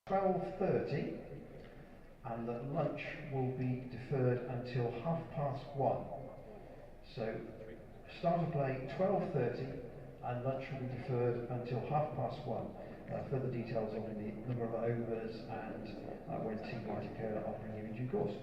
12:30, and that lunch will be deferred until 1:30. So start of play 12:30, and lunch will be deferred until 1:30. Further details on the number of overs and when tea might occur, I'll bring you in due course.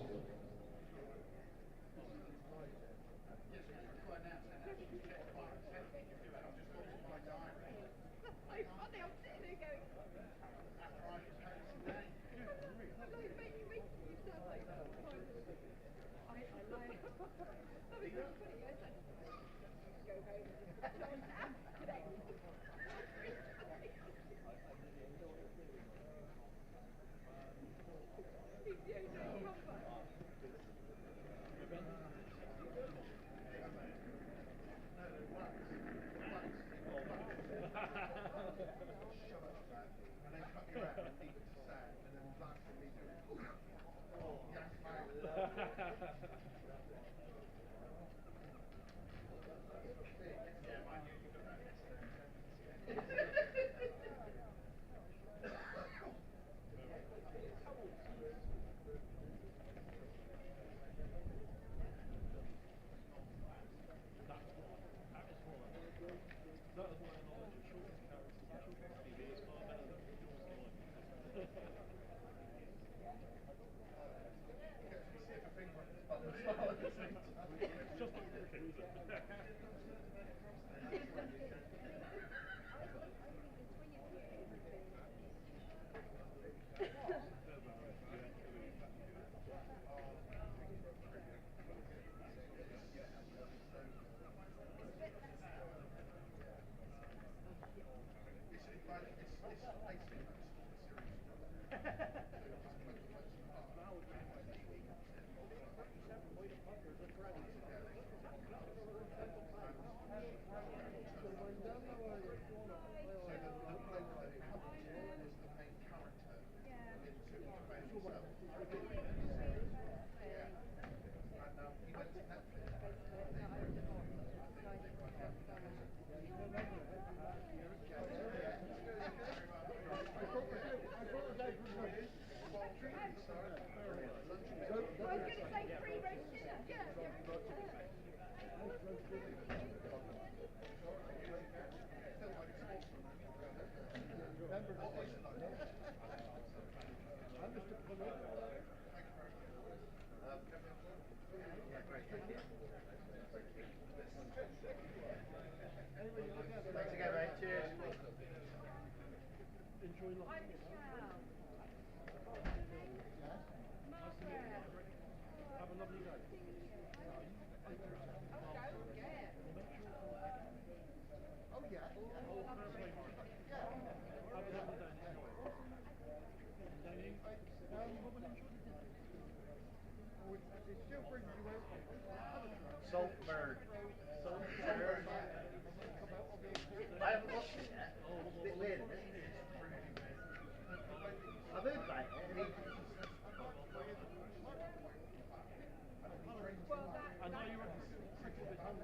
Thanks again, mate. Cheers. Enjoy life. Have a lovely day. Oh yeah. Have a lovely day. It still brings you out. Saltburn. Saltburn. I haven't watched it yet. It's a bit weird, isn't it? I've heard about it. I know you were cricket at home.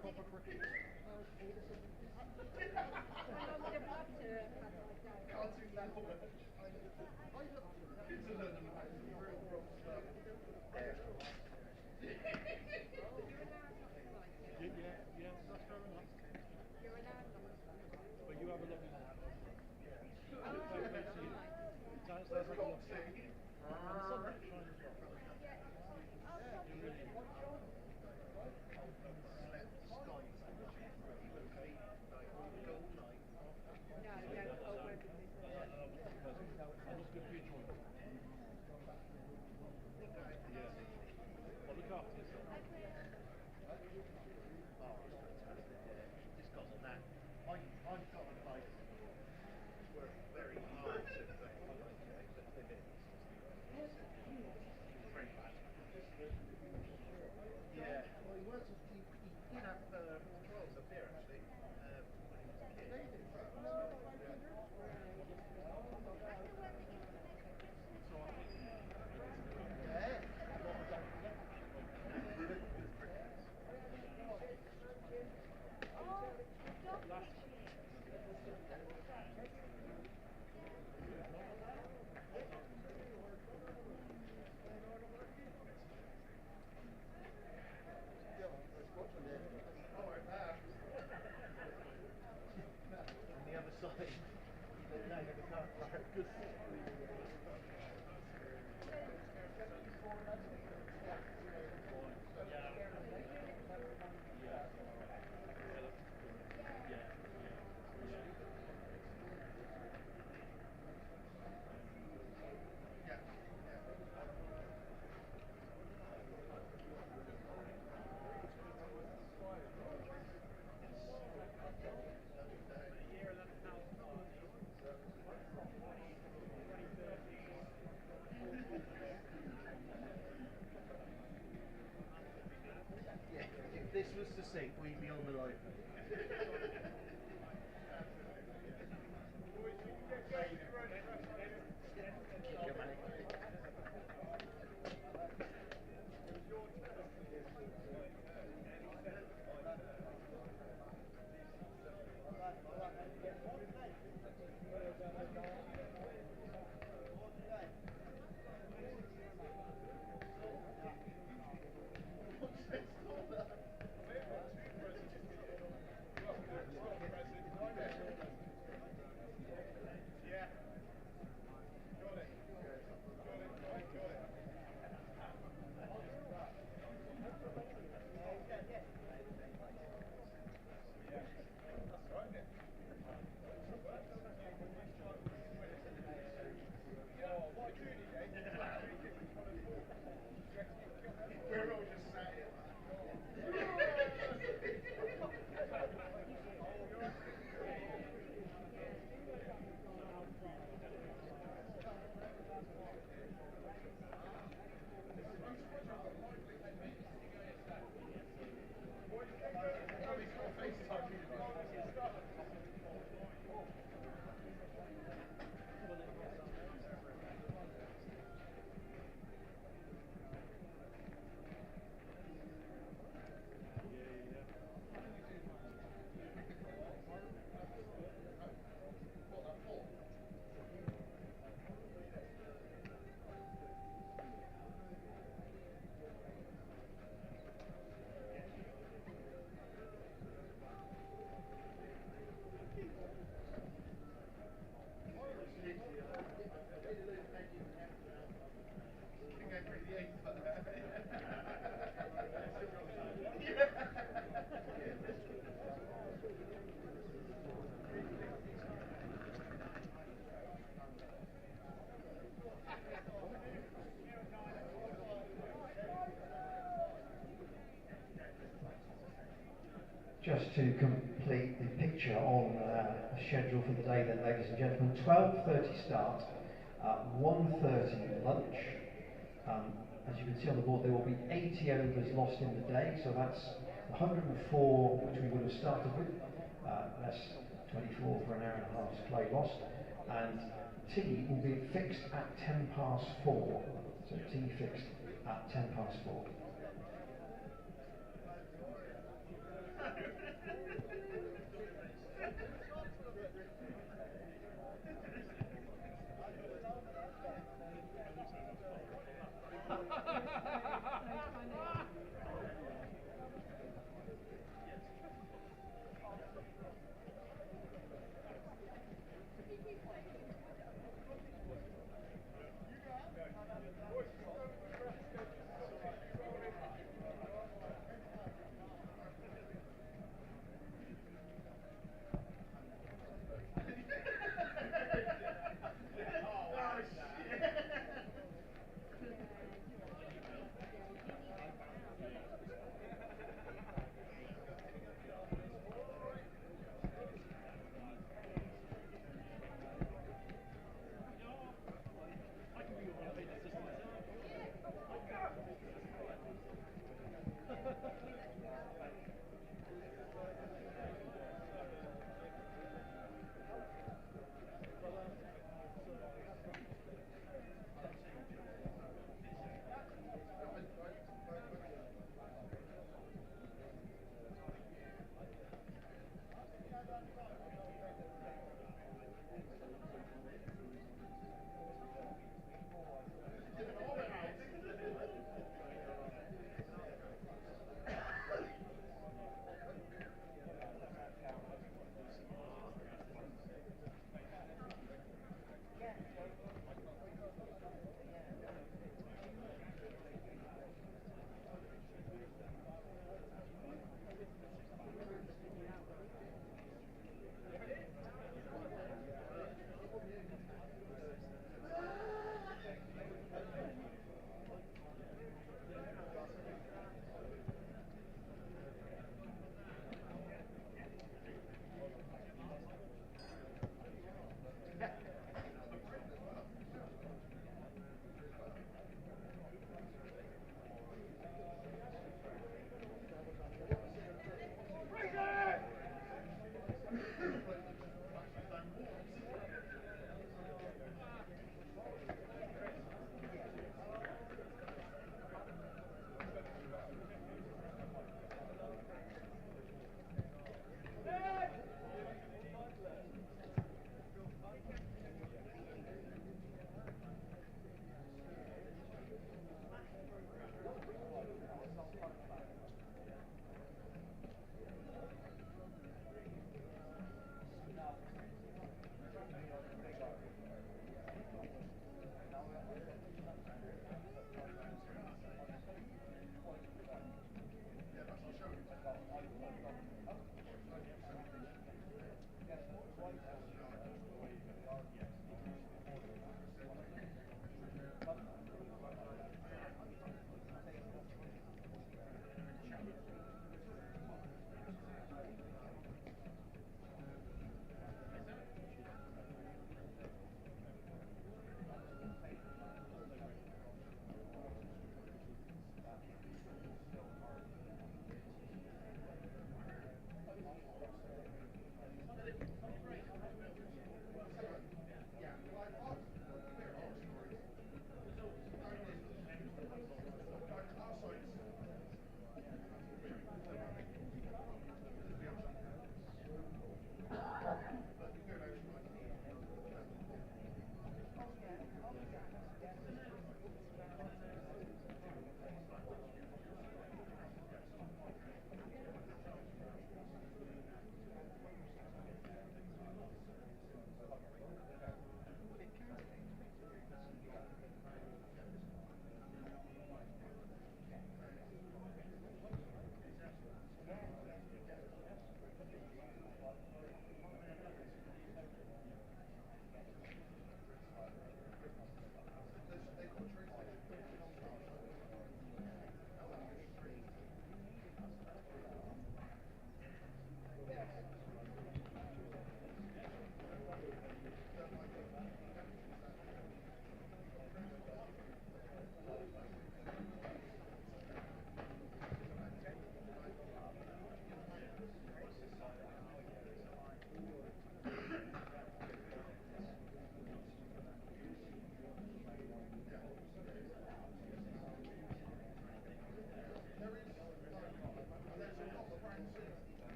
Proper cricket. Cartoon network. Yeah, that's fair enough. But you have a lovely night. Sounds like a lot. And the sun might shine as well. You really I must be a huge one. to see, we be on the line. Just to complete the picture on the schedule for the day then, ladies and gentlemen, 12:30 start, 1:30 lunch. As you can see on the board, there will be 80 overs lost in the day, so that's 104 which we would have started with, that's 24 for an hour and a half's play lost, and tea will be fixed at 4:10, so tea fixed at 4:10.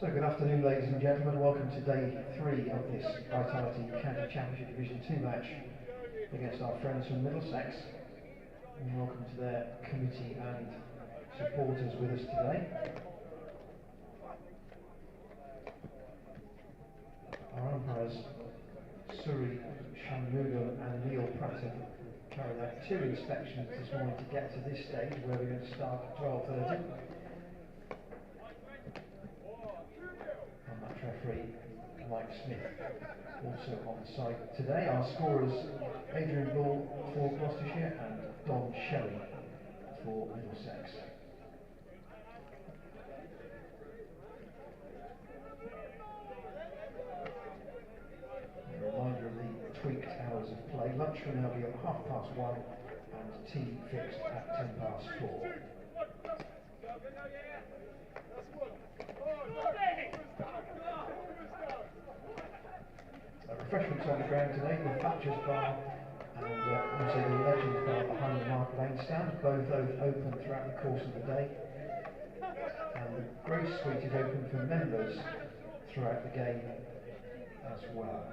So good afternoon, ladies and gentlemen. Welcome to day 3 of this Vitality County Championship Division 2 match against our friends from Middlesex. And welcome to their committee and supporters with us today. Our umpires, Surrey Shanmugam and Neil Pratt, carried out 2 inspections this morning to get to this stage where we're going to start at 12:30. Referee Mike Smith also on site today. Our scorers Adrian Bull for Gloucestershire and Don Shelley for Middlesex. A reminder of the tweaked hours of play. Lunch will now be at 1:30 and tea fixed at 4:10. Refreshments on the ground today, the Thatcher's Bar and also the Legends Bar behind the Mark Lane stand, both open throughout the course of the day. And the Grace Suite is open for members throughout the game as well.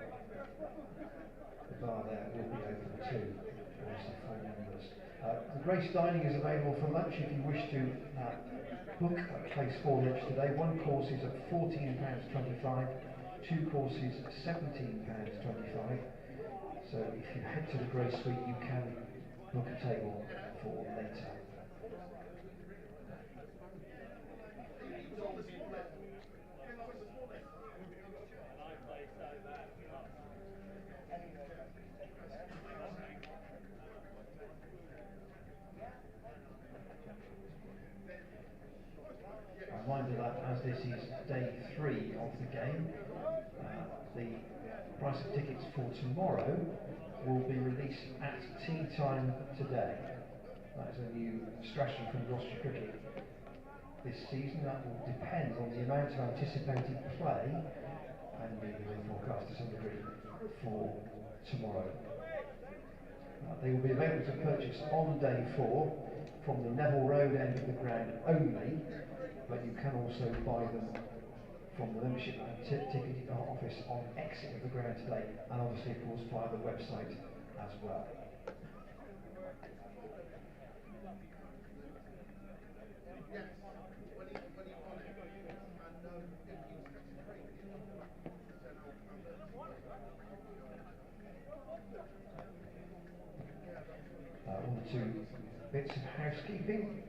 The bar there will be open too, also for members. The Grace Dining is available for lunch if you wish to book a place for lunch today. One course is at £14.25. 2 courses £17.25. So if you head to the Grace Suite, you can book a table for later. A reminder that as this is day 3 of the game, the price of tickets for tomorrow will be released at tea time today. That is a new strategy from Gloucestershire Cricket this season. That will depend on the amount of anticipated play and the forecast to some degree for tomorrow. They will be available to purchase on day 4 from the Neville Road end of the ground only, but you can also buy them from the membership and ticket office on exit of the ground today, and obviously of course via the website as well. On to bits of housekeeping.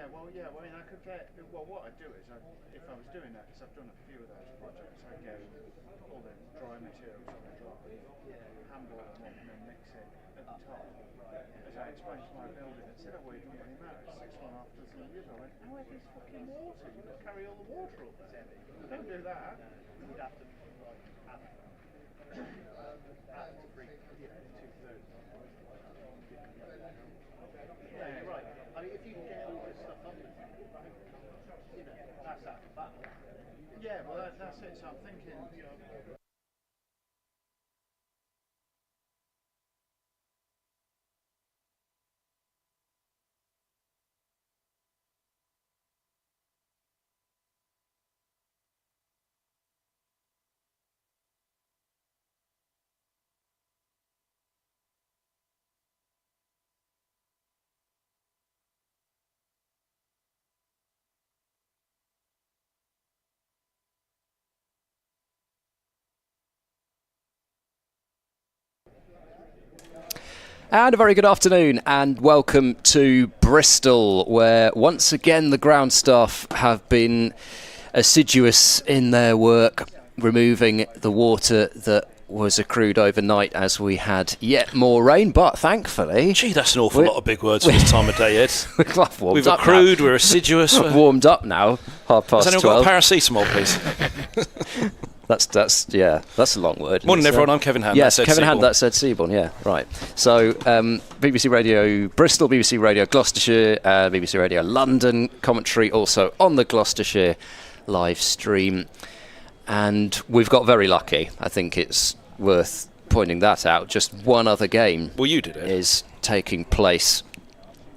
Well, I mean, I could get. Well, what I'd do is, if I was doing that, because I've done a few of those projects, I'd get all the dry materials on the dry, handball them up, and then mix it at the top. As I explained to my builder, they said, "Oh, well, it doesn't really matter. It's 6 1/2 dozen years." I went, "How is this fucking water? You've got to carry all the water up there. Don't do that." You'd have to add to bring 2/3. Yeah, right. I mean, if you can get all this stuff under, that's half the battle. Yeah, well, that's it. So I'm thinking. And a very good afternoon and welcome to Bristol, where once again the ground staff have been assiduous in their work, removing the water that was accrued overnight as we had yet more rain, but thankfully... Gee, that's an awful lot of big words for this time of day, Ed. We've accrued, we're assiduous. Warmed up now, 12:30. Has anyone got a paracetamol, please? That's a long word. Morning, everyone. I'm Kevin Hand. Yes, Kevin Hand. That said Seaborn. Yeah, right. So BBC Radio Bristol, BBC Radio Gloucestershire, BBC Radio London commentary also on the Gloucestershire live stream, and we've got very lucky. I think it's worth pointing that out. Just one other game. Well, you did it. Is taking place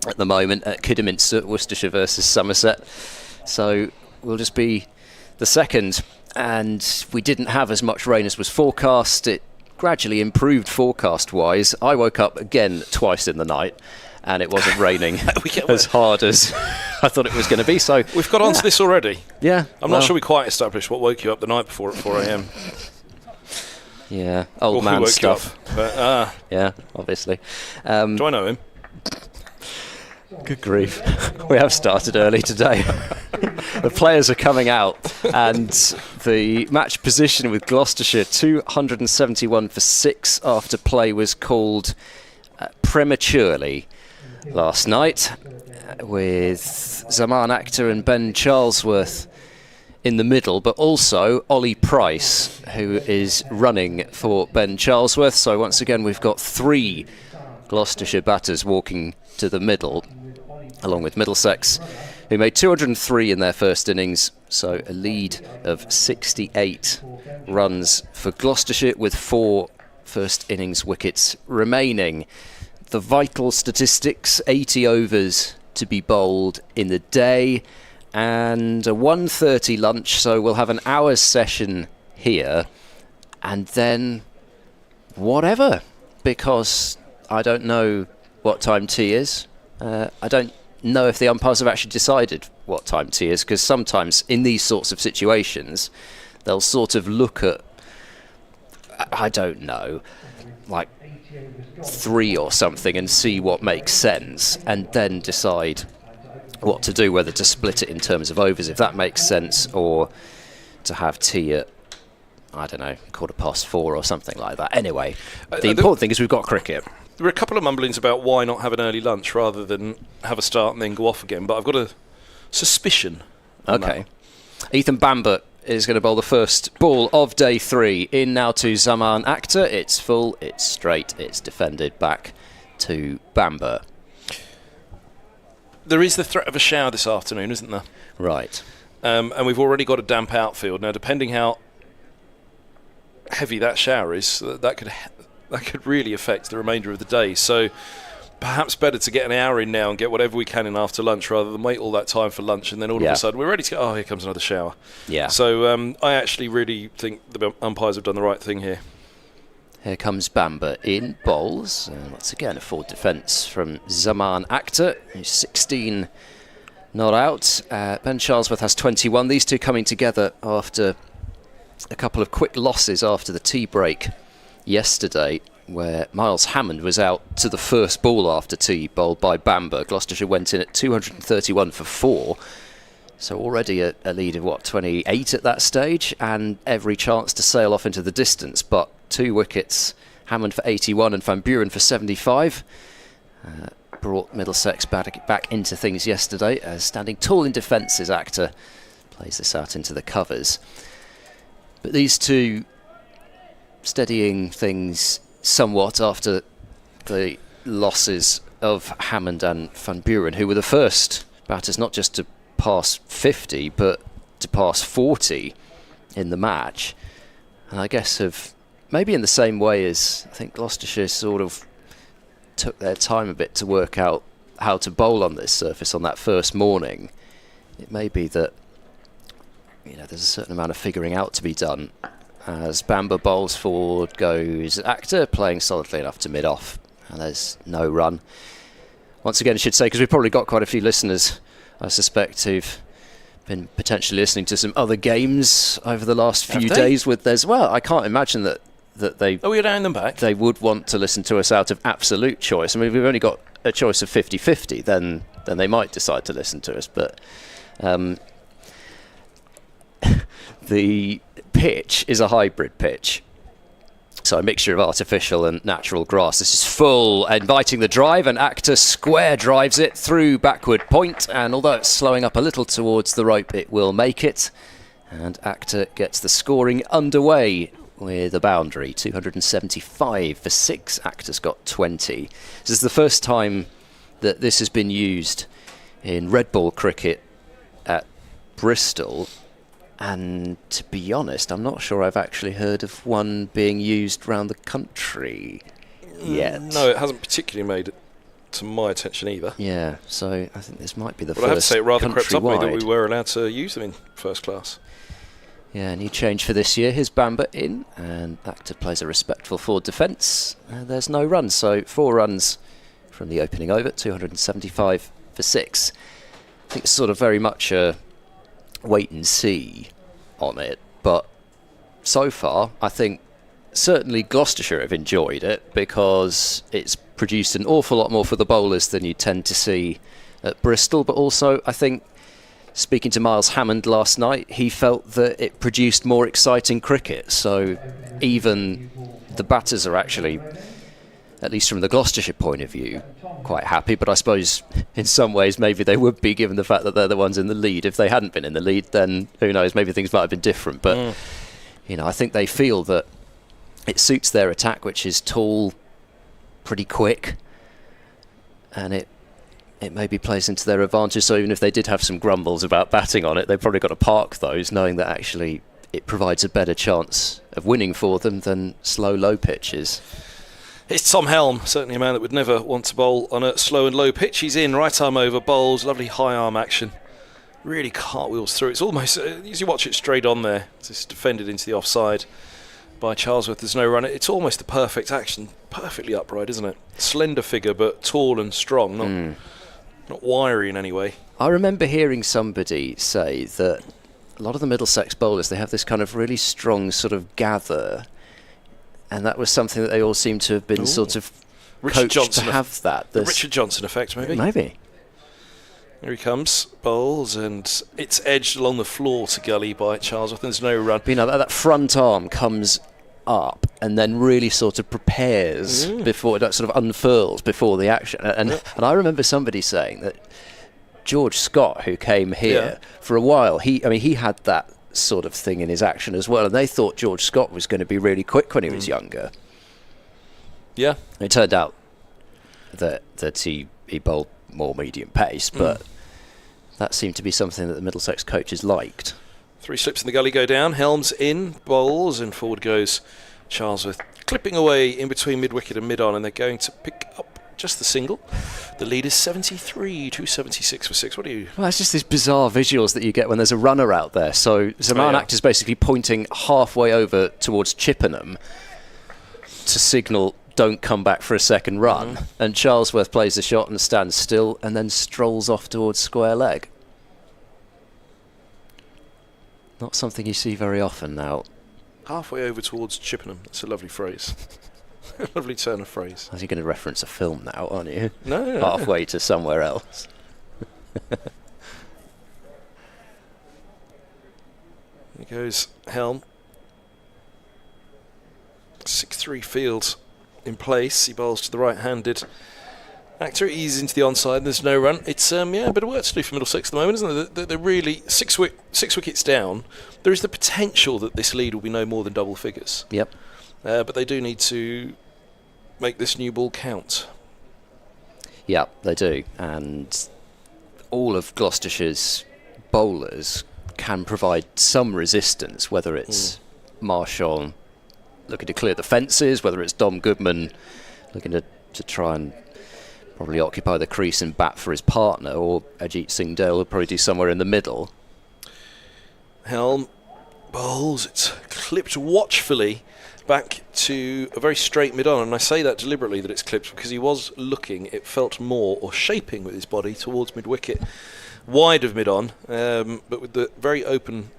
at the moment at Kidderminster, Worcestershire versus Somerset. So we'll just be the second. And we didn't have as much rain as was forecast. It gradually improved forecast-wise. I woke up again twice in the night, and it wasn't raining as hard as I thought it was going to be. So we've got onto this already. Yeah, I'm not sure we quite established what woke you up the night before at 4 a.m. Yeah, old man stuff. But, yeah, obviously. Do I know him? Good grief. We have started early today. The players are coming out, and the match position with Gloucestershire 271 for 6 after play was called prematurely last night, with Zaman Akhtar and Ben Charlesworth in the middle, but also Ollie Price, who is running for Ben Charlesworth. So once again we've got 3 Gloucestershire batters walking to the middle, along with Middlesex, who made 203 in their first innings, so a lead of 68 runs for Gloucestershire, with 4 first innings wickets remaining. The vital statistics: 80 overs to be bowled in the day, and a 1:30 lunch, so we'll have an hour's session here, and then whatever, because I don't know what time tea is. I don't know if the umpires have actually decided what time tea is, because sometimes in these sorts of situations they'll sort of look at, I don't know, like 3 or something and see what makes sense, and then decide what to do, whether to split it in terms of overs if that makes sense, or to have tea at, I don't know, 4:15 or something like that. Anyway, the important thing is we've got cricket. There were a couple of mumblings about why not have an early lunch rather than have a start and then go off again, but I've got a suspicion. Okay. Ethan Bamber is going to bowl the first ball of day 3. In now to Zaman Akhtar. It's full, it's straight, it's defended back to Bamber. There is the threat of a shower this afternoon, isn't there? Right. And we've already got a damp outfield. Now, depending how heavy that shower is, that could really affect the remainder of the day. So perhaps better to get an hour in now and get whatever we can in after lunch, rather than wait all that time for lunch and then all of a sudden we're ready to go, oh, here comes another shower. Yeah. So I actually really think the umpires have done the right thing here. Here comes Bamber in bowls. Once again, a full defence from Zaman Akhtar, who's 16 not out. Ben Charlesworth has 21. These two coming together after a couple of quick losses after the tea break yesterday, where Miles Hammond was out to the first ball after tea, bowled by Bamber. Gloucestershire went in at 231 for 4. So already a lead of, 28 at that stage, and every chance to sail off into the distance. But 2 wickets, Hammond for 81 and Van Buren for 75. Brought Middlesex back into things yesterday, as standing tall in defence as Actor plays this out into the covers. But these two steadying things somewhat after the losses of Hammond and Van Buren, who were the first batters not just to pass 50 but to pass 40 in the match, and I guess have maybe in the same way as I think Gloucestershire sort of took their time a bit to work out how to bowl on this surface on that first morning. It may be that there's a certain amount of figuring out to be done as Bamber bowls forward, goes Actor playing solidly enough to mid-off, and there's no run. Once again, I should say, because we've probably got quite a few listeners, I suspect, who've been potentially listening to some other games over the last few days with theirs. Well, I can't imagine that they... Oh, you're down them back? They would want to listen to us out of absolute choice. I mean, if we've only got a choice of 50-50, then they might decide to listen to us. But the pitch is a hybrid pitch. So a mixture of artificial and natural grass. This is full, inviting the drive, and Actor square drives it through backward point, and although it's slowing up a little towards the rope, it will make it. And Actor gets the scoring underway with a boundary, 275 for 6. Actor's got 20. This is the first time that this has been used in red ball cricket at Bristol. And to be honest, I'm not sure I've actually heard of one being used around the country yet. No, it hasn't particularly made it to my attention either. Yeah, so I think this might be the but first. I have to say, it rather crept up on me that countrywide. we were allowed to use them in first class. Yeah, new change for this year. Here's Bamber in, and Actor plays a respectful forward defence. There's no run, so 4 runs from the opening over, 275 for 6. I think it's sort of very much a wait and see on it, but so far I think certainly Gloucestershire have enjoyed it, because it's produced an awful lot more for the bowlers than you tend to see at Bristol. But also, I think, speaking to Miles Hammond last night, he felt that it produced more exciting cricket. So even the batters are actually, at least from the Gloucestershire point of view, quite happy. But I suppose in some ways maybe they would be, given the fact that they're the ones in the lead. If they hadn't been in the lead, then who knows, maybe things might have been different. But I think they feel that it suits their attack, which is tall, pretty quick, and it maybe plays into their advantage. So even if they did have some grumbles about batting on it, they've probably got to park those, knowing that actually it provides a better chance of winning for them than slow, low pitches. It's Tom Helm, certainly a man that would never want to bowl on a slow and low pitch. He's in, right arm over, bowls, lovely high arm action. Really cartwheels through. It's almost, as you watch it straight on there, it's defended into the offside by Charlesworth. There's no run. It's almost the perfect action. Perfectly upright, isn't it? Slender figure, but tall and strong, not wiry in any way. I remember hearing somebody say that a lot of the Middlesex bowlers, they have this kind of really strong sort of gather, and that was something that they all seem to have been sort of coached to have that. The Richard Johnson effect, maybe? Maybe. Here he comes, bowls, and it's edged along the floor to gully by Charlesworth. There's no run. But, that front arm comes up and then really sort of prepares before it sort of unfurls before the action. And I remember somebody saying that George Scott, who came here for a while, he had that sort of thing in his action as well, and they thought George Scott was going to be really quick when he was younger. Yeah. It turned out that he bowled more medium pace, but that seemed to be something that the Middlesex coaches liked. 3 slips in the gully go down, Helms in, bowls, and forward goes Charlesworth, clipping away in between mid-wicket and mid-on, and they're going to pick up just the single. The lead is 73, 276 for 6. What do you... Well, it's just these bizarre visuals that you get when there's a runner out there. So Zaman Actor's basically pointing halfway over towards Chippenham to signal don't come back for a second run. And Charlesworth plays the shot and stands still and then strolls off towards square leg. Not something you see very often now halfway over towards Chippenham. That's a lovely phrase. Lovely turn of phrase. Are you going to reference a film now, aren't you? No. Halfway to somewhere else. There goes Helm. 6-3 field in place. He bowls to the right-handed actor. Eases into the onside. There's no run. It's a bit of work to do for Middlesex at the moment, isn't it? They're really six wickets down. There is the potential that this lead will be no more than double figures. Yep. But they do need to make this new ball count. Yeah, they do. And all of Gloucestershire's bowlers can provide some resistance, whether it's Marshall looking to clear the fences, whether it's Dom Goodman looking to try and probably occupy the crease and bat for his partner, or Ajit Singh Dale will probably do somewhere in the middle. Helm bowls. It's clipped watchfully back to a very straight mid-on, and I say that deliberately, that it's clipped, because he was looking, it felt more, or shaping with his body towards mid-wicket, wide of mid-on, but with the very open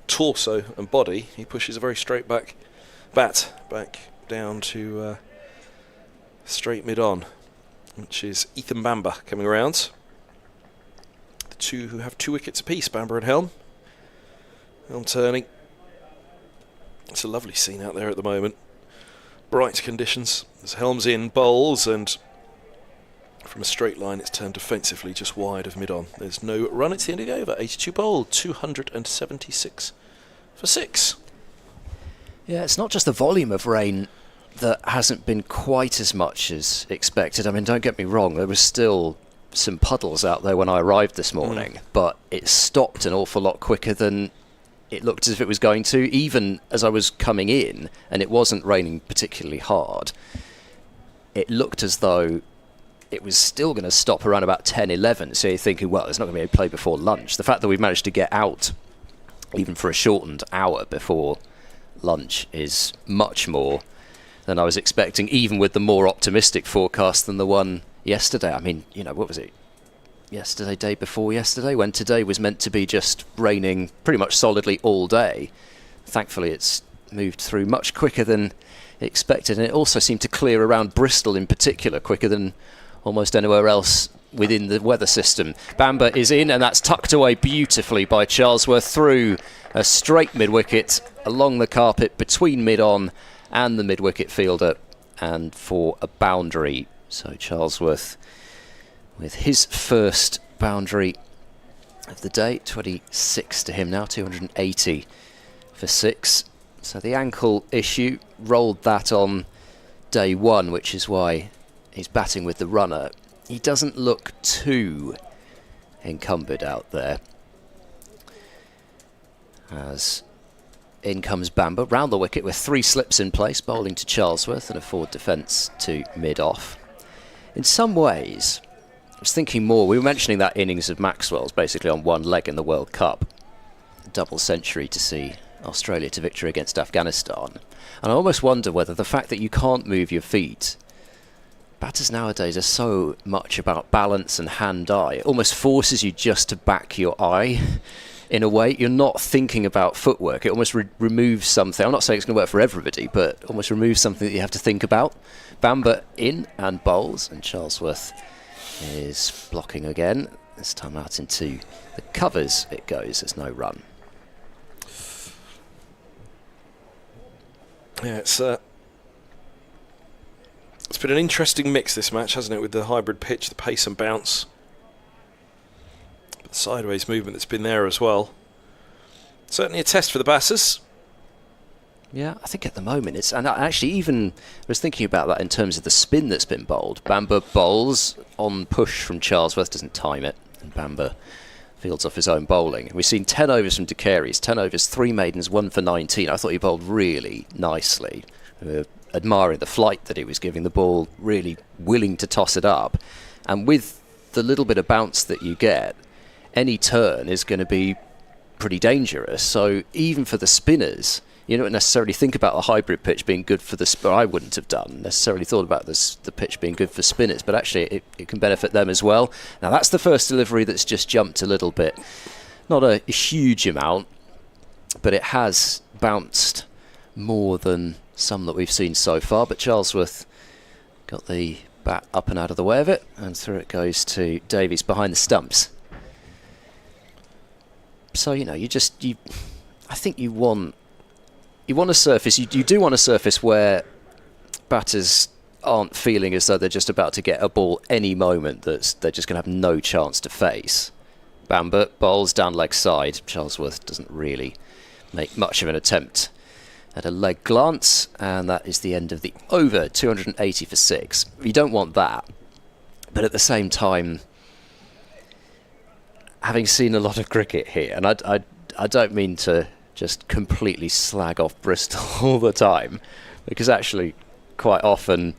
torso and body, he pushes a very straight bat back down to straight mid-on, which is Ethan Bamber coming around. The two who have 2 wickets apiece, Bamber and Helm. Helm turning. It's a lovely scene out there at the moment. Bright conditions. As Helm's in, bowls, and from a straight line it's turned defensively just wide of mid-on. There's no run. It's the end of the over. 82 bowled, 276 for 6. Yeah, it's not just the volume of rain that hasn't been quite as much as expected. I mean, don't get me wrong, there was still some puddles out there when I arrived this morning, but it stopped an awful lot quicker than it looked as if it was going to. Even as I was coming in, and it wasn't raining particularly hard, it looked as though it was still going to stop around about 10-11, so you're thinking, well, there's not going to be a play before lunch. The fact that we've managed to get out, even for a shortened hour before lunch, is much more than I was expecting, even with the more optimistic forecast than the one yesterday. I mean, what was it? Yesterday, day before yesterday, when today was meant to be just raining pretty much solidly all day. Thankfully, it's moved through much quicker than expected, and it also seemed to clear around Bristol in particular quicker than almost anywhere else within the weather system. Bamber is in, and that's tucked away beautifully by Charlesworth through a straight mid-wicket along the carpet between mid-on and the mid-wicket fielder, and for a boundary. So Charlesworth with his first boundary of the day, 26 to him now, 280 for 6. So the ankle issue rolled that on day 1, which is why he's batting with the runner. He doesn't look too encumbered out there. As in comes Bamber, round the wicket with 3 slips in place, bowling to Charlesworth and a forward defence to mid-off. In some ways, I was thinking more, we were mentioning that innings of Maxwell's basically on one leg in the World Cup. Double century to see Australia to victory against Afghanistan. And I almost wonder whether the fact that you can't move your feet, batters nowadays are so much about balance and hand-eye, it almost forces you just to back your eye. In a way, you're not thinking about footwork. It almost removes something. I'm not saying it's going to work for everybody, but almost removes something that you have to think about. Bamber in and bowls, and Charlesworth is blocking again. This time out into the covers it goes. There's no run. Yeah, it's been an interesting mix, this match, hasn't it, with the hybrid pitch, the pace and bounce. Sideways movement that's been there as well. Certainly a test for the batters. Yeah, I think at the moment it's, and I actually even was thinking about that in terms of the spin that's been bowled. Bamber bowls on push from Charlesworth, doesn't time it, and Bamber fields off his own bowling. We've seen 10 overs from De Carey's, 10 overs, 3 maidens, 1 for 19. I thought he bowled really nicely. Admiring the flight that he was giving the ball, really willing to toss it up. And with the little bit of bounce that you get, any turn is going to be pretty dangerous. So even for the spinners, you don't necessarily think about the hybrid pitch being good for the spinner. I wouldn't have done necessarily thought about the pitch being good for spinners, but actually it can benefit them as well. Now that's the first delivery that's just jumped a little bit, not a huge amount, but it has bounced more than some that we've seen so far, but Charlesworth got the bat up and out of the way of it, and through it goes to Davies behind the stumps. So, you know, I think you want a surface, you do want a surface where batters aren't feeling as though they're just about to get a ball any moment that they're just going to have no chance to face. Bamber bowls down leg side. Charlesworth doesn't really make much of an attempt at a leg glance, and that is the end of the over. 280 for 6. You don't want that, but at the same time, having seen a lot of cricket here, and I don't mean to just completely slag off Bristol all the time, because actually quite often,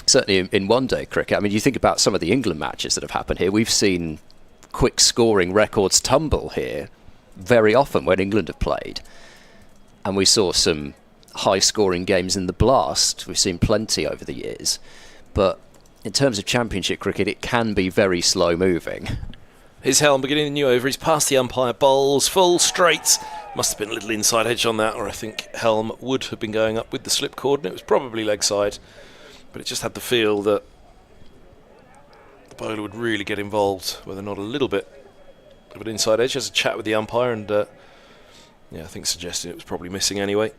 certainly in one-day cricket, I mean, you think about some of the England matches that have happened here, we've seen quick scoring records tumble here very often when England have played. And we saw some high-scoring games in the Blast. We've seen plenty over the years. But in terms of Championship cricket, it can be very slow-moving. Here's Helm beginning the new over. He's past the umpire, bowls full straight. Must have been a little inside edge on that, or I think Helm would have been going up with the slip coordinate. It was probably leg side, but it just had the feel that the bowler would really get involved, whether or not a little bit of an inside edge. Has a chat with the umpire, and I think suggested it was probably missing anyway.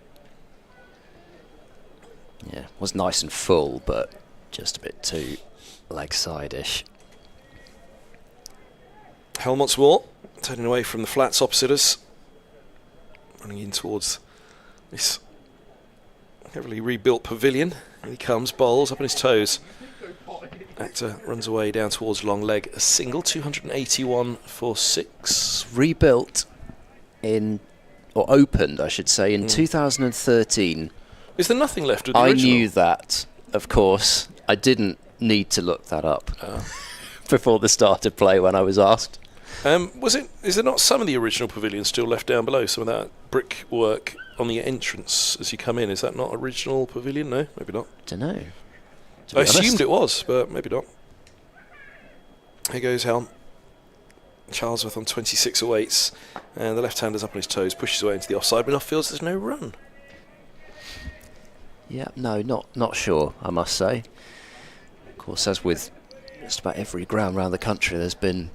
Yeah, it was nice and full, but just a bit too leg side-ish. Helmut's Wall, turning away from the flats opposite us, running in towards this heavily rebuilt pavilion. And he comes, bowls up on his toes. Actor runs away down towards long leg, a single. 281 for 6. Rebuilt or opened, I should say, in 2013. Is there nothing left of the I original? knew that, of course. I didn't need to look that up before the start of play when I was asked. Is there not some of the original pavilion still left down below? Some of that brickwork on the entrance as you come in. Is that not original pavilion? No, maybe not. Don't know. I assumed it was, but maybe not. Here goes Helm. Charlesworth on 26 awaits, and the left-hander's up on his toes, pushes away into the offside, but off fields there's no run. Yeah, no, not sure, I must say. Of course, as with just about every ground around the country, there's been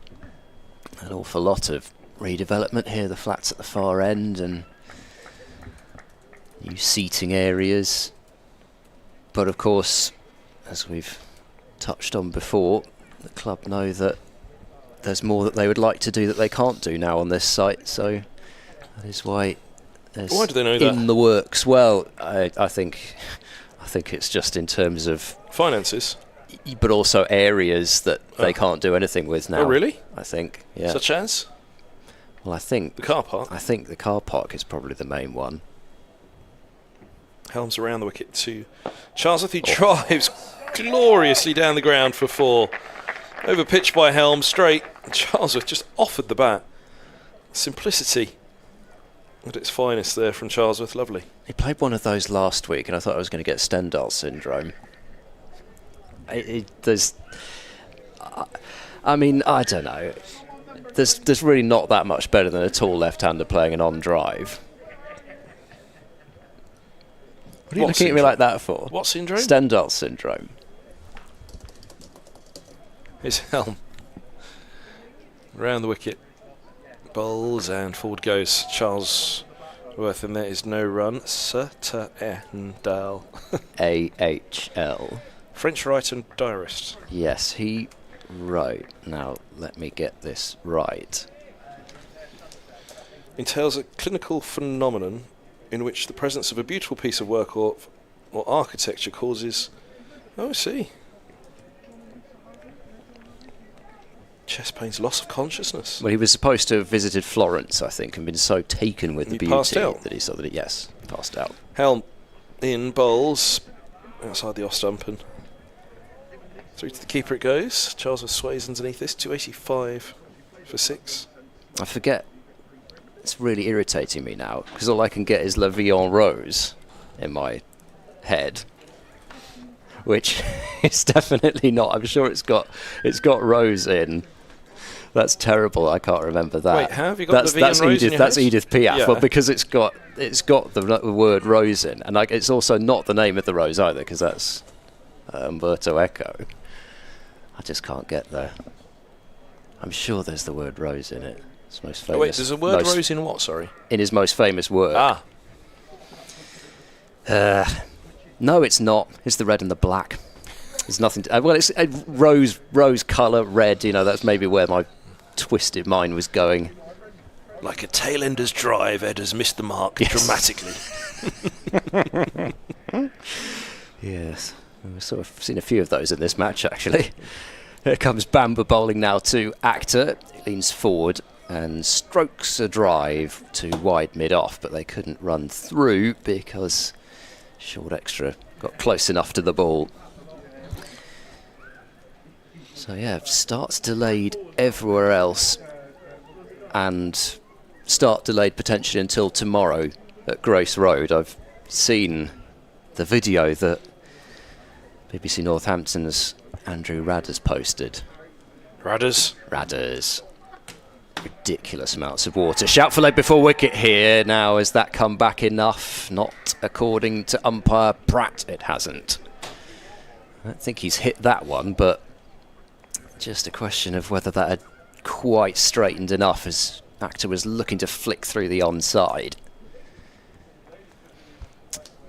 an awful lot of redevelopment here. The flats at the far end and new seating areas. But of course, as we've touched on before, the club know that there's more that they would like to do that they can't do now on this site, so that is why there's why do they know that? in the works. Well, I think it's just in terms of finances, but also areas that they can't do anything with now. Oh, really? I think, yeah. Such as? Well, I think the car park. I think the car park is probably the main one. Helms around the wicket to Charlesworth, who drives gloriously down the ground for 4. Over pitch by Helm, straight. Charlesworth just offered the bat. Simplicity at its finest there from Charlesworth, lovely. He played one of those last week, and I thought I was going to get Stendhal syndrome. I mean, I don't know. There's really not that much better than a tall left-hander playing an on-drive. What are you looking at me like that for? What syndrome? Stendhal syndrome. Here's Helm. Round the wicket. Bowls and forward goes Charlesworth, and there is no run. Stendhal. AHL. French writer and diarist. Yes, he wrote. Now, let me get this right. Entails a clinical phenomenon in which the presence of a beautiful piece of work or architecture causes... Oh, I see. Chest pains, loss of consciousness. Well, he was supposed to have visited Florence, I think, and been so taken with the beauty passed out. that he saw that it, yes, passed out. Helm in bowls outside the off stump and through to the keeper it goes. Charlesworth sways underneath this. 285 for 6. I forget. It's really irritating me now because all I can get is La Vie en Rose in my head, which is definitely not. I'm sure it's got Rose in. That's terrible. I can't remember that. Wait, how have you got the V and Rose in your That's head? Edith Piaf. Yeah. Well, because it's got the word Rose in, and it's also not the name of the rose either, because that's Umberto Eco. I just can't get there. I'm sure there's the word Rose in it. It's most famous. Oh, wait, there's a word Rose in what? Sorry. In his most famous work. Ah. No, it's not. It's the red and the black. There's nothing. Well, it's a rose colour, red. You know, that's maybe where my twisted mind was going. Like a tail-ender's drive, Ed has missed the mark dramatically. Yes, we've sort of seen a few of those in this match, actually. Here comes Bamber bowling now to Actor. He leans forward and strokes a drive to wide mid-off, but they couldn't run through because short extra got close enough to the ball. So yeah, starts delayed everywhere else, and start delayed potentially until tomorrow at Grace Road. I've seen the video that BBC Northampton's Andrew Radders posted. Radders. Ridiculous amounts of water. Shout for leg before wicket here. Now, has that come back enough? Not according to umpire Pratt, it hasn't. I don't think he's hit that one, but just a question of whether that had quite straightened enough as Actor was looking to flick through the onside.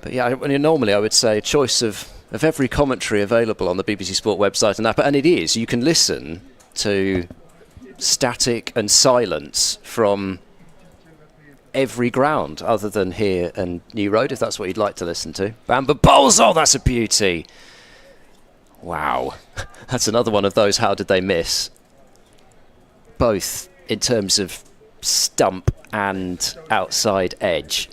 But yeah, normally I would say a choice of every commentary available on the BBC Sport website and app, and it is. You can listen to static and silence from every ground other than here and New Road, if that's what you'd like to listen to. Bamber bowls, oh, that's a beauty. Wow, that's another one of those how did they miss, both in terms of stump and outside edge.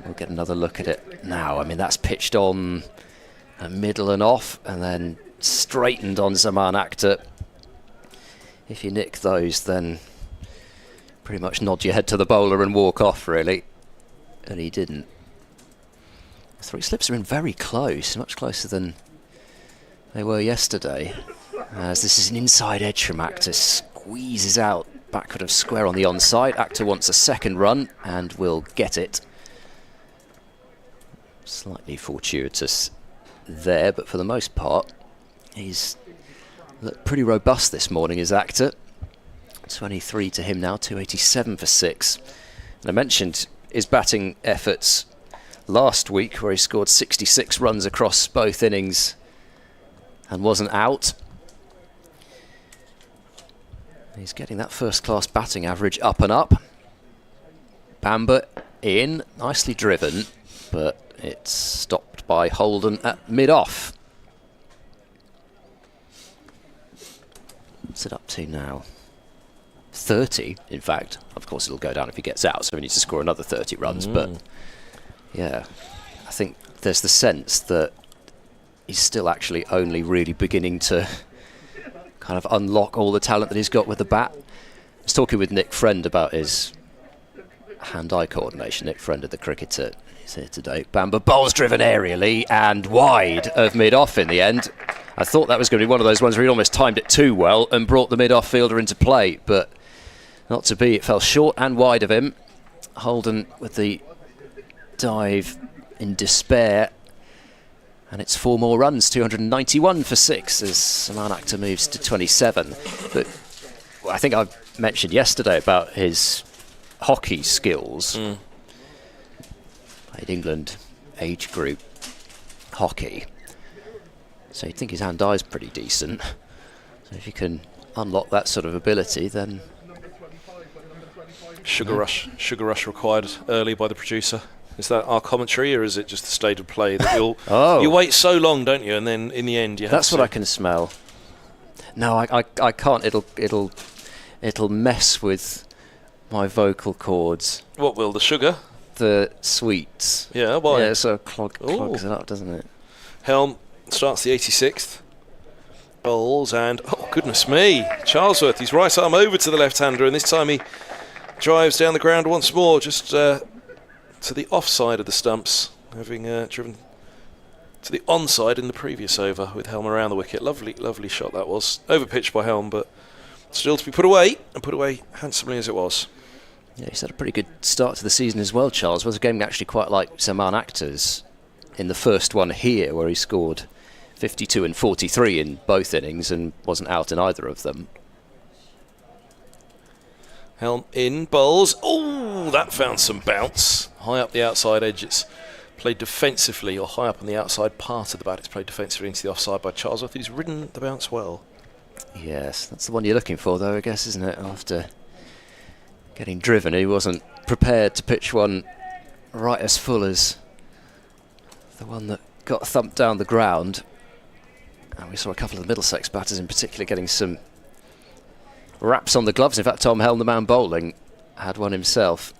We'll get another look at it now. I mean, that's pitched on a middle and off and then straightened on Zaman Akhtar. If you nick those, then pretty much nod your head to the bowler and walk off, really. And he didn't. The three slips are in very close, much closer than they were yesterday. As this is an inside edge from Akhtar, squeezes out backward of square on the onside. Akhtar wants a second run and will get it. Slightly fortuitous there, but for the most part, he's looked pretty robust this morning, is Akhtar. 23 to him now, 287 for 6. And I mentioned his batting efforts last week, where he scored 66 runs across both innings and wasn't out. He's getting that first-class batting average up and up. Bamber in, nicely driven, but it's stopped by Holden at mid-off. What's it up to now? 30, in fact. Of course, it'll go down if he gets out, so he needs to score another 30 runs. But, yeah, I think there's the sense that he's still actually only really beginning to kind of unlock all the talent that he's got with the bat. I was talking with Nick Friend about his hand-eye coordination. Nick Friend of the Cricketer. He's here today. Bamber bowls driven aerially and wide of mid-off in the end. I thought that was going to be one of those ones where he almost timed it too well and brought the mid-off fielder into play, but not to be. It fell short and wide of him. Holden with the dive in despair. And it's 4 more runs, 291 for 6 as Zaman Akhtar moves to 27. But I think I mentioned yesterday about his hockey skills. Played England age group hockey. So you'd think his hand-eye is pretty decent. So if you can unlock that sort of ability, then... Sugar rush required early by the producer. Is that our commentary, or is it just the state of play that you'll you wait so long, don't you? And then in the end, you have That's what I can smell. No, I can't. It'll mess with my vocal cords. What will the sugar? The sweets. Yeah, why? Yeah, so clogs it up, doesn't it? Helm starts the 86th. Bowls and oh goodness me, Charlesworth. His right arm over to the left-hander, and this time he drives down the ground once more, just to the offside of the stumps, having driven to the onside in the previous over with Helm around the wicket. Lovely shot that was. Over pitched by Helm, but Still to be put away, and put away handsomely as it was. Yeah, he's had a pretty good start to the season as well, Charles. Was a game actually quite like Zaman Akhtar's in the first one here, where he scored 52 and 43 in both innings and wasn't out in either of them. Helm in, bowls. Oh, that found some bounce. High up the outside edge. It's played defensively, or high up on the outside part of the bat. It's played defensively into the offside by Charlesworth, who's ridden the bounce well. Yes, that's the one you're looking for, though, I guess, isn't it? After getting driven, he wasn't prepared to pitch one right as full as the one that got thumped down the ground. And we saw a couple of the Middlesex batters in particular getting some raps on the gloves. In fact, Tom Helm, the man bowling, had one himself.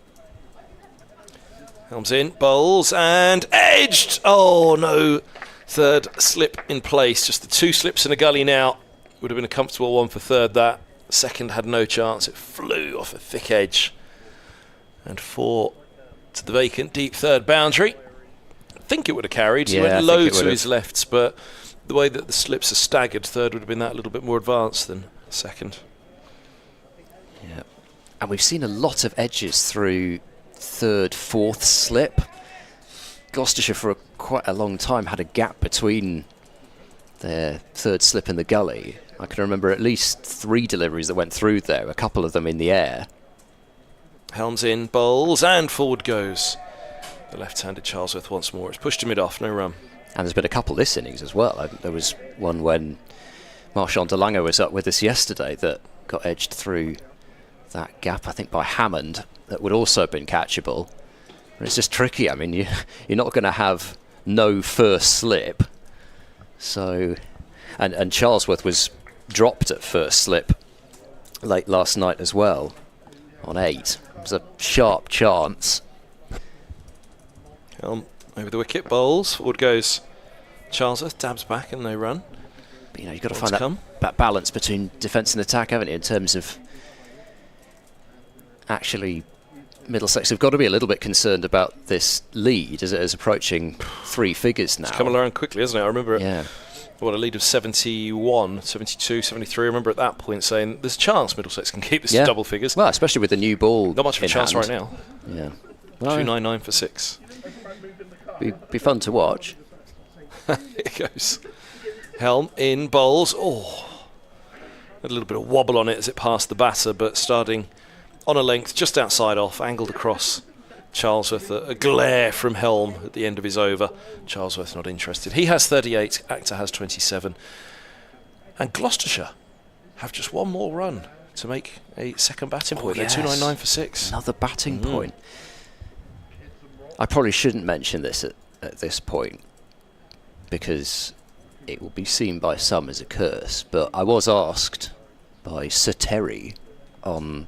Helms in, bowls, and edged! Oh, no. Third slip in place. Just the 2 slips in a gully now. Would have been a comfortable one for third, that. Second had no chance. It flew off a thick edge. And 4 to the vacant deep third boundary. I think it would have carried. He went low to his lefts, but the way that the slips are staggered, third would have been that little bit more advanced than second. Yeah. And we've seen a lot of edges through third, fourth slip. Gloucestershire for quite a long time had a gap between their third slip in the gully. I can remember at least 3 deliveries that went through there, a couple of them in the air. Helms in, bowls, and forward goes. The left-handed Charlesworth once more. It's pushed to mid-off, no run. And there's been a couple this innings as well. There was one when Marchand de Lange was up with us yesterday that got edged through that gap, I think, by Hammond, that would also have been catchable. And it's just tricky. I mean, you're not going to have no first slip. So, and Charlesworth was dropped at first slip late last night as well, on 8. It was a sharp chance. Helm over the wicket, bowls. Forward goes Charlesworth, dabs back and no run. But, you've got to find that balance between defence and attack, haven't you, in terms of actually Middlesex have got to be a little bit concerned about this lead as it is approaching 3 figures now. It's coming around quickly, hasn't it? I remember a lead of 71, 72, 73. I remember at that point saying there's a chance Middlesex can keep this to double figures. Well, especially with the new ball. Not much of a chance right now. Yeah. 299 for 6. Be fun to watch. Here it goes. Helm in, bowls. Oh, a little bit of wobble on it as it passed the batter, but starting on a length just outside off, angled across Charlesworth. A glare from Helm at the end of his over. Charlesworth not interested. He has 38, Akhtar has 27. And Gloucestershire have just one more run to make a second batting point. They're 299 for 6. Another batting point. I probably shouldn't mention this at this point because it will be seen by some as a curse, but I was asked by Sir Terry on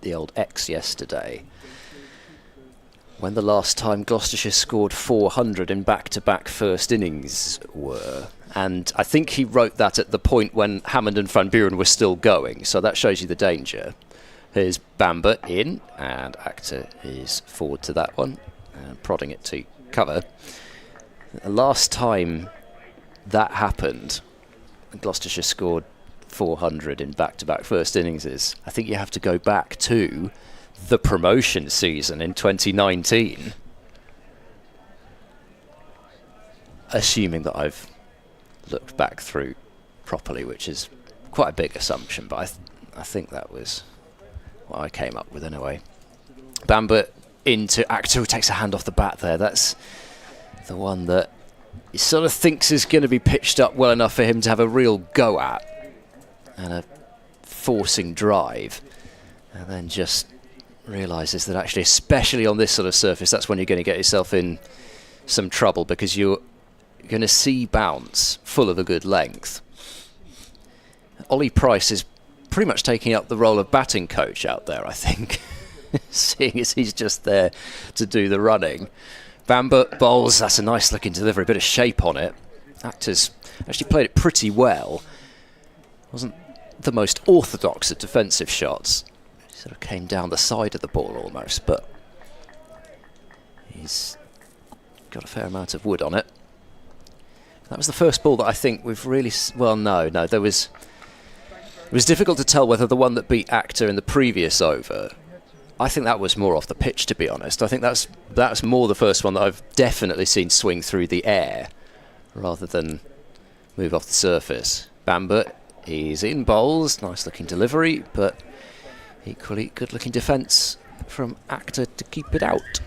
the old X yesterday when the last time Gloucestershire scored 400 in back-to-back first innings were, and I think he wrote that at the point when Hammond and Van Buren were still going, so that shows you the danger. Here's Bamber in, and Akhtar is forward to that one, prodding it to cover. The last time that happened, Gloucestershire scored 400 in back-to-back first innings, I think you have to go back to the promotion season in 2019. Assuming that I've looked back through properly, which is quite a big assumption, but I think that was what I came up with anyway. Bamber into Akhtar, who takes a hand off the bat there. That's the one that he sort of thinks is going to be pitched up well enough for him to have a real go at. And a forcing drive. And then just realises that actually, especially on this sort of surface, that's when you're going to get yourself in some trouble, because you're going to see bounce full of a good length. Ollie Price is pretty much taking up the role of batting coach out there, I think, seeing as he's just there to do the running. Bamber bowls, that's a nice looking delivery, a bit of shape on it. Akhtar's actually played it pretty well. Wasn't the most orthodox at defensive shots. He sort of came down the side of the ball almost, but he's got a fair amount of wood on it. That was the first ball that I think we've really... Well, no, there was It was difficult to tell whether the one that beat Actor in the previous over, I think that was more off the pitch, to be honest. I think that's more the first one that I've definitely seen swing through the air rather than move off the surface. Bamber, he's in bowls, nice looking delivery, but equally good looking defence from Actor to keep it out.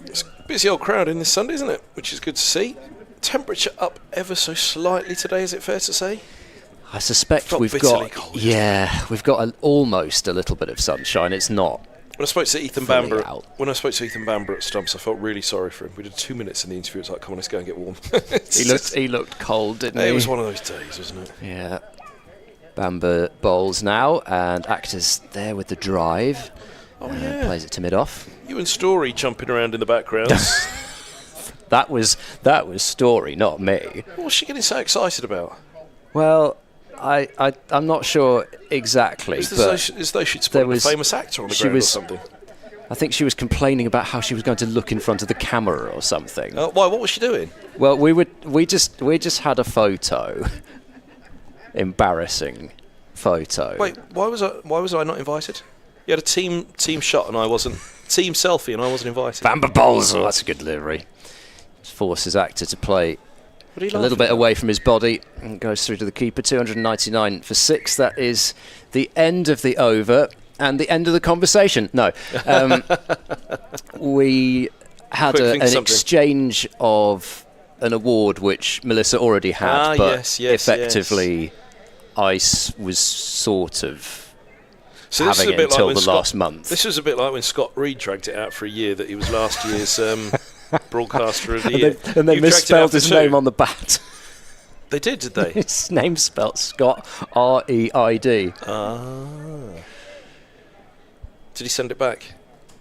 It's a busy old crowd in this Sunday, isn't it? Which is good to see. Temperature up ever so slightly today, is it fair to say? I suspect Felt we've bitterly got, cold we've got almost a little bit of sunshine. It's not. When I spoke to Ethan fully Bamber, out. At Stumps, I felt really sorry for him. We did 2 minutes in the interview. It's like, come on, let's go and get warm. He looked cold, didn't he? It was one of those days, wasn't it? Yeah. Bamber bowls now, and Actor's there with the drive. Oh yeah. Plays it to mid-off. You and Story jumping around in the background. That was Story, not me. What was she getting so excited about? Well, I'm not sure exactly. It's but as though she'd spotted a famous actor on the ground or something. I think she was complaining about how she was going to look in front of the camera or something. Why? What was she doing? Well, we just had a photo. Embarrassing photo. Wait, why was I not invited? You had a team shot and I wasn't. Team selfie and I wasn't invited. Bamber bowls. Oh, that's a good delivery. Forces Actor to play a little bit away from his body and goes through to the keeper. 299 for 6. That is the end of the over and the end of the conversation. No. We had an exchange of an award which Melissa already had, but effectively Ice was sort of having it until the last month. This was a bit like when Scott Reed dragged it out for a year that he was last year's broadcaster of the year. And they misspelled his name on the bat. They did they? His name's spelled Scott, R-E-I-D. Ah. Did he send it back?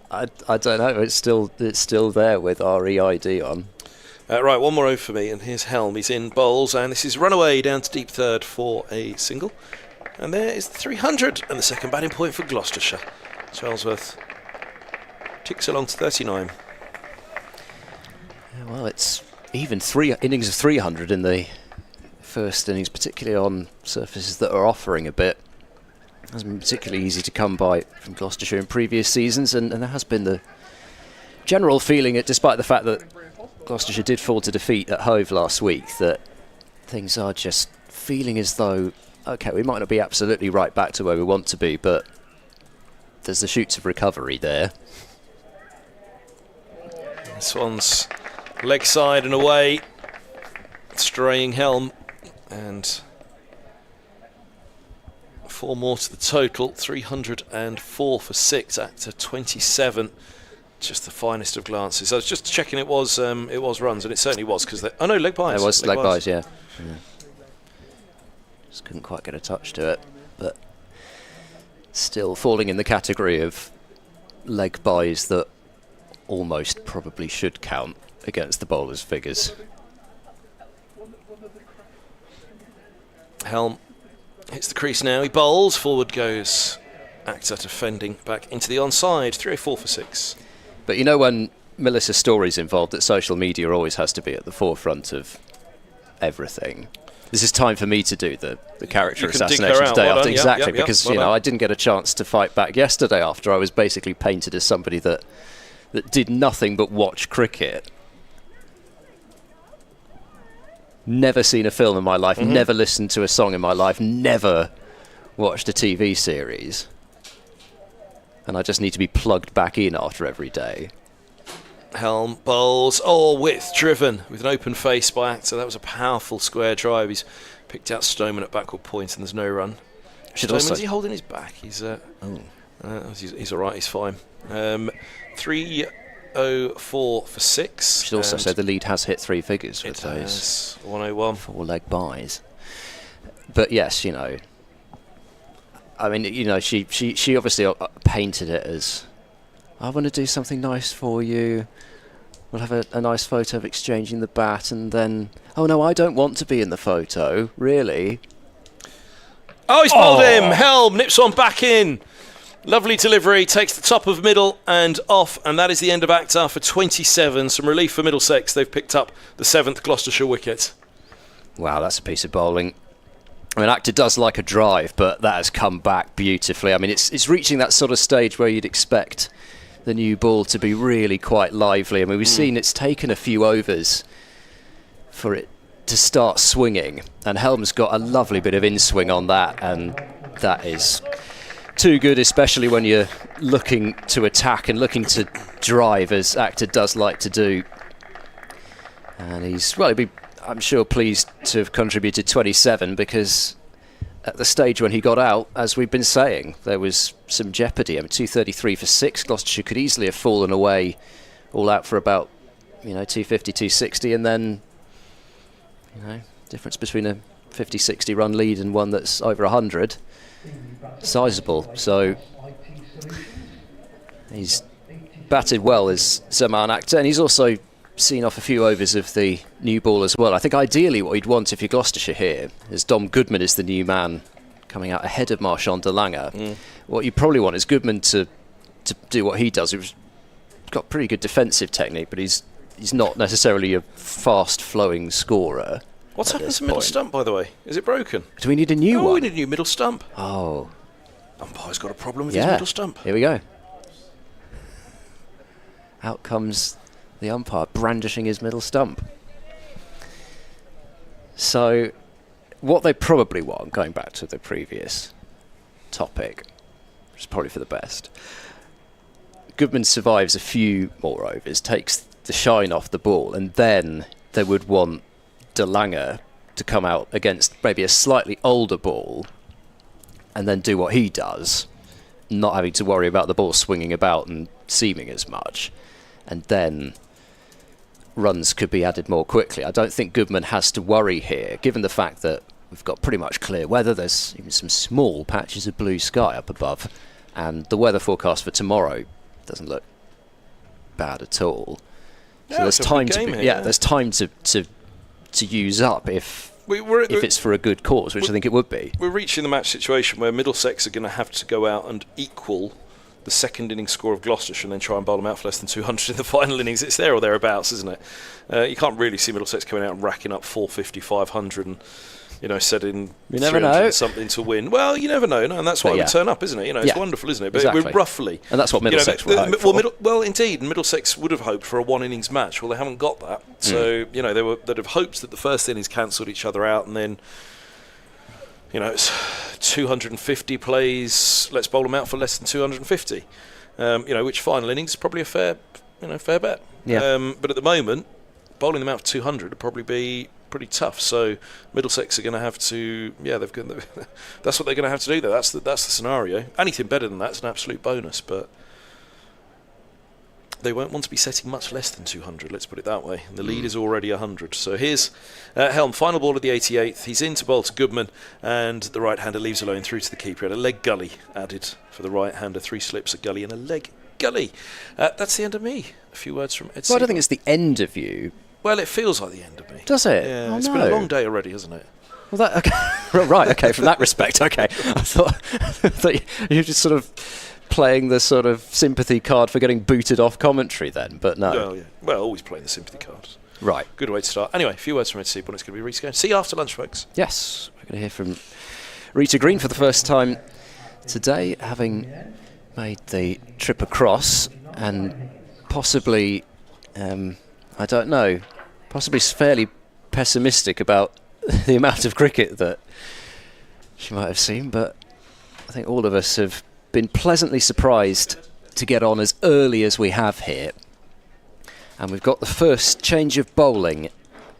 I don't know. It's still there with R-E-I-D on. Right, one more over for me, and here's Helm. He's in bowls, and this is runaway down to deep third for a single. And there is the 300, and the second batting point for Gloucestershire. Charlesworth ticks along to 39. Yeah, well, it's even 3 innings of 300 in the first innings, particularly on surfaces that are offering a bit. It hasn't been particularly easy to come by from Gloucestershire in previous seasons, and there has been the general feeling, despite the fact that Gloucestershire did fall to defeat at Hove last week, that things are just feeling as though, OK, we might not be absolutely right back to where we want to be, but there's the shoots of recovery there. This one's leg side and away, straying Helm, and 4 more to the total. 304 for 6, Actor 27. Just the finest of glances. I was just checking it was runs, and it certainly was, because leg byes. It was leg byes, yeah. Just couldn't quite get a touch to it, but still falling in the category of leg byes that almost probably should count against the bowler's figures. Helm Hits the crease now, he bowls, forward goes Actor defending back into the onside, 304 for 6. But you know, when Melissa Story's involved, that social media always has to be at the forefront of everything. This is time for me to do the character assassination today after. Exactly, because you know, I didn't get a chance to fight back yesterday after I was basically painted as somebody that did nothing but watch cricket. Never seen a film in my life, never listened to a song in my life, never watched a TV series. And I just need to be plugged back in after every day. Helm bowls, oh, width driven with an open face by Actor. That was a powerful square drive. He's picked out Stoneman at backward point, and there's no run. Stoneman's he holding his back? He's all right. He's fine. 304 for 6. Should also say the lead has hit 3 figures with those 101 4 leg buys. But yes, you know, I mean, you know, she obviously painted it as, I want to do something nice for you. We'll have a nice photo of exchanging the bat, and then, oh no, I don't want to be in the photo, really. Oh, he's bowled him. Helm nips one back in. Lovely delivery, takes the top of middle and off, and that is the end of Actor for 27. Some relief for Middlesex. They've picked up the 7th Gloucestershire wicket. Wow, that's a piece of bowling. I mean, Actor does like a drive, but that has come back beautifully. I mean, it's reaching that sort of stage where you'd expect the new ball to be really quite lively. I mean, we've seen it's taken a few overs for it to start swinging, and Helm's got a lovely bit of in-swing on that, and that is too good, especially when you're looking to attack and looking to drive, as Actor does like to do. And he's, well, he'd be, I'm sure, pleased to have contributed 27, because at the stage when he got out, as we've been saying, there was some jeopardy. I mean, 233 for 6. Gloucestershire could easily have fallen away all out for about, 250, 260, and then, difference between a 50, 60 run lead and one that's over 100, sizable. So he's batted well as Zaman Actor, and he's also seen off a few overs of the new ball as well. I think ideally what you'd want if you're Gloucestershire here is Dom Goodman is the new man coming out ahead of Marchand de Lange. What you probably want is Goodman to do what he does. He's got pretty good defensive technique, but he's not necessarily a fast-flowing scorer. What's happened to middle stump, by the way? Is it broken? Do we need a new one? Oh, we need a new middle stump. Oh. Umpire's got a problem with his middle stump. Here we go. Out comes the umpire brandishing his middle stump. So what they probably want, going back to the previous topic, which is probably for the best, Goodman survives a few more overs, takes the shine off the ball, and then they would want de Lange to come out against maybe a slightly older ball and then do what he does, not having to worry about the ball swinging about and seaming as much, and then runs could be added more quickly. I don't think Goodman has to worry here, given the fact that we've got pretty much clear weather. There's even some small patches of blue sky up above, and the weather forecast for tomorrow doesn't look bad at all. So there's time to there's time to use up if it's for a good cause, which I think it would be. We're reaching the match situation where Middlesex are going to have to go out and equal the second inning score of Gloucestershire and then try and bowl them out for less than 200 in the final innings. It's there or thereabouts, isn't it? You can't really see Middlesex coming out and racking up 450, 500 and, setting 300 something to win. Well, you never know, and that's why it would turn up, isn't it? It's wonderful, isn't it? But we're roughly... And that's what Middlesex would hope for. Well, indeed, Middlesex would have hoped for a one-innings match. Well, they haven't got that. So, they'd have hoped that the first innings cancelled each other out, and then, it's 250 plays, let's bowl them out for less than 250. Which final innings is probably a fair bet. Yeah. But at the moment, bowling them out for 200 would probably be pretty tough. So Middlesex are going to have to, that's what they're going to have to do there. That's the scenario. Anything better than that's an absolute bonus, but they won't want to be setting much less than 200, let's put it that way. And the lead is already 100. So here's Helm, final ball of the 88th. He's into bowl to Goodman, and the right-hander leaves alone through to the keeper. Had a leg gully added for the right-hander, 3 slips, a gully and a leg gully. That's the end of me. A few words from Ed. Well, I don't think it's the end of you. Well, it feels like the end of me. Does it? Yeah, it's been a long day already, hasn't it? Well, right, okay, from that respect, okay. I thought you were just sort of playing the sort of sympathy card for getting booted off commentary then, but no. Well, yeah. Well, always playing the sympathy cards. Right. Good way to start. Anyway, a few words from Ed Seaborn. It's going to be Rita Green. See you after lunch, folks. Yes, we're going to hear from Rita Green for the first time today, having made the trip across, and possibly, I don't know, possibly fairly pessimistic about the amount of cricket that she might have seen, but I think all of us have been pleasantly surprised to get on as early as we have here. And we've got the first change of bowling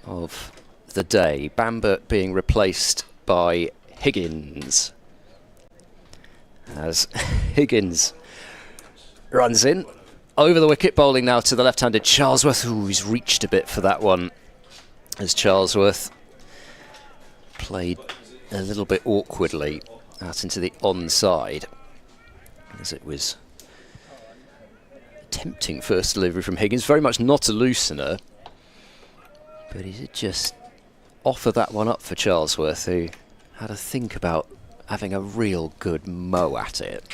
of the day. Bamber being replaced by Higgins. As Higgins runs in, over the wicket, bowling now to the left-handed Charlesworth. Ooh, he's reached a bit for that one, as Charlesworth played a little bit awkwardly out into the onside, as it was a tempting first delivery from Higgins. Very much not a loosener, but he did just offer that one up for Charlesworth, who had a think about having a real good mow at it.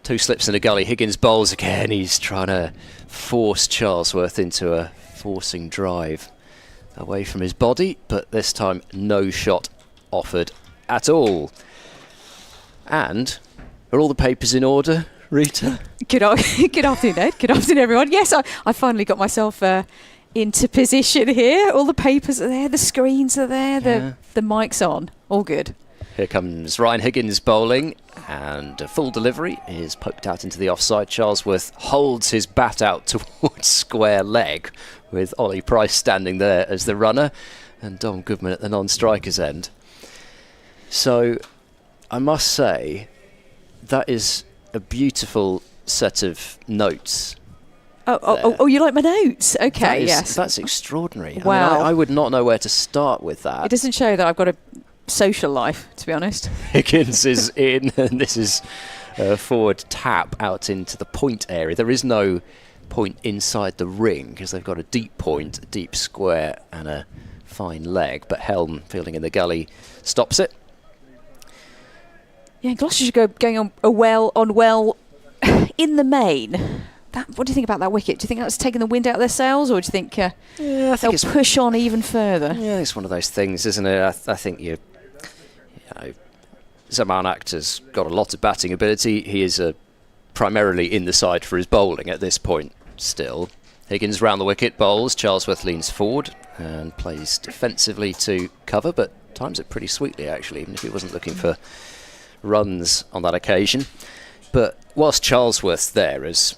2 slips and a gully. Higgins bowls again. He's trying to force Charlesworth into a forcing drive away from his body, but this time no shot offered at all. And are all the papers in order, Rita? Good afternoon, Ed. Good afternoon, everyone. Yes, I finally got myself into position here. All the papers are there, the screens are there, the mic's on. All good. Here comes Ryan Higgins bowling, and a full delivery is poked out into the offside. Charlesworth holds his bat out towards square leg, with Ollie Price standing there as the runner, and Dom Goodman at the non-striker's end. So, I must say, that is a beautiful set of notes. Oh, you like my notes? Okay, yes. That's extraordinary. Wow. I mean, I would not know where to start with that. It doesn't show that I've got a social life, to be honest. Higgins is in, and this is a forward tap out into the point area. There is no point inside the ring because they've got a deep point, a deep square, and a fine leg. But Helm, fielding in the gully, stops it. Yeah, Gloucestershire going on well in the main. What do you think about that wicket? Do you think that's taking the wind out of their sails, or do you think, they'll push on even further? Yeah, it's one of those things, isn't it? I think you know, Zaman Akhtar's got a lot of batting ability. He is primarily in the side for his bowling at this point still. Higgins round the wicket, bowls. Charlesworth leans forward and plays defensively to cover, but times it pretty sweetly, actually, even if he wasn't looking for runs on that occasion. But whilst Charlesworth's there as,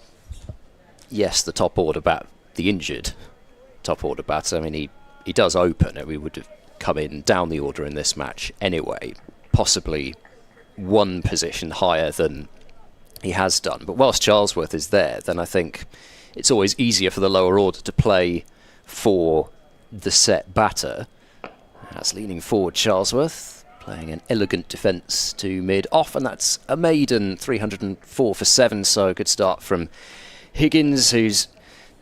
yes, the top order bat, the injured top order bat, I mean, he does open, and we would have come in down the order in this match anyway, possibly one position higher than he has done. But whilst Charlesworth is there, then I think it's always easier for the lower order to play for the set batter. That's leaning forward Charlesworth, playing an elegant defence to mid-off, and that's a maiden 304 for 7, so a good start from Higgins, who's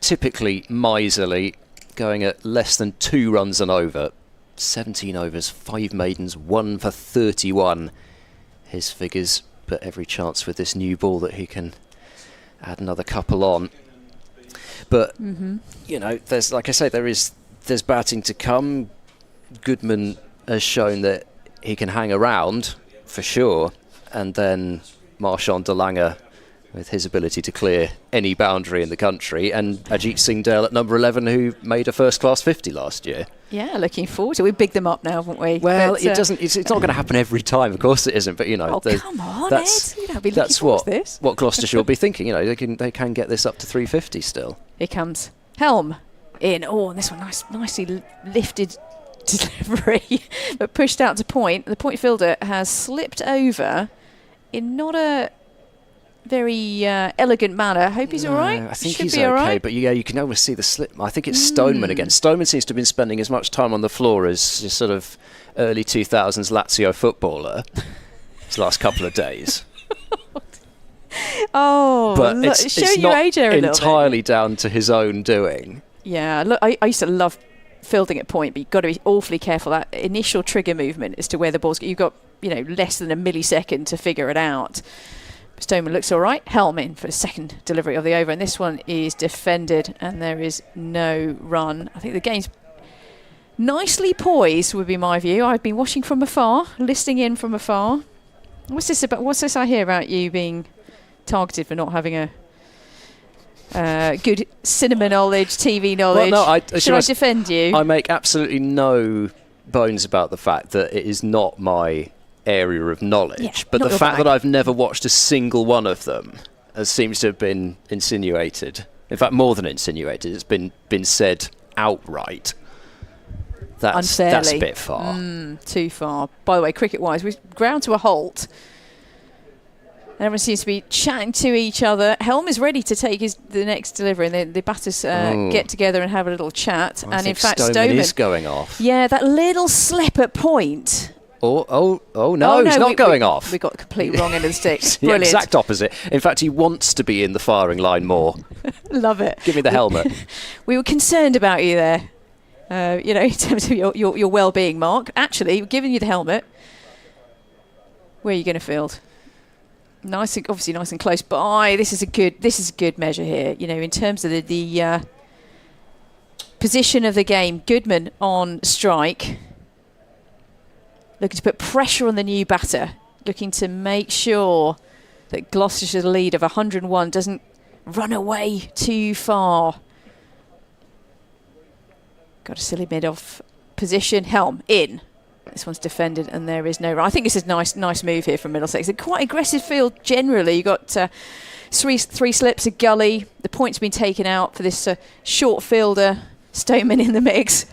typically miserly, going at less than 2 runs and over. 17 overs, 5 maidens, 1 for 31. His figures, but every chance with this new ball that he can add another couple on. But, you know, there's, like I say, there's batting to come. Goodman has shown that he can hang around, for sure. And then Marchand de Lange, with his ability to clear any boundary in the country, and Ajit Singh Dale at number 11, who made a first-class 50 last year. Yeah, looking forward to it. We've bigged them up now, haven't we? Well, but, it doesn't. It's not going to happen every time, of course it isn't. But you know, come on, that's, Ed. You know, be that's what this. What Gloucestershire will be thinking. You know, they can get this up to 350 still. Here comes Helm in. Oh, and this one nicely lifted delivery, but pushed out to point. The point fielder has slipped over in not a very elegant manner. I hope he's all right. I think Should he's be all okay, right. but yeah, you can almost see the slip. I think it's Stoneman again. Stoneman seems to have been spending as much time on the floor as your sort of early 2000s Lazio footballer his last couple of days. Oh, but look, it's your not age there a little entirely bit. down to his own doing. Yeah, look, I used to love fielding at point, but you've got to be awfully careful. That initial trigger movement as to where the ball's... You've got, less than a millisecond to figure it out. Stoneman looks all right. Helm in for the second delivery of the over, and this one is defended, and there is no run. I think the game's nicely poised, would be my view. I've been watching from afar, listening in from afar. What's this about? What's this I hear about you being targeted for not having a good cinema knowledge, TV knowledge? Well, no, Should I defend you? I make absolutely no bones about the fact that it is not my area of knowledge, but the fact that I've never watched a single one of them, as seems to have been insinuated, in fact more than insinuated, it's been said outright. That's a bit far. Too far. By the way, cricket-wise, we've ground to a halt. Everyone seems to be chatting to each other. Helm is ready to take the next delivery, and the batters get together and have a little chat. Well, and in fact, Stoneman is going off. Yeah, that little slip at point. Oh no, he's not going off. We got the complete wrong end of the stick. The Brilliant. exact opposite. In fact, he wants to be in the firing line more. Love it. Give me the helmet. We were concerned about you there, in terms of your well-being, Mark. Actually, giving you the helmet. Where are you going to field? Obviously nice and close by. This is a good measure here. In terms of the position of the game. Goodman on strike. looking to put pressure on the new batter, looking to make sure that Gloucestershire's lead of 101 doesn't run away too far. Got a silly mid-off position. Helm in. This one's defended and there is no run. I think this is nice move here from Middlesex. A quite aggressive field generally. You've got three slips, a gully. The point's been taken out for this short fielder. Stoneman in the mix.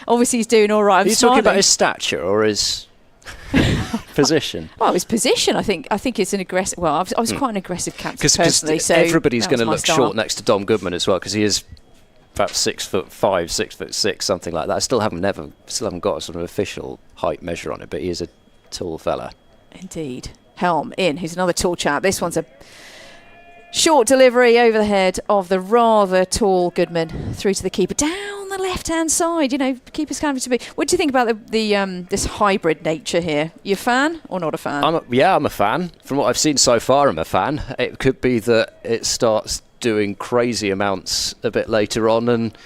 Obviously he's doing all right. Are you talking about his stature or his position? Well, his position, I think it's an aggressive. Well, I was quite an aggressive captain personally. Because so everybody's going to look style. short next to Dom Goodman as well, because he is about 6'5", 6'6", something like that. I still haven't got a sort of official height measure on it, but he is a tall fella. Indeed. Helm in. Who's another tall chap. This one's a short delivery over the head of the rather tall Goodman through to the keeper down the left-hand side. You know, keepers can't to be. What do you think about the this hybrid nature here? You a fan or not a fan? I'm a fan. From what I've seen so far, I'm a fan. It could be that it starts doing crazy amounts a bit later on, and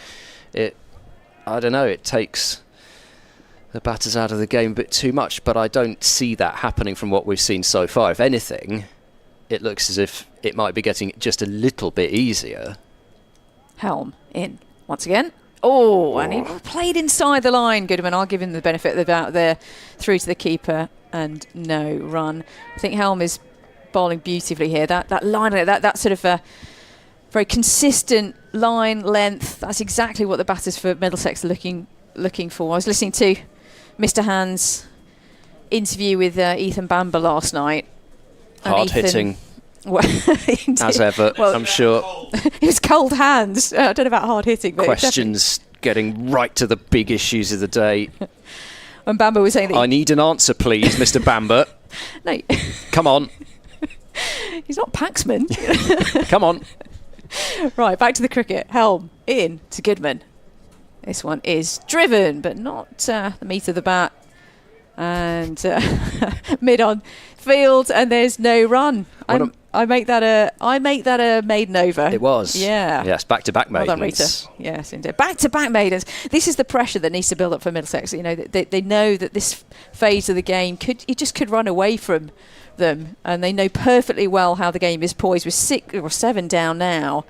I don't know, it takes the batters out of the game a bit too much, but I don't see that happening from what we've seen so far. If anything, it looks as if it might be getting just a little bit easier. Helm in once again. Oh, and he played inside the line. Goodman, I'll give him the benefit of the doubt there, through to the keeper, and no run. I think Helm is bowling beautifully here. That line, that sort of very consistent line length. That's exactly what the batters for Middlesex are looking for. I was listening to Mr. Hand's interview with Ethan Bamber last night. Hard hitting. Well, as ever, well, I'm sure. It was cold hands. I don't know about hard hitting. But questions getting right to the big issues of the day. When Bamber was saying that I need an answer, please, Mr. Bamber. No. Come on. He's not Paxman. Come on. Right, back to the cricket. Helm in to Goodman. This one is driven, but not the meat of the bat. And mid on field, and there's no run. I make that a maiden over. It was. Yeah. Yes, back-to-back maidens. Well done, Rita. Yes, indeed. Back-to-back maidens. This is the pressure that needs to build up for Middlesex. You know, they know that this phase of the game could run away from them, and they know perfectly well how the game is poised with 6 or 7 down now.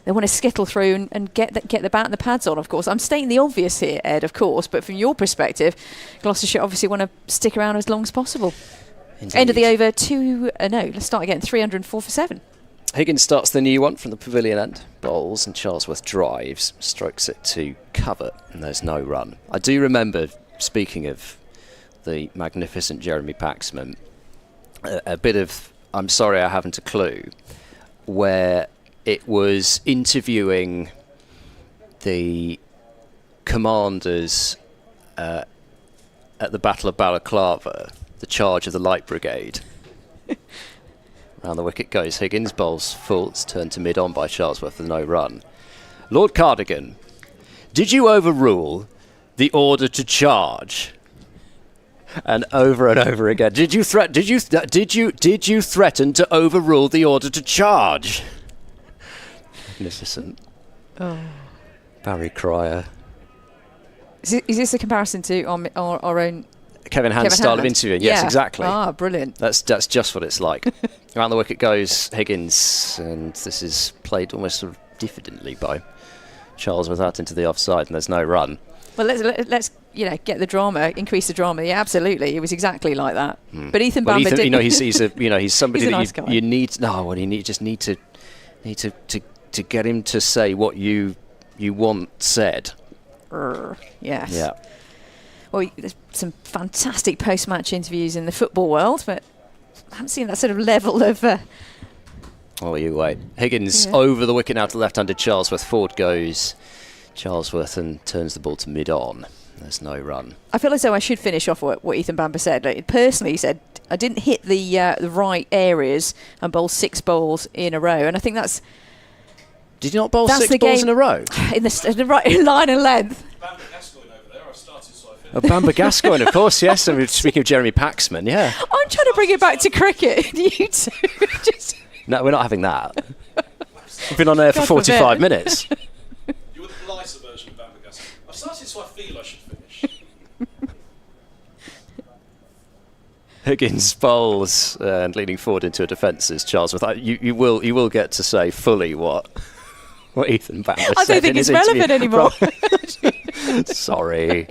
They want to skittle through and get the bat and the pads on, of course. I'm stating the obvious here, Ed, of course, but from your perspective, Gloucestershire obviously want to stick around as long as possible. Indeed. End of the over let's start again, 304 for 7. Higgins starts the new one from the pavilion end. Bowls and Charlesworth drives, strokes it to cover, and there's no run. I do remember, speaking of the magnificent Jeremy Paxman, a bit of I'm sorry I haven't a clue, where it was interviewing the commanders at the Battle of Balaclava, the charge of the Light Brigade. Round the wicket goes Higgins, bowls full. It's turned to mid-on by Charlesworth with no run. Lord Cardigan, did you overrule the order to charge? And over again. Did you threaten to overrule the order to charge? Magnificent. Oh. Barry Cryer. Is this a comparison to our own Kevin Hand's style of interviewing? Yes, yeah. exactly. Ah, brilliant. That's just what it's like. Around the wicket goes Higgins, and this is played almost sort of diffidently by Charlesworth out into the offside, and there's no run. Well, let's get the drama, increase the drama. Yeah, absolutely. It was exactly like that. But Ethan Bamber did. He's somebody he's that nice guy. you need. No, well, you just need to get him to say what you want said. Yes. Yeah. Well, there's some fantastic post-match interviews in the football world, but I haven't seen that sort of level of. Oh, you wait. Higgins over the wicket now to left-handed Charlesworth. Forward goes Charlesworth and turns the ball to mid-on. There's no run. I feel as though I should finish off what Ethan Bamber said. Like, personally, he said I didn't hit the right areas and bowl 6 balls in a row, and I think that's. Did you not bowl 6 balls in a row? In the right line and length. Bamber Gascoigne over there. I started, so I finished. Oh, Bamber Gascoigne, of course, yes. And speaking of Jeremy Paxman, yeah. I'm trying to bring it back to cricket. You two just. No, we're not having that. We've been on air for 45 minutes. You were the lighter version of Bamber Gascoigne. I've started, so I feel I should finish. Higgins bowls and leaning forward into a defence is Charlesworth. You will get to say fully what Ethan Bamber said. I don't think it's relevant anymore. Sorry.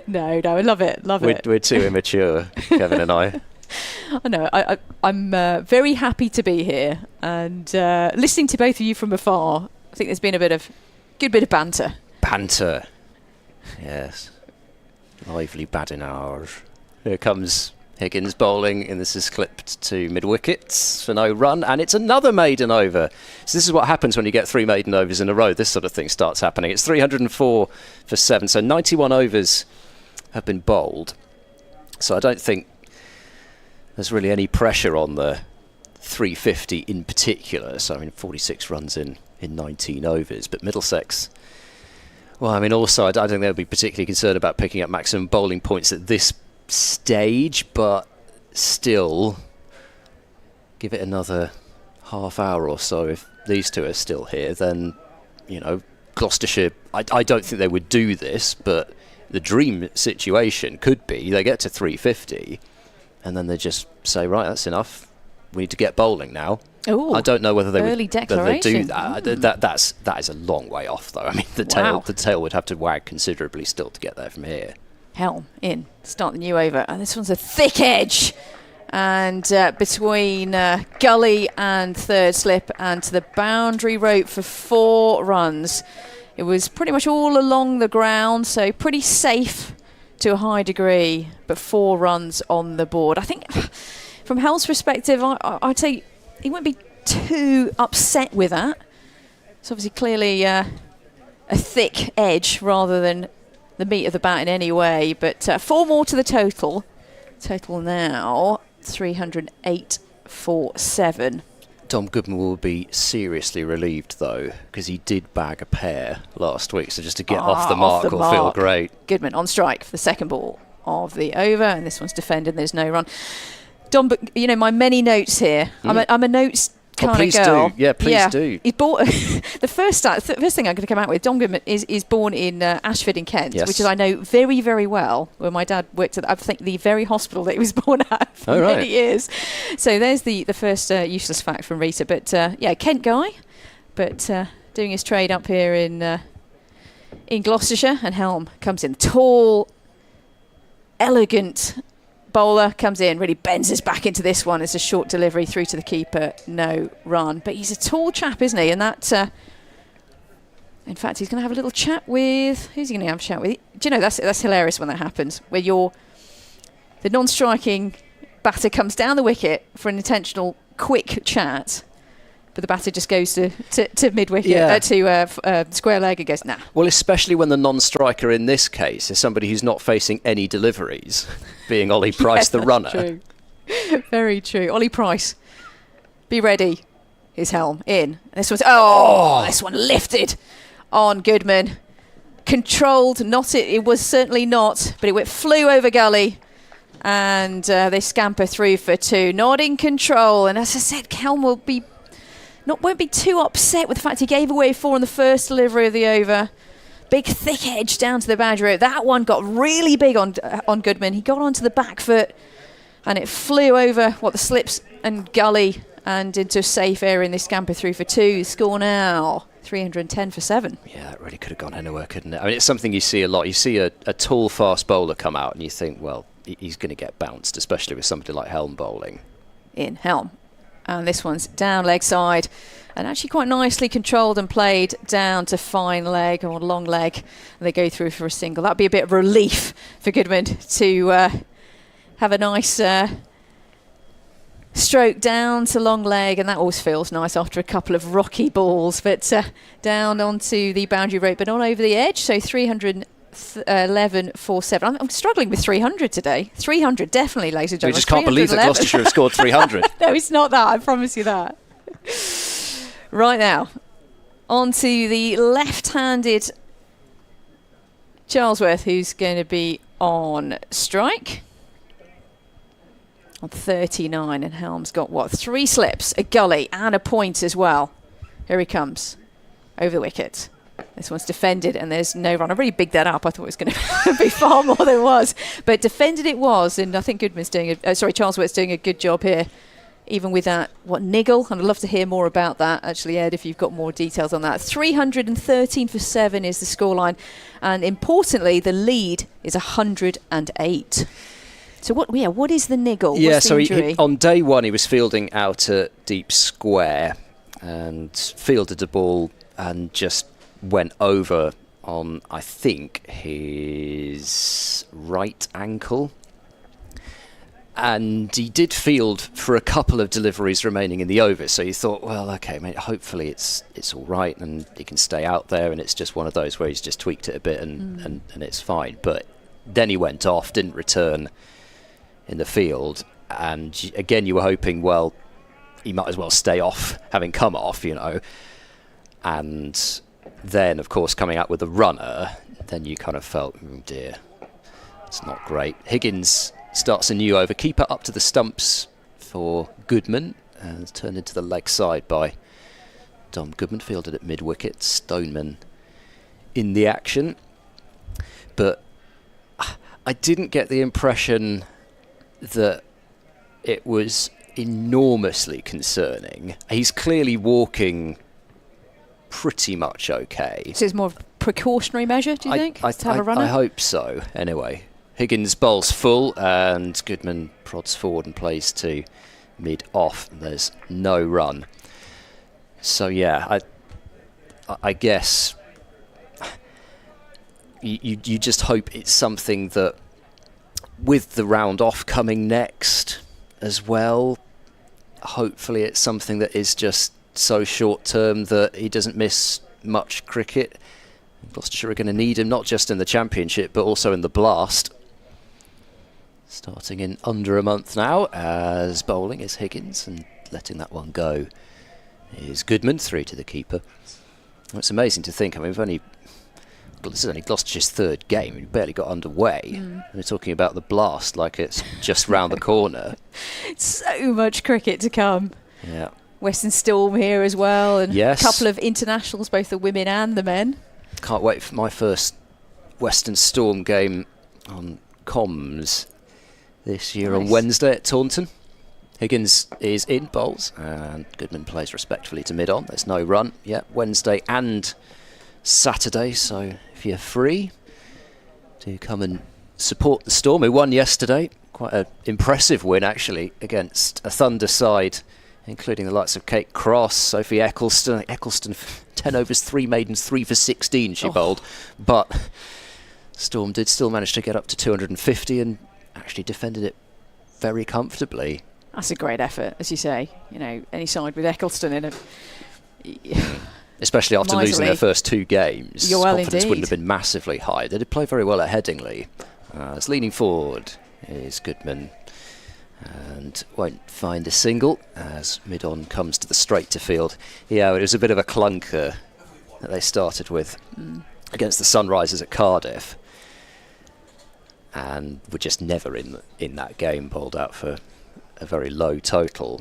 No, I love it. We're too immature, Kevin and I. I know. I'm very happy to be here, and listening to both of you from afar, I think there's been a good bit of banter. Banter. Yes. Lively badinage. Here comes Higgins bowling, and this is clipped to mid-wickets for no run, and it's another maiden over. So this is what happens when you get 3 maiden overs in a row. This sort of thing starts happening. It's 304 for 7, so 91 overs have been bowled. So I don't think there's really any pressure on the 350 in particular. So, I mean, 46 runs in 19 overs, but Middlesex... Well, I mean, also, I don't think they'll be particularly concerned about picking up maximum bowling points at this stage, but still, give it another half hour or so. If these two are still here, then, you know, Gloucestershire, I don't think they would do this, but the dream situation could be they get to 350, and then they just say, right, that's enough. We need to get bowling now. Ooh, I don't know whether they would do declaration. that. That is a long way off, though. I mean, the tail would have to wag considerably still to get there from here. Helm in, start the new over, and this one's a thick edge, and between gully and third slip and to the boundary rope for 4 runs. It was pretty much all along the ground, so pretty safe to a high degree, but 4 runs on the board. I think from Helm's perspective, I'd say he wouldn't be too upset with that. It's obviously clearly a thick edge rather than the meat of the bat in any way, but 4 more to the total. Total now 308 for 7. Dom Goodman will be seriously relieved, though, because he did bag a pair last week, so just to get off the mark will feel great. Goodman on strike for the second ball of the over, and this one's defended, there's no run. Dom, but you know, my many notes here. I'm a notes kind of girl. Please do. He bought the first thing I'm going to come out with. Dom Goodman is born in Ashford in Kent, which is I know very, very well. Where my dad worked at, I think, the very hospital that he was born at for many years. So there's the first useless fact from Rita. But Kent guy, but doing his trade up here in Gloucestershire. And Helm comes in, tall, elegant bowler, comes in, really bends his back into this one. It's a short delivery through to the keeper, no run. But he's a tall chap, isn't he? And that, in fact, he's going to have a little chat with, who's he going to have a chat with? Do you know, that's hilarious when that happens, where the non-striking batter comes down the wicket for an intentional quick chat, but the batter just goes to mid-wicket, to square leg and goes, nah. Well, especially when the non-striker in this case is somebody who's not facing any deliveries, being Ollie Price, the runner. True. Very true. Ollie Price, be ready. His Helm in. This one lifted on Goodman. Controlled, it was certainly not, but it flew over gully. And they scamper through for 2. Not in control. And as I said, Helm won't be too upset with the fact he gave away 4 on the first delivery of the over. Big thick edge down to the boundary rope. That one got really big on Goodman. He got onto the back foot and it flew over the slips and gully and into a safe area, and they scamper through for 2. Score now 310 for 7. Yeah, that really could have gone anywhere, couldn't it? I mean, it's something you see a lot. You see a tall, fast bowler come out and you think, well, he's going to get bounced, especially with somebody like Helm bowling. In Helm. And this one's down leg side and actually quite nicely controlled and played down to fine leg or long leg. And they go through for a single. That'd be a bit of relief for Goodman to have a nice stroke down to long leg, and that always feels nice after a couple of rocky balls. But down onto the boundary rope, but not over the edge. So 311 for 7. I'm struggling with 300 today. 300 definitely, ladies and gentlemen. We just can't believe that Gloucestershire have scored 300. No, it's not that. I promise you that. Right now, on to the left-handed Charlesworth, who's going to be on strike. On 39, and Helm's got 3 slips, a gully and a point as well. Here he comes over the wicket. This one's defended and there's no run. I really bigged that up. I thought it was going to be far more than it was. But defended it was, and I think Charlesworth's doing a good job here, even with that, niggle. And I'd love to hear more about that, actually, Ed, if you've got more details on that. 313 for 7 is the scoreline. And importantly, the lead is 108. So what is the niggle? Yeah, What's the injury? On day one, he was fielding out at deep square and fielded the ball and just went over on, I think, his right ankle. And he did field for a couple of deliveries remaining in the over, so you thought, well, okay, mate, hopefully it's all right and he can stay out there, and it's just one of those where he's just tweaked it a bit and it's fine. But then he went off, didn't return in the field, and again you were hoping, well, he might as well stay off, having come off, and then, of course, coming out with a runner, then you kind of felt, oh dear, it's not great. Higgins starts a new over. Keeper up to the stumps for Goodman. It's turned into the leg side by Dom Goodman, fielded at mid-wicket. Stoneman in the action. But I didn't get the impression that it was enormously concerning. He's clearly walking pretty much okay. So it's more of a precautionary measure, do you think, to have a runner? I hope so, anyway. Higgins bowls full and Goodman prods forward and plays to mid-off. There's no run. So, yeah, I guess you just hope it's something that, with the round off coming next as well, hopefully it's something that is just so short-term that he doesn't miss much cricket. Gloucestershire are going to need him, not just in the Championship, but also in the Blast. Starting in under a month now, as bowling is Higgins, and letting that one go is Goodman, 3 to the keeper. Well, it's amazing to think, I mean, this is only Gloucestershire's third game. We barely got underway. And we're talking about the Blast like it's just round the corner. So much cricket to come. Yeah. Western Storm here as well, and yes, a couple of internationals, both the women and the men. Can't wait for my first Western Storm game on comms this year. Nice. On Wednesday at Taunton. Higgins is in bowls and Goodman plays respectfully to mid-on. There's no run. Yeah, Wednesday and Saturday, so if you're free, do come and support the Storm, who won yesterday. Quite an impressive win, actually, against a Thunder side, including the likes of Kate Cross, Sophie Eccleston. Eccleston, 10 overs, 3 maidens, 3 for 16 she bowled. But Storm did still manage to get up to 250 and actually defended it very comfortably. That's a great effort, as you say. Any side with Eccleston in it. Especially after losing their first 2 games. Confidence wouldn't have been massively high. They did play very well at Headingley. It's leaning forward is Goodman. And won't find a single as mid-on comes to the straight to field. Yeah, it was a bit of a clunker that they started with against the Sunrisers at Cardiff, and were just never in that game, bowled out for a very low total.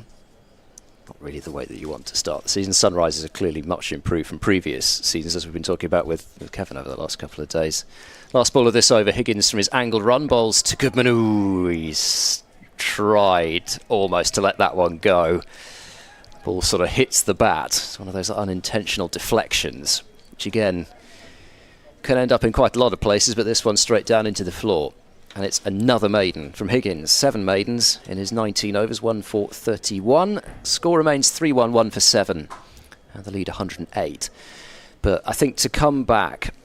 Not really the way that you want to start the season. Sunrisers are clearly much improved from previous seasons, as we've been talking about with Kevin over the last couple of days. Last ball of this over, Higgins from his angled run bowls to Goodman. Ooh, he's tried almost to let that one go. Ball sort of hits the bat. It's one of those unintentional deflections, which again can end up in quite a lot of places, but this one straight down into the floor. And it's another maiden from Higgins. 7 maidens in his 19 overs, 1 for 31. Score remains 3-1, 1 for 7. And the lead 108. But I think to come back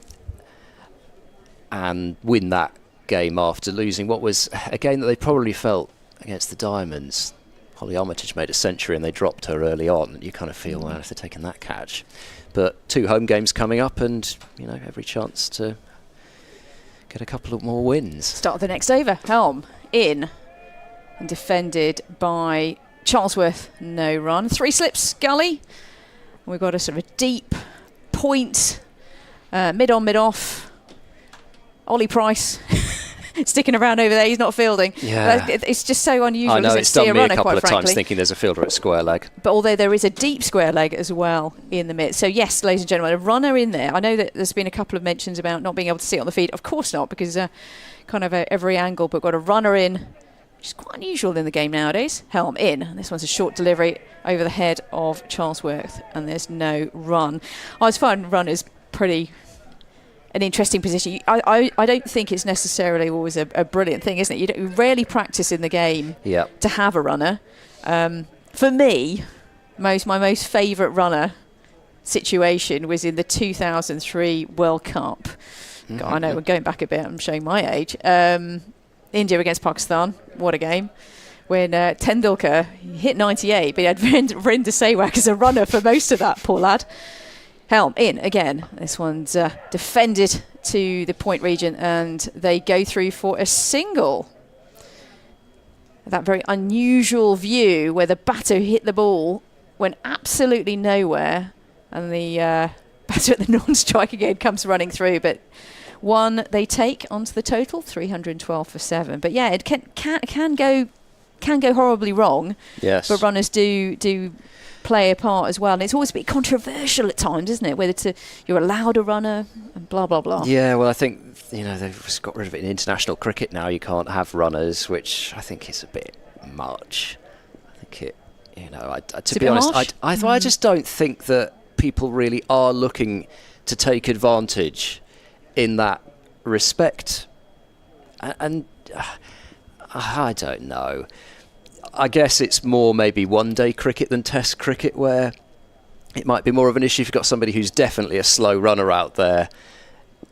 and win that game after losing what was a game that they probably felt against the Diamonds. Holly Armitage made a century and they dropped her early on. You kind of feel, well, if they're taking that catch. But 2 home games coming up and, every chance to get a couple of more wins. Start of the next over. Helm in and defended by Charlesworth. No run. 3 slips, Gully. We've got a sort of a deep point. Mid-on, mid-off. Ollie Price sticking around over there. He's not fielding. Yeah. It's just so unusual. I know, isn't it, it's to see done a me a runner, couple quite of times frankly. thinking there's a fielder at square leg. But although there is a deep square leg as well in the midst. So yes, ladies and gentlemen, a runner in there. I know that there's been a couple of mentions about not being able to see it on the feed. Of course not, because kind of every angle, but got a runner in, which is quite unusual in the game nowadays. Helm in. And this one's a short delivery over the head of Charlesworth, and there's no run. I always find runners pretty an interesting position. I don't think it's necessarily always a brilliant thing, isn't it? You rarely practice in the game to have a runner. For me, my most favourite runner situation was in the 2003 World Cup. God, I know we're going back a bit. I'm showing my age. India against Pakistan. What a game. When Tendulkar hit 98, but he had Virender Sehwag as a runner for most of that, poor lad. Helm in again. This one's defended to the point region, and they go through for a single. That very unusual view where the batter hit the ball, went absolutely nowhere, and the batter at the non-strike again comes running through. But one they take onto the total, 312 for 7. But yeah, it can go horribly wrong. Yes. But runners do play a part as well, and it's always a bit controversial at times, isn't it? Whether you're allowed a runner and blah blah blah. Yeah, well, I think they've just got rid of it in international cricket now. You can't have runners, which I think is a bit much. I think it, to be honest, I just don't think that people really are looking to take advantage in that respect, and I don't know. I guess it's more maybe one-day cricket than Test cricket, where it might be more of an issue if you've got somebody who's definitely a slow runner out there,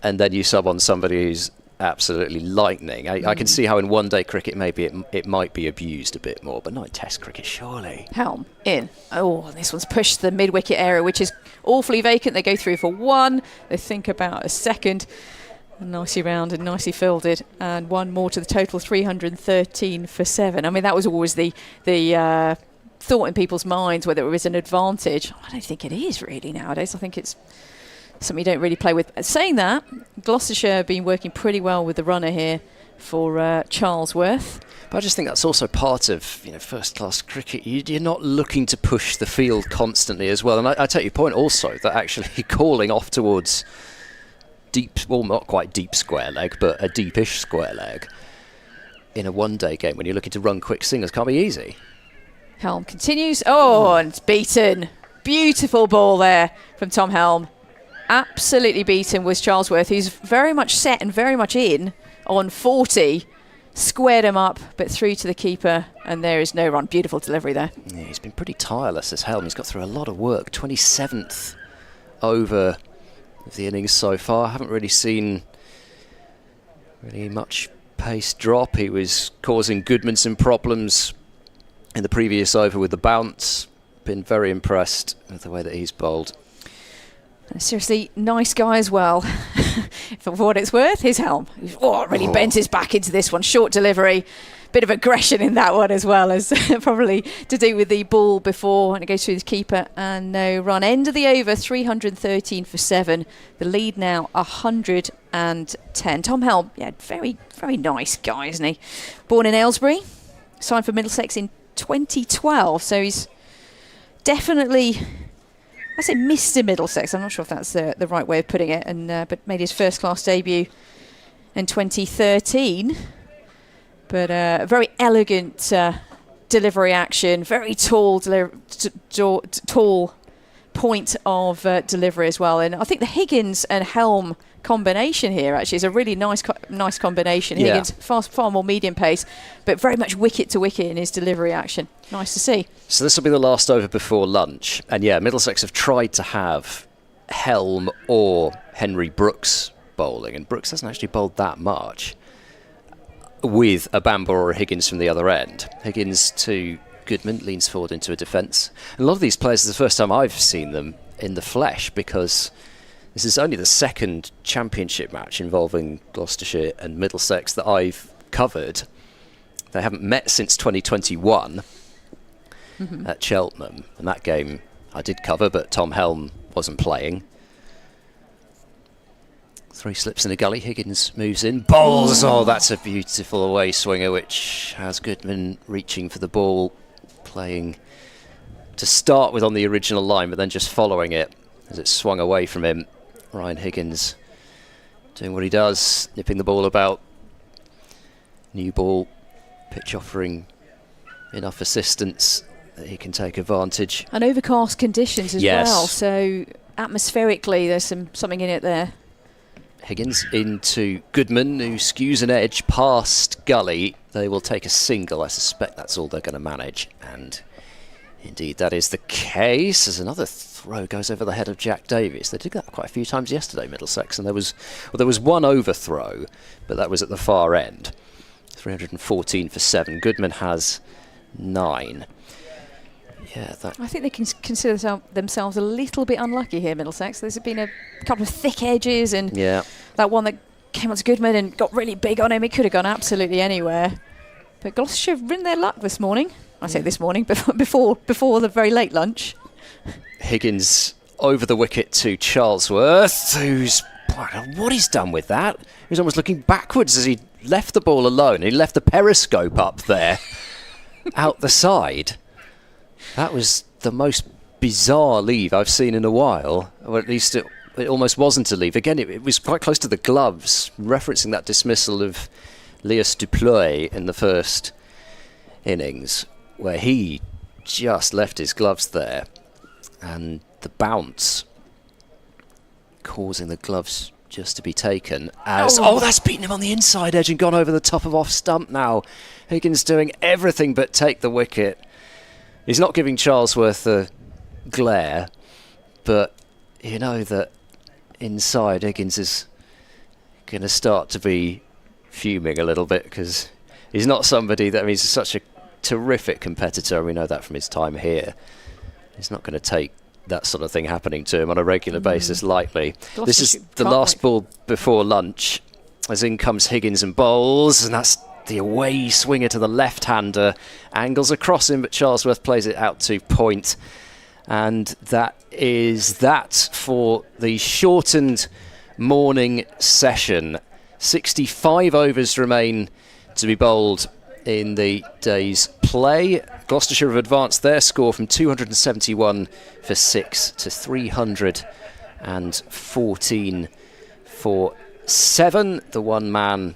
and then you sub on somebody who's absolutely lightning. I can see how in one-day cricket maybe it might be abused a bit more, but not in Test cricket, surely. Helm in. Oh, and this one's pushed the mid-wicket area, which is awfully vacant. They go through for 1. They think about a second. Nicely rounded, nicely fielded, and one more to the total, 313 for 7. I mean, that was always the thought in people's minds, whether it was an advantage. I don't think it is really nowadays. I think it's something you don't really play with. Saying that, Gloucestershire have been working pretty well with the runner here for Charlesworth. But I just think that's also part of first-class cricket. You're not looking to push the field constantly as well. And I take your point also that actually calling off towards deep, well, not quite deep square leg, but a deepish square leg in a one-day game when you're looking to run quick singles can't be easy. Helm continues. Oh, and it's beaten. Beautiful ball there from Tom Helm. Absolutely beaten was Charlesworth, who's very much set and very much in on 40. Squared him up, but through to the keeper, and there is no run. Beautiful delivery there. Yeah, he's been pretty tireless, this Helm. He's got through a lot of work. 27th over of the innings so far. I haven't really seen really much pace drop. He was causing Goodman some problems in the previous over with the bounce. Been very impressed with the way that he's bowled. Seriously, nice guy as well. For what it's worth, his Helm. Really bent his back into this one. Short delivery. Bit of aggression in that one as well, as probably to do with the ball before, and it goes through the keeper and no run. End of the over, 313 for 7. The lead now 110. Tom Helm, yeah, very, very nice guy, isn't he? Born in Aylesbury, signed for Middlesex in 2012, so he's definitely, I say Mr. Middlesex, I'm not sure if that's the right way of putting it, and but made his first class debut in 2013. But very elegant delivery action, very tall tall point of delivery as well. And I think the Higgins and Helm combination here actually is a really nice combination. Yeah. Higgins far more medium pace, but very much wicket to wicket in his delivery action. Nice to see. So this will be the last over before lunch. And yeah, Middlesex have tried to have Helm or Henry Brooks bowling, and Brooks hasn't actually bowled that much, with a Bamber or a Higgins from the other end. Higgins to Goodman, leans forward into a defence. And a lot of these players, is the first time I've seen them in the flesh, because this is only the second championship match involving Gloucestershire and Middlesex that I've covered. They haven't met since 2021 at Cheltenham, and that game I did cover, but Tom Helm wasn't playing. Three slips in a gully. Higgins moves in. Bowls! Oh, that's a beautiful away swinger, which has Goodman reaching for the ball, playing to start with on the original line, but then just following it as it swung away from him. Ryan Higgins doing what he does, nipping the ball about. New ball, pitch offering enough assistance that he can take advantage. And overcast conditions as Yes. well, so atmospherically there's something in it there. Higgins into Goodman, who skews an edge past gully. They will take a single. I suspect that's all they're going to manage. And indeed, that is the case, as another throw goes over the head of Jack Davies. They did that quite a few times yesterday, Middlesex, and there was one overthrow, but that was at the far end. 314 for 7. Goodman has 9. Yeah, that. I think they can consider themselves a little bit unlucky here, Middlesex. There's been a couple of thick edges, and that one that came onto Goodman and got really big on him. It could have gone absolutely anywhere. But Gloucestershire have ridden their luck this morning. I say this morning, before the very late lunch. Higgins over the wicket to Charlesworth, who's... what he's done with that. He was almost looking backwards as he left the ball alone. He left the periscope up there, out the side. That was the most bizarre leave I've seen in a while. Or at least it almost wasn't a leave. Again, it was quite close to the gloves, referencing that dismissal of Leas Duploy in the first innings, where he just left his gloves there. And the bounce causing the gloves just to be taken as... Oh, that's beaten him on the inside edge and gone over the top of off stump now. Higgins doing everything but take the wicket. He's not giving Charlesworth a glare, but you know that inside Higgins is going to start to be fuming a little bit, because he's not somebody that... I mean, he's such a terrific competitor. We know that from his time here. He's not going to take that sort of thing happening to him on a regular basis lightly. This is the last ball before lunch, as in comes Higgins and bowls, and that's the away swinger to the left-hander. Angles across him, but Charlesworth plays it out to point. And that is that for the shortened morning session. 65 overs remain to be bowled in the day's play. Gloucestershire have advanced their score from 271 for 6 to 314 for 7. The one man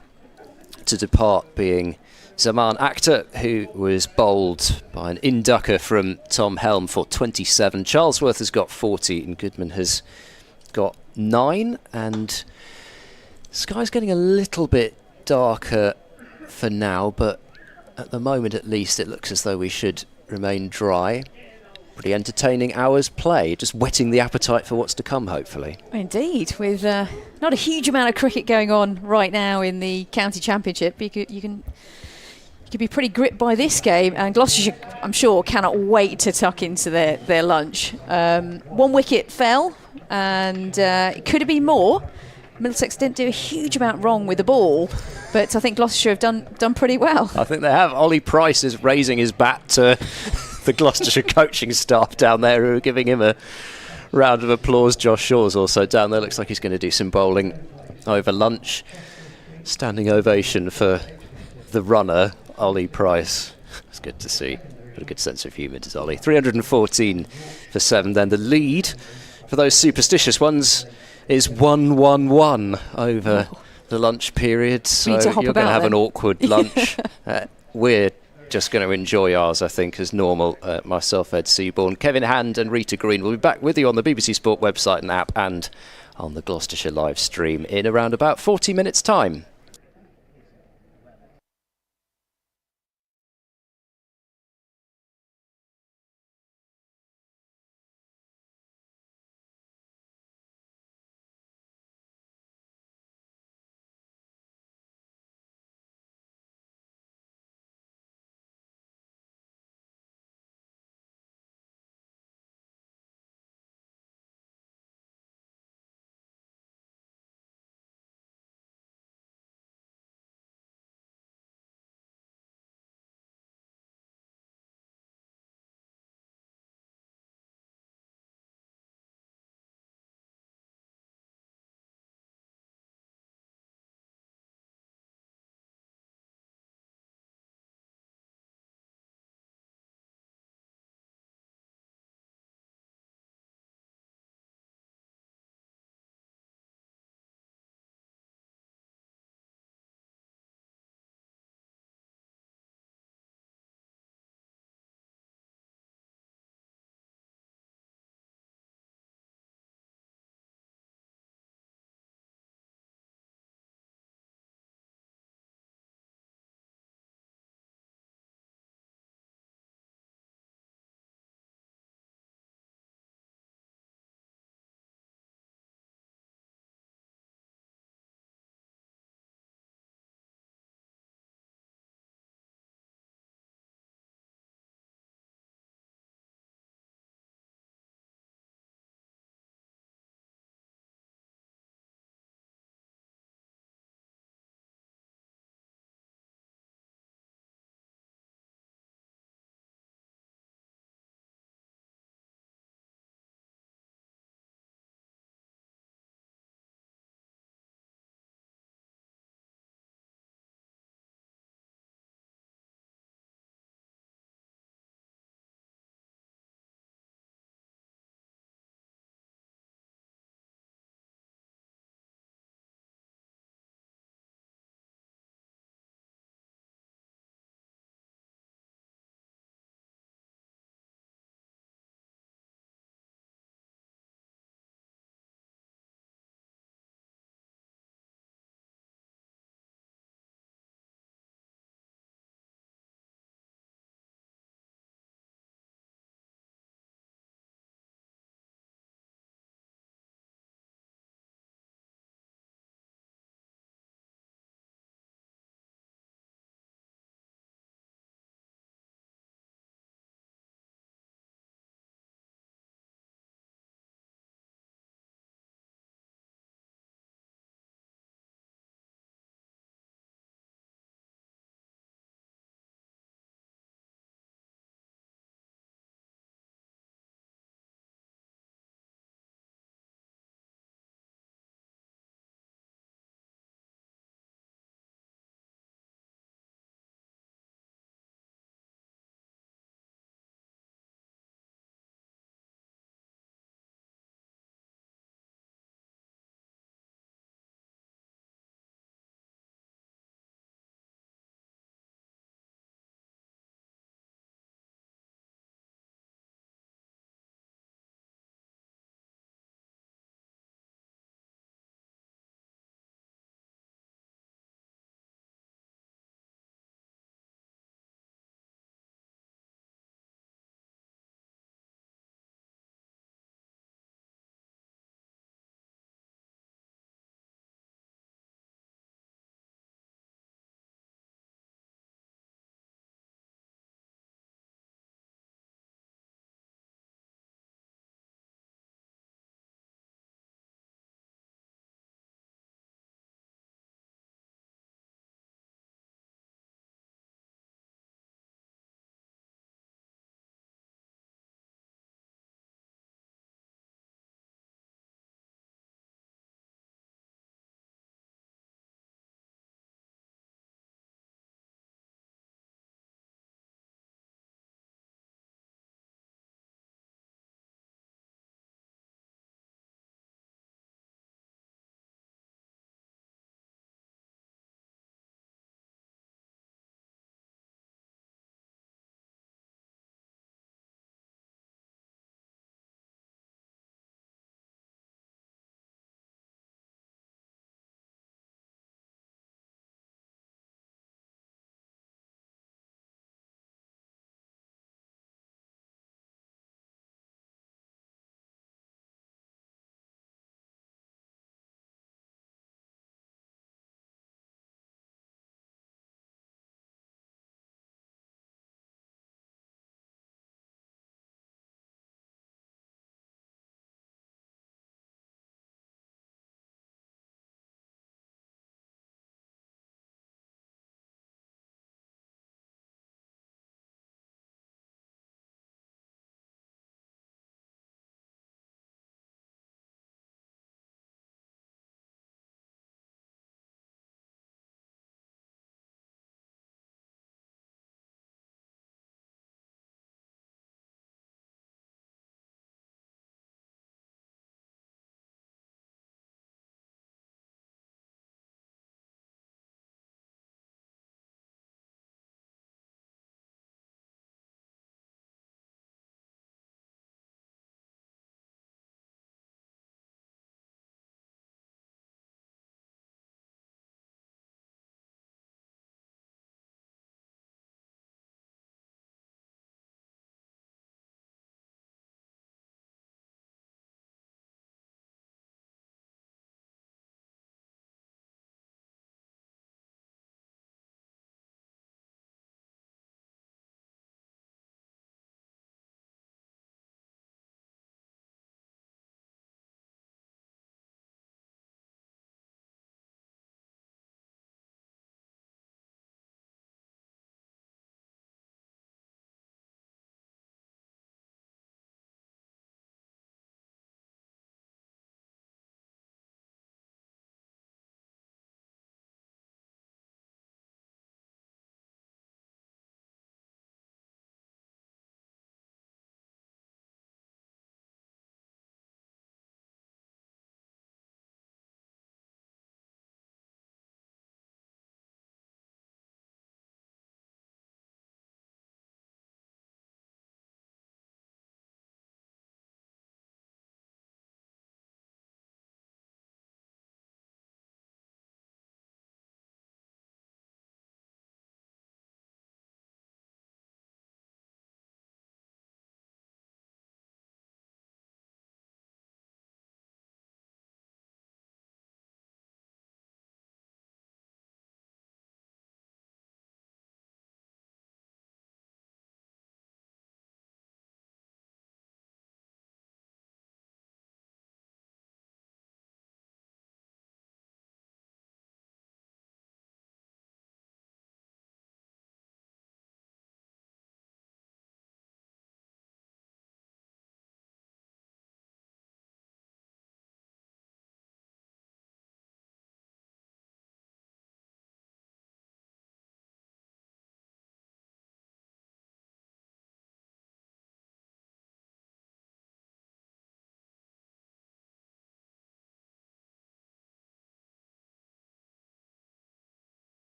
to depart being Zaman Akhtar, who was bowled by an inducker from Tom Helm for 27. Charlesworth has got 40 and Goodman has got 9. And the sky's getting a little bit darker for now, but at the moment at least it looks as though we should remain dry. Pretty entertaining hours play, just whetting the appetite for what's to come, hopefully. Indeed, with not a huge amount of cricket going on right now in the county championship, you could be pretty gripped by this game, and Gloucestershire, I'm sure, cannot wait to tuck into their lunch. One wicket fell, and it could have been more. Middlesex didn't do a huge amount wrong with the ball, but I think Gloucestershire have done pretty well. I think they have. Ollie Price is raising his bat to the Gloucestershire coaching staff down there, who are giving him a round of applause. Josh Shaw's also down there. Looks like he's going to do some bowling over lunch. Standing ovation for the runner, Ollie Price. It's good to see. Got a good sense of humour, does Ollie. 314 for 7. Then the lead for those superstitious ones is 1-1-1 over the lunch period. So you're going to have an awkward lunch. We're just going to enjoy ours, I think, as normal. Myself, Ed Seaborn, Kevin Hand and Rita Green will be back with you on the BBC Sport website and app, and on the Gloucestershire live stream in around about 40 minutes' time.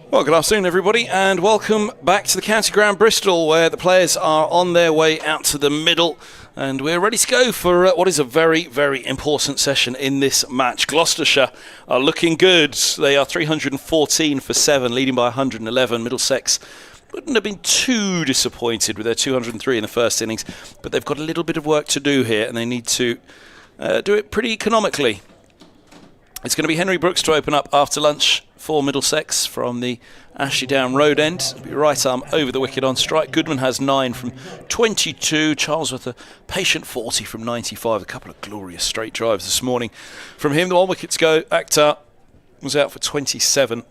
Well, good afternoon, everybody, and welcome back to the County Ground Bristol, where the players are on their way out to the middle, and we're ready to go for what is a very, very important session in this match. Gloucestershire are looking good. They are 314 for 7, leading by 111. Middlesex wouldn't have been too disappointed with their 203 in the first innings, but they've got a little bit of work to do here, and they need to do it pretty economically. It's going to be Henry Brooks to open up after lunch for Middlesex from the Ashley Down road end. It'll be right arm over the wicket on strike. Goodman has 9 from 22. Charlesworth a patient 40 from 95. A couple of glorious straight drives this morning from him. The 1 wicket to go. Akhtar was out for 27.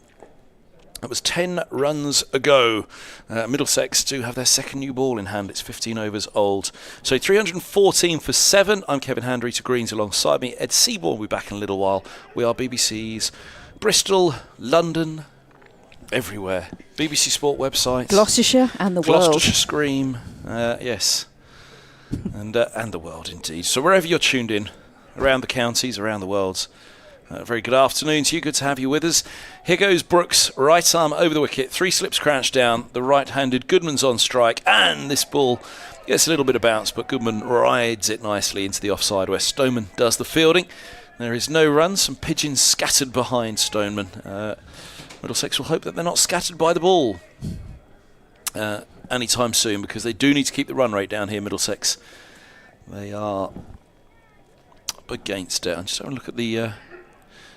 That was 10 runs ago. Middlesex do have their second new ball in hand. It's 15 overs old. So 314 for 7. I'm Kevin Handry to Greens alongside me. Ed Seaborn will be back in a little while. We are BBC's Bristol, London, everywhere. BBC Sport website. Gloucestershire and the world. Gloucestershire Scream. Yes. And the world indeed. So wherever you're tuned in, around the counties, around the world, very good afternoon to you. Good to have you with us. Here goes Brooks, right arm over the wicket. 3 slips crouched down. The right-handed Goodman's on strike. And this ball gets a little bit of bounce, but Goodman rides it nicely into the offside where Stoneman does the fielding. There is no run. Some pigeons scattered behind Stoneman. Middlesex will hope that they're not scattered by the ball anytime soon, because they do need to keep the run rate down here, Middlesex. They are up against it. I'm just having a look at the...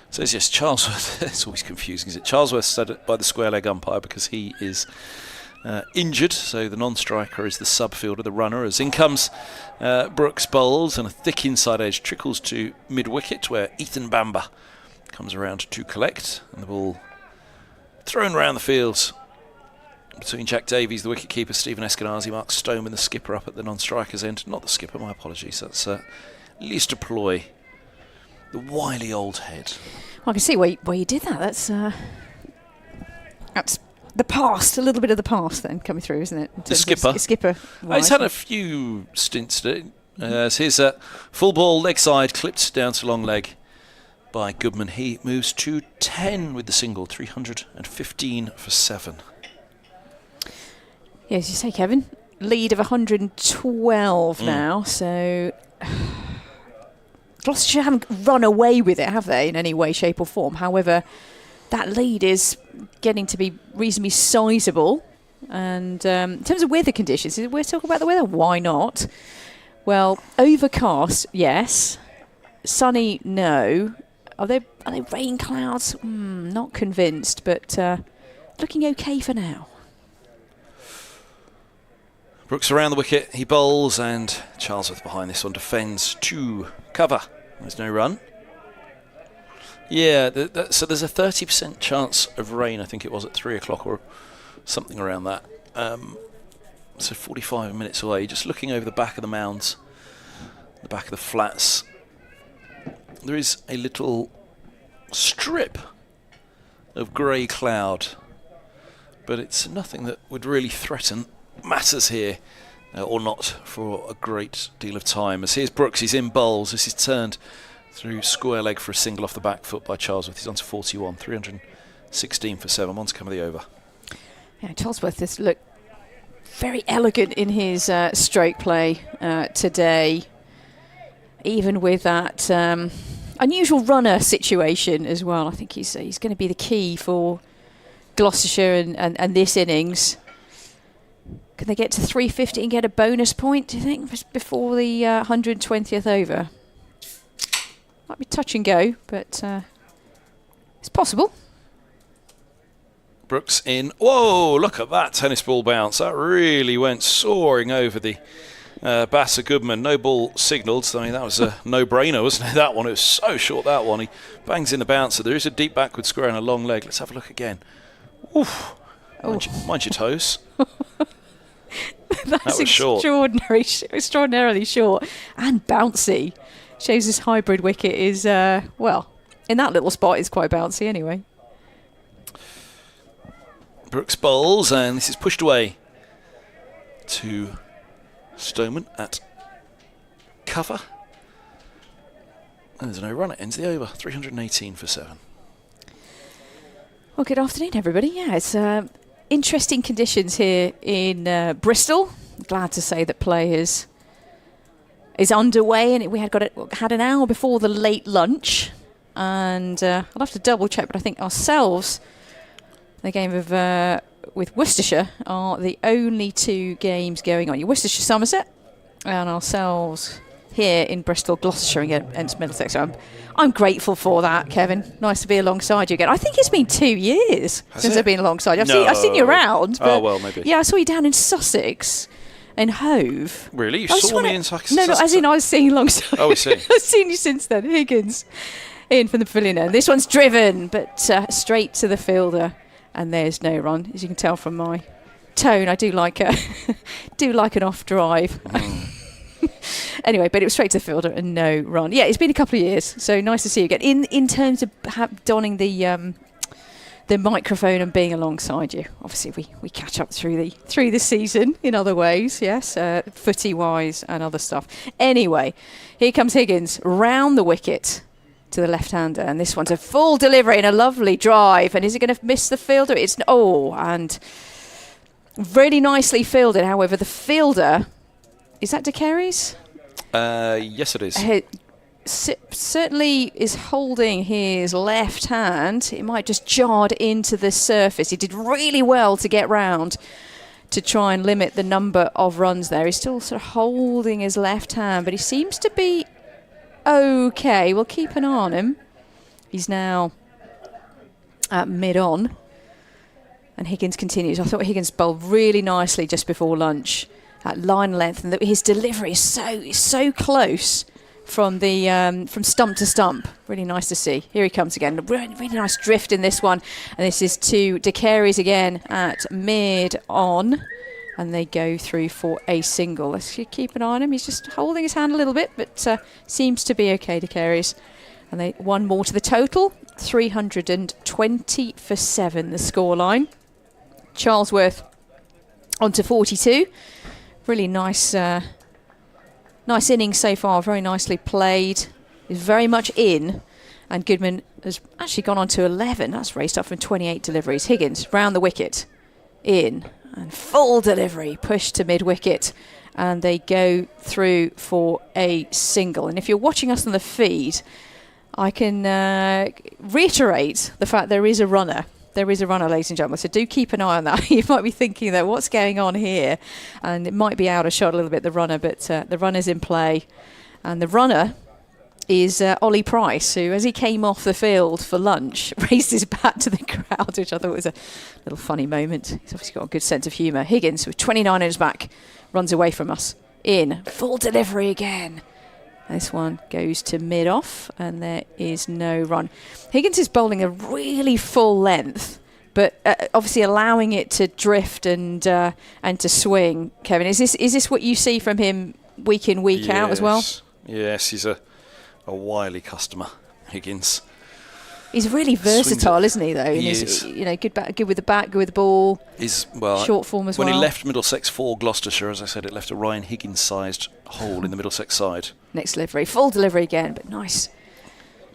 says yes, Charlesworth. It's always confusing, is it? Charlesworth said it by the square leg umpire because he is injured, so the non-striker is the sub-fielder, the runner. As in comes Brooks bowls, and a thick inside edge trickles to mid-wicket where Ethan Bamber comes around to collect, and the ball thrown around the field between Jack Davies, the wicket-keeper, Stephen Eskenazi, Mark Stoneman, the skipper, up at the non-striker's end. Not the skipper, my apologies. That's Lester Ploy, the wily old head. Well, I can see why you did that. That's the past, a little bit of the past then coming through, isn't it? The skipper. Skipper. He's had a few stints to it. Here's a full ball, leg side, clipped down to long leg by Goodman. He moves to 10 with the single, 315 for 7. Yeah, as you say, Kevin, lead of 112 now, so... Gloucestershire haven't run away with it, have they, in any way, shape or form? However, that lead is getting to be reasonably sizable. And in terms of weather conditions, we're talking about the weather. Why not? Well, overcast, yes. Sunny, no. Are they rain clouds? Not convinced, but looking okay for now. Brooks around the wicket, he bowls, and Charlesworth behind this one defends to cover. There's no run. Yeah, so there's a 30% chance of rain, I think it was at 3 o'clock or something around that. So 45 minutes away, just looking over the back of the mounds, the back of the flats. There is a little strip of grey cloud, but it's nothing that would really threaten matters here, or not, for a great deal of time. As here's Brooks, he's in bowls. This is turned through square leg for a single off the back foot by Charlesworth. He's on to 41, 316 for 7. On to come of the over. Yeah, Charlesworth has looked very elegant in his stroke play today, even with that unusual runner situation as well. I think he's going to be the key for Gloucestershire and this innings. Can they get to 350 and get a bonus point, do you think, before the 120th over? Might be touch and go, but it's possible. Brooks in. Whoa, look at that tennis ball bounce. That really went soaring over the bat of Goodman. No ball signalled. I mean, that was a no-brainer, wasn't it, that one? It was so short, that one. He bangs in the bouncer. There is a deep backward square and a long leg. Let's have a look again. Oof. Mind your toes. That's short. Extraordinarily short and bouncy. Shows this hybrid wicket is, well, in that little spot is quite bouncy anyway. Brooks bowls, and this is pushed away to Stoneman at cover. And there's no run. It ends the over. 318 for 7. Well, good afternoon, everybody. Yeah, it's interesting conditions here in Bristol. Glad to say that play is underway, and we had an hour before the late lunch, and I'll have to double check, but I think ourselves, the game of with Worcestershire, are the only 2 games going on. Worcestershire Somerset, and ourselves here in Bristol, Gloucestershire against Middlesex. So I'm grateful for that, Kevin. Nice to be alongside you again. I think it's been 2 years since I've been alongside you. I've seen you around. Oh, well, maybe. Yeah, I saw you down in Sussex, in Hove. Really? You saw me in Sussex? No, as in I was seeing alongside. Oh, I see. I've seen you since then. Higgins in from the pavilion. And this one's driven, but straight to the fielder. And there's no run. As you can tell from my tone, I do like an off drive. Anyway, but it was straight to the fielder and no run. Yeah, it's been a couple of years, so nice to see you again. In terms of donning the microphone and being alongside you, obviously we catch up through the season in other ways, yes, footy wise and other stuff. Anyway, here comes Higgins round the wicket to the left-hander, and this one's a full delivery and a lovely drive. And is it going to miss the fielder? And really nicely fielded. However, the fielder. Is that De Carey's? Yes, it is. Certainly is holding his left hand. It might just jarred into the surface. He did really well to get round to try and limit the number of runs there. He's still sort of holding his left hand, but he seems to be okay. We'll keep an eye on him. He's now at mid-on. And Higgins continues. I thought Higgins bowled really nicely just before lunch. At line length, and his delivery is so close from stump to stump. Really nice to see. Here he comes again. Really nice drift in this one, and this is to De Carey's again at mid on, and they go through for a single. Let's keep an eye on him. He's just holding his hand a little bit, but seems to be okay. De Carey's, and they one more to the total. 320 for 7. The scoreline. Charlesworth on to 42. Really nice innings so far. Very nicely played. Is very much in. And Goodman has actually gone on to 11. That's raced up from 28 deliveries. Higgins round the wicket. In. And full delivery. Pushed to mid-wicket. And they go through for a single. And if you're watching us on the feed, I can reiterate the fact there is a runner. There is a runner, ladies and gentlemen, so do keep an eye on that. You might be thinking that what's going on here, and it might be out of shot a little bit, the runner, but the runner's in play. And the runner is Ollie Price, who, as he came off the field for lunch, raised his bat to the crowd, which I thought was a little funny moment. He's obviously got a good sense of humour. Higgins, with 29 on his back, runs away from us. In. Full delivery again. This one goes to mid-off, and there is no run. Higgins is bowling a really full length, but obviously allowing it to drift and to swing. Kevin, is this what you see from him week in, week out as well? Yes, he's a wily customer, Higgins. He's really versatile, isn't he? Though he is. Good with the bat, good with the ball. Short form as well. When he left Middlesex for Gloucestershire, as I said, it left a Ryan Higgins-sized hole in the Middlesex side. Next delivery, full delivery again, but nice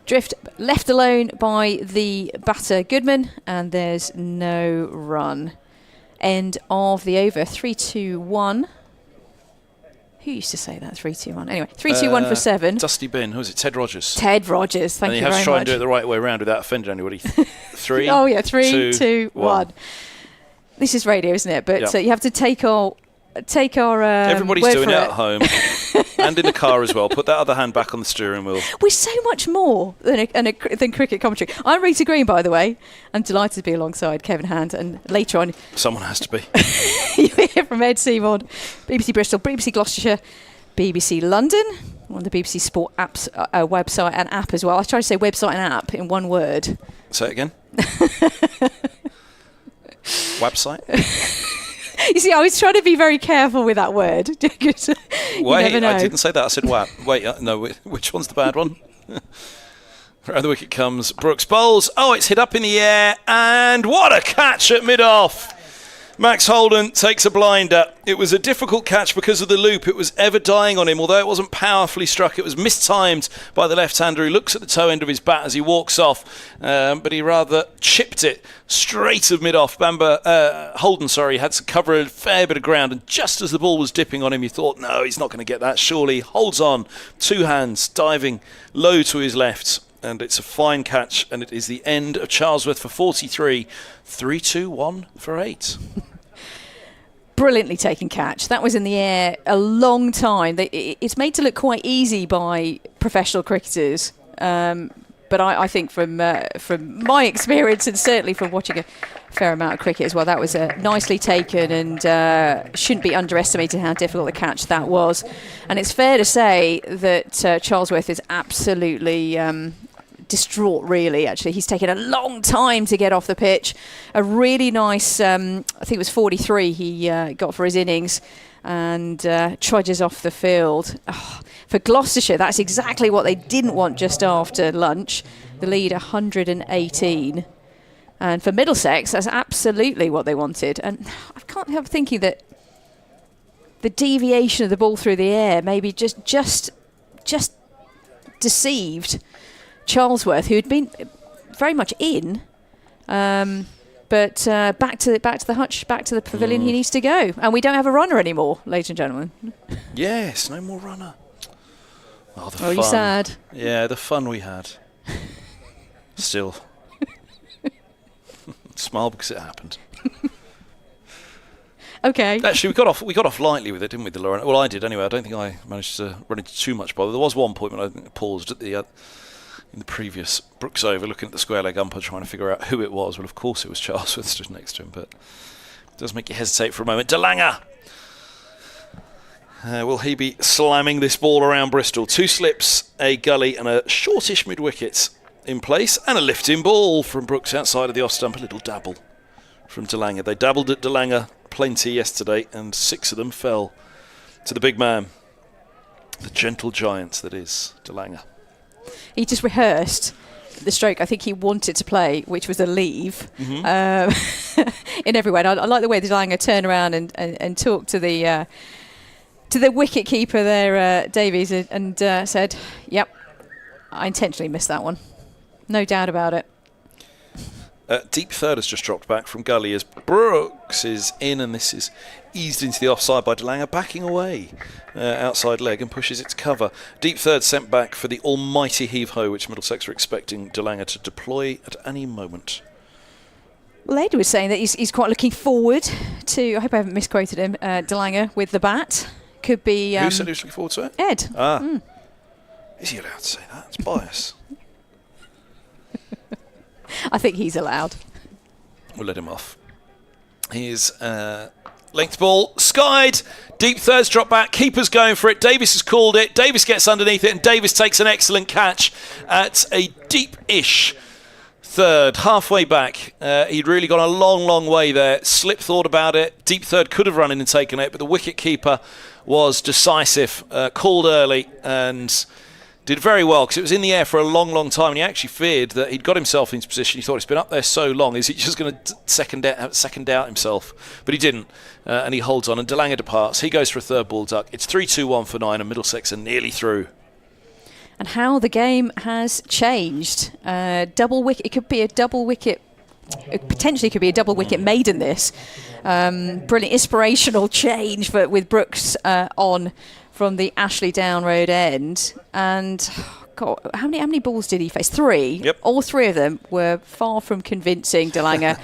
drift. Left alone by the batter Goodman, and there's no run. End of the over. 3-2-1. Who used to say that? 3-2-1. Anyway, 3-2-1 for 7. Dusty Bin. Who was it? Ted Rogers. Ted Rogers. Thank you very much. And you have to try and do it the right way around without offending anybody. 3. Oh yeah, 3, 2, 1. This is radio, isn't it? But you have to take our. Everybody's word doing for it at home and in the car as well. Put that other hand back on the steering wheel. We're so much more than cricket commentary. I'm Rita Green, by the way. I'm delighted to be alongside Kevin Hand, and later on, someone has to be. You hear from Ed Seymour, BBC Bristol, BBC Gloucestershire, BBC London, on the BBC Sport apps website and app as well. I try to say website and app in one word. Say it again. Website. You see, I was trying to be very careful with that word. Wait, I didn't say that. I said WAP. Wait, no, which one's the bad one? Round the wicket comes Brooks bowls. Oh, it's hit up in the air, and what a catch at mid-off. Max Holden takes a blinder. It was a difficult catch because of the loop. It was ever dying on him. Although it wasn't powerfully struck, it was mistimed by the left-hander who looks at the toe end of his bat as he walks off. But he rather chipped it straight of mid-off. Holden had to cover a fair bit of ground. And just as the ball was dipping on him, you thought, no, he's not going to get that. Surely holds on. 2 hands, diving low to his left. And it's a fine catch, and it is the end of Charlesworth for 43. 3-2-1 for 8. Brilliantly taken catch. That was in the air a long time. It's made to look quite easy by professional cricketers. But I think from my experience, and certainly from watching a fair amount of cricket as well, that was nicely taken, and shouldn't be underestimated how difficult the catch that was. And it's fair to say that Charlesworth is absolutely distraught, really. Actually, he's taken a long time to get off the pitch. A really nice, I think it was 43 he got for his innings, and trudges off the field. Oh, for Gloucestershire, that's exactly what they didn't want just after lunch. The lead 118. And for Middlesex, that's absolutely what they wanted. And I can't help thinking that the deviation of the ball through the air maybe just deceived Charlesworth, who had been very much in, but back to the hutch, back to the pavilion he needs to go. And we don't have a runner anymore, ladies and gentlemen. Yes, no more runner. Oh, the fun. Are you sad? Yeah, the fun we had. Still. Smile because it happened. Okay. Actually, we got off lightly with it, didn't we, the Lauren? Well, I did anyway. I don't think I managed to run into too much bother. There was one point when I think I paused at the in the previous Brooks over, looking at the square leg umpire, trying to figure out who it was. Well, of course it was Charlesworth stood next to him, but it does make you hesitate for a moment. DeLanger. Will he be slamming this ball around Bristol? 2 slips, a gully, and a shortish mid-wicket in place, and a lifting ball from Brooks outside of the off stump. A little dabble from DeLanger. They dabbled at DeLanger plenty yesterday, and 6 of them fell to the big man, the gentle giant that is DeLanger. He just rehearsed the stroke I think he wanted to play, which was a leave, in every way. And I like the way DeLanger turned around and talked to the wicket keeper there, Davies, and said, "Yep, I intentionally missed that one. No doubt about it." Deep third has just dropped back from gully as Brooks is in, and this is eased into the offside by DeLanger, backing away outside leg and pushes its cover. Deep third sent back for the almighty heave-ho, which Middlesex are expecting DeLanger to deploy at any moment. Well, Ed was saying that he's quite looking forward to, I hope I haven't misquoted him, DeLanger with the bat. Could be... Who said he was looking forward to it? Ed. Is he allowed to say that? It's bias. I think he's allowed. We'll let him off. Here's length ball, skied. Deep thirds drop back. Keeper's going for it. Davis has called it. Davis gets underneath it, and Davis takes an excellent catch at a deep-ish third, halfway back. He'd really gone a long, long way there. Slip thought about it. Deep third could have run in and taken it, but the wicket keeper was decisive, called early, and did very well because it was in the air for a long, long time, and he actually feared that he'd got himself into position. He thought it's been up there so long, is he just going to second out himself? But he didn't, and he holds on, and DeLanger departs. He goes for a third ball duck. It's 3-2-1 for 9, and Middlesex are nearly through. And how the game has changed. Double wicket. It could be a double wicket. It potentially could be a double wicket maiden. This brilliant, inspirational change with Brooks on from the Ashley Down Road end. And God, how many balls did he face? 3. Yep. All 3 of them were far from convincing DeLanger.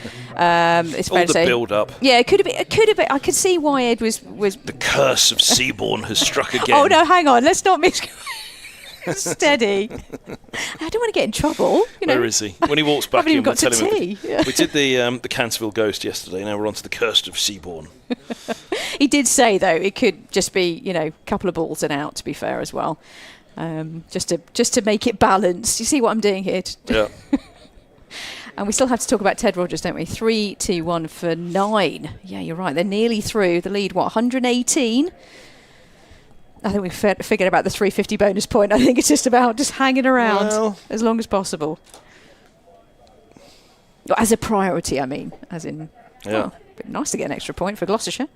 It's fair All to the say. build-up. Yeah, it could have been. I could see why Ed was. The curse of Seabourn has struck again. Oh no, hang on. Let's not miss. Steady. I don't want to get in trouble. You know. Where is he? When he walks back Haven't even in, got we'll to tell him. tea. Yeah. We did the Canterville Ghost yesterday. Now we're on to the curse of Seabourn. He did say though it could just be a couple of balls and out. To be fair as well, just to make it balanced. You see what I'm doing here? Yeah. And we still have to talk about Ted Rogers, don't we? 3-2-1 for 9. Yeah, you're right. They're nearly through. The lead, 118. I think we've figured about the 350 bonus point. I think it's just about hanging around as long as possible. As a priority, I mean. As in, But nice to get an extra point for Gloucestershire.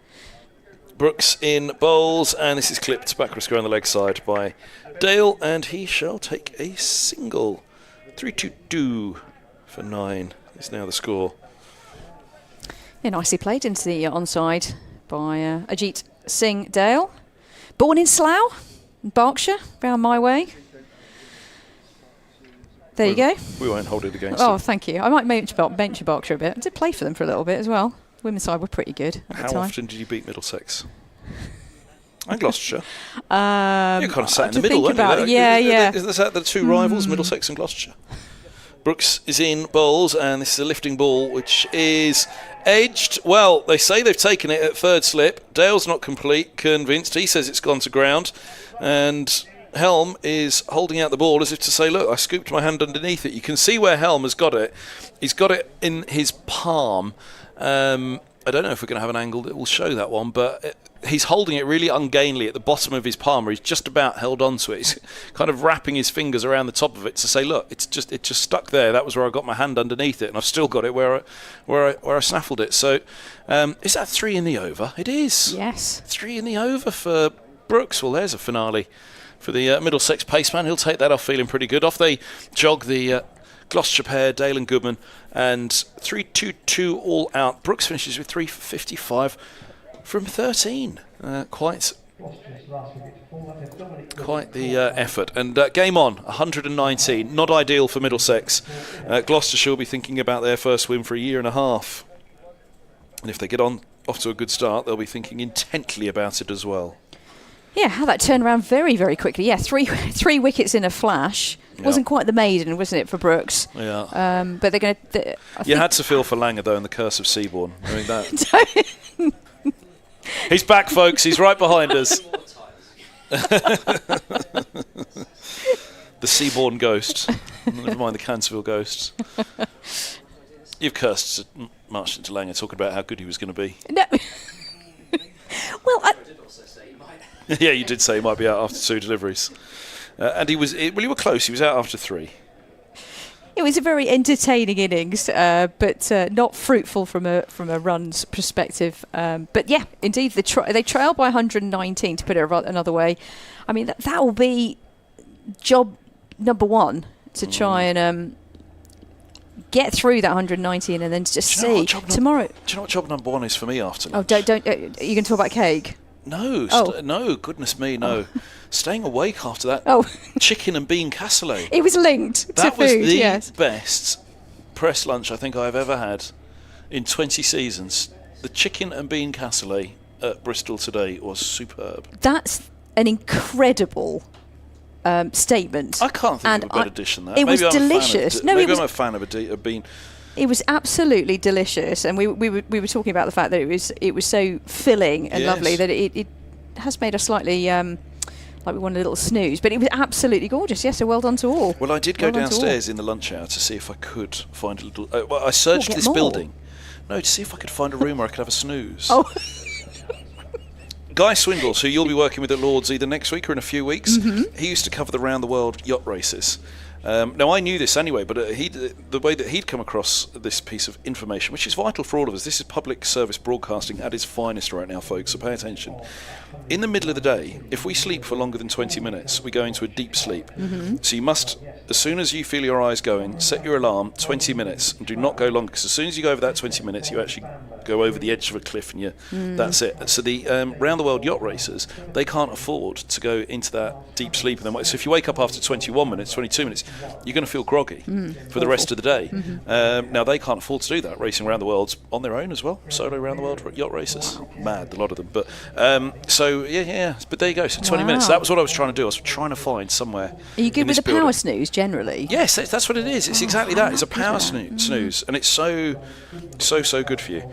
Brooks in bowls, and this is clipped back square on the leg side by Dale, and he shall take a single. 3-2 for 9 is now the score. Yeah, nicely played into the onside by Ajit Singh Dale. Born in Slough, Berkshire, round my way. There you go. We won't hold it against Oh, him. thank you. I might mention Berkshire a bit. I did play for them for a little bit as well. Women's side were pretty good at the How time. often did you beat Middlesex? And Gloucestershire. You You're kind of sat in the middle, weren't you? Yeah. Is that the two rivals, Middlesex and Gloucestershire? Brooks is in bowls, and this is a lifting ball, which is edged. Well, they say they've taken it at third slip. Dale's not convinced. He says it's gone to ground, and Helm is holding out the ball as if to say, look, I scooped my hand underneath it. You can see where Helm has got it. He's got it in his palm. I don't know if we're going to have an angle that will show that one, but he's holding it really ungainly at the bottom of his palm, where he's just about held onto it. He's kind of wrapping his fingers around the top of it to say, look, it just stuck there. That was where I got my hand underneath it, and I've still got it where I snaffled it. So is that 3 in the over? It is. Yes. 3 in the over for Brooks. Well, there's a finale for the Middlesex paceman. He'll take that off feeling pretty good. Off they jog the Gloucestershire pair, Dale and Goodman, and 3-2-2 all out. Brooks finishes with 355 from 13. Quite the effort. And game on, 119. Not ideal for Middlesex. Gloucestershire will be thinking about their first win for a year and a half. And if they get off to a good start, they'll be thinking intently about it as well. Yeah, how that turned around very, very quickly. Yeah, three wickets in a flash. Yeah. Wasn't quite the maiden, wasn't it, for Brooks? Yeah. But they're going to... You had to feel for Langer, though, in the curse of Seabourn. I mean, that. He's back, folks. He's right behind us. The Seabourn ghost. Never mind the Canterville ghost. You've cursed Marshall into Langer talking about how good he was going to be. No. Well, Yeah, you did say he might be out after 2 deliveries. And he was... Well, you were close. He was out after 3. it was a very entertaining innings, but not fruitful from a runs perspective. But yeah, indeed, they trail by 119, to put it another way. I mean, that will be job number 1, to try and get through that 119 and then just see tomorrow. Do you know what job number 1 is for me after lunch? Oh, don't are you going to talk about cake? No, no, goodness me, no. Staying awake after that chicken and bean cassoulet. It was linked to food, That was the yes. best press lunch I think I've ever had in 20 seasons. The chicken and bean cassoulet at Bristol today was superb. That's an incredible statement. I can't think of a better dish than that. It was delicious. Maybe I'm a fan of a bean. It was absolutely delicious, and we were talking about the fact that it was so filling and lovely that it has made us slightly like we wanted a little snooze, but it was absolutely gorgeous. Yes, so well done to all. Well, I did go downstairs in the lunch hour to see if I could find a little. I searched this building. No, to see if I could find a room where I could have a snooze. Oh. Guy Swindles, who you'll be working with at Lord's either next week or in a few weeks, he used to cover the round the world yacht races. Now, I knew this anyway, but the way that he'd come across this piece of information, which is vital for all of us, this is public service broadcasting at its finest right now, folks, so pay attention. In the middle of the day, if we sleep for longer than 20 minutes, we go into a deep sleep. So you must, as soon as you feel your eyes going, set your alarm 20 minutes and do not go longer, because as soon as you go over that 20 minutes, you actually go over the edge of a cliff and that's it. So the round the world yacht racers, they can't afford to go into that deep sleep. So if you wake up after 21 minutes, 22 minutes, you're going to feel groggy for the rest of the day. Now, they can't afford to do that, racing around the world on their own as well, solo around the world yacht racers. Mad, a lot of them. But so, yeah. But there you go, so 20 minutes. That was what I was trying to do. I was trying to find somewhere. Are you good with a power snooze, generally? Yes, that's what it is. It's exactly that. It's a power snooze, and it's so good for you.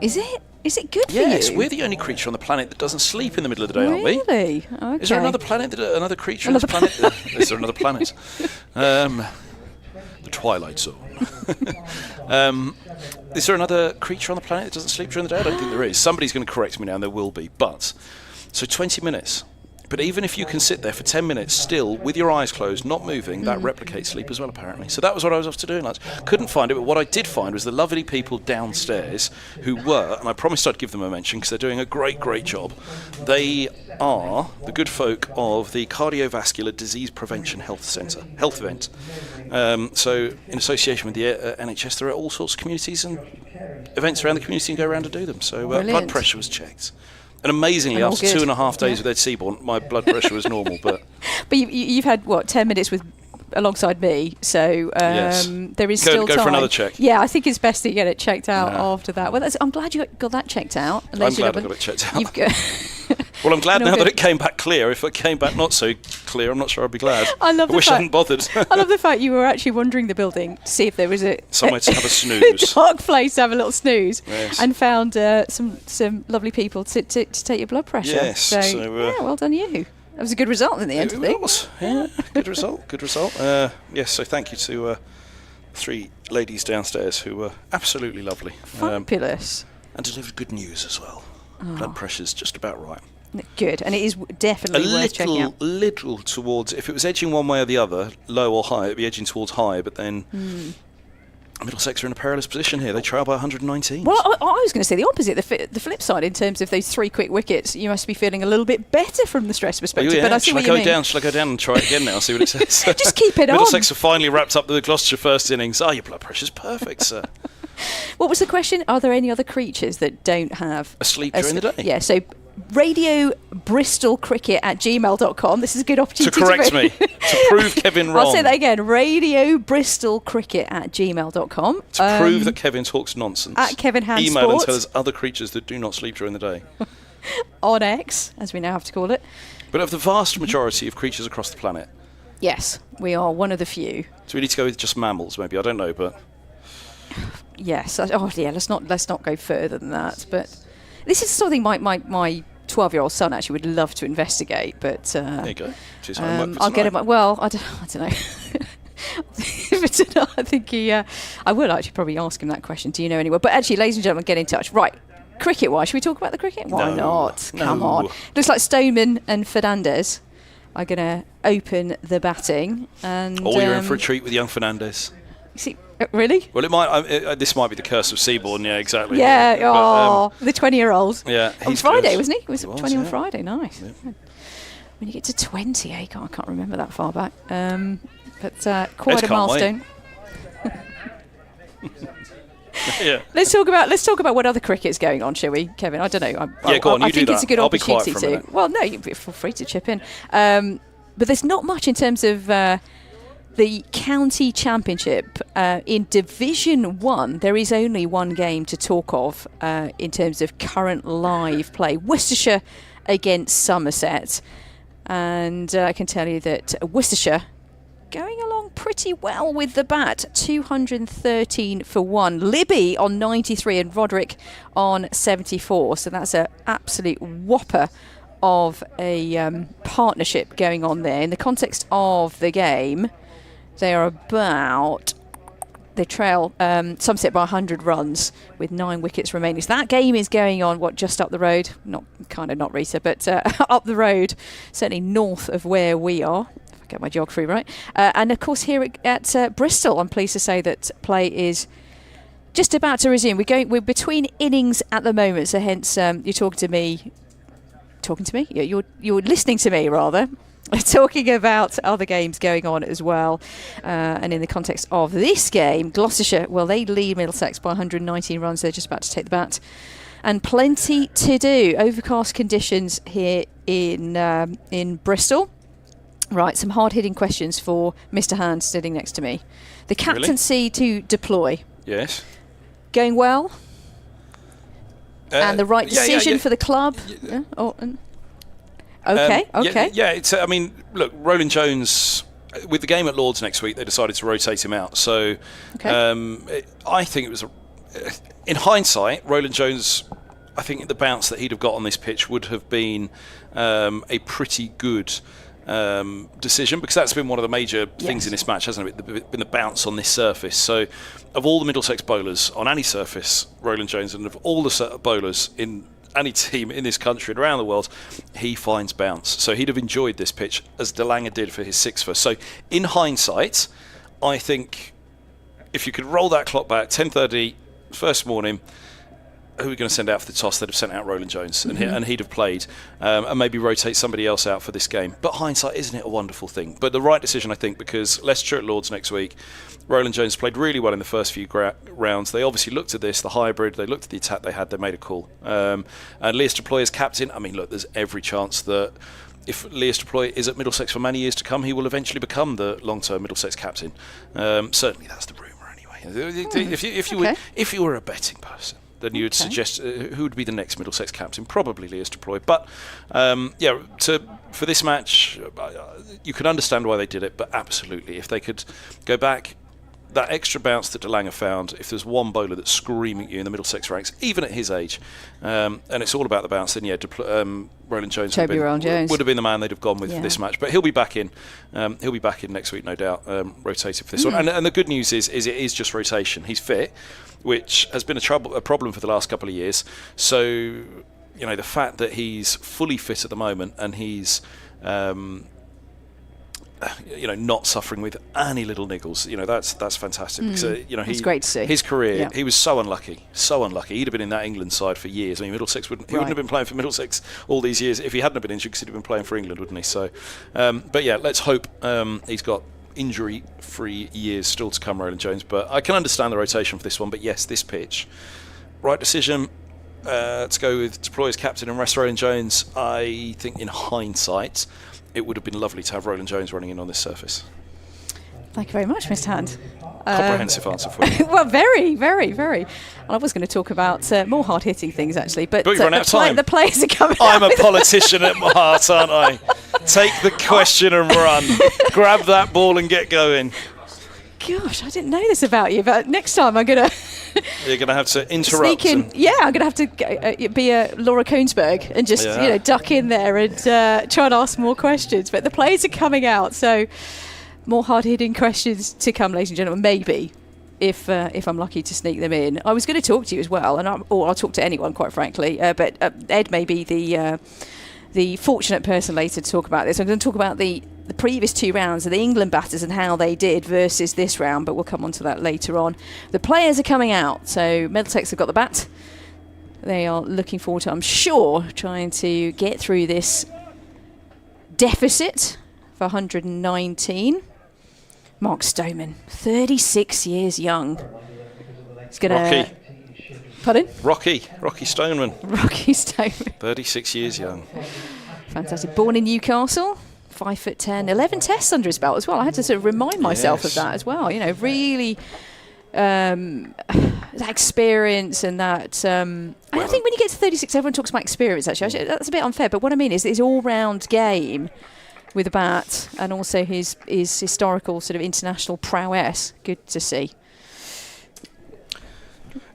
Is it? Is it good for you? Yes, we're the only creature on the planet that doesn't sleep in the middle of the day, aren't we? Really? Okay. Is there another planet, another creature on this planet? Is there another planet? The Twilight Zone. Is there another creature on the planet that doesn't sleep during the day? I don't think there is. Somebody's going to correct me now, and there will be. But, so 20 minutes. But even if you can sit there for 10 minutes still with your eyes closed, not moving, that replicates sleep as well, apparently. So that was what I was off to do. I couldn't find it, but what I did find was the lovely people downstairs who were, and I promised I'd give them a mention because they're doing a great, great job. They are the good folk of the Cardiovascular Disease Prevention Health event. So in association with the NHS, there are all sorts of communities and events around the community and go around to do them. So blood pressure was checked. And amazingly, And all after good. 2.5 days with Ed Seaborn, my blood pressure was normal. But you've had, what, 10 minutes alongside me, so Yes. there is still go time. for another check. Yeah, I think it's best to get it checked out Yeah. after that. Well, I'm glad you got that checked out. I'm glad I got it checked out. You've got Well, I'm glad No now good. that it came back clear. If it came back not so clear, I'm not sure I'd be glad. I love the wish I fact- hadn't bothered. I love the fact you were actually wandering the building to see if there was Somewhere to have a snooze. dark place to have a little snooze, Yes. and found some lovely people to take your blood pressure. Yes, so, yeah, well done you. That was a good result in the end, I It think. was, yeah. Good result, good result. Yes, so thank you to 3 ladies downstairs who were absolutely lovely. Fabulous. And delivered good news as well. Oh. Blood pressure's just about right. Good, and it is definitely worth checking out. little towards, if it was edging one way or the other, low or high, it'd be edging towards high, but then Middlesex are in a perilous position here. They trail by 119. Well, I was going to say the opposite, the flip side, in terms of those 3 quick wickets. You must be feeling a little bit better from the stress perspective, but I see Shall what I you go mean. down? Shall I go down and try it again now? See what it says. Just keep it on. Middlesex have finally wrapped up the Gloucestershire first innings. Oh, your blood pressure's perfect, sir. What was the question? Are there any other creatures that don't have Asleep during the day. Yeah, so radiobristolcricket@gmail.com. This is a good To opportunity correct me, to prove Kevin wrong. I'll say that again, radiobristolcricket@gmail.com. To prove that Kevin talks nonsense. At Kevin Hand Email and Sports. tell us other creatures that do not sleep during the day. On X, as we now have to call it. But of the vast majority of creatures across the planet, Yes, we are one of the few. do we need to go with just mammals? Maybe, I don't know, but Yes. Let's not go further than that. But this is something my 12-year-old son actually would love to investigate. But there you go. It's his homework for I'll get tonight. him. Well, I don't know. But I think I will actually probably ask him that question. Do you know anyone? But actually, ladies and gentlemen, get in touch. Right. Cricket-wise, should we talk about the cricket? Why No, not? Come no. on. Looks like Stoneman and Fernandez are going to open the batting. And Or you're in for a treat with young Fernandez. see, really? Well, it might. This might be the curse of Seaborn. Yeah, exactly. Yeah. But, The 20-year-old. yeah. On he's Friday, good. wasn't he? Was He it was, 20 on yeah. Friday? Nice. Yeah. When you get to 20, I can't remember that far back. But quite Ed a can't milestone. Yeah. Let's talk about what other cricket's going on, shall we, Kevin? I don't know. Yeah, go on, I you do think it's that. a good I'll be quiet opportunity for a to. minute. Well, no, you feel free to chip in. But there's not much in terms of the county championship. In Division 1, there is only one game to talk of in terms of current live play. Worcestershire against Somerset. And I can tell you that Worcestershire going along pretty well with the bat. 213 for 1. Libby on 93 and Roderick on 74. So that's an absolute whopper of a partnership going on there. In the context of the game, they trail Somerset by 100 runs with 9 wickets remaining. So that game is going on, just up the road? Not Rita, but up the road, certainly north of where we are. If I get my geography right. And of course here at Bristol, I'm pleased to say that play is just about to resume. We're between innings at the moment, so hence you're talking to me. Yeah, you're listening to me rather. Talking about other games going on as well. And in the context of this game, Gloucestershire, well, they lead Middlesex by 119 runs. They're just about to take the bat. And plenty to do. Overcast conditions here in Bristol. Right, some hard-hitting questions for Mr. Hand sitting next to me. The captaincy to deploy. Yes. Going well? And the right decision yeah. for the club? Okay. Yeah, it's. I mean, look, Roland Jones. With the game at Lords next week, they decided to rotate him out. So, I think it was. In hindsight, Roland Jones. I think the bounce that he'd have got on this pitch would have been a pretty good decision, because that's been one of the major things in this match, hasn't it? Been the bounce on this surface. So, of all the Middlesex bowlers on any surface, Roland Jones, and of all the bowlers in any team in this country and around the world, he finds bounce. So he'd have enjoyed this pitch as De Lange did for his 6th. So in hindsight, I think if you could roll that clock back, 10:30, first morning, who are we going to send out for the toss? They'd have sent out Roland Jones, and he'd have played, and maybe rotate somebody else out for this game. But hindsight, isn't it a wonderful thing? But the right decision, I think, because Leicestershire at Lords next week, Roland Jones played really well in the first few rounds. They obviously looked at this, the hybrid, they looked at the attack they had, they made a call. And Lias Deploy as captain, I mean, look, there's every chance that if Lias Deploy is at Middlesex for many years to come, he will eventually become the long-term Middlesex captain. Certainly that's the rumour anyway. If you were a betting person, then you would suggest who would be the next Middlesex captain? Probably Lias Deploy. But for this match, you can understand why they did it. But absolutely, if they could go back, that extra bounce that De Lange found, if there's one bowler that's screaming at you in the Middlesex ranks, even at his age, and it's all about the bounce, then Roland Jones would have been the man they'd have gone with for this match. But he'll be back in. He'll be back in next week, no doubt, rotated for this one. And the good news is it is just rotation. He's fit, which has been a problem for the last couple of years. So, the fact that he's fully fit at the moment and he's not suffering with any little niggles. That's fantastic. Because, it's great to see. His career, he was so unlucky. He'd have been in that England side for years. I mean, Middlesex wouldn't have been playing for Middlesex all these years if he hadn't been injured, because he'd have been playing for England, wouldn't he? So, but yeah, let's hope he's got injury-free years still to come, Roland Jones. But I can understand the rotation for this one. But yes, this pitch, right decision. To go with Deploy as captain and rest Roland Jones. I think in hindsight, it would have been lovely to have Roland Jones running in on this surface. Thank you very much, Mr. Hand. Comprehensive answer for you. Well, very, very, very. I was going to talk about more hard-hitting things, actually. But you've run out of time. The players are coming I'm a politician at my heart, aren't I? Take the question and run. Grab that ball and get going. Gosh, I didn't know this about you, but next time I'm going to... You're going to have to interrupt. I'm going to have to be a Laura Koensberg and just duck in there and try and ask more questions. But the players are coming out, so more hard-hitting questions to come, ladies and gentlemen. Maybe if I'm lucky to sneak them in. I was going to talk to you as well, and I'll talk to anyone, quite frankly. But Ed may be the fortunate person later to talk about this. I'm going to talk about the previous 2 rounds of the England batters and how they did versus this round, but we'll come on to that later on. The players are coming out, so Middlesex have got the bat. They are looking forward to, I'm sure, trying to get through this deficit for 119. Mark Stoneman, 36 years young. He's going to... Pardon? Rocky Stoneman. Rocky Stoneman. 36 years young. Fantastic. Born in Newcastle, 5'10", 11 tests under his belt as well. I had to sort of remind myself of that as well. Really that experience and that... and I think when you get to 36, everyone talks about experience, actually. That's a bit unfair, but what I mean is his all-round game with the bat and also his historical sort of international prowess. Good to see.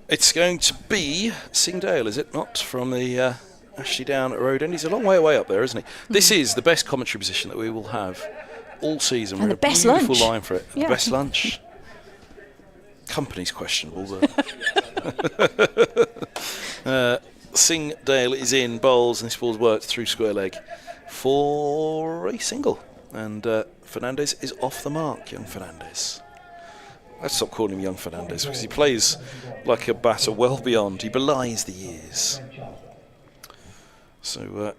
It's going to be Singdale, is it not, from the Ashley Down at Road End? He's a long way away up there, isn't he? This is the best commentary position that we will have all season. And the best beautiful lunch. Line for it. Yeah. The best lunch. Company's questionable, but Singdale is in, bowls, and this ball's worked through square leg for a single. And Fernandez is off the mark, young Fernandez. Let's stop calling him young Fernandez, because he plays like a batter well beyond. He belies the years. So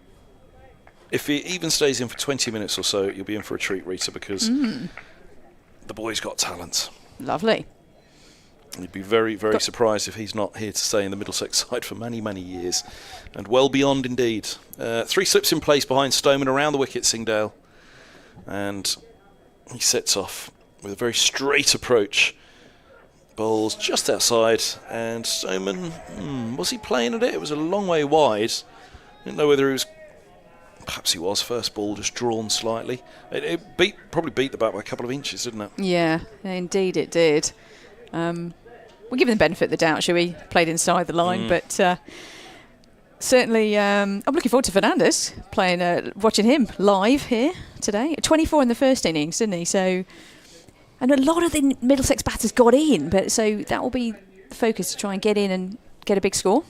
if he even stays in for 20 minutes or so, you'll be in for a treat, Rita, because the boy's got talent. Lovely. And you'd be very, very surprised if he's not here to stay in the Middlesex side for many, many years. And well beyond indeed. 3 slips in place behind Stoneman around the wicket, Singdale. And he sets off with a very straight approach. Bowls just outside, and Stoneman, was he playing at it? It was a long way wide. Didn't know whether he was... Perhaps he was. First ball just drawn slightly. It probably beat the bat by a couple of inches, didn't it? Yeah, indeed it did. We'll give him the benefit of the doubt, shall we? Played inside the line, but certainly I'm looking forward to Fernandez watching him live here today. 24 in the first innings, didn't he? So, and a lot of the Middlesex batters got in, but so that will be the focus, to try and get in and get a big score.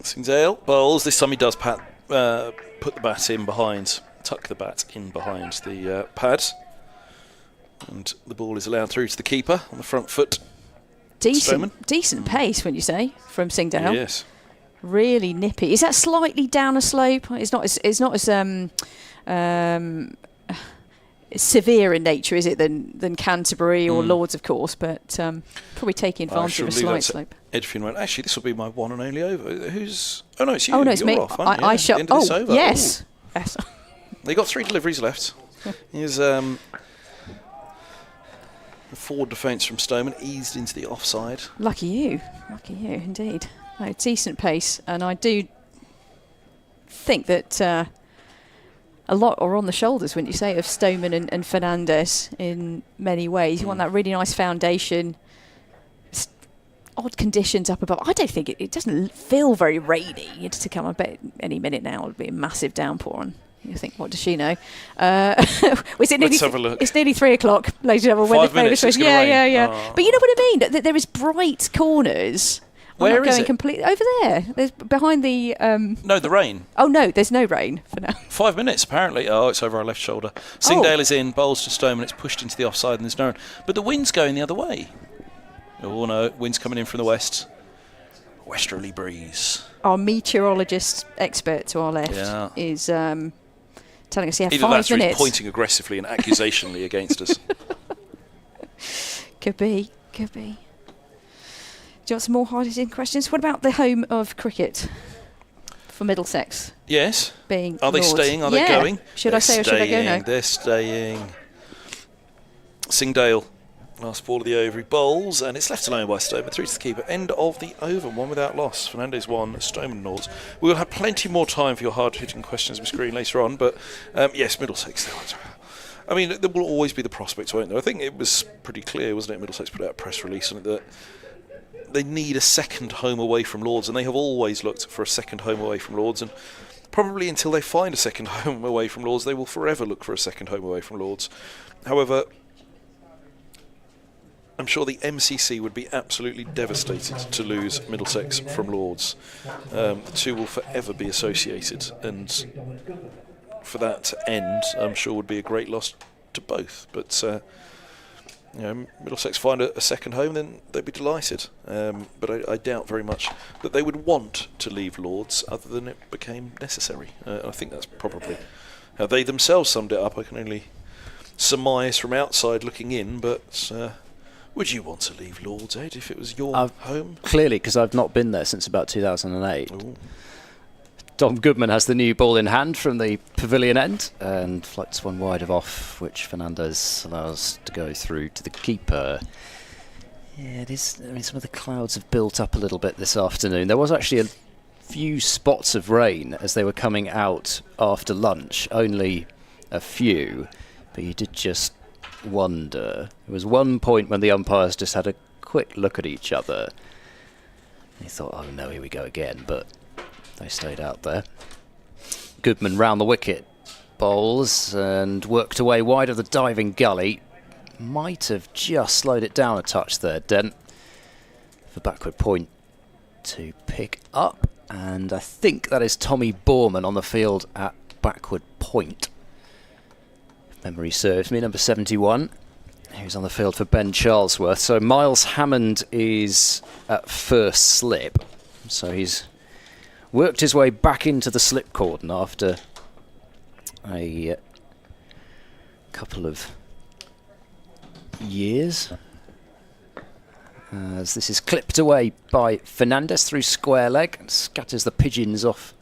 Singdale bowls. This time he does put the bat in behind, tuck the bat in behind the pad. And the ball is allowed through to the keeper on the front foot. Decent pace, wouldn't you say, from Singdale? Yes. Really nippy. Is that slightly down a slope? It's not as severe in nature, is it, than Canterbury or Lords, of course, but probably taking advantage of a slight slope. Edfin went, actually, this will be my one and only over. Who's... Oh, no, it's you. Oh, no, it's You're me. off, aren't you? I shot... Oh, over. yes. Ooh. Yes. They got 3 deliveries left. Here's a forward defence from Stoneman, eased into the offside. Lucky you, indeed. No, decent pace, and I do think that a lot are on the shoulders, wouldn't you say, of Stoneman and Fernandez in many ways. You want that really nice foundation, odd conditions up above. I don't think it doesn't feel very rainy. It's to come, I bet any minute now it'll be a massive downpour on. You think, what does she know? Let's have a look. It's nearly 3 o'clock, ladies and gentlemen. 5 minutes, it's gonna rain. Yeah. Oh. But you know what I mean? There is bright corners. Where is going it? Completely over there. There's behind the. No, the rain. Oh no, there's no rain for now. 5 minutes apparently. Oh, it's over our left shoulder. Singdale is in, bowls to Stoneman. It's pushed into the offside, and there's no. But the wind's going the other way. Oh no, wind's coming in from the west. Westerly breeze. Our meteorologist expert to our left is telling us, Either 5 that's or he's minutes. pointing aggressively and accusationally against us. Could be. Do you want some more hard-hitting questions? What about the home of cricket for Middlesex? Yes. Are they staying? Are they going? Should I say or should I go now? They're staying. Singdale, last ball of the over, he bowls, and it's left alone by Stoneman. Through to the keeper. End of the over, 1 without loss. Fernandez 1, Stoneman 0. We will have plenty more time for your hard-hitting questions, Miss Green, later on. But yes, Middlesex. I mean, there will always be the prospects, won't there? I think it was pretty clear, wasn't it? Middlesex put out a press release on it that they need a second home away from Lords, and they have always looked for a second home away from Lords, and probably until they find a second home away from Lords, they will forever look for a second home away from Lords. However, I'm sure the MCC would be absolutely devastated to lose Middlesex from Lords. The two will forever be associated, and for that to end, I'm sure would be a great loss to both. But Middlesex find a second home, then they'd be delighted. But I doubt very much that they would want to leave Lords other than it became necessary. I think that's probably how they themselves summed it up. I can only surmise from outside looking in, but would you want to leave Lords, Ed, if it was your home? Clearly, because I've not been there since about 2008. Ooh. Dom Goodman has the new ball in hand from the pavilion end and floats one wide of off, which Fernandez allows to go through to the keeper. Yeah, it is. I mean, some of the clouds have built up a little bit this afternoon. There was actually a few spots of rain as they were coming out after lunch, only a few, but you did just wonder. There was one point when the umpires just had a quick look at each other. They thought, oh no, here we go again, but they stayed out there. Goodman round the wicket, bowls and worked away wide of the diving gully. Might have just slowed it down a touch there, Dent, for backward point to pick up. And I think that is Tommy Borman on the field at backward point. If memory serves me, number 71. Who's on the field for Ben Charlesworth. So Miles Hammond is at first slip. So he's worked his way back into the slip cordon after a couple of years. As this is clipped away by Fernandez through square leg and scatters the pigeons off,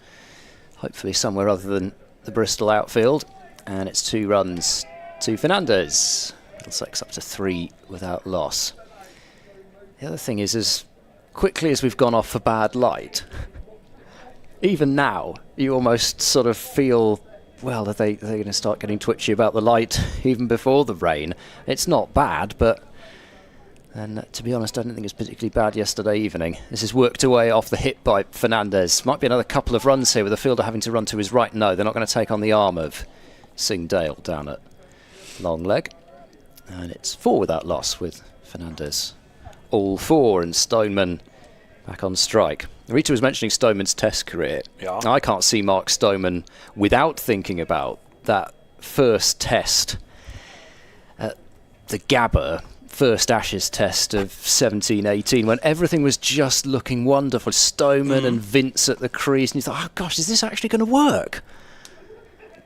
hopefully somewhere other than the Bristol outfield. And it's 2 runs to Fernandez. Middlesex up to 3 without loss. The other thing is, as quickly as we've gone off for bad light, even now, you almost sort of feel, well, are they going to start getting twitchy about the light even before the rain? It's not bad, but and to be honest, I don't think it's particularly bad yesterday evening. This is worked away off the hip by Fernandez. Might be another couple of runs here with the fielder having to run to his right. No, they're not going to take on the arm of Singdale down at long leg. And it's 4 without loss with Fernandez all 4 and Stoneman back on strike. Rita was mentioning Stoneman's Test career. Yeah. I can't see Mark Stoneman without thinking about that first Test at the Gabba, first Ashes Test of 17-18, when everything was just looking wonderful. Stoneman and Vince at the crease, and you thought, oh gosh, is this actually going to work?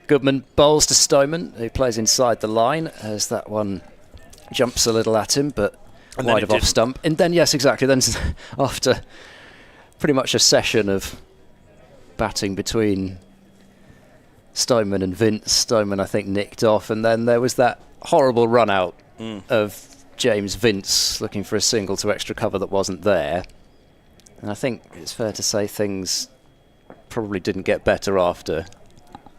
Goodman bowls to Stoneman, who plays inside the line as that one jumps a little at him, but wide of off stump. And then, yes, exactly, then after pretty much a session of batting between Stoneman and Vince, Stoneman, I think, nicked off, and then there was that horrible run out of James Vince looking for a single to extra cover that wasn't there. And I think it's fair to say things probably didn't get better after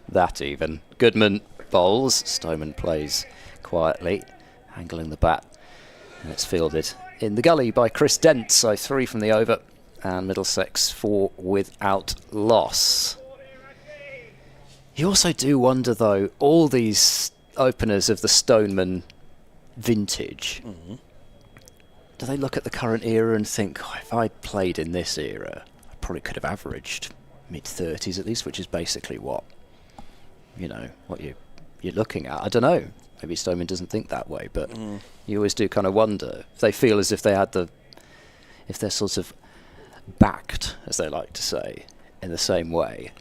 that even. Goodman bowls, Stoneman plays quietly, angling the bat, and it's fielded in the gully by Chris Dent, so 3 from the over, and Middlesex 4 without loss. You also do wonder, though, all these openers of the Stoneman vintage, do they look at the current era and think, oh, if I'd played in this era, I probably could have averaged mid-30s at least, which is basically what, what you're looking at. I don't know. Maybe Stoneman doesn't think that way, but you always do kind of wonder if they feel as if they had if they're sort of backed, as they like to say, in the same way.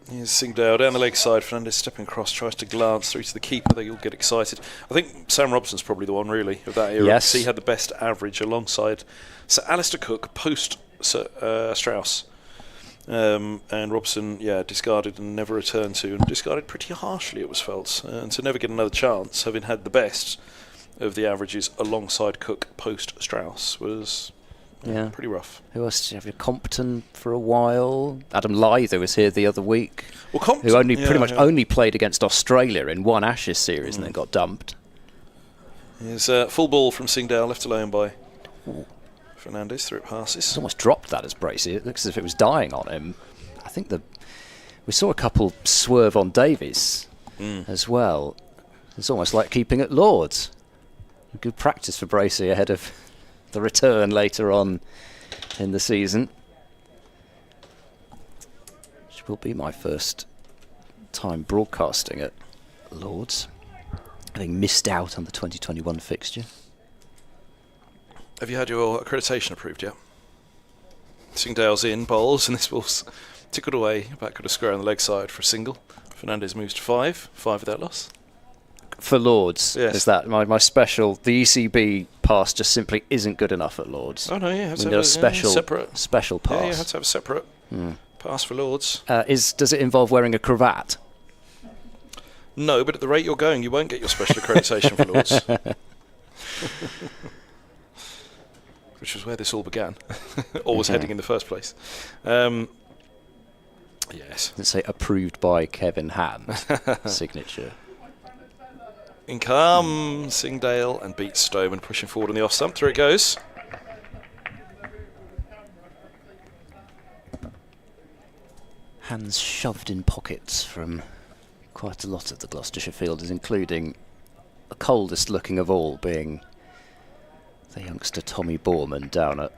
Here's Singdale down the leg side. Fernandez stepping across, tries to glance through to the keeper. They all get excited. I think Sam Robson's probably the one, really, of that era. Yes. He had the best average alongside Sir Alistair Cook post Strauss. And Robson, discarded and never returned to, and discarded pretty harshly, it was felt. And to never get another chance, having had the best of the averages alongside Cook post Strauss, was pretty rough. Who else? Did you have Compton for a while? Adam Lyther was here the other week. Well, Compton, who pretty much only played against Australia in one Ashes series and then got dumped. Here's a full ball from Singdale, left alone by Fernandez, through it passes. He's almost dropped that as Bracey. It looks as if it was dying on him. I think we saw a couple swerve on Davies as well. It's almost like keeping at Lords. Good practice for Bracey ahead of the return later on in the season. Which will be my first time broadcasting at Lords, having missed out on the 2021 fixture. Have you had your accreditation approved yet? Singdale's in, bowls, and this ball's tickled away, back at a square on the leg side for a single. Fernandez moves to 5 without loss. For Lords, yes. Is that my special? The ECB pass just simply isn't good enough at Lords. Oh no, yeah, have to have a separate special pass. Yeah, you have to have a separate pass for Lords. Does it involve wearing a cravat? No, but at the rate you're going, you won't get your special accreditation for Lords. Which was where this all began, or was heading in the first place. Yes. Let's say approved by Kevin Hand. Signature. In comes Singdale and beats Stoneman, pushing forward on the off stump. Through it goes. Hands shoved in pockets from quite a lot of the Gloucestershire fielders, including the coldest looking of all being the youngster Tommy Borman down at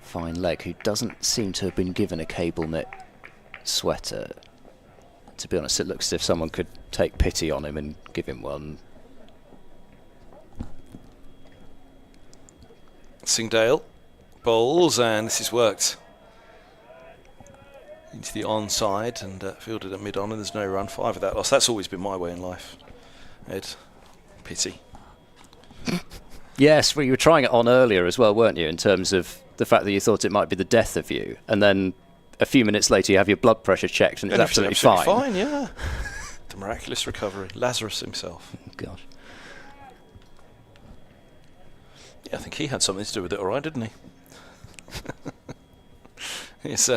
fine leg, who doesn't seem to have been given a cable knit sweater. To be honest, it looks as if someone could take pity on him and give him one. Singdale bowls, and this has worked into the onside and fielded at mid-on, and there's no run. 5 without loss. That's always been my way in life, Ed. Pity. Yes, well, you were trying it on earlier as well, weren't you, in terms of the fact that you thought it might be the death of you, and then a few minutes later you have your blood pressure checked and it's absolutely fine. Fine, yeah. The miraculous recovery. Lazarus himself. Oh, God. Yeah, I think he had something to do with it, all right, didn't he? It's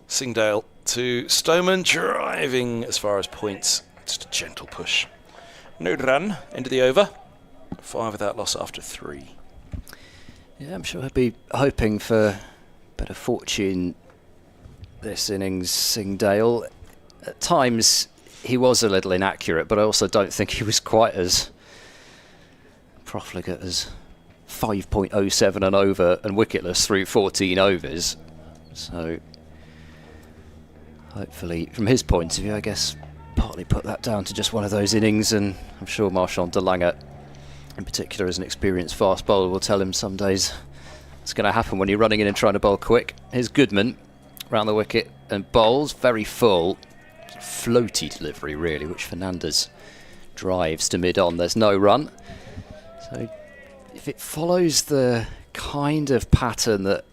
Singdale to Stoneman, driving as far as points. Just a gentle push. No run, end of the over. 5 without loss after 3. Yeah, I'm sure he'll be hoping for better fortune this innings, Singdale. At times he was a little inaccurate, but I also don't think he was quite as profligate as 5.07 and over and wicketless through 14 overs. So hopefully, from his point of view, I guess partly put that down to just one of those innings, and I'm sure Marchand de Lange, in particular, as an experienced fast bowler, will tell him some days it's going to happen when you're running in and trying to bowl quick. Here's Goodman round the wicket and bowls very full, floaty delivery really, which Fernandez drives to mid-on. There's no run. So if it follows the kind of pattern that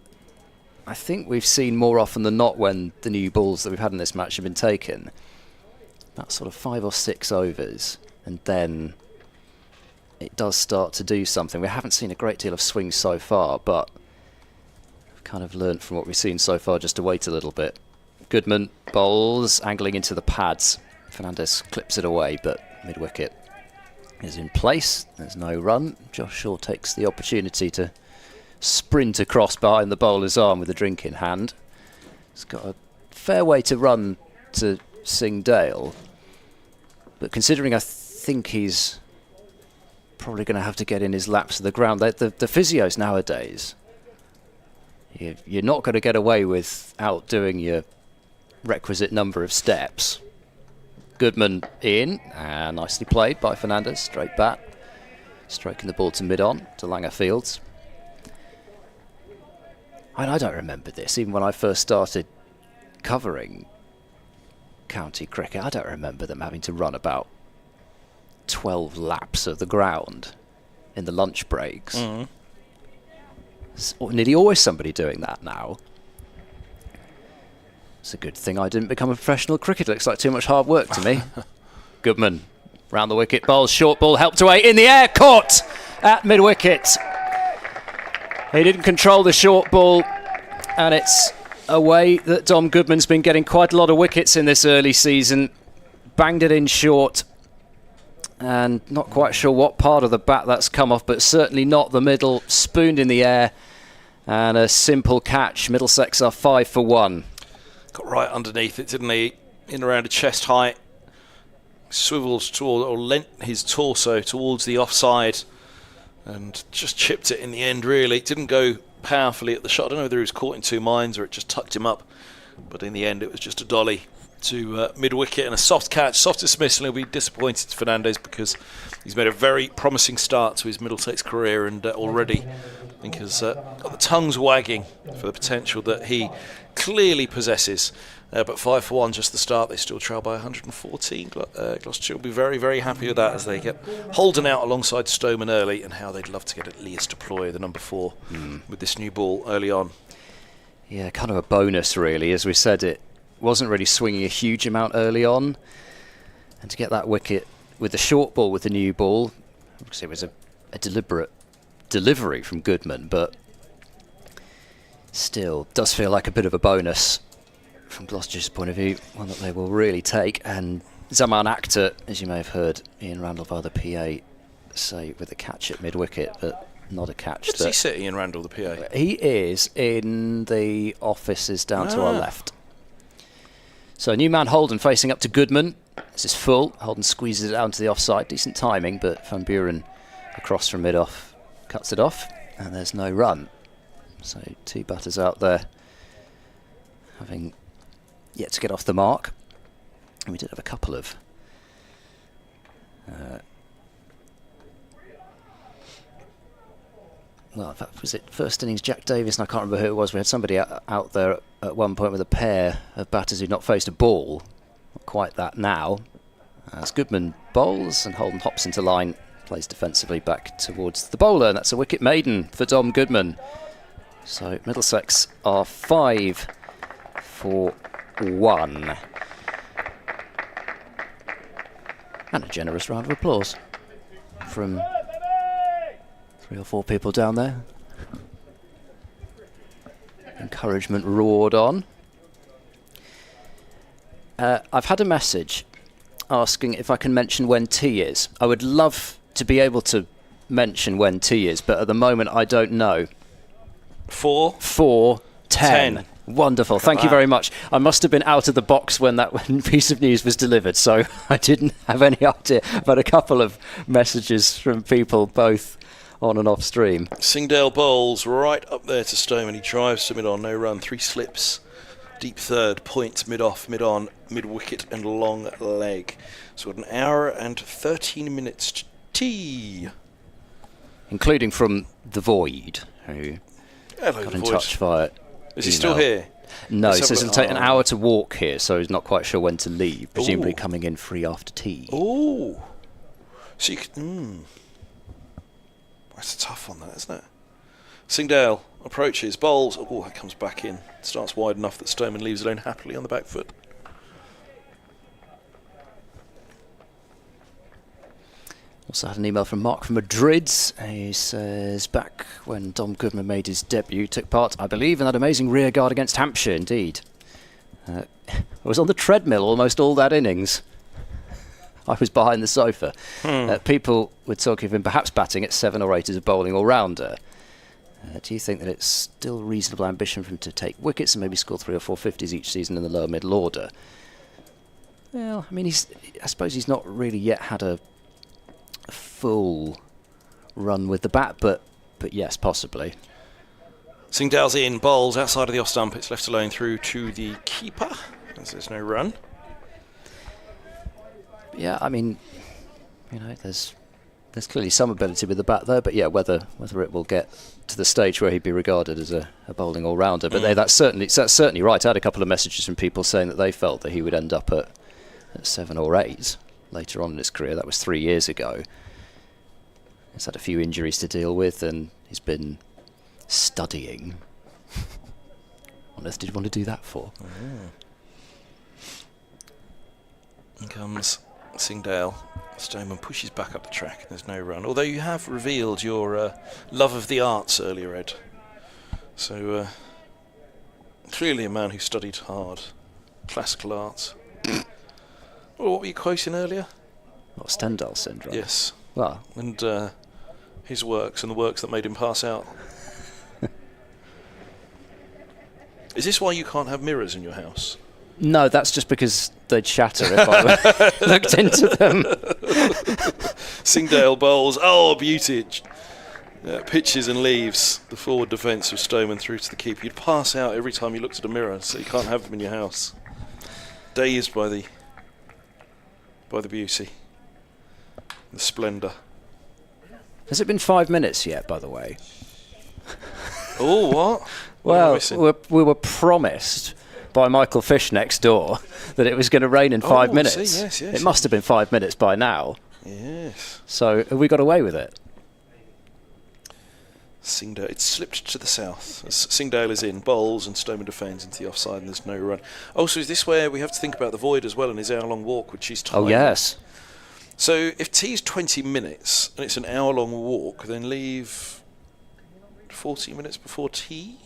I think we've seen more often than not when the new balls that we've had in this match have been taken, that sort of 5 or 6 overs, and then it does start to do something. We haven't seen a great deal of swing so far, but we've kind of learnt from what we've seen so far just to wait a little bit. Goodman bowls, angling into the pads. Fernandez clips it away, but mid-wicket is in place. There's no run. Josh Shaw takes the opportunity to sprint across behind the bowler's arm with a drink in hand. He's got a fair way to run to Sing Dale, but considering I think he's probably going to have to get in his laps of the ground, the physios nowadays, you're not going to get away without doing your requisite number of steps. Goodman in, and nicely played by Fernandez, straight bat, stroking the ball to mid-on to Lange Fields. And I don't remember this, even when I first started covering county cricket, I don't remember them having to run about 12 laps of the ground in the lunch breaks. It's nearly always somebody doing that now. It's a good thing I didn't become a professional cricketer. Looks like too much hard work to me. Goodman round the wicket, bowls, short ball, helped away, in the air, caught at mid-wicket. He didn't control the short ball, and it's a way that Dom Goodman's been getting quite a lot of wickets in this early season. Banged it in short, and not quite sure what part of the bat that's come off, but certainly not the middle. Spooned in the air, and a simple catch. Middlesex are 5 for 1. Got right underneath it, didn't he? In around a chest height. Swivelled toward, or lent his torso towards the offside, and just chipped it in the end, really. It didn't go powerfully at the shot. I don't know whether he was caught in two minds or it just tucked him up, but in the end it was just a dolly to mid-wicket and a soft catch, soft dismissal. He'll be disappointed, Fernandez, because he's made a very promising start to his Middlesex career, and already I think has got the tongues wagging for the potential that he clearly possesses. But 5 for 1, just the start. They still trail by 114. Gloucestershire will be very, very happy with that as they get Holden out alongside Stoneman early, and how they'd love to get Elias Deploy, the number 4, with this new ball early on. Yeah, kind of a bonus, really. As we said, it wasn't really swinging a huge amount early on, and to get that wicket with the short ball with the new ball, because it was a deliberate delivery from Goodman, but still does feel like a bit of a bonus from Gloucestershire's point of view, one that they will really take. And Zaman Akhtar, as you may have heard Ian Randall via the PA say, with a catch at mid-wicket, but not a catch. Where does he sit, Ian Randall, the PA? He is in the offices down to our left. So new man Holden facing up to Goodman. This is full. Holden squeezes it down to the offside. Decent timing, but Van Buren across from mid-off cuts it off, and there's no run. So 2 batters out there having yet to get off the mark. And we did have a couple of well, in fact, was it first innings Jack Davis, and I can't remember who it was. We had somebody out there at one point with a pair of batters who'd not faced a ball. Not quite that now. As Goodman bowls and Holden hops into line, plays defensively back towards the bowler, and that's a wicket maiden for Dom Goodman. So Middlesex are 5 for 1. And a generous round of applause from 3 or 4 people down there. Encouragement roared on. I've had a message asking if I can mention when tea is. I would love to be able to mention when tea is, but at the moment I don't know. 4:10. Wonderful. Thank you very much. I must have been out of the box when that piece of news was delivered, so I didn't have any idea. I've had a couple of messages from people both on and off stream. Singdale bowls right up there to Stoneman. He drives to mid-on, no run, 3 slips. Deep third, point, mid-off, mid-on, mid-wicket and long leg. So we've got an hour and 13 minutes to tea. Including from the Void, who Hello, got the in Void. touch via Is he still here? No, Let's he have says a it'll look. take an hour to walk here, so he's not quite sure when to leave. Presumably Ooh. coming in free after tea. Oh, so you could, that's a tough one, that, isn't it? Singdale approaches, bowls. Oh, that comes back in. Starts wide enough that Stoneman leaves alone happily on the back foot. Also had an email from Mark from Madrid. He says, back when Dom Goodman made his debut, took part, I believe, in that amazing rear guard against Hampshire, indeed. I was on the treadmill almost all that innings. I was behind the sofa. People were talking of him perhaps batting at 7 or 8 as a bowling all-rounder. Do you think that it's still reasonable ambition for him to take wickets and maybe score 3 or 4 50s each season in the lower middle order? Well, I mean, I suppose he's not really yet had a full run with the bat, but yes, possibly. Singdale's in, bowls outside of the off stump. It's left alone through to the keeper, as there's no run. Yeah, I mean, you know, there's clearly some ability with the bat there, but yeah, whether it will get to the stage where he'd be regarded as a bowling all-rounder. But that's certainly right. I had a couple of messages from people saying that they felt that he would end up at 7 or 8 later on in his career. That was 3 years ago. He's had a few injuries to deal with, and he's been studying. What on earth did you want to do that for? Here comes Singdale. Stoneman pushes back up the track and there's no run. Although you have revealed your love of the arts earlier, Ed. So, clearly a man who studied hard. Classical arts. Well, what were you quoting earlier? What, Stendhal syndrome? Yes. Well, And his works and the works that made him pass out. Is this why you can't have mirrors in your house? no, that's just because they'd shatter if I looked into them. Singdale bowls. Oh, beauty. Pitches and leaves the forward defence of Stoneman through to the keeper. You'd pass out every time you looked at a mirror, so you can't have them in your house. Dazed by the beauty, the splendour. Has it been 5 minutes yet, by the way? Oh, what? Well, we were promised by Michael Fish next door that it was going to rain in 5 minutes. Yes, it must have been 5 minutes by now. Yes. So have we got away with it? Singdale, it's slipped to the south. As Singdale is in, bowls and Stoneman defends into the offside and there's no run. Also, is this where we have to think about the Void as well and his hour-long walk, which is time? Oh, yes. So if tea's 20 minutes and it's an hour-long walk, then leave 40 minutes before tea,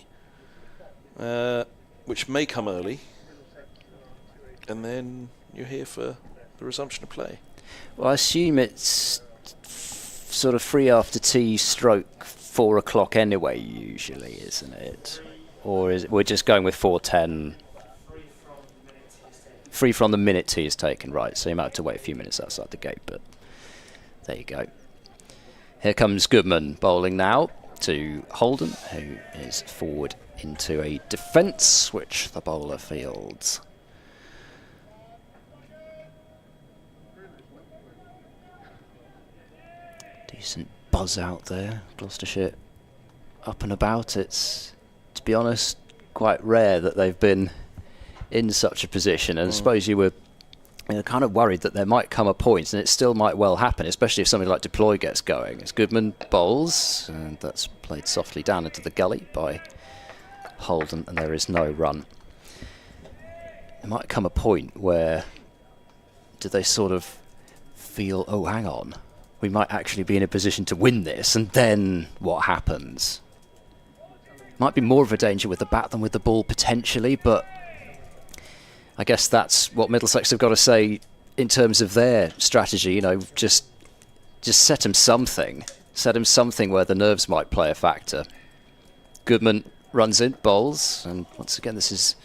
which may come early, and then you're here for the resumption of play. Well, I assume it's sort of free after tea stroke 4 o'clock anyway, usually, isn't it? Or is it, we're just going with 4:10? Free from the minute tea is taken, right? So you might have to wait a few minutes outside the gate, but there you go. Here comes Goodman bowling now to Holden, who is forward into a defence, which the bowler fields. Decent buzz out there. Gloucestershire up and about. It's, to be honest, quite rare that they've been in such a position, and I suppose you were kind of worried that there might come a point, and it still might well happen, especially if somebody like Deploy gets going. As Goodman bowls, and that's played softly down into the gully by Holden, and there is no run. There might come a point where do they sort of feel, oh, hang on, we might actually be in a position to win this, and then what happens? Might be more of a danger with the bat than with the ball potentially, but I guess that's what Middlesex have got to say in terms of their strategy. You know, just set him something. Set him something where the nerves might play a factor. Goodman runs in, bowls, and once again this is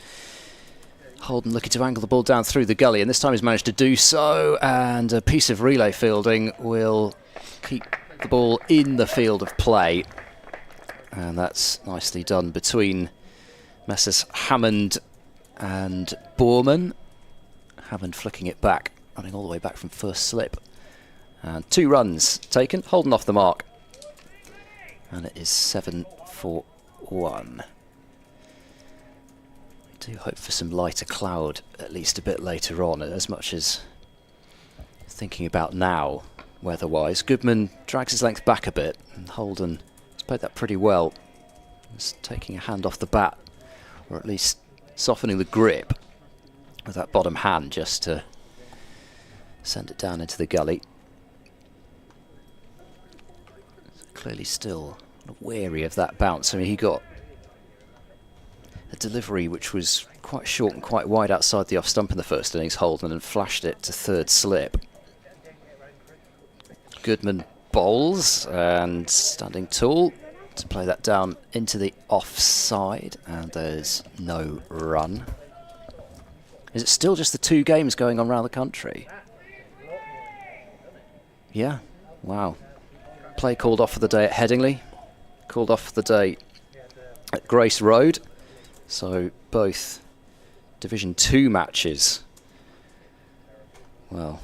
Holden looking to angle the ball down through the gully, and this time he's managed to do so, and a piece of relay fielding will keep the ball in the field of play. And that's nicely done between Messrs Hammond and Borman. Hammond flicking it back, running all the way back from first slip. And 2 runs taken, Holden off the mark. And it is 7 for 1. We do hope for some lighter cloud, at least a bit later on, as much as thinking about now, weather-wise. Goodman drags his length back a bit, and Holden has played that pretty well. He's taking a hand off the bat, or at least softening the grip with that bottom hand just to send it down into the gully. Clearly still wary of that bounce. I mean, he got a delivery which was quite short and quite wide outside the off stump in the first innings, Holden, and flashed it to third slip. Goodman bowls and standing tall to play that down into the offside, and there's no run. Is it still just the 2 games going on around the country? Yeah, wow. Play called off for the day at Headingley, called off for the day at Grace Road. So both Division 2 matches, well,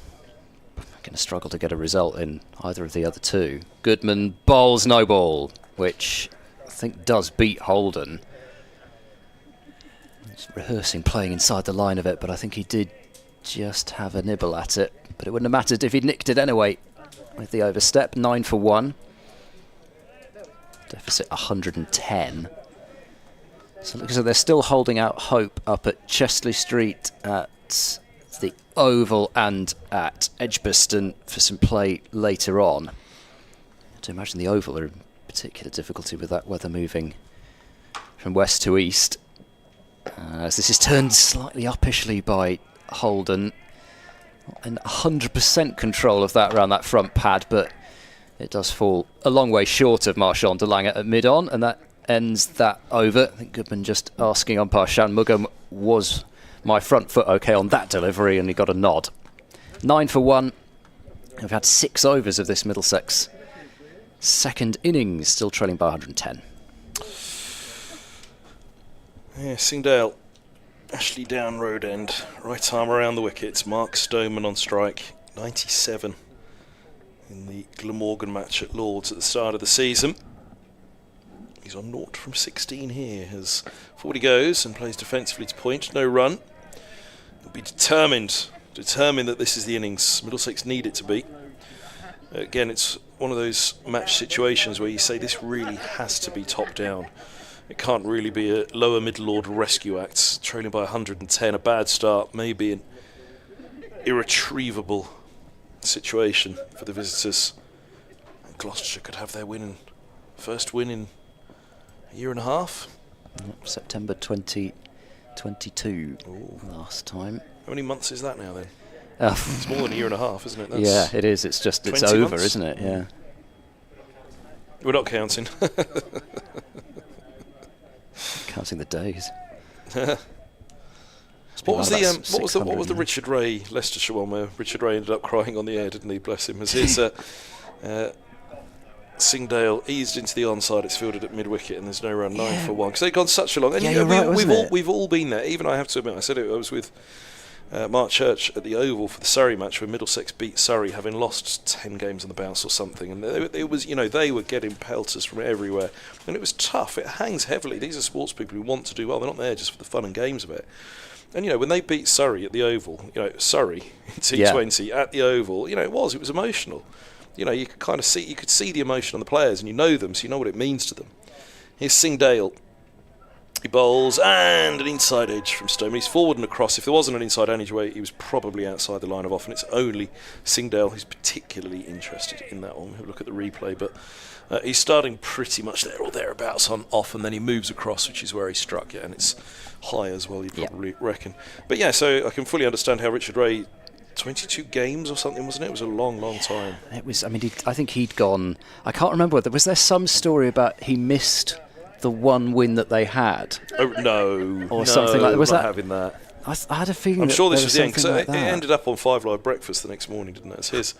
I'm going to struggle to get a result in either of the other 2. Goodman bowls no ball, which I think does beat Holden. He's rehearsing playing inside the line of it, but I think he did just have a nibble at it. But it wouldn't have mattered if he'd nicked it anyway with the overstep. 9 for 1. Deficit 110. So it looks like they're still holding out hope up at Chesley Street, at the Oval and at Edgbaston for some play later on. To imagine the Oval are in particular difficulty with that weather moving from west to east. As this is turned slightly uppishly by Holden. Not in 100% control of that around that front pad, but it does fall a long way short of Marchand de Lange at mid-on, and that ends that over. I think Goodman just asking umpire Shan Mugham, was my front foot okay on that delivery, and he got a nod. 9 for 1. We've had 6 overs of this Middlesex second innings, still trailing by 110. Yeah, Singdale, Ashley Down Road End, right arm around the wickets. Mark Stoneman on strike, 97 in the Glamorgan match at Lords at the start of the season. He's on 0 from 16 here as 40 goes and plays defensively to point, no run. He'll be determined that this is the innings Middlesex need it to be. Again, it's one of those match situations where you say this really has to be top down. It can't really be a lower middle order rescue act. Trailing by 110, a bad start, maybe an irretrievable situation for the visitors. And Gloucestershire could have their first win in a year and a half. September 2022 last time. How many months is that now then? It's more than a year and a half, isn't it? That's yeah, it is. It's just, it's over, months? Isn't it? Yeah. We're not counting. Counting the days. What was the Richard Ray Leicestershire one where Richard Ray ended up crying on the air, didn't he? Bless him. As his Singdale eased into the onside, it's fielded at mid wicket, and there's no run. 9 for 1 because they've gone such a long. And we've all been there. Even I have to admit, I said it. I was with Mark Church at the Oval for the Surrey match where Middlesex beat Surrey, having lost 10 games on the bounce or something, and it was, they were getting pelters from everywhere, and it was tough. It hangs heavily. These are sports people who want to do well. They're not there just for the fun and games of it. And when they beat Surrey at the Oval, Surrey in T20 at the Oval, it was emotional. You could kind of see the emotion on the players, and you know them, so you know what it means to them. Here's Singdale. He bowls and an inside edge from Stoneman. He's forward and across. If there wasn't an inside edge way, he was probably outside the line of off, and it's only Singdale who's particularly interested in that one. We'll have a look at the replay, but he's starting pretty much there or thereabouts on off, and then he moves across, which is where he struck it, and it's high as well, you'd probably reckon. But yeah, so I can fully understand how Richard Ray, 22 games or something, wasn't it? It was a long, long time. It was. I mean, I think he'd gone. I can't remember whether was there some story about he missed the one win that they had. Oh no, or something like that. Was not that having that? I had a feeling. I'm sure this was the end because like it ended up on 5 Live Breakfast the next morning, didn't it? It's his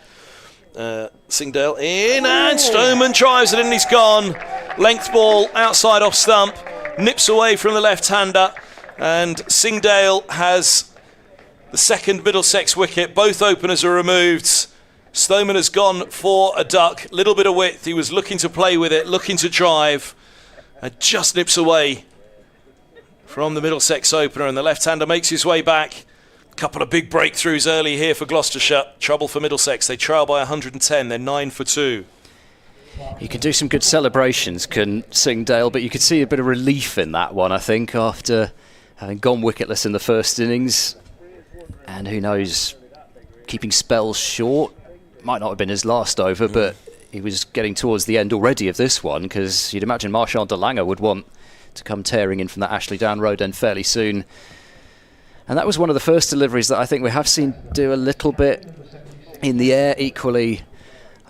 Singdale in, and Stoneman drives it in, he's gone. Length ball outside off stump, nips away from the left-hander, and Singdale has the second Middlesex wicket. Both openers are removed. Stoneman has gone for a duck, little bit of width, he was looking to play with it, looking to drive, and just nips away from the Middlesex opener, and the left-hander makes his way back. Couple of big breakthroughs early here for Gloucestershire. Trouble for Middlesex. They trail by 110. They're 9 for 2. He can do some good celebrations, can Singdale, but you could see a bit of relief in that one, I think, after having gone wicketless in the first innings. And who knows, keeping spells short. Might not have been his last over, but he was getting towards the end already of this one, because you'd imagine Marchand de Lange would want to come tearing in from that Ashley Down road end fairly soon. And that was one of the first deliveries that I think we have seen do a little bit in the air. Equally,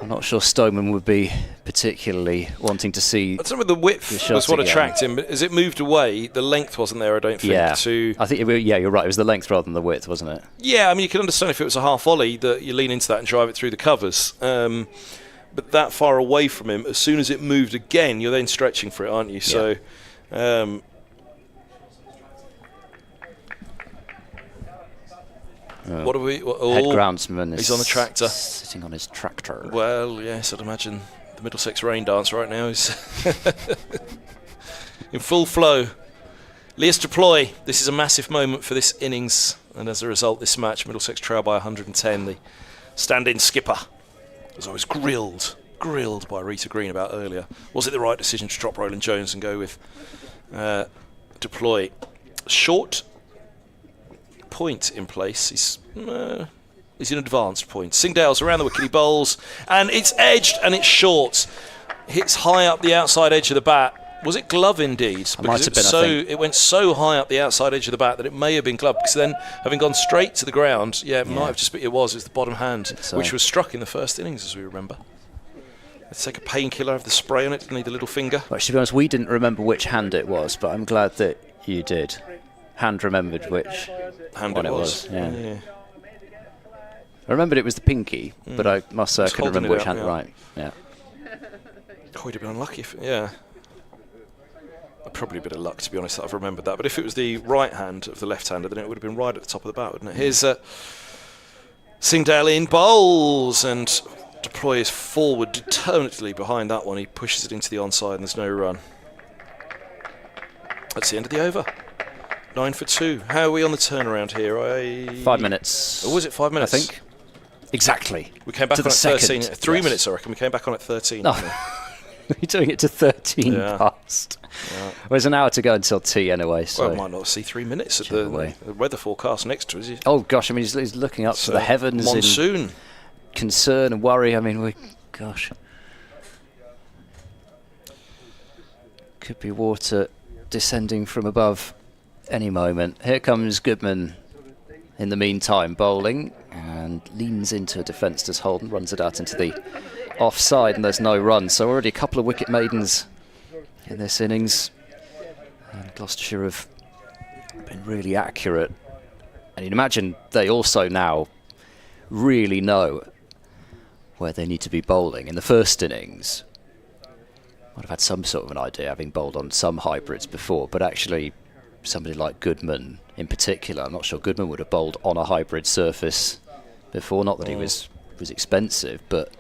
I'm not sure Stoneman would be particularly wanting to see. Some of the width was what attracted him. But as it moved away, the length wasn't there, I don't think. Yeah, I think you're right. It was the length rather than the width, wasn't it? Yeah, I mean, you can understand if it was a half volley that you lean into that and drive it through the covers. But that far away from him, as soon as it moved again, you're then stretching for it, aren't you? So. What are we? Head groundsman he's on the tractor. Sitting on his tractor. Well, yes, I'd imagine the Middlesex rain dance right now is in full flow. Lias Deploy, this is a massive moment for this innings, and as a result, this match, Middlesex trail by 110. The stand-in skipper, as I was grilled by Rita Green about earlier. Was it the right decision to drop Roland Jones and go with Deploy? Short point in place. He's an advanced point. Singdale's around the wicket, he bowls, and it's edged and it's short. Hits high up the outside edge of the bat. Was it glove indeed? Because it went so high up the outside edge of the bat that it may have been glove, because then, having gone straight to the ground, it might have just been, it was the bottom hand, which was struck in the first innings, as we remember. Let's take a painkiller, have the spray on it, didn't need the little finger. Well, to be honest, we didn't remember which hand it was, but I'm glad that you did. Hand remembered which hand one it was. Yeah. I remembered it was the pinky, but I must say I couldn't remember which hand. Right. Yeah. Oh, he'd have been unlucky if. Yeah. Probably a bit of luck, to be honest, that I've remembered that. But if it was the right hand of the left-hander, then it would have been right at the top of the bat, wouldn't it? Here's Singdale in, bowls, and Deploy is forward determinedly behind that one. He pushes it into the onside, and there's no run. That's the end of the over. 9 for 2. How are we on the turnaround here? 5 minutes. Or was it 5 minutes? I think. Exactly. We came back on at 13. 3 minutes, I reckon. We came back on at 13. No. We're doing it to 13 past. Yeah. Well, there's an hour to go until tea anyway. So well, might not see 3 minutes at the weather forecast next to us. Oh, gosh. I mean, he's looking up to the heavens monsoon. In concern and worry. I mean, gosh. Could be water descending from above any moment. Here comes Goodman in the meantime, bowling, and leans into a defence as Holden runs it out into the offside, and there's no run. So already a couple of wicket maidens in this innings, and Gloucestershire have been really accurate. And you'd imagine they also now really know where they need to be bowling. In the first innings, might have had some sort of an idea, having bowled on some hybrids before, but actually somebody like Goodman in particular, I'm not sure Goodman would have bowled on a hybrid surface before. Not that he was expensive, but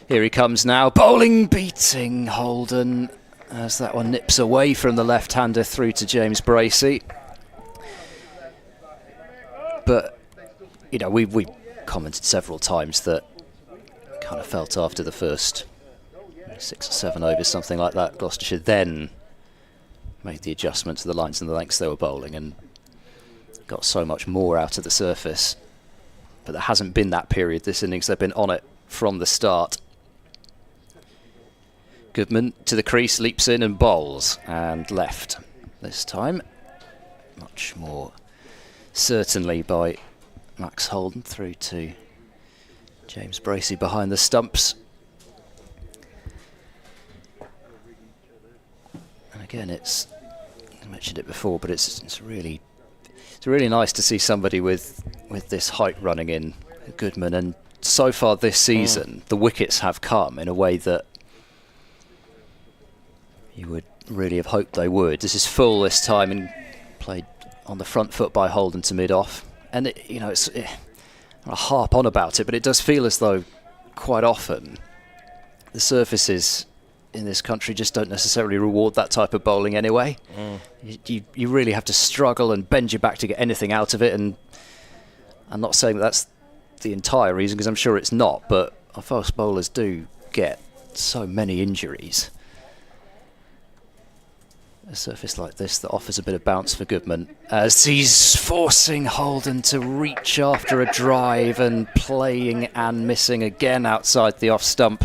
here he comes now, bowling, beating Holden as that one nips away from the left-hander through to James Bracey. But you know, we commented several times that kind of felt after the first 6 or 7 overs, something like that, Gloucestershire then made the adjustment to the lines and the lengths they were bowling and got so much more out of the surface. But there hasn't been that period this innings. They've been on it from the start. Goodman to the crease, leaps in and bowls, and left this time. Much more certainly by Max Holden through to James Bracey behind the stumps. And again, I mentioned it before, but it's really nice to see somebody with this height running in Goodman, and so far this season, the wickets have come in a way that you would really have hoped they would. This is full this time and played on the front foot by Holden to mid-off. And, I harp on about it, but it does feel as though quite often the surfaces in this country just don't necessarily reward that type of bowling anyway. You really have to struggle and bend your back to get anything out of it, and I'm not saying that's the entire reason, because I'm sure it's not, but our fast bowlers do get so many injuries. A surface like this that offers a bit of bounce for Goodman, as he's forcing Holden to reach after a drive and playing and missing again outside the off stump.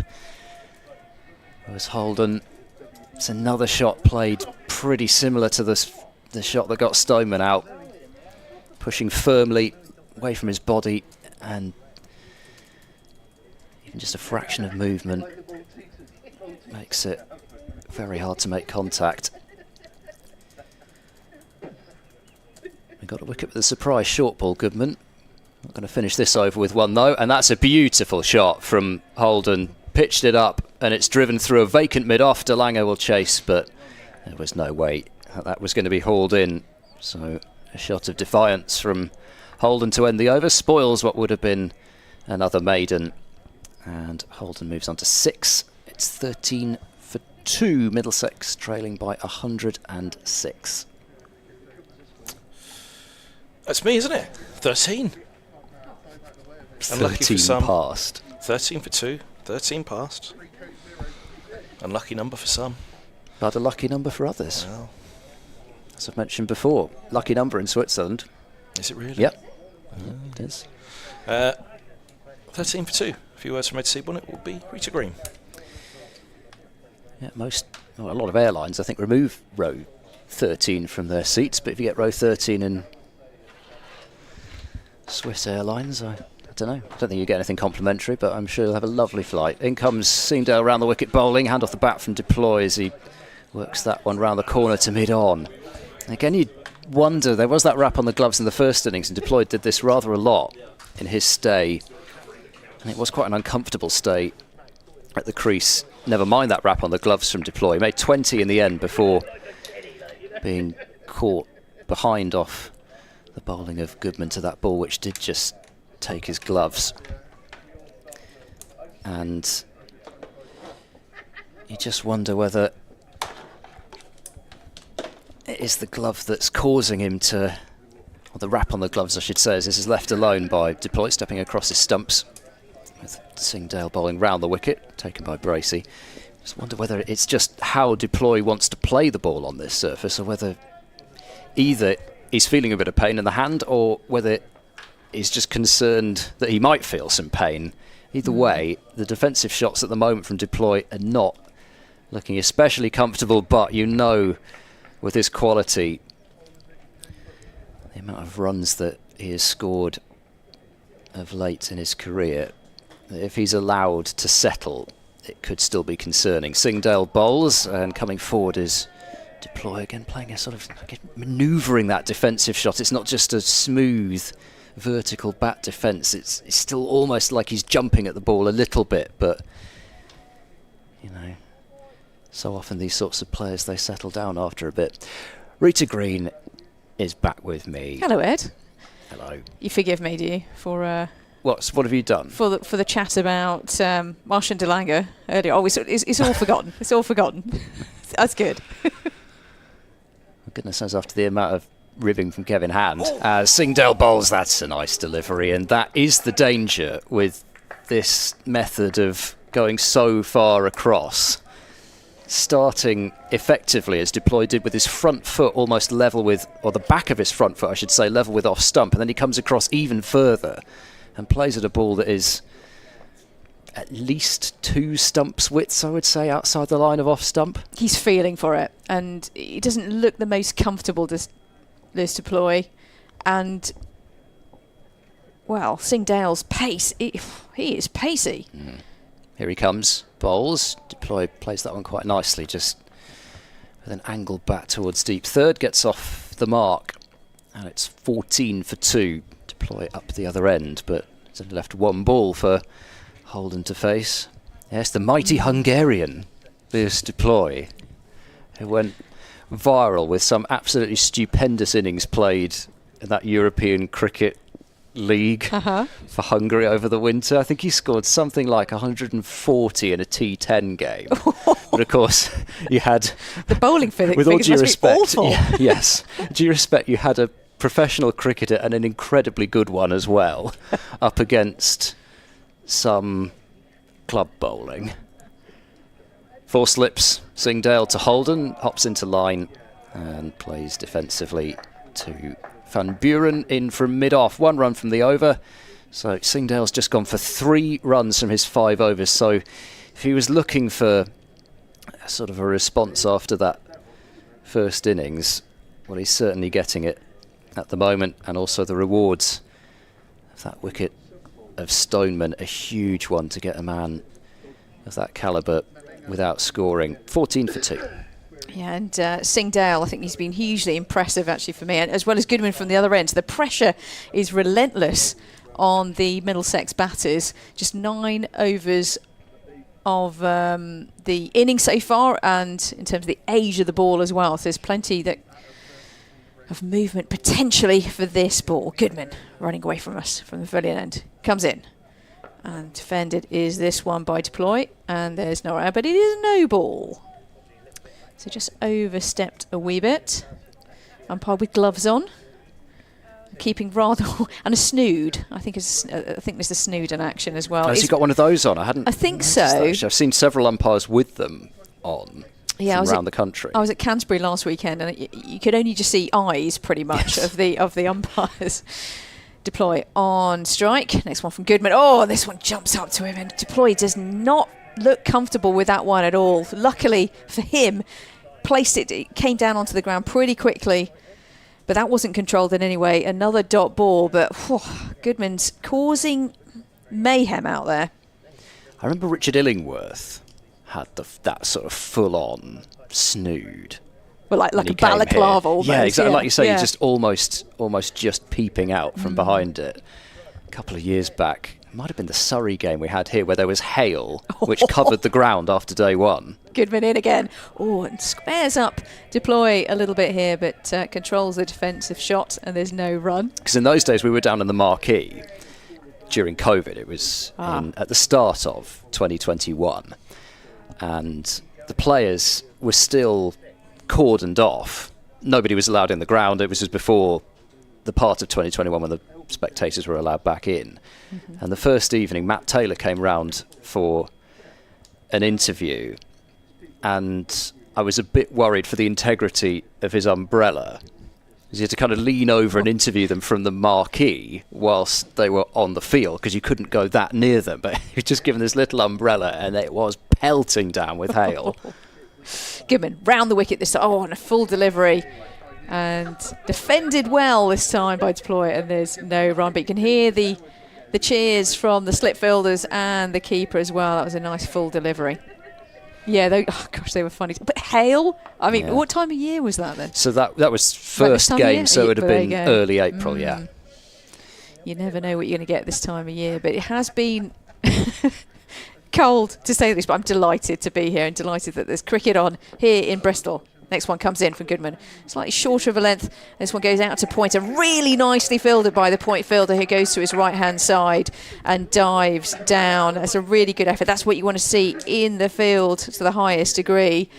Whereas Holden, it's another shot played pretty similar to the shot that got Stoneman out, pushing firmly away from his body, and even just a fraction of movement makes it very hard to make contact. We got a wicket with a surprise short ball, Goodman. Not going to finish this over with one though, and that's a beautiful shot from Holden. Pitched it up and it's driven through a vacant mid-off. DeLange will chase, but there was no way that was going to be hauled in. So a shot of defiance from Holden to end the over spoils what would have been another maiden, and Holden moves on to 6. It's 13 for 2. Middlesex trailing by 106. That's me, isn't it? 13. Unlucky for 13 some. past. 13 for 2. 13 past. Unlucky number for some. But a lucky number for others. Well, as I've mentioned before, lucky number in Switzerland. is it really? Yep. It is. 13 for 2. A few words from Ed Seaborn, it will be Rita Green. Yeah, a lot of airlines, I think, remove row 13 from their seats, but if you get row 13 in Swiss Airlines, I don't know. I don't think you get anything complimentary, but I'm sure you'll have a lovely flight. In comes Singdale round the wicket bowling, hand off the bat from Deploy as he works that one round the corner to mid-on. Again, you'd wonder, there was that wrap on the gloves in the first innings, and Deploy did this rather a lot in his stay. And it was quite an uncomfortable stay at the crease. Never mind that wrap on the gloves from Deploy. He made 20 in the end before being caught behind off the bowling of Goodman to that ball, which did just take his gloves. And you just wonder whether it is the glove that's causing him to, or the wrap on the gloves I should say, as this is left alone by Deploy stepping across his stumps, with Singdale bowling round the wicket, taken by Bracey. Just wonder whether it's just how Deploy wants to play the ball on this surface, or whether either he's feeling a bit of pain in the hand, or whether he's just concerned that he might feel some pain. Either way, the defensive shots at the moment from Deploy are not looking especially comfortable, but you know, with his quality, the amount of runs that he has scored of late in his career, if he's allowed to settle, it could still be concerning. Singdale bowls, and coming forward is Deploy again, playing a sort of manoeuvring that defensive shot. It's not just a smooth vertical bat defence, it's still almost like he's jumping at the ball a little bit, but you know, so often these sorts of players, they settle down after a bit. Rita Green is back with me. Hello, Ed. Hello. You forgive me, do you, for what have you done? For the chat about Marsh and DeLange earlier? Oh, it's all forgotten. It's all forgotten. That's good. Goodness knows, after the amount of ribbing from Kevin Hand, Singdale bowls, that's a nice delivery, and that is the danger with this method of going so far across. Starting effectively as Deploy did with his front foot almost level with, or the back of his front foot I should say, level with off stump, and then he comes across even further and plays at a ball that is at least 2 stumps widths, I would say, outside the line of off stump. He's feeling for it, and he doesn't look the most comfortable, this Deploy. And, well, Singdale's pace, he is pacey. Here he comes, bowls. Deploy plays that one quite nicely, just with an angled bat towards deep. Third gets off the mark, and it's 14 for 2. Deploy up the other end, but He's only left one ball for Holden to face. Yes, the mighty Hungarian, this deploy, who went viral with some absolutely stupendous innings played in that European Cricket League for Hungary over the winter. I think he scored something like 140 in a T10 game. But of course, you had the bowling with all due respect, awful. yes, due respect, you had a professional cricketer and an incredibly good one as well, up against some club bowling. 4 slips, Singdale to Holden, hops into line and plays defensively to Van Buren in from mid-off. 1 run from the over. So Singdale's just gone for 3 runs from his 5 overs. So if he was looking for sort of a response after that first innings, well, he's certainly getting it at the moment. And also the rewards of that wicket of Stoneman, a huge one to get a man of that calibre without scoring. 14 for 2. Yeah, and Singdale, I think he's been hugely impressive actually for me, and as well as Goodman from the other end. So the pressure is relentless on the Middlesex batters. Just 9 overs of the innings so far, and in terms of the age of the ball as well. So there's plenty of movement potentially for this ball. Goodman running away from us from the pavilion end. Comes in. And defended is this one by Deploy, and there's no error, but it is no ball. So just overstepped a wee bit. Umpire with gloves on, keeping rather and a snood. I think there's a snood in action as well. Has he got one of those on? I think so. I've seen several umpires with them on. Yeah, from around the country. I was at Canterbury last weekend, and you could only just see eyes pretty much of the umpires. Deploy on strike. Next one from Goodman. Oh, this one jumps up to him, and Deploy does not look comfortable with that one at all. Luckily for him, it came down onto the ground pretty quickly, but that wasn't controlled in any way. Another dot ball, but Goodman's causing mayhem out there. I remember Richard Illingworth had that sort of full-on snood. Well, like a balaclava almost. Yeah, exactly. Like you say, yeah. You're just almost just peeping out from behind it. A couple of years back, it might have been the Surrey game we had here, where there was hail, which covered the ground after day 1. Goodman in again. Oh, and squares up Deploy a little bit here, but controls the defensive shot, and there's no run. Because in those days, we were down in the Marquee during COVID. It was at the start of 2021. And the players were still cordoned off. Nobody was allowed in the ground. It was just before the part of 2021 when the spectators were allowed back in. And the first evening, Matt Taylor came round for an interview, and I was a bit worried for the integrity of his umbrella. He had to kind of lean over and interview them from the marquee whilst they were on the field, because you couldn't go that near them. But he was just given this little umbrella, and it was pelting down with hail. Goodman round the wicket this time. Oh, and a full delivery. And defended well this time by Deploy, and there's no run. But you can hear the cheers from the slip fielders and the keeper as well. That was a nice full delivery. Yeah, they were funny. But hail? I mean, what time of year was that then? So that was first game, so it would have been early April, You never know what you're going to get this time of year, but it has been cold, to say the least, but I'm delighted to be here and delighted that there's cricket on here in Bristol. Next one comes in from Goodman. Slightly shorter of a length. This one goes out to point, and really nicely fielded by the point fielder, who goes to his right-hand side and dives down. That's a really good effort. That's what you want to see in the field to the highest degree.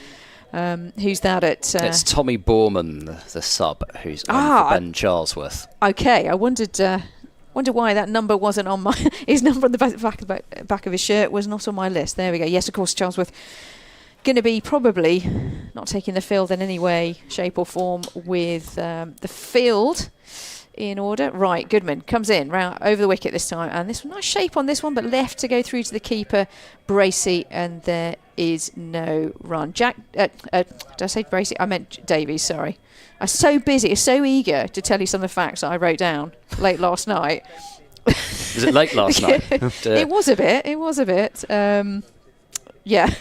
Who's that at? It's Tommy Borman, the sub, who's on for Ben Charlesworth. Okay, I wondered why that number wasn't on his number on the back of his shirt was not on my list. There we go. Yes, of course, Charlesworth going to be probably not taking the field in any way, shape or form with the field in order. Right, Goodman comes in round over the wicket this time, and this nice shape on this one, but left to go through to the keeper, Bracey, and there is no run. Did I say Bracey? I meant Davies, sorry. I was so busy, so eager to tell you some of the facts that I wrote down late last night. Was it late last night? It was a bit. Yeah.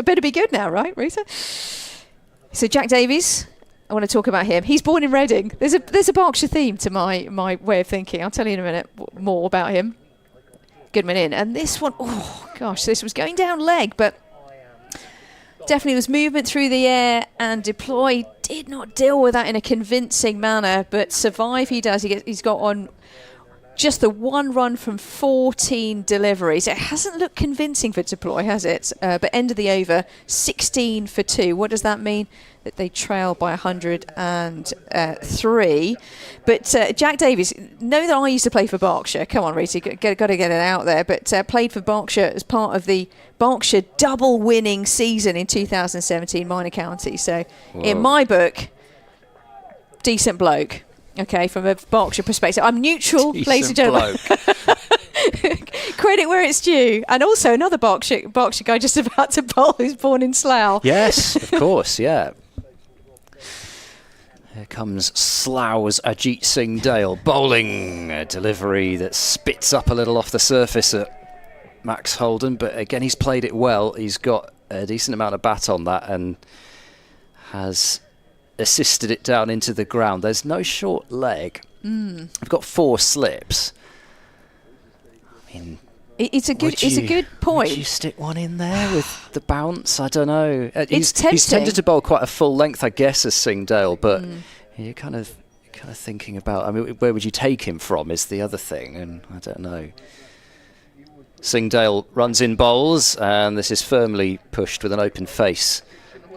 Better be good now, right, Rita? So Jack Davies I want to talk about him. He's born in Reading. There's a Berkshire theme to my way of thinking. I'll tell you in a minute more about him. Goodman in. And this one, oh gosh, this was going down leg, but definitely was movement through the air, and Deploy did not deal with that in a convincing manner, but survive he does. He's got on just the one run from 14 deliveries. It hasn't looked convincing for Deploy, has it? But end of the over, 16 for 2. What does that mean? That they trail by 103. But Jack Davies, know that I used to play for Berkshire. Come on, Rita, got to get it out there. But played for Berkshire as part of the Berkshire double winning season in 2017 Minor County. So in my book, decent bloke. Okay, from a Berkshire perspective. I'm neutral, ladies and gentlemen. Credit where it's due. And also another Berkshire guy just about to bowl who's born in Slough. Yes, of course, yeah. Here comes Slough's Ajit Singh Dale bowling a delivery that spits up a little off the surface at Max Holden, but again he's played it well. He's got a decent amount of bat on that and has assisted it down into the ground. There's no short leg. I've got 4 slips. I mean, it's a good point. Would you stick one in there with the bounce? I don't know. It's tempting. He's tended to bowl quite a full length, I guess, as Singh Dale, but you're kind of thinking about, I mean, where would you take him from is the other thing, and I don't know. Singh Dale runs in bowls, and this is firmly pushed with an open face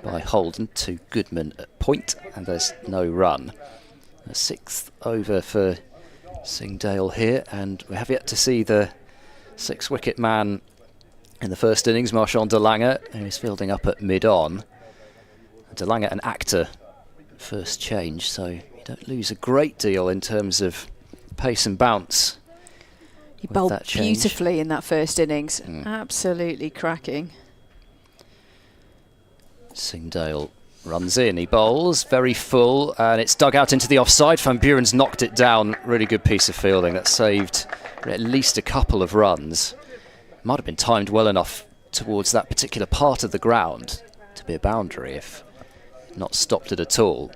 by Holden to Goodman at point, and there's no run. A 6th over for Singh Dale here, and we have yet to see the 6-wicket man in the first innings, Marchand de Lange, who is fielding up at mid-on. De Lange, an actor, first change, so you don't lose a great deal in terms of pace and bounce. He bowled beautifully in that first innings. Absolutely cracking. Singh Dale runs in, he bowls, very full, and it's dug out into the offside. Van Buren's knocked it down. Really good piece of fielding that saved at least a couple of runs. Might have been timed well enough towards that particular part of the ground to be a boundary if not stopped it at all,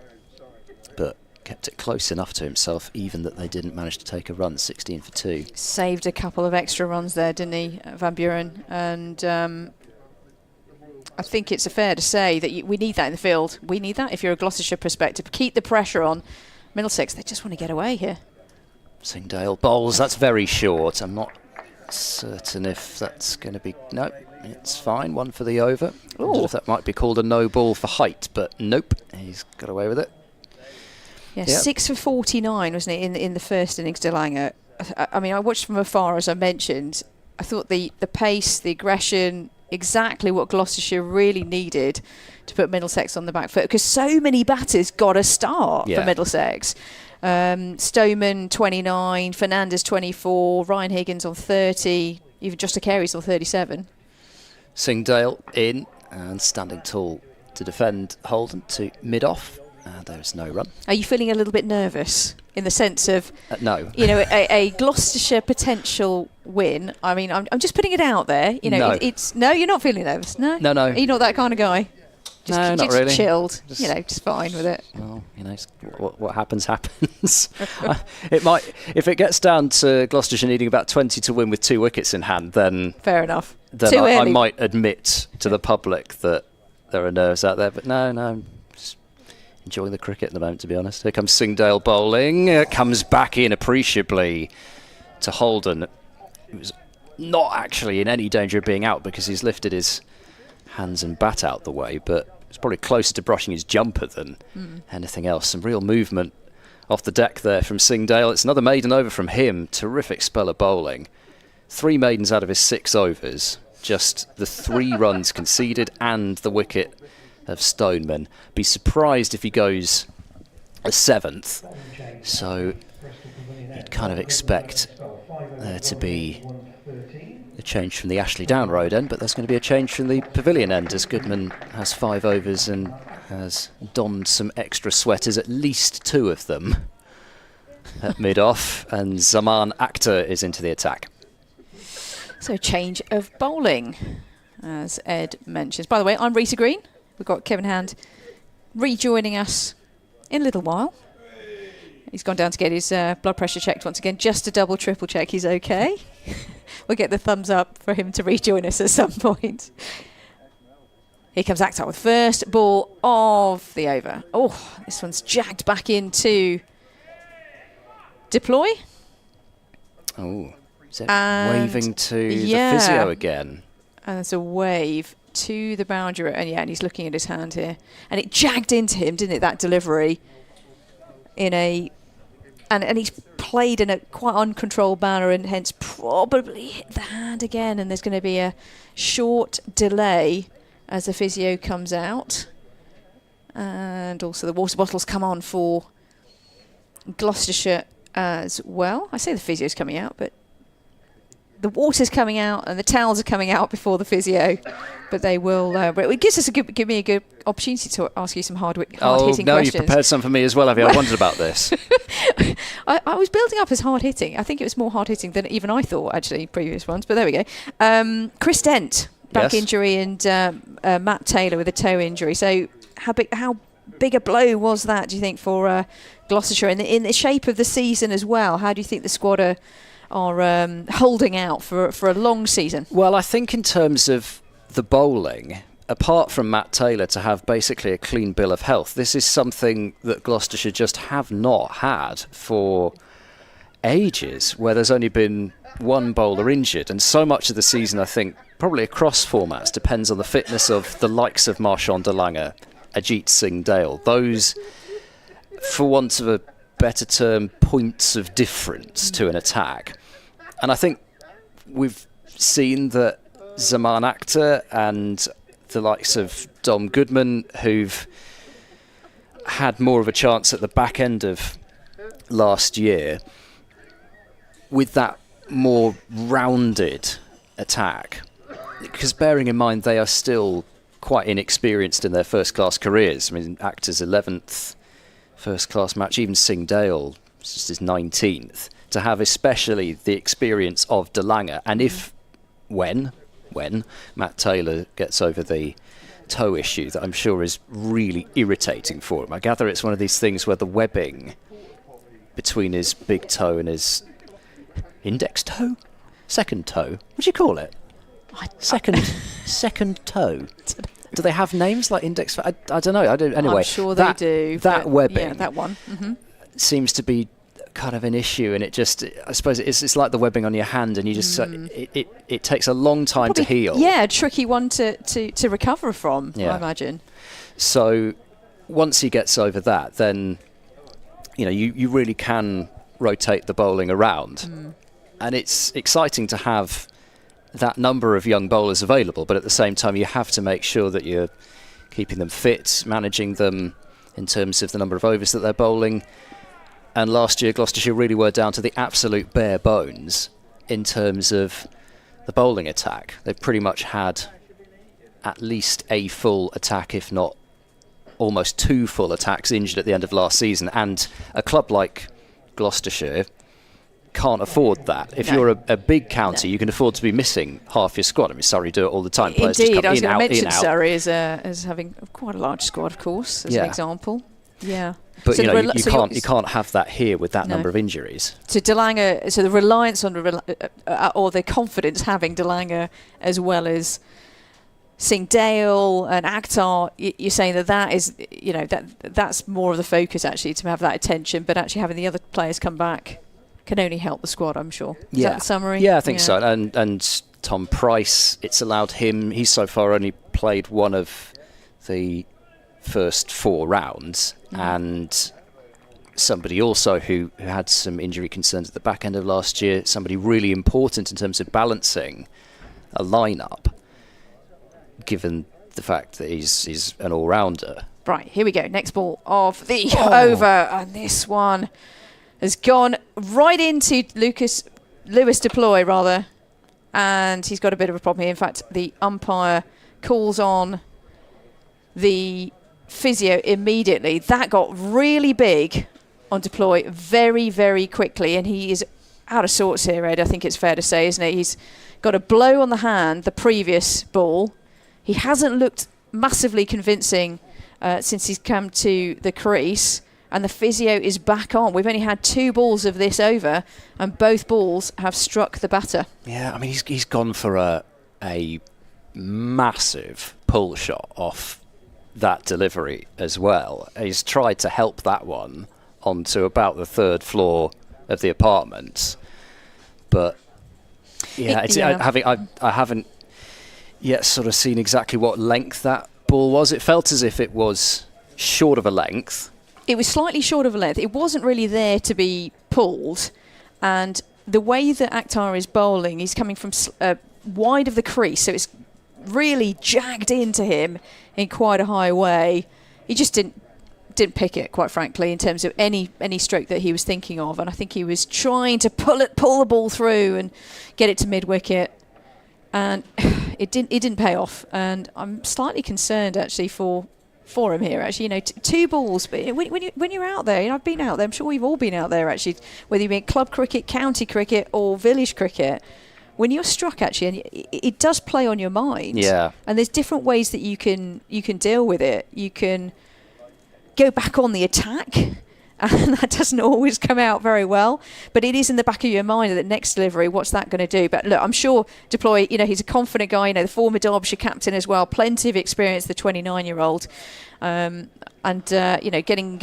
but kept it close enough to himself even that they didn't manage to take a run. 16 for 2. Saved a couple of extra runs there, didn't he, Van Buren? And I think it's fair to say that we need that in the field. We need that if you're a Gloucestershire perspective. Keep the pressure on. Middlesex, they just want to get away here. Singh Dale bowls, that's very short. I'm not certain if that's going to be... No, it's fine. 1 for the over. I wonder if that might be called a no ball for height, but nope, he's got away with it. Yeah, 6 for 49, wasn't it, in the first innings, De Lange. I mean, I watched from afar, as I mentioned. I thought the pace, the aggression, exactly what Gloucestershire really needed to put Middlesex on the back foot, because so many batters got a start for Middlesex. Stoneman 29, Fernandez 24, Ryan Higgins on 30, even Josta Carey's on 37. Singh Dale in and standing tall to defend Holden to mid-off. There's no run. Are you feeling a little bit nervous in the sense of, no, you know, a Gloucestershire potential win? I mean, I'm just putting it out there. You know, no. It's no, you're not feeling nervous. No. Are you not that kind of guy? No, not really. Chilled, you know, just fine with it. Well, you know, what happens, happens. It might, if it gets down to Gloucestershire needing about 20 to win with 2 wickets in hand, then fair enough. Then I might admit to the public that there are nerves out there, but no, I'm just enjoying the cricket at the moment, to be honest. Here comes Singh Dale bowling, comes back in appreciably to Holden. He was not actually in any danger of being out because he's lifted his hands and bat out the way, but it's probably closer to brushing his jumper than anything else. Some real movement off the deck there from Singh Dale. It's another maiden over from him. Terrific spell of bowling. 3 maidens out of his 6 overs. Just the 3 runs conceded and the wicket of Stoneman. Be surprised if he goes a 7th. So you'd kind of expect there to be a change from the Ashley Down Road end, but there's going to be a change from the Pavilion end as Goodman has 5 overs and has donned some extra sweaters, at least 2 of them, at mid-off, and Zaman Akhtar is into the attack. So change of bowling, as Ed mentions. By the way, I'm Rita Green. We've got Kevin Hand rejoining us in a little while. He's gone down to get his blood pressure checked once again, just to double, triple check he's okay. We'll get the thumbs up for him to rejoin us at some point. Here comes Akhtar with first ball of the over. Oh, this one's jagged back into Deploy. Oh, is it waving to the physio again? And there's a wave to the boundary. And he's looking at his hand here. And it jagged into him, didn't it, that delivery? And he's played in a quite uncontrolled manner and hence probably hit the hand again. And there's going to be a short delay as the physio comes out. And also the water bottles come on for Gloucestershire as well. I say the physio's coming out, but the water's coming out and the towels are coming out before the physio. But they will. But it gives us give me a good opportunity to ask you some hard-hitting questions. Oh no, you've prepared some for me as well, have you? I wondered about this. I was building up as hard-hitting. I think it was more hard-hitting than even I thought, actually, previous ones. But there we go. Chris Dent, back injury, and Matt Taylor with a toe injury. So how big a blow was that, do you think, for Gloucestershire in the shape of the season as well? How do you think the squad are holding out for a long season? Well, I think in terms of the bowling, apart from Matt Taylor to have basically a clean bill of health, this is something that Gloucestershire just have not had for ages, where there's only been one bowler injured. And so much of the season, I think, probably across formats, depends on the fitness of the likes of Marchand de Lange, Ajit Singh Dale. Those, for want of a better term, points of difference to an attack. And I think we've seen that Zaman Akhtar and the likes of Dom Goodman, who've had more of a chance at the back end of last year, with that more rounded attack, because bearing in mind they are still quite inexperienced in their first-class careers. I mean, Akhtar's 11th first-class match, even Singh Dale, just his 19th, to have especially the experience of de Lange, and when Matt Taylor gets over the toe issue that I'm sure is really irritating for him. I gather it's one of these things where the webbing between his big toe and his index toe? Second toe? What do you call it? Second toe. Do they have names like index? I don't know. Anyway, I'm sure they do. That webbing, yeah, that one, seems to be kind of an issue, and it just, I suppose it's like the webbing on your hand, and you just it takes a long time to heal. Yeah, a tricky one to recover from, I imagine. So once he gets over that, then you really can rotate the bowling around, and it's exciting to have that number of young bowlers available, but at the same time you have to make sure that you're keeping them fit, managing them in terms of the number of overs that they're bowling. And last year Gloucestershire really were down to the absolute bare bones in terms of the bowling attack. They've pretty much had at least a full attack, if not almost two full attacks, injured at the end of last season, and a club like Gloucestershire can't afford that. If you're a big county, you can afford to be missing half your squad. I mean, Surrey do it all the time. Players Indeed, just come I was in, going to out, mention in, out. Surrey as having quite a large squad, of course, as an example. Yeah. But so you can't have that here with that number of injuries. So de Lange, so the reliance on or the confidence having de Lange as well as Singh Dale and Akhtar, you're saying that is that's more of the focus actually, to have that attention, but actually having the other players come back can only help the squad, I'm sure. Is that the summary? Yeah, I think so. And Tom Price, it's allowed him. He's so far only played one of the first 4 rounds, and somebody also who had some injury concerns at the back end of last year, somebody really important in terms of balancing a lineup, given the fact that he's an all-rounder. Right, here we go. Next ball of the over, and this one has gone right into Lewis Deploy, rather, and he's got a bit of a problem here. In fact, the umpire calls on the physio immediately. That got really big on Deploy very, very quickly, and he is out of sorts here, Ed. I think it's fair to say, isn't it? He's got a blow on the hand the previous ball. He hasn't looked massively convincing since he's come to the crease, and the physio is back on. We've only had 2 balls of this over, and both balls have struck the batter. Yeah, I mean, he's gone for a massive pull shot off that delivery as well. He's tried to help that one onto about the 3rd floor of the apartments, but yeah, I haven't yet sort of seen exactly what length that ball was. It felt as if it was short of a length. It was slightly short of a length. It wasn't really there to be pulled, and the way that Akhtar is bowling, he's coming from wide of the crease, so it's really jagged into him in quite a high way. He just didn't pick it, quite frankly, in terms of any stroke that he was thinking of, and I think he was trying to pull the ball through and get it to mid-wicket, and it didn't pay off. And I'm slightly concerned actually for him here. Actually, 2 balls, but when you're out there, I've been out there. I'm sure we've all been out there actually, whether you're in club cricket, county cricket, or village cricket. When you're struck, actually, and it does play on your mind. Yeah. And there's different ways that you can deal with it. You can go back on the attack, and that doesn't always come out very well. But it is in the back of your mind that next delivery, what's that going to do? But look, I'm sure Deploy, he's a confident guy. The former Derbyshire captain as well, plenty of experience. The 29-year-old, getting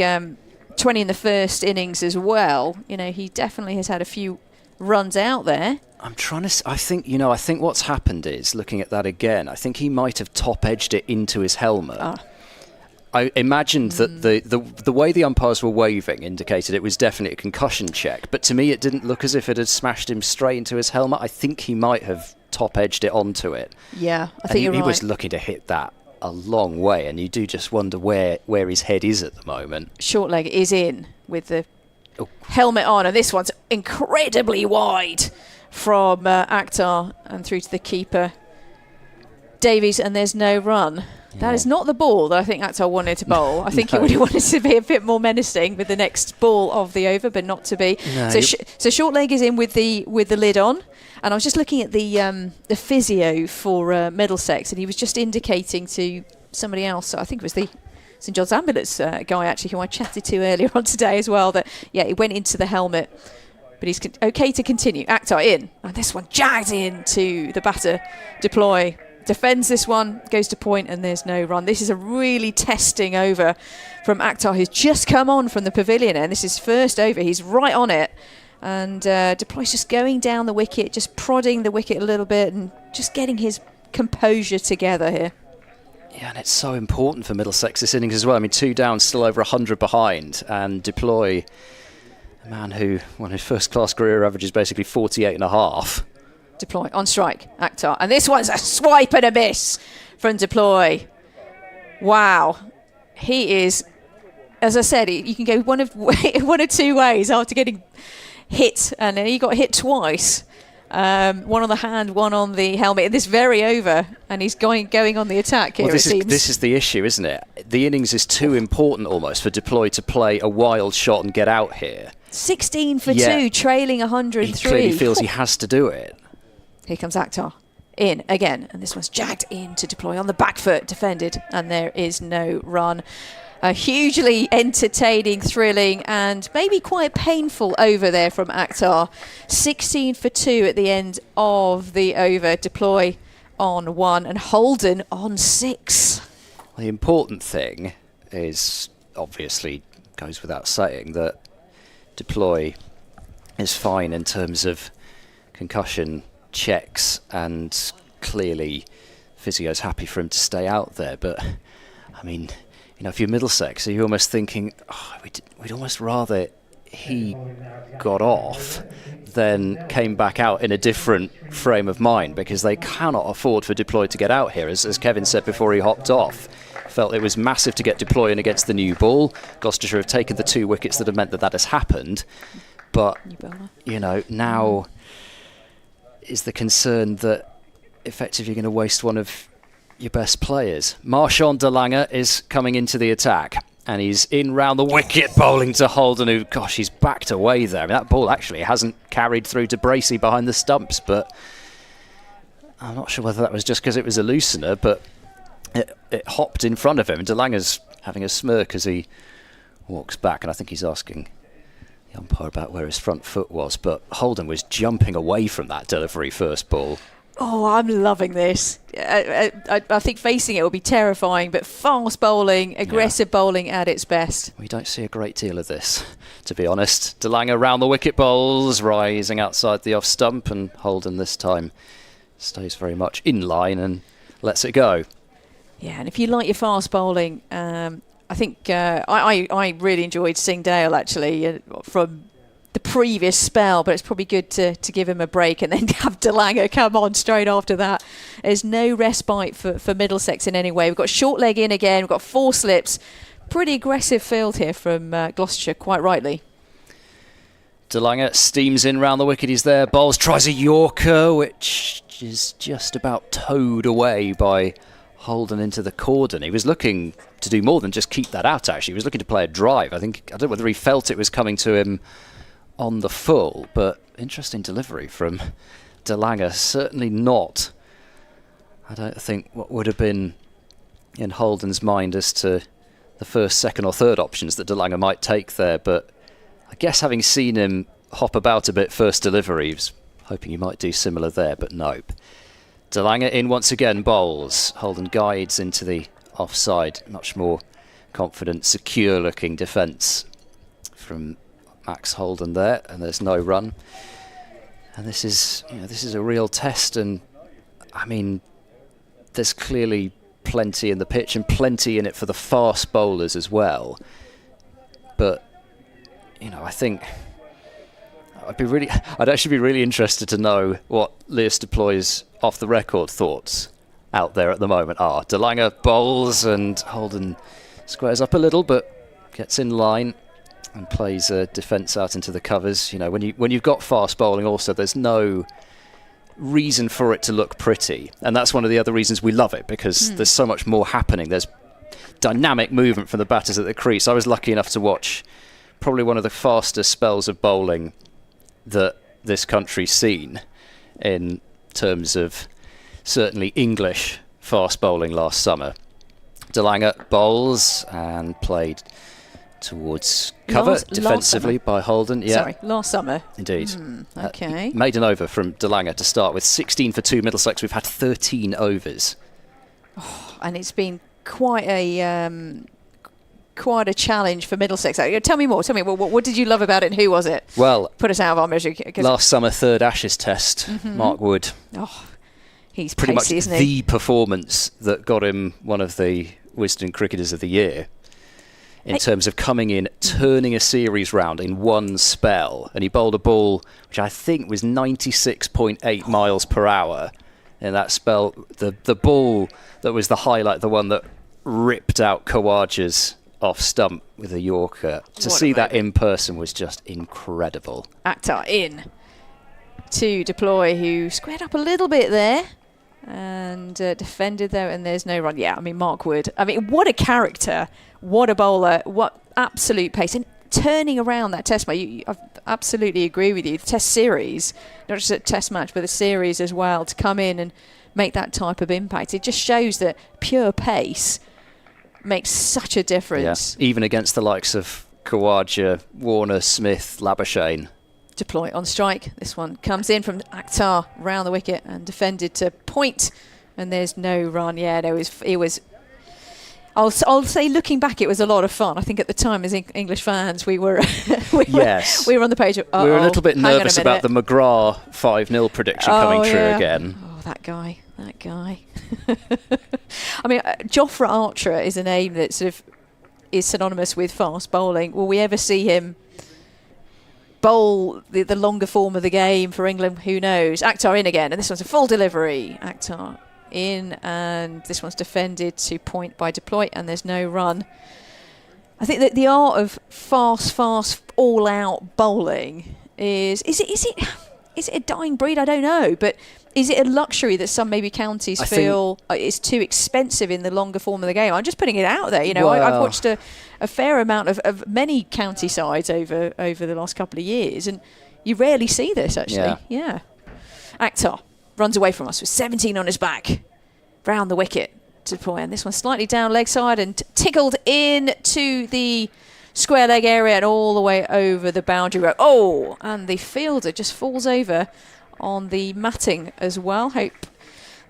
20 in the first innings as well. He definitely has had a few runs out there. I'm trying to. I think what's happened is, looking at that again, I think he might have top edged it into his helmet. I imagined that the way the umpires were waving indicated it was definitely a concussion check, but to me it didn't look as if it had smashed him straight into his helmet. I think he might have top edged it onto it. Yeah, I think you're right. He was looking to hit that a long way, and you do just wonder where his head is at the moment. Short leg is in with the helmet on, and this one's incredibly wide from Akhtar and through to the keeper Davies, and there's no run. That is not the ball that I think Akhtar wanted to bowl. I think he would have wanted to be a bit more menacing with the next ball of the over, but not to be. No, so short leg is in with the lid on, and I was just looking at the physio for Middlesex, and he was just indicating to somebody else. I think it was the St John's Ambulance guy actually, who I chatted to earlier on today as well. That it went into the helmet, but he's okay to continue. Akhtar in, and this one jagged into the batter. Deploy defends this one, goes to point, and there's no run. This is a really testing over from Akhtar, who's just come on from the pavilion, and this is first over. He's right on it, and Deploy's just going down the wicket, just prodding the wicket a little bit and just getting his composure together here. Yeah, and it's so important for Middlesex this innings as well. I mean, 2 down, still over 100 behind, and Deploy, a man who won his first-class career average is basically 48.5. Deploy on strike, Akhtar, and this one's a swipe and a miss from Deploy. Wow, he is, as I said, you can go one of 2 ways after getting hit, and he got hit twice. One on the hand, one on the helmet in this very over, and he's going on the attack here. Well, this is the issue, isn't it? The innings is too important almost for Deploy to play a wild shot and get out here. 16 for 2, trailing 103. He clearly feels he has to do it. Here comes Akhtar in again, and this one's jagged in to Deploy on the back foot, defended, and there is no run. A hugely entertaining, thrilling, and maybe quite painful over there from Akhtar. 16 for 2 at the end of the over. Deploy on 1 and Holden on 6. The important thing is, obviously, goes without saying, that Deploy is fine in terms of concussion checks, and clearly physio's happy for him to stay out there. But I mean, if you're Middlesex, you're almost thinking, we'd almost rather he got off than came back out in a different frame of mind, because they cannot afford for Deploy to get out here. As Kevin said before he hopped off, felt it was massive to get Deploy in against the new ball. Gloucestershire have taken the 2 wickets that have meant that has happened, but now is the concern that effectively you're going to waste one of your best players. Marchand de Lange is coming into the attack, and he's in round the wicket, bowling to Holden, who, gosh, he's backed away there. I mean, that ball actually hasn't carried through to Bracey behind the stumps, but I'm not sure whether that was just because it was a loosener, but it hopped in front of him. De Lange's having a smirk as he walks back, and I think he's asking the umpire about where his front foot was, but Holden was jumping away from that delivery first ball. Oh, I'm loving this. I think facing it will be terrifying, but fast bowling, aggressive bowling at its best. We don't see a great deal of this, to be honest. De Lange round the wicket bowls, rising outside the off stump, and Holden this time stays very much in line and lets it go. Yeah, and if you like your fast bowling, I think I really enjoyed seeing Dale actually from the previous spell, but it's probably good to give him a break and then have De Lange come on straight after that. There's no respite for Middlesex in any way. We've got short leg in again, we've got 4 slips. Pretty aggressive field here from Gloucestershire, quite rightly. De Lange steams in round the wicket, he's there, bowls, tries a Yorker, which is just about towed away by Holden into the cordon. He was looking to do more than just keep that out, actually. He was looking to play a drive. I don't know whether he felt it was coming to him on the full, but interesting delivery from De Lange. Certainly not, I don't think, what would have been in Holden's mind as to the first, second or third options that De Lange might take there, but I guess having seen him hop about a bit first delivery, he was hoping he might do similar there, but nope. De Lange in once again, bowls. Holden guides into the offside, much more confident, secure looking defence from Max Holden there, and there's no run. And this is a real test, and I mean, there's clearly plenty in the pitch and plenty in it for the fast bowlers as well. But I think I'd actually be really interested to know what Lewis Deploy's off the record thoughts out there at the moment are. De Lange bowls and Holden squares up a little, but gets in line and plays a defence out into the covers. When you've got fast bowling also, there's no reason for it to look pretty, and that's one of the other reasons we love it, because there's so much more happening. There's dynamic movement from the batters at the crease. I was lucky enough to watch probably one of the fastest spells of bowling that this country's seen in terms of certainly English fast bowling last summer. De Lange bowls and played towards cover defensively by Holden. Yeah. Sorry, last summer. Indeed. Okay. Maiden over from De Lange to start with. 16 for 2 Middlesex. We've had 13 overs. Oh, and it's been quite a challenge for Middlesex. Tell me more. What did you love about it, and who was it? Well, put us out of our misery. Last summer, third Ashes test, Mark Wood. Oh, he's pretty pacey, much isn't he? the performance that got him one of the Wisden Cricketers of the Year in terms of coming in, turning a series round in one spell. And he bowled a ball which I think was 96.8 miles per hour in that spell. The ball that was the highlight, the one that ripped out Khawaja's off stump with a Yorker. To see that in person was just incredible. Akhtar in to Deploy, who squared up a little bit there and defended there, and there's no run. Yeah, I mean, Mark Wood. I mean, what a character, what a bowler, what absolute pace. And turning around that test match, I absolutely agree with you. The test series, not just a test match, but the series as well, to come in and make that type of impact. It just shows that pure pace makes such a difference. Yeah, even against the likes of Khawaja, Warner, Smith, Labuschagne. Deploy on strike. This one comes in from Akhtar round the wicket and defended to point, and there's no run. Yeah, no, it was. I'll say, looking back, it was a lot of fun. I think at the time, as English fans, we were we were on the page of. We were a little bit nervous about the McGrath 5-0 prediction coming true again. Oh, that guy. I mean, Jofra Archer is a name that sort of is synonymous with fast bowling. Will we ever see him bowl the longer form of the game for England? Who knows? Akhtar in again, and this one's a full delivery. Akhtar in, and this one's defended to point by Deploy, and there's no run. I think that the art of fast, all-out bowling is it a dying breed? I don't know, but is it a luxury that some maybe counties feel is too expensive in the longer form of the game? I'm just putting it out there. I've watched a fair amount of many county sides over the last couple of years, and you rarely see this, actually. Yeah. Akhtar runs away from us with 17 on his back. Round the wicket to Deploy, and this one slightly down leg side and tickled in to the square leg area and all the way over the boundary row. Oh, and the fielder just falls over on the matting as well. Hope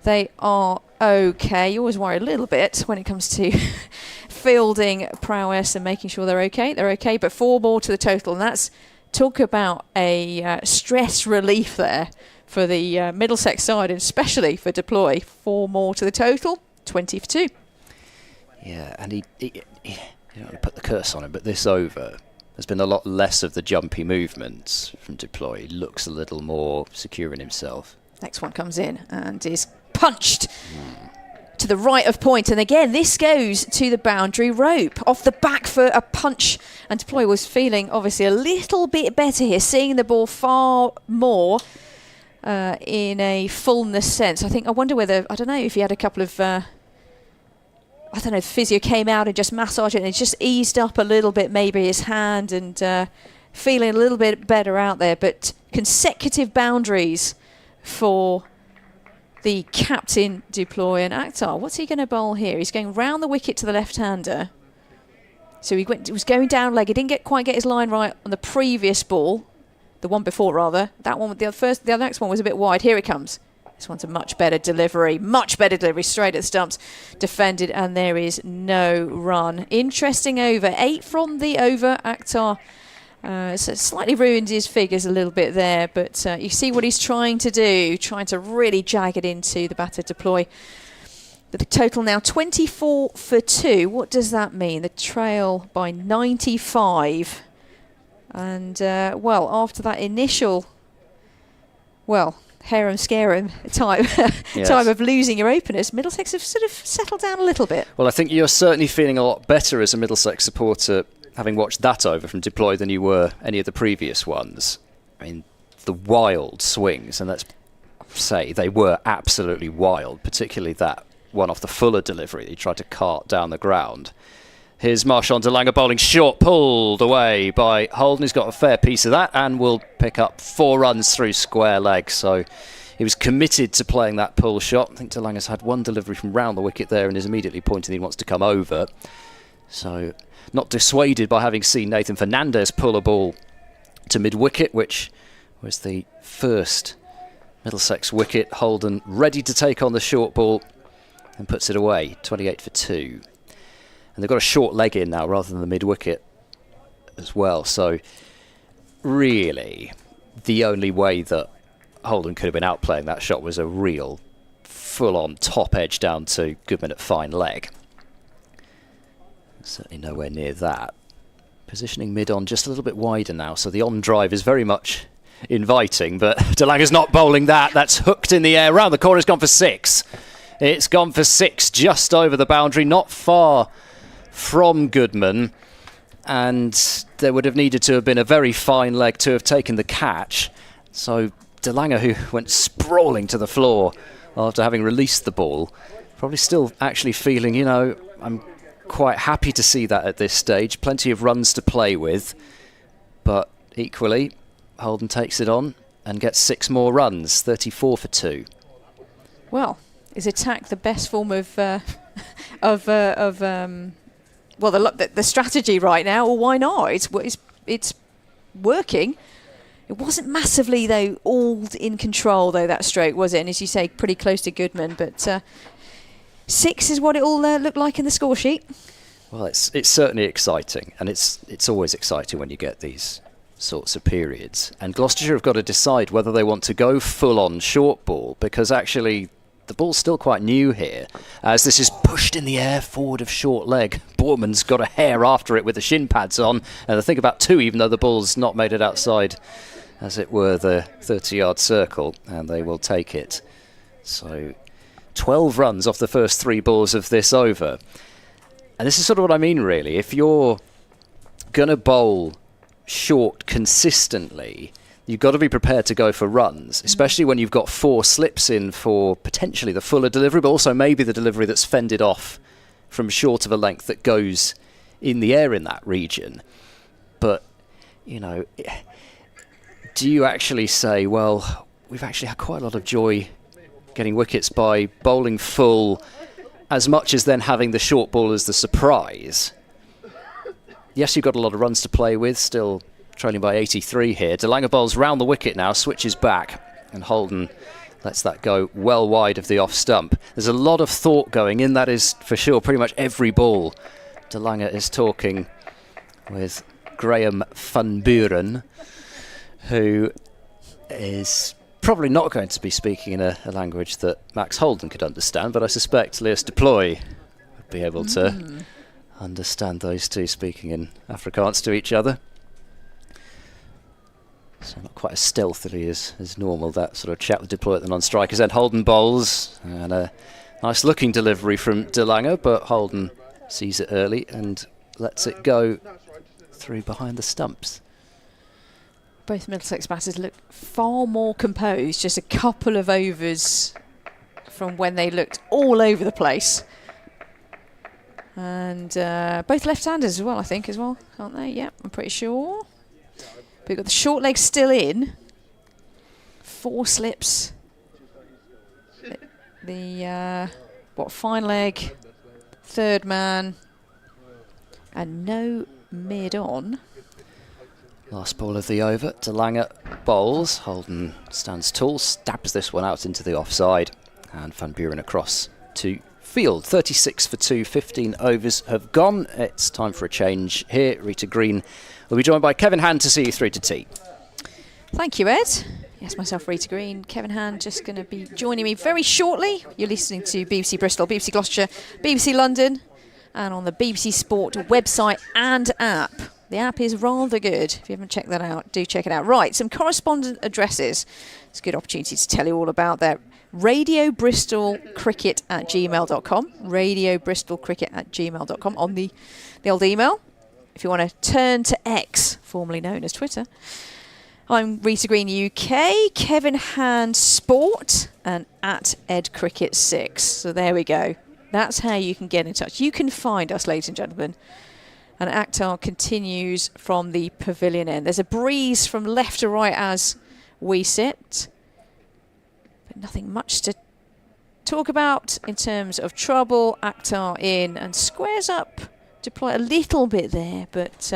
they are okay. You always worry a little bit when it comes to fielding prowess and making sure they're okay. They're okay, but 4 more to the total, and that's talk about a stress relief there for the Middlesex side, and especially for Deploy. 4 more to the total, 20 for 2. Yeah, and he you don't want to put the curse on him, but this over, there's been a lot less of the jumpy movements from Deploy. He looks a little more secure in himself. Next one comes in and is punched to the right of point, and again this goes to the boundary rope off the back foot, a punch, and Deploy was feeling obviously a little bit better here, seeing the ball far more in a fullness sense. I wonder whether, I don't know if he had a couple of I don't know, physio came out and just massaged it and it just eased up a little bit, maybe his hand, and feeling a little bit better out there. But consecutive boundaries for the captain, Deploy, and Akhtar. What's he going to bowl here? He's going round the wicket to the left-hander. So he was going down leg. He didn't quite get his line right on the previous ball, the one before rather. That one, the next one was a bit wide. Here it comes. This one's a much better delivery, straight at the stumps, defended, and there is no run. Interesting over, 8 from the over. Akhtar so slightly ruined his figures a little bit there, but you see what he's trying to do, trying to really jag it into the batter Deploy. But the total now 24 for 2. What does that mean? The trail by 95. And, well, after that initial, well, harem scarum time, yes, time of losing your openers, Middlesex have sort of settled down a little bit. Well, I think you're certainly feeling a lot better as a Middlesex supporter having watched that over from Deploy than you were any of the previous ones. I mean, the wild swings, and let's say they were absolutely wild, particularly that one off the Fuller delivery that he tried to cart down the ground. Here's Marchand de Lange bowling short, pulled away by Holden. He's got a fair piece of that and will pick up 4 runs through square leg. So he was committed to playing that pull shot. I think de Lange's had one delivery from round the wicket there and is immediately pointing he wants to come over. So not dissuaded by having seen Nathan Fernandez pull a ball to mid-wicket, which was the first Middlesex wicket. Holden ready to take on the short ball and puts it away, 28 for 2. And they've got a short leg in now rather than the mid-wicket as well. So really, the only way that Holden could have been outplaying that shot was a real full-on top edge down to Goodman at fine leg. Certainly nowhere near that. Positioning mid-on just a little bit wider now, so the on-drive is very much inviting, but de Lange's not bowling that. That's hooked in the air. Round the corner, it's gone for 6. It's gone for 6 just over the boundary, not far from Goodman, and there would have needed to have been a very fine leg to have taken the catch. So de Lange, who went sprawling to the floor after having released the ball, probably still actually feeling, you know, I'm quite happy to see that at this stage. Plenty of runs to play with, but equally Holden takes it on and gets 6 more runs, 34 for 2. Well, is attack the best form of well, the strategy right now? Well, why not? It's working. It wasn't massively though all in control though, that stroke, was it? And as you say, pretty close to Goodman, but 6 is what it all looked like in the score sheet. Well, it's certainly exciting, and it's always exciting when you get these sorts of periods. And Gloucestershire have got to decide whether they want to go full-on short ball, because actually the ball's still quite new here, as this is pushed in the air forward of short leg. Boorman's got a hair after it with the shin pads on, and I think about 2, even though the ball's not made it outside, as it were, the 30-yard circle, and they will take it. So 12 runs off the first 3 balls of this over. And this is sort of what I mean, really. If you're going to bowl short consistently, you've got to be prepared to go for runs, especially when you've got 4 slips in for potentially the Fuller delivery, but also maybe the delivery that's fended off from short of a length that goes in the air in that region. But, you know, do you actually say, well, we've actually had quite a lot of joy getting wickets by bowling full, as much as then having the short ball as the surprise? yes, you've got a lot of runs to play with, still trailing by 83 here. De Lange bowls round the wicket now, switches back, and Holden lets that go well wide of the off stump. There's a lot of thought going in, that is for sure. Pretty much every ball De Lange is talking with Graham van Buren, who is probably not going to be speaking in a language that Max Holden could understand, but I suspect Lewis Deploy would be able to understand those two speaking in Afrikaans to each other. So not quite as stealthily as normal, that sort of chat with Deploy at the non-strikers. Then Holden bowls, and a nice looking delivery from De Lange, but Holden sees it early and lets it go through behind the stumps. Both Middlesex batters look far more composed, just a couple of overs from when they looked all over the place. And both left-handers as well, I think, aren't they? Yep, I'm pretty sure. But we've got the short legs still in. 4 slips. The fine leg, third man, and no mid-on. Last ball of the over, De Lange bowls. Holden stands tall, stabs this one out into the offside, and Van Buren across to field. 36 for 2, 15 overs have gone. It's time for a change here. Rita Green will be joined by Kevin Hand to see you through to tea. Thank you, Ed. Yes, myself, Rita Green. Kevin Hand just going to be joining me very shortly. You're listening to BBC Bristol, BBC Gloucestershire, BBC London, and on the BBC Sport website and app. The app is rather good. If you haven't checked that out, do check it out. Right, some correspondent addresses. It's a good opportunity to tell you all about that. radiobristolcricket@gmail.com. radiobristolcricket@gmail.com on the old email. If you want to turn to X, formerly known as Twitter. I'm Rita Green UK, Kevin Hand Sport, and @EdCricket6. So there we go. That's how you can get in touch. You can find us, ladies and gentlemen. And Akhtar continues from the pavilion end. There's a breeze from left to right as we sit. But nothing much to talk about in terms of trouble. Akhtar in and squares up. Deploy a little bit there, but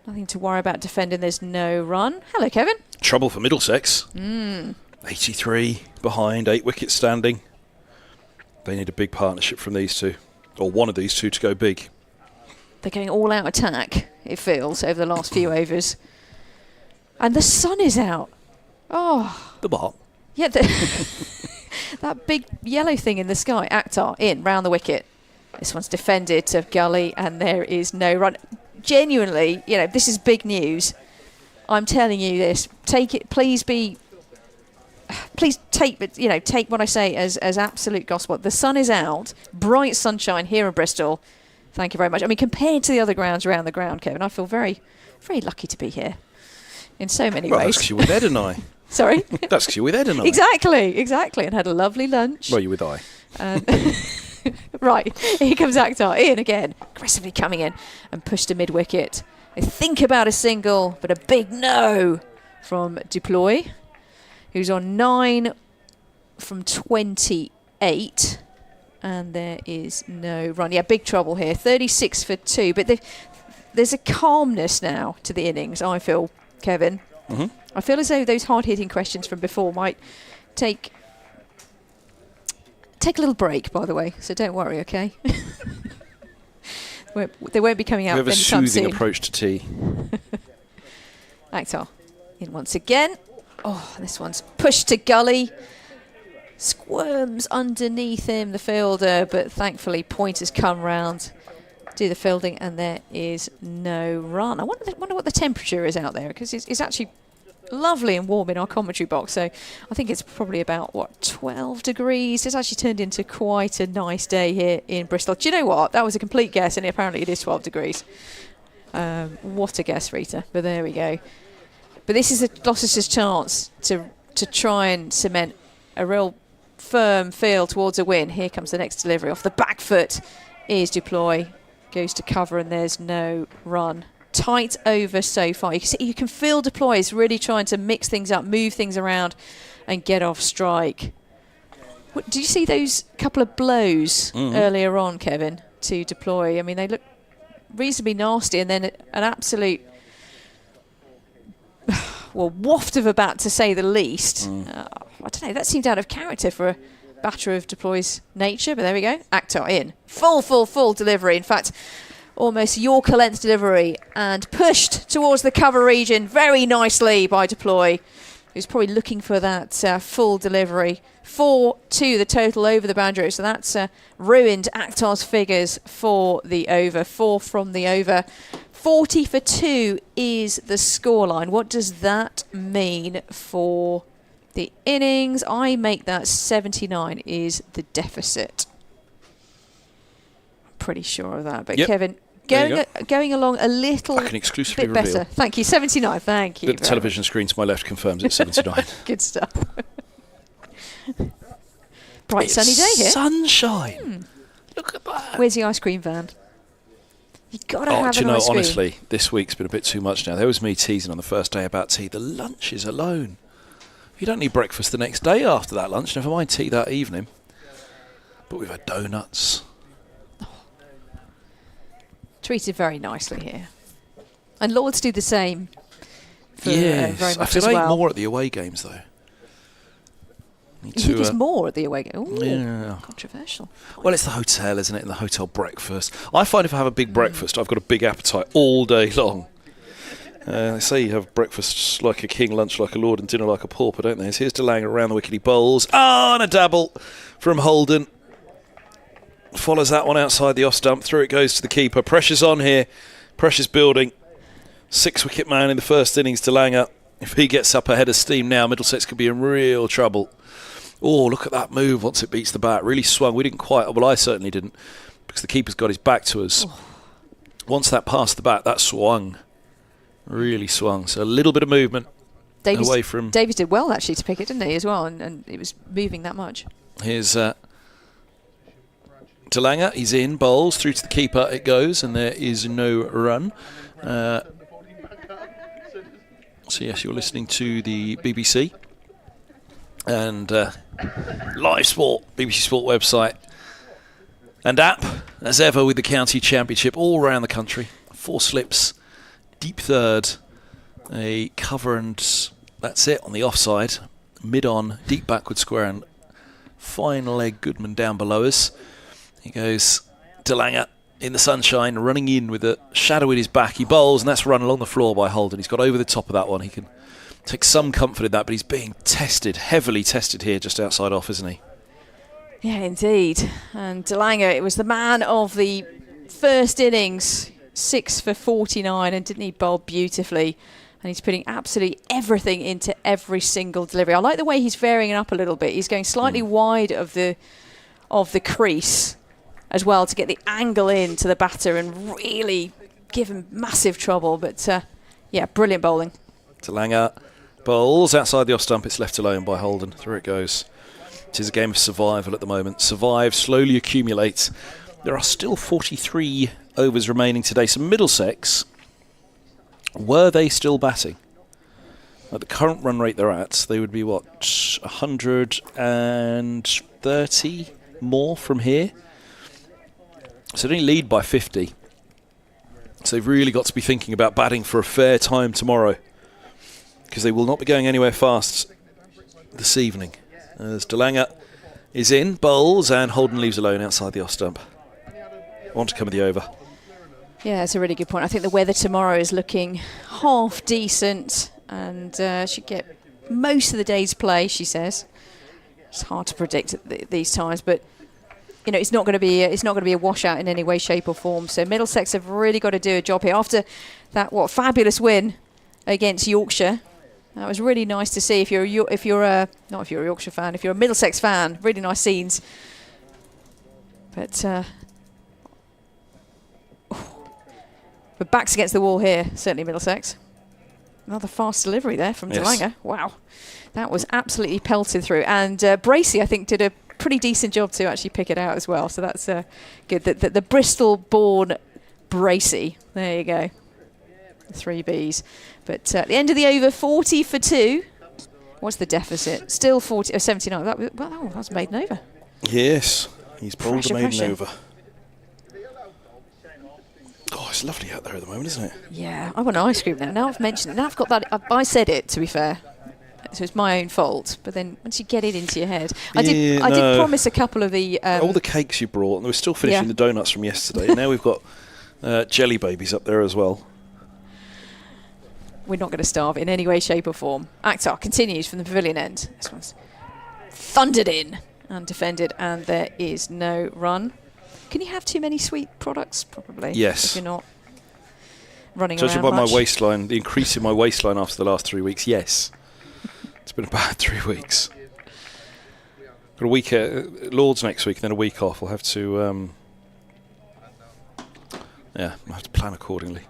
nothing to worry about defending. There's no run. Hello, Kevin. Trouble for Middlesex. 83 behind, 8 wickets standing. They need a big partnership from these two, or one of these two, to go big. They're going all out attack, it feels, over the last few overs. And the sun is out. Oh. The what? Yeah, that big yellow thing in the sky. Akhtar in, round the wicket. This one's defended to gully, and there is no run. Genuinely, this is big news. I'm telling you this. Take it, please take what I say as absolute gospel. The sun is out, bright sunshine here in Bristol. Thank you very much. I mean, compared to the other grounds around the ground, Kevin, I feel very, very lucky to be here in so many ways. That's because you're with Ed and I. Sorry? That's because you're with Ed and I. Exactly. And had a lovely lunch. Well, you're with I. Right, here comes Akhtar in again, aggressively coming in and pushed to mid-wicket. They think about a single, but a big no from Deploy, who's on 9 from 28. And there is no run. Yeah, big trouble here. 36 for 2. But there's a calmness now to the innings, I feel, Kevin. Mm-hmm. I feel as though those hard-hitting questions from before might take a little break, by the way. So don't worry, okay? They won't be coming out We have a anytime soothing soon. approach to tea. Akhtar in once again. Oh, this one's pushed to gully. Squirms underneath him, the fielder, but thankfully point has come round, do the fielding, and there is no run. I wonder what the temperature is out there, because it's actually lovely and warm in our commentary box. So I think it's probably about, 12 degrees. It's actually turned into quite a nice day here in Bristol. Do you know what? That was a complete guess, and apparently it is 12 degrees. What a guess, Rita. But there we go. But this is Gloucestershire's chance to try and cement a real firm field towards a win. Here comes the next delivery. Off the back foot is Deploy. Goes to cover, and there's no run. Tight over so far. You can feel Deploy is really trying to mix things up, move things around, and get off strike. Did you see those couple of blows earlier on, Kevin, to Deploy? I mean, they look reasonably nasty, and then an absolute waft of a bat, to say the least. I don't know, that seemed out of character for a batter of Deploy's nature, but there we go. Akhtar in. Full delivery. In fact, almost Yorker length delivery, and pushed towards the cover region very nicely by Deploy, who's probably looking for that full delivery. 4-2 the total over the boundary, so that's ruined Akhtar's figures for the over. 4 from the over. 40 for 2 is the scoreline. What does that mean for the innings? I make that 79 is the deficit. I'm pretty sure of that. But yep. Kevin, going along a little I can exclusively bit better. Thank you. 79. Thank you. The television screen to my left confirms it's 79. Good stuff. Bright sunny day here. Sunshine. Look at that. Where's the ice cream van? You gotta have do you an know, ice cream. honestly, this week's been a bit too much now. There was me teasing on the first day about tea. The lunches alone. You don't need breakfast the next day after that lunch, never mind tea that evening. But we've had donuts. Treated very nicely here. And Lords do the same. For, yes, very much I feel as well. more at the away games though. You think there's more at the away game? Ooh, yeah. Controversial. Well, it's the hotel, isn't it? And the hotel breakfast. I find if I have a big breakfast, I've got a big appetite all day long. They say you have breakfast like a king, lunch like a lord, and dinner like a pauper, don't they? So here's DeLange around the wicket. He bowls. And a dabble from Holden. Follows that one outside the off stump. Through it goes to the keeper. Pressure's on here. Pressure's building. 6-wicket man in the first innings, DeLange. If he gets up ahead of steam now, Middlesex could be in real trouble. Oh, look at that move once it beats the bat. Really swung. We didn't quite... Well, I certainly didn't, because the keeper's got his back to us. Once that passed the bat, that swung. Really swung. So a little bit of movement away from... Davies did well, actually, to pick it, didn't he, as well? And it was moving that much. Here's DeLange. He's in. Bowls. Through to the keeper it goes, and there is no run. So, yes, you're listening to the BBC. And live sport, BBC Sport website and app, as ever, with the county championship all around the country. 4 slips, deep third, a cover, and that's it on the offside. Mid-on, deep backward square, and fine leg Goodman down below us. He goes DeLange in the sunshine, running in with a shadow in his back. He bowls, and that's run along the floor by Holden. He's got over the top of that one. He can take some comfort in that, but he's being tested, heavily tested here just outside off, isn't he? Yeah, indeed. And DeLange, it was the man of the first innings, 6 for 49, and didn't he bowl beautifully? And he's putting absolutely everything into every single delivery. I like the way he's varying it up a little bit. He's going slightly wide of the crease as well to get the angle in to the batter and really give him massive trouble. But, yeah, brilliant bowling. DeLange bowls outside the off stump. It's left alone by Holden. Through it goes. It is a game of survival at the moment. Survive, slowly accumulate. There are still 43 overs remaining today. So Middlesex, were they still batting? At the current run rate they're at, they would be, what, 130 more from here? So they only lead by 50. So they've really got to be thinking about batting for a fair time tomorrow, because they will not be going anywhere fast this evening. As DeLange is in, bowls, and Holden leaves alone outside the off stump. Want to come with the over. Yeah, it's a really good point. I think the weather tomorrow is looking half decent, and should get most of the day's play, she says. It's hard to predict at these times, but you know, it's not going to be a washout in any way, shape or form. So Middlesex have really got to do a job here after that fabulous win against Yorkshire. That was really nice to see. If you're a Yorkshire fan, if you're a Middlesex fan, really nice scenes. But we're backs against the wall here, certainly Middlesex. Another fast delivery there from DeLange. Wow, that was absolutely pelted through. And Bracey, I think, did a pretty decent job to actually pick it out as well. So that's good. The Bristol-born Bracey. There you go. 3 Bs. But at the end of the over, 40 for 2. What's the deficit? Still 79. That was maiden over. Yes, he's pulled the maiden over. Oh, it's lovely out there at the moment, isn't it? Yeah, I want ice cream now. Now I've mentioned it. Now I've got that. I said it, to be fair. So it's my own fault. But then once you get it into your head. I did promise a couple of the... all the cakes you brought, and we're still finishing the donuts from yesterday. And now we've got jelly babies up there as well. We're not going to starve in any way, shape or form. Akhtar continues from the pavilion end. This one's thundered in and defended, and there is no run. Can you have too many sweet products? Probably. Yes. If you're not running Judging around by much. my waistline, the increase in my waistline after the last 3 weeks, yes. It's been about 3 weeks. Got a week at Lords next week, and then a week off. I'll have to, I'll have to plan accordingly.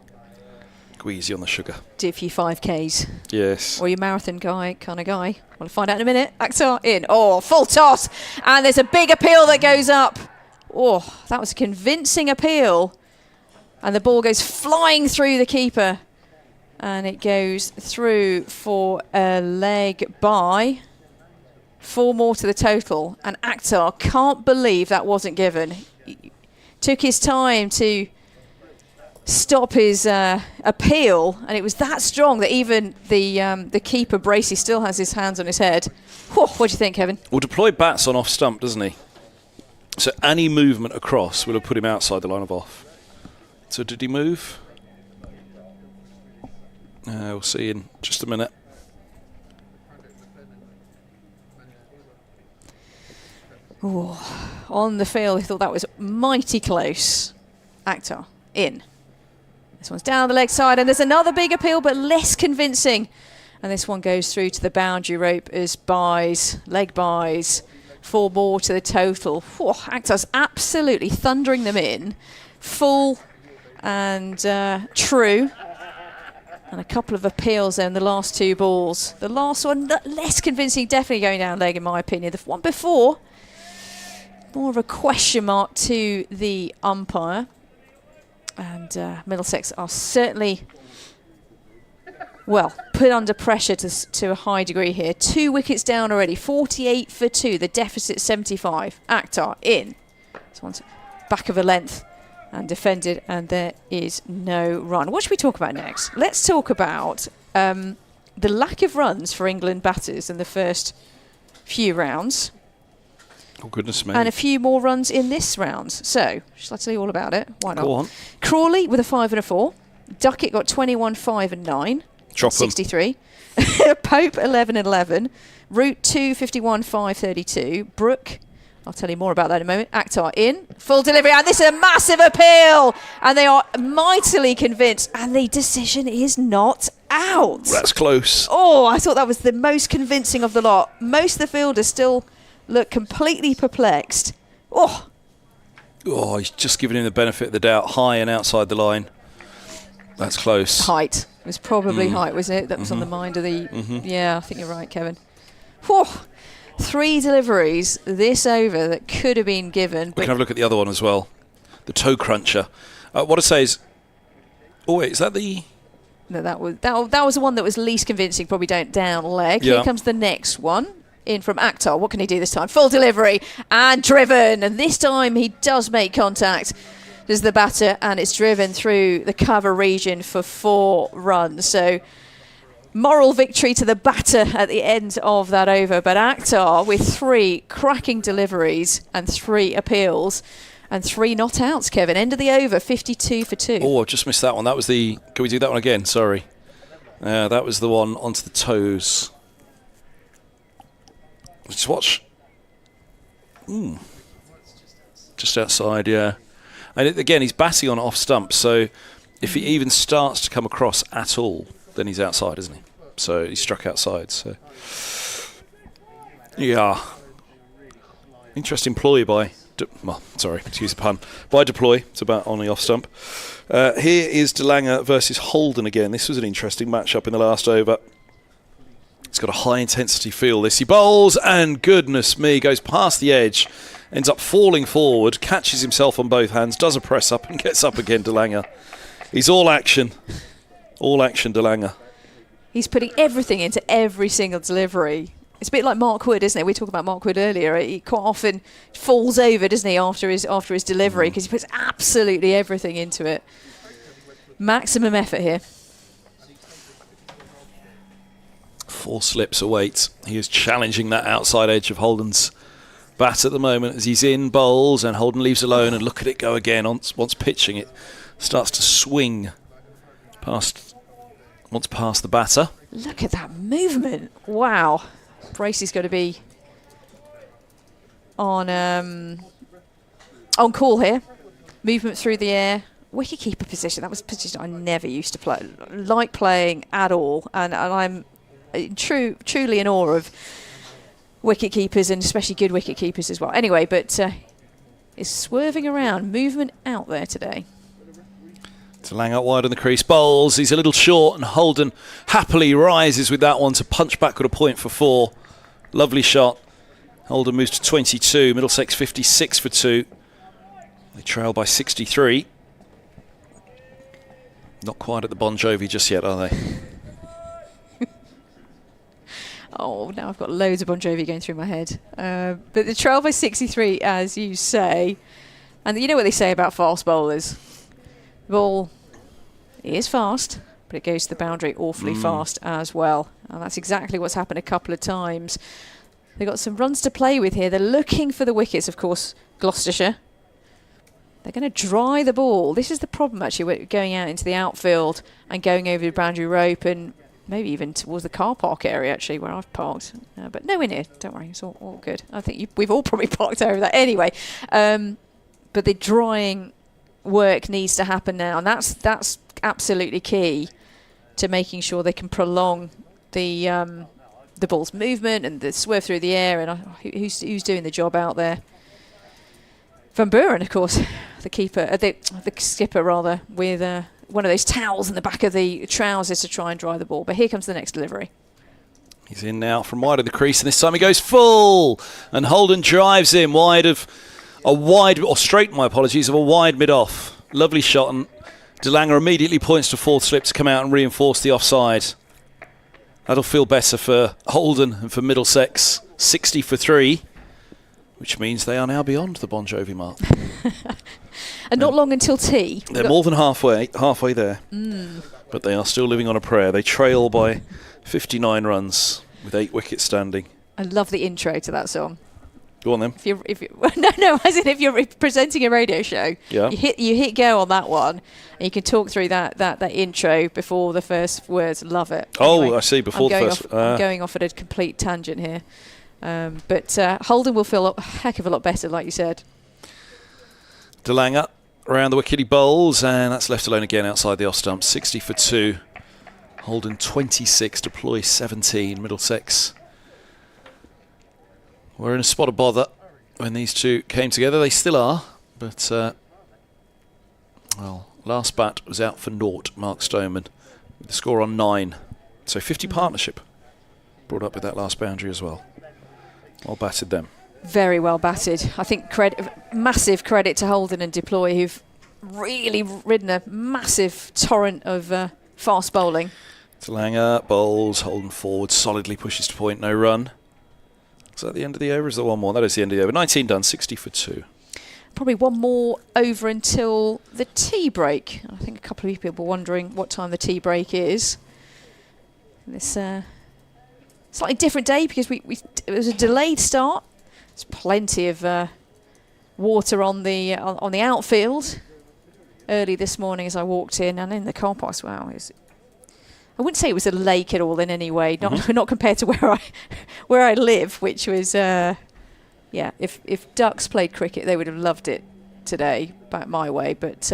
Go easy on the sugar. Do a few 5Ks. Yes. Or your marathon guy kind of guy. We'll find out in a minute. Akhtar in. Oh, full toss. And there's a big appeal that goes up. Oh, that was a convincing appeal. And the ball goes flying through the keeper. And it goes through for a leg by. 4 more to the total. And Akhtar can't believe that wasn't given. He took his time to stop his appeal, and it was that strong that even the keeper, Bracey, still has his hands on his head. Whew, what do you think, Kevin? Well, deploy bats on off stump, doesn't he? So any movement across will have put him outside the line of off. So did he move? We'll see in just a minute. Ooh, on the field, I thought that was mighty close. Akhtar in. This one's down the leg side, and there's another big appeal, but less convincing. And this one goes through to the boundary rope as buys, leg buys, 4 more to the total. Whew, Akhtar's absolutely thundering them in. Full and true. And a couple of appeals there in the last 2 balls. The last one, less convincing, definitely going down leg in my opinion. The one before, more of a question mark to the umpire. And Middlesex are certainly, well, put under pressure to a high degree here. 2 wickets down already, 48 for 2. The deficit 75. Akhtar in. This one's back of a length and defended, and there is no run. What should we talk about next? Let's talk about the lack of runs for England batters in the first few rounds. Oh, goodness me. And a few more runs in this round. So, shall I tell you all about it? Why not? Go on. Crawley with a 5 and a 4. Duckett got 21, 5 and 9. Chop 'em. 63. Pope 11 and 11. Root 2, 51, 5, 32. Brooke, I'll tell you more about that in a moment. Akhtar in. Full delivery. And this is a massive appeal. And they are mightily convinced. And the decision is not out. That's close. Oh, I thought that was the most convincing of the lot. Most of the fielders still look completely perplexed. Oh, he's just giving him the benefit of the doubt. High and outside the line. That's close. height. It was probably height, wasn't it? That was on the mind of the... Yeah, I think you're right, Kevin. Whew. 3 deliveries this over that could have been given. We can have a look at the other one as well. The toe cruncher. What I say is... Oh, wait, is that the... No, that was the one that was least convincing, probably down leg. Yeah. Here comes the next one. In from Akhtar. What can he do this time? Full delivery and driven. And this time he does make contact. There's the batter, and it's driven through the cover region for 4 runs. So moral victory to the batter at the end of that over. But Akhtar with 3 cracking deliveries and 3 appeals and 3 not outs, Kevin. End of the over, 52 for 2. Oh, I've just missed that one. That was the... Can we do that one again? Sorry. That was the one onto the toes. Let's watch. Just outside, yeah. And again, he's batting on off stump, so if he even starts to come across at all, then he's outside, isn't he? So he's struck outside. So yeah, interesting ploy by. Excuse the pun. By deploy, it's about on the off stump. Here is De Lange versus Holden again. This was an interesting matchup in the last over. He's got a high-intensity feel, this. He bowls, and goodness me, goes past the edge, ends up falling forward, catches himself on both hands, does a press-up, and gets up again, De Lange. He's all action. All action, De Lange. He's putting everything into every single delivery. It's a bit like Mark Wood, isn't it? We talked about Mark Wood earlier. He quite often falls over, doesn't he, after his delivery, because he puts absolutely everything into it. Maximum effort here. 4 slips await. He is challenging that outside edge of Holden's bat at the moment as he's in, bowls, and Holden leaves alone, and look at it go again. Once pitching, it starts to swing past the batter. Look at that movement. Wow. Bracey's got to be on call here. Movement through the air. Wicketkeeper position. That was a position I never used to like playing at all. And I'm truly in awe of wicket keepers, and especially good wicket keepers as well. Anyway, but is swerving around, movement out there today. Lang out wide on the crease, bowls. He's a little short, and Holden happily rises with that one to punch back with a point for 4. Lovely shot. Holden moves to 22. Middlesex 56 for 2. They trail by 63. Not quite at the Bon Jovi just yet, are they? Oh, now I've got loads of Bon Jovi going through my head. But the trail by 63, as you say. And you know what they say about fast bowlers? The ball is fast, but it goes to the boundary awfully fast as well. And that's exactly what's happened a couple of times. They've got some runs to play with here. They're looking for the wickets, of course, Gloucestershire. They're going to dry the ball. This is the problem, actually, going out into the outfield and going over the boundary rope and maybe even towards the car park area, actually, where I've parked. But nowhere near. Don't worry, it's all good. I think we've all probably parked over that. Anyway, but the drying work needs to happen now, and that's absolutely key to making sure they can prolong the ball's movement and the swerve through the air. And who's doing the job out there? Van Buren, of course, the keeper, the skipper rather, with one of those towels in the back of the trousers to try and dry the ball. But here comes the next delivery. He's in now from wide of the crease, and this time he goes full, and Holden drives him straight, my apologies, of a wide mid-off. Lovely shot, and De Lange immediately points to 4th slip to come out and reinforce the offside. That'll feel better for Holden and for Middlesex. 60 for 3, which means they are now beyond the Bon Jovi mark. And not long until tea. They're more than halfway there. But they are still living on a prayer. They trail by 59 runs with 8 wickets standing. I love the intro to that song. Go on then. If you're presenting a radio show, yeah, you hit go on that one, and you can talk through that intro before the first words. Love it. Anyway, I see. Before the first, I'm going off at a complete tangent here, but Holden will feel a heck of a lot better, like you said. De Lange around the wicket, he bowls, and that's left alone again outside the off stump. 60 for 2. Holden 26, deploy 17. Middlesex were in a spot of bother when these two came together. They still are, but last bat was out for naught. Mark Stoneman with the score on 9. So 50 partnership brought up with that last boundary as well. Well batted them. Very well batted. I think massive credit to Holden and Deploy, who've really ridden a massive torrent of fast bowling. De Lange bowls, Holden forward, solidly pushes to point, no run. Is that the end of the over? Is there one more? That is the end of the over. 19 done, 60 for 2. Probably one more over until the tea break. I think a couple of people were wondering what time the tea break is. This slightly different day because it was a delayed start. There's plenty of water on the outfield early this morning as I walked in, and in the car parks. Wow, I wouldn't say it was a lake at all in any way. Not compared to where I live, which was if Ducks played cricket, they would have loved it today, back my way. But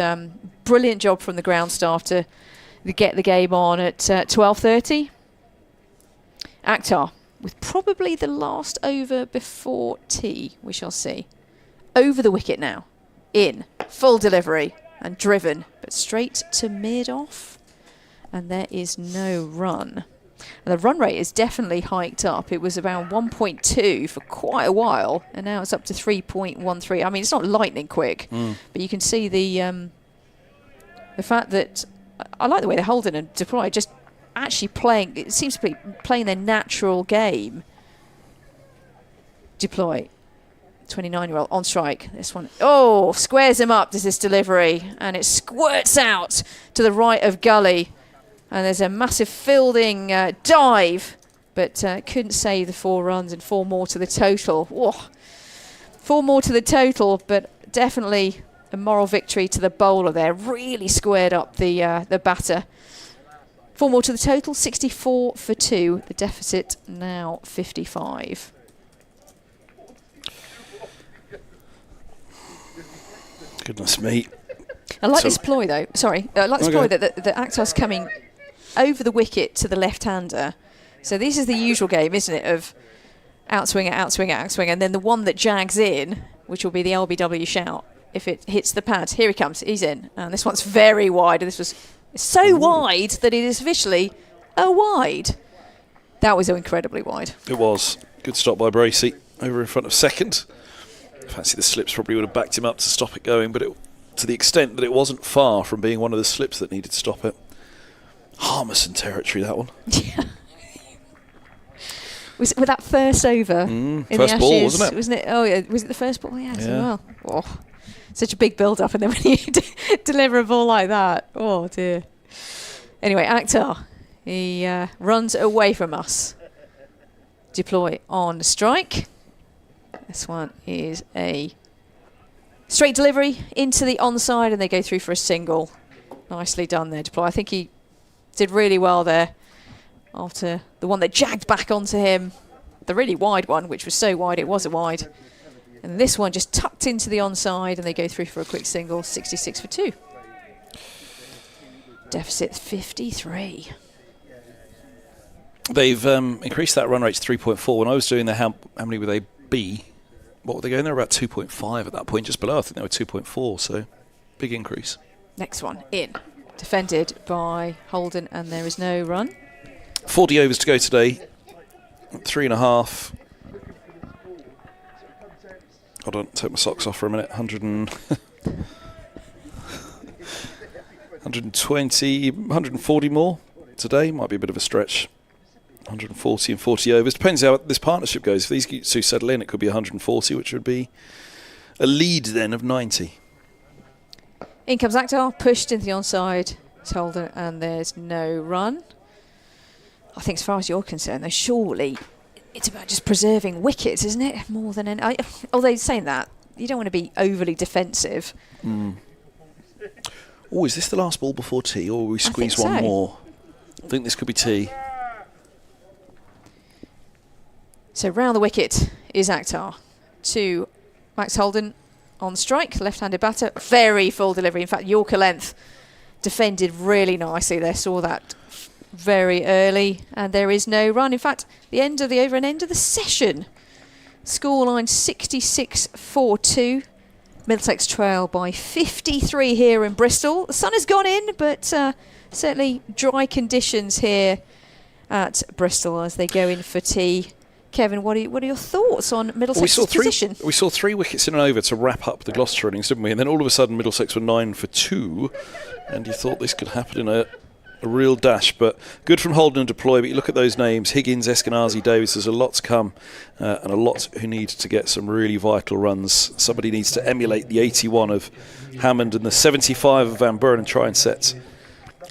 brilliant job from the ground staff to get the game on at 12:30. Akhtar with probably the last over before tea. We shall see. Over the wicket now, in full delivery and driven, but straight to mid-off. And there is no run. And the run rate is definitely hiked up. It was around 1.2 for quite a while, and now it's up to 3.13. I mean, it's not lightning quick, but you can see the fact that I like the way they Holden and Deploy just actually playing. It seems to be playing their natural game. Deploy 29-year-old on strike. This one, oh, squares him up. Does this delivery, and it squirts out to the right of Gully, and there's a massive fielding dive, but couldn't save the 4 runs and 4 more to the total. Whoa. 4 more to the total, but definitely a moral victory to the bowler there. Really squared up the batter. 4 more to the total, 64 for 2. The deficit now 55. Goodness me. I like this ploy, though. Sorry. I like this ploy that the Akhtar's coming over the wicket to the left-hander. So this is the usual game, isn't it, of outswinger, outswinger, outswinger, and then the one that jags in, which will be the LBW shout, if it hits the pad. Here he comes. He's in. And this one's very wide. This was so wide that it is officially a wide. That was incredibly wide. It was. Good stop by Bracey over in front of second. Fancy the slips probably would have backed him up to stop it going, but to the extent that it wasn't far from being one of the slips that needed to stop it. Harmison territory, that one. Was it with that first over in first the Ashes, ball, wasn't it? Wasn't it? Oh, yeah. Was it the first ball? Yeah, as well. Oh, such a big build-up, and then when you deliver a ball like that, oh dear. Anyway, Akhtar, he runs away from us. Deploy on strike. This one is a straight delivery into the onside, and they go through for a single. Nicely done there, Deploy. I think he did really well there after the one that jagged back onto him. The really wide one, which was so wide it was a wide. And this one just tucked into the onside, and they go through for a quick single, 66 for 2. Deficit 53. They've increased that run rate to 3.4. When I was doing how many were they B? What were they going there? About 2.5 at that point, just below. I think they were 2.4, so big increase. Next one in. Defended by Holden, and there is no run. 40 overs to go today. 3.5. Hold on, take my socks off for a minute. 120, 140 more today. Might be a bit of a stretch. 140 and 40 overs. Depends how this partnership goes. If these two settle in, it could be 140, which would be a lead then of 90. In comes Akhtar, pushed into the onside. It's Holden, and there's no run. I think as far as you're concerned, though, surely it's about just preserving wickets, isn't it? More than any... although saying that, you don't want to be overly defensive. Oh, is this the last ball before tea, or will we squeeze one more? I think this could be tea. So round the wicket is Akhtar to Max Holden on strike, left-handed batter. Very full delivery. In fact, Yorker length defended really nicely there. Saw that very early, and there is no run. In fact, the end of the over and end of the session. Scoreline 66-4-2. Middlesex trail by 53 here in Bristol. The sun has gone in, but certainly dry conditions here at Bristol as they go in for tea. Kevin, what are your thoughts on Middlesex's position? We saw 3 wickets in an over to wrap up the Gloucester innings, didn't we? And then all of a sudden Middlesex were 9 for 2, and you thought this could happen in a real dash. But good from Holden and Deploy. But you look at those names: Higgins, Eskenazi, Davis. There's a lot to come, and a lot who need to get some really vital runs. Somebody needs to emulate the 81 of Hammond and the 75 of Van Buren and try and set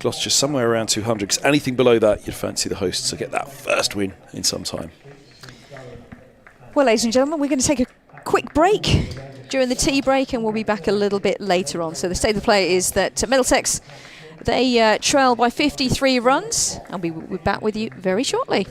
Gloucester somewhere around 200. Because anything below that, you'd fancy the hosts to get that first win in some time. Well, ladies and gentlemen, we're going to take a quick break during the tea break, and we'll be back a little bit later on. So the state of the play is that Middlesex, they trail by 53 runs, and we'll be back with you very shortly.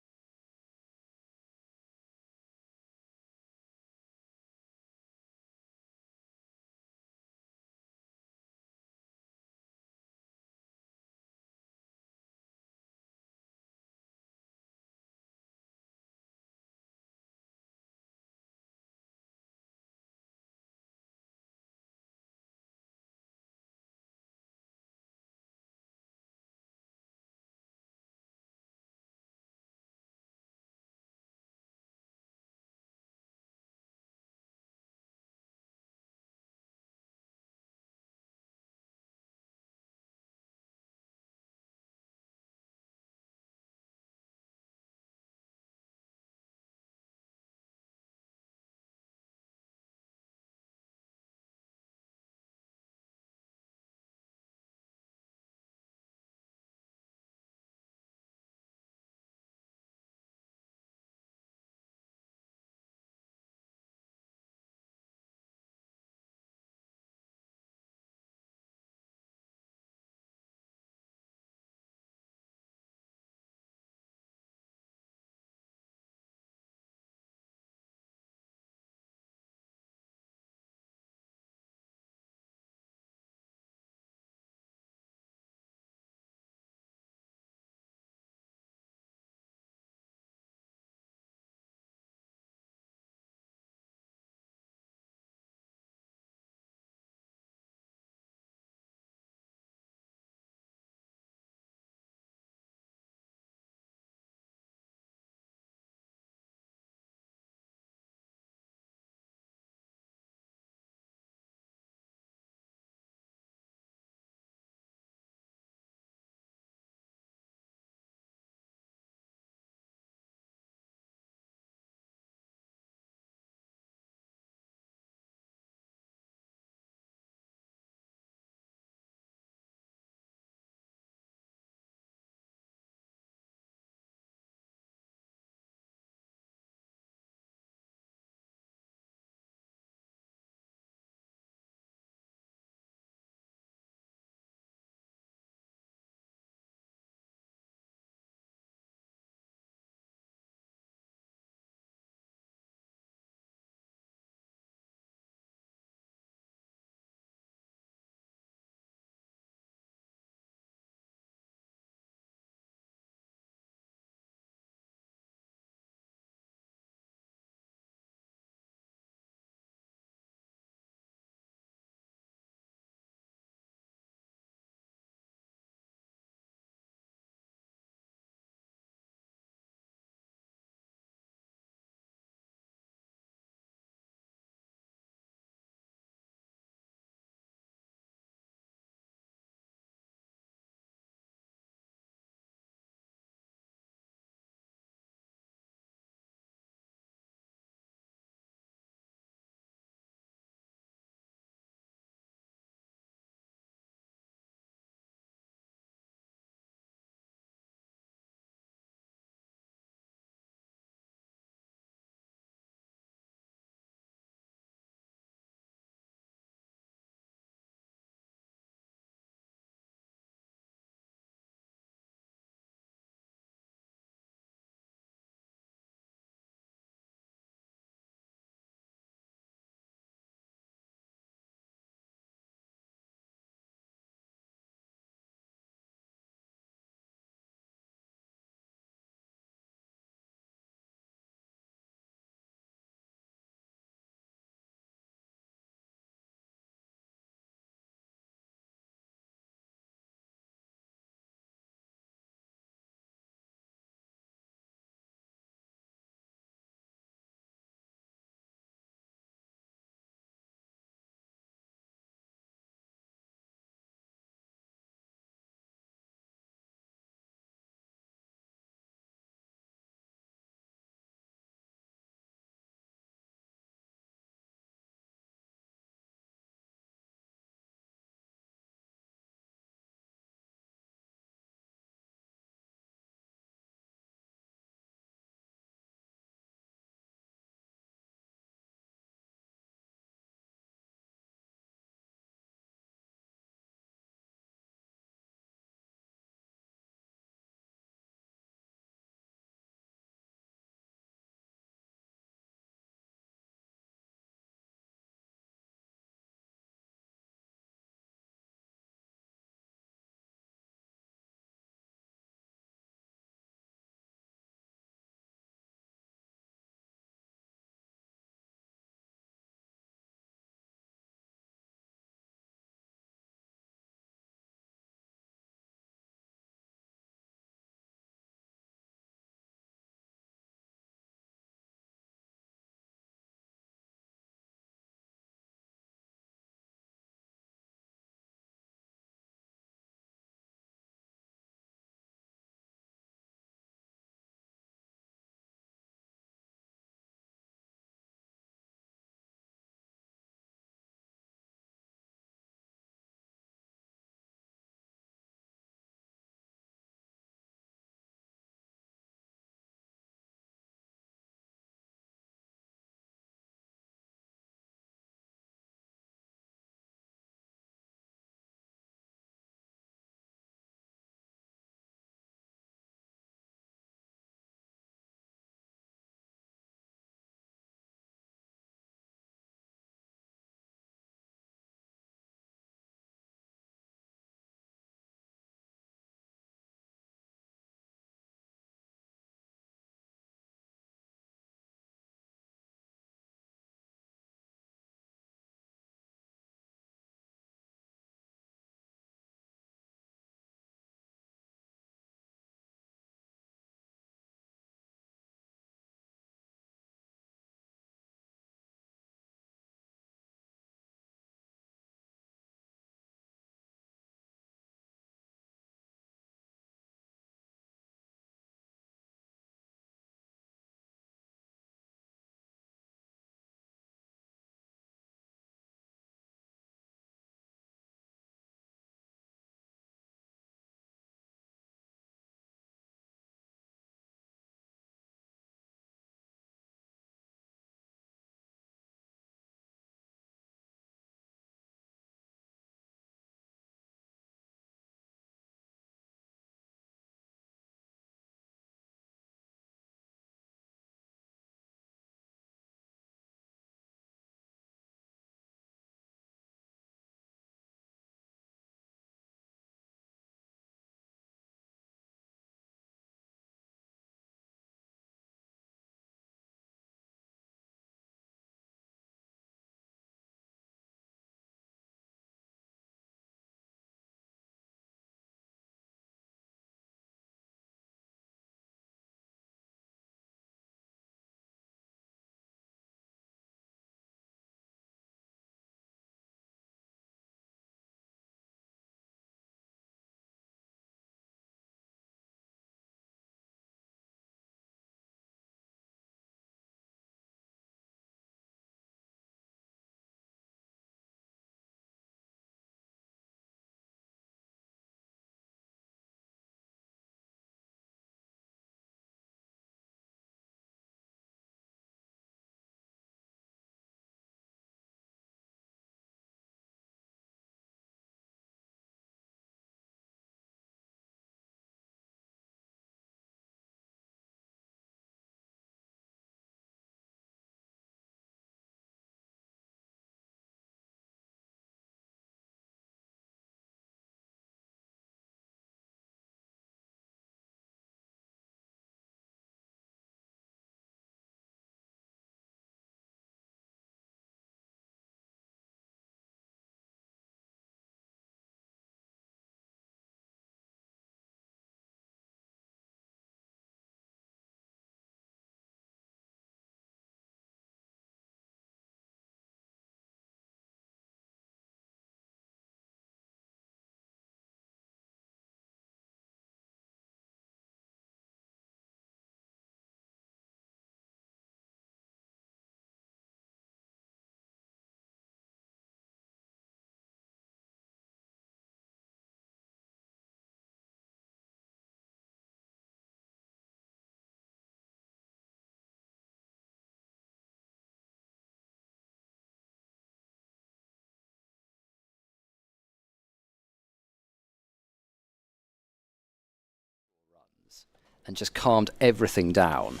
and just calmed everything down.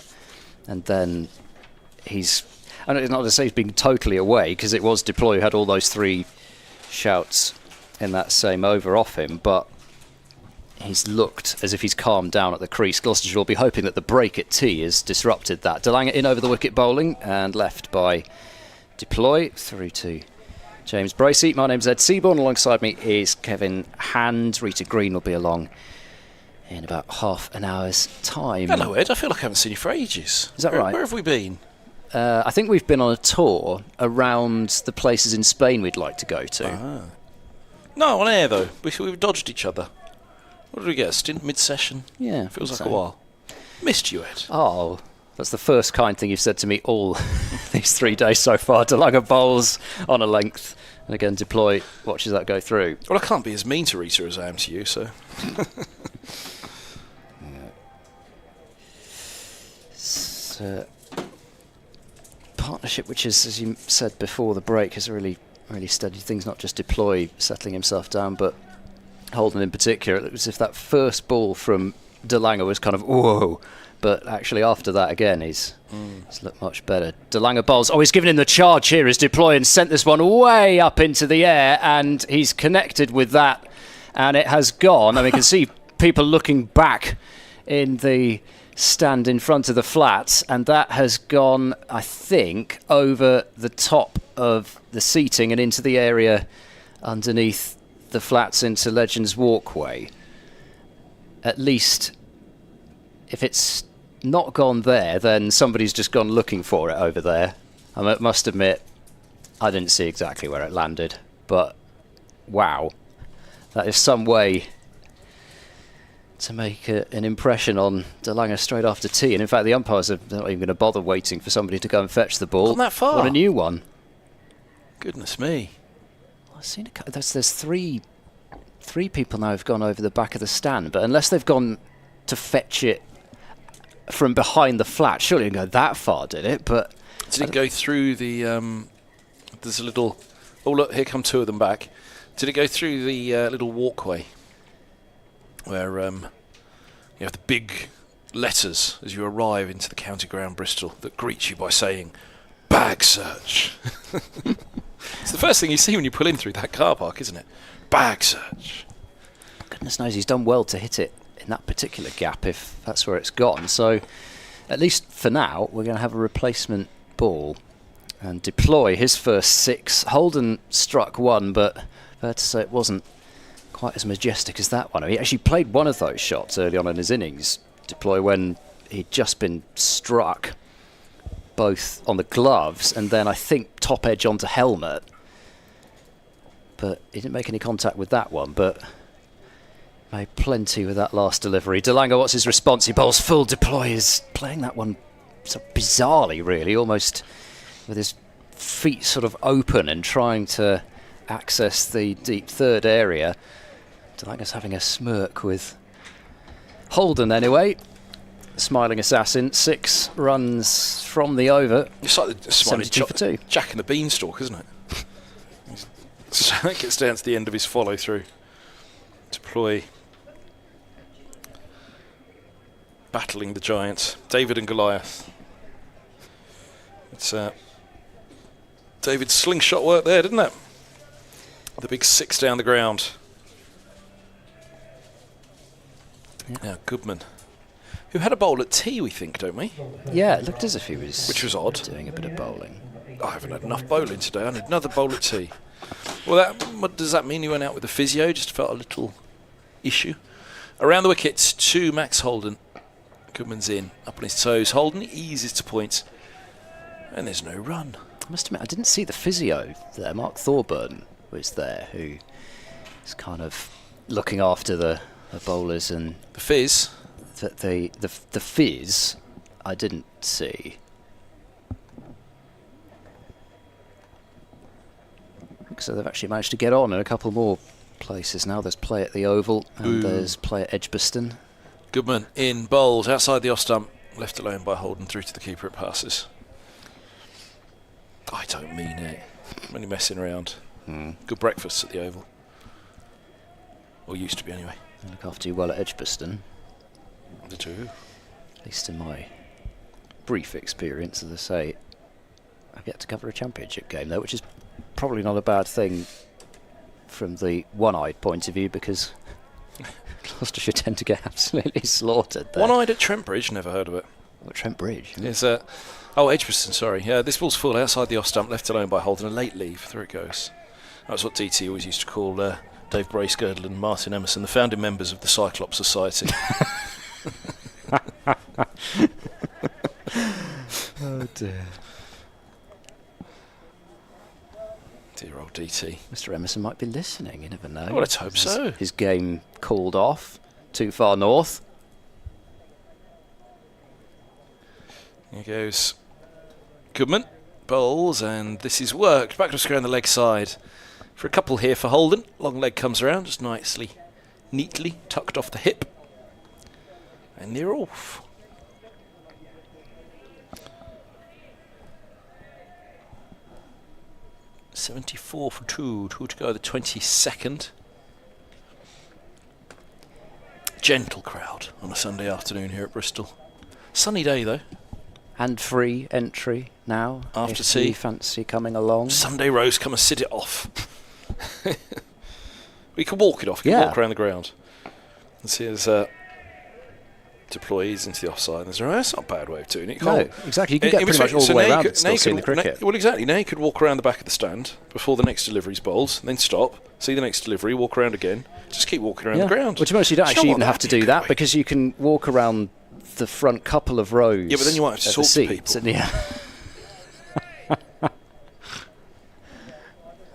And then I don't know to say he's been totally away, because it was Deploy who had all those 3 shouts in that same over off him, but he's looked as if he's calmed down at the crease. Gloucestershire will be hoping that the break at tee has disrupted that. DeLange in over the wicket bowling and left by Deploy through to James Bracey. My name's Ed Seaborn. Alongside me is Kevin Hand. Rita Green will be along in about half an hour's time. Hello, Ed. I feel like I haven't seen you for ages. Is that right? Where have we been? I think we've been on a tour around the places in Spain we'd like to go to. No, on air, though. We've dodged each other. What did we get? A stint mid-session? Yeah. Feels like a while. Missed you, Ed. Oh, that's the first kind thing you've said to me all these 3 days so far. DeLange bowls on a length. And again, Deploy watches that go through. Well, I can't be as mean to Rita as I am to you, so... Partnership, which is, as you said before the break, has really steadied things. Not just Deploy settling himself down, but Holden in particular. It was as if that first ball from DeLange was kind of whoa, but actually after that again he's looked much better. DeLange bowls. Oh, he's given him the charge here as Deploy and sent this one way up into the air, and he's connected with that, and it has gone. I mean, you can see people looking back in the stand in front of the flats, and that has gone, I think, over the top of the seating and into the area underneath the flats into Legends Walkway. At least, if it's not gone there, then somebody's just gone looking for it over there. I must admit, I didn't see exactly where it landed, but wow, that is some way to make an impression on DeLange straight after tee. And in fact, the umpires are not even going to bother waiting for somebody to go and fetch the ball. Gone that far? What a new one. Goodness me. I've seen there's three people now who've gone over the back of the stand, but unless they've gone to fetch it from behind the flat, surely it didn't go that far, did it? But did it go through the... there's a little... Oh, look, here come 2 of them back. Did it go through the little walkway where you have the big letters as you arrive into the county ground Bristol that greet you by saying, "Bag search"? It's the first thing you see when you pull in through that car park, isn't it? Bag search. Goodness knows he's done well to hit it in that particular gap if that's where it's gone. So at least for now, we're going to have a replacement ball and Deploy his first 6. Holden struck 1, but fair to say it wasn't quite as majestic as that one. He actually played one of those shots early on in his innings, Deploy, when he'd just been struck both on the gloves and then I think top edge onto helmet. But he didn't make any contact with that one, but made plenty with that last delivery. DeLange, what's his response? He bowls full. Deploy is playing that one so bizarrely, really, almost with his feet sort of open and trying to access the deep third area. DeLange's having a smirk with Holden anyway. Smiling assassin, 6 runs from the over. It's like the smiling 72 for 2. Jack and the Beanstalk, isn't it? So it gets down to the end of his follow through. Deploy battling the giants, David and Goliath. It's David's slingshot work there, didn't it? The big 6 down the ground. Yeah. Now Goodman, who had a bowl at tee, we think, don't we? Yeah, it looked as if he was, which was odd, doing a bit of bowling. I haven't had enough bowling today. I need another bowl at tee. Well, what does that mean? He went out with the physio, just felt a little issue. Around the wickets to Max Holden. Goodman's in, up on his toes. Holden eases to point, and there's no run. I must admit, I didn't see the physio there. Mark Thorburn was there, who is kind of looking after the bowlers, and the fizz. The fizz, I didn't see. So they've actually managed to get on in a couple more places now. There's play at the Oval and there's play at Edgbaston. Goodman in bowls outside the off stump, left alone by Holden through to the keeper. It passes. I don't mean it. I'm only messing around. Good breakfast at the Oval. Or used to be anyway. They look after you well at Edgbaston. They do. At least in my brief experience, as I say, I get to cover a championship game though, which is probably not a bad thing from the one-eyed point of view, because Gloucestershire tend to get absolutely slaughtered there. One-eyed at Trent Bridge, never heard of it. What, Trent Bridge? It's Edgbaston, sorry. Yeah, this ball's full outside the off stump, left alone by Holden. A late leave, through it goes. That's what DT always used to call Dave Bracegirdle and Martin Emerson, the founding members of the Cyclops Society. Oh dear. Dear old DT. Mr. Emerson might be listening, you never know. Well, let's hope so. His game called off too far north. Here goes Goodman, bowls, and this is worked. Back to square on the leg side. For a couple here for Holden. Long leg comes around, just nicely, neatly tucked off the hip. And they're off. .74 for 2 to go, the 22nd. Gentle crowd on a Sunday afternoon here at Bristol. Sunny day though. And free entry now. After if tea. you fancy coming along. Sunday roast, come and sit it off. We can walk it off, we can Yeah. walk around the ground. And see there's deployees into the offside. That's not a bad way of doing it. You No, can't- exactly. You can get in pretty much between- all so the way now you around could- and still now you see could- the cricket. well, exactly. Now you could walk around the back of the stand before the next delivery's bowled, then stop, see the next delivery, walk around again. Just keep walking around the ground. Which most you don't Do you know actually what? even have to That'd be a do good that, way. because you can walk around the front couple of rows. Yeah, but then you might have to of talk the to seats, people. and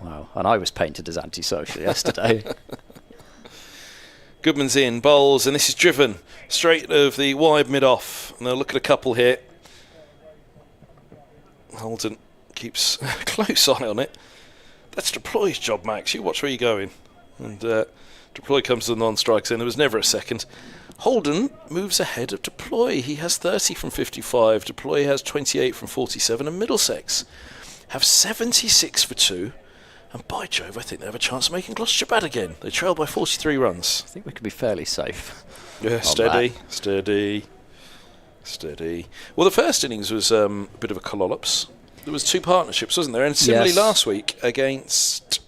Wow, and I was painted as antisocial yesterday. Goodman's in, bowls, and this is driven straight of the wide mid-off. And they'll look at a couple here. Holden keeps a close eye on it. That's Deploy's job, Max. You watch where you're going. And Deploy comes to the non-strikes, and there was never a second. Holden moves ahead of Deploy. He has 30 from 55. Deploy has 28 from 47. And Middlesex have 76 for 2. And by Jove, I think they have a chance of making Gloucestershire bad again. They trail by 43 runs. I think we could be fairly safe. Yeah, on steady. Well, the first innings was a bit of a collops. There was 2 partnerships, wasn't there? And similarly Yes. last week against...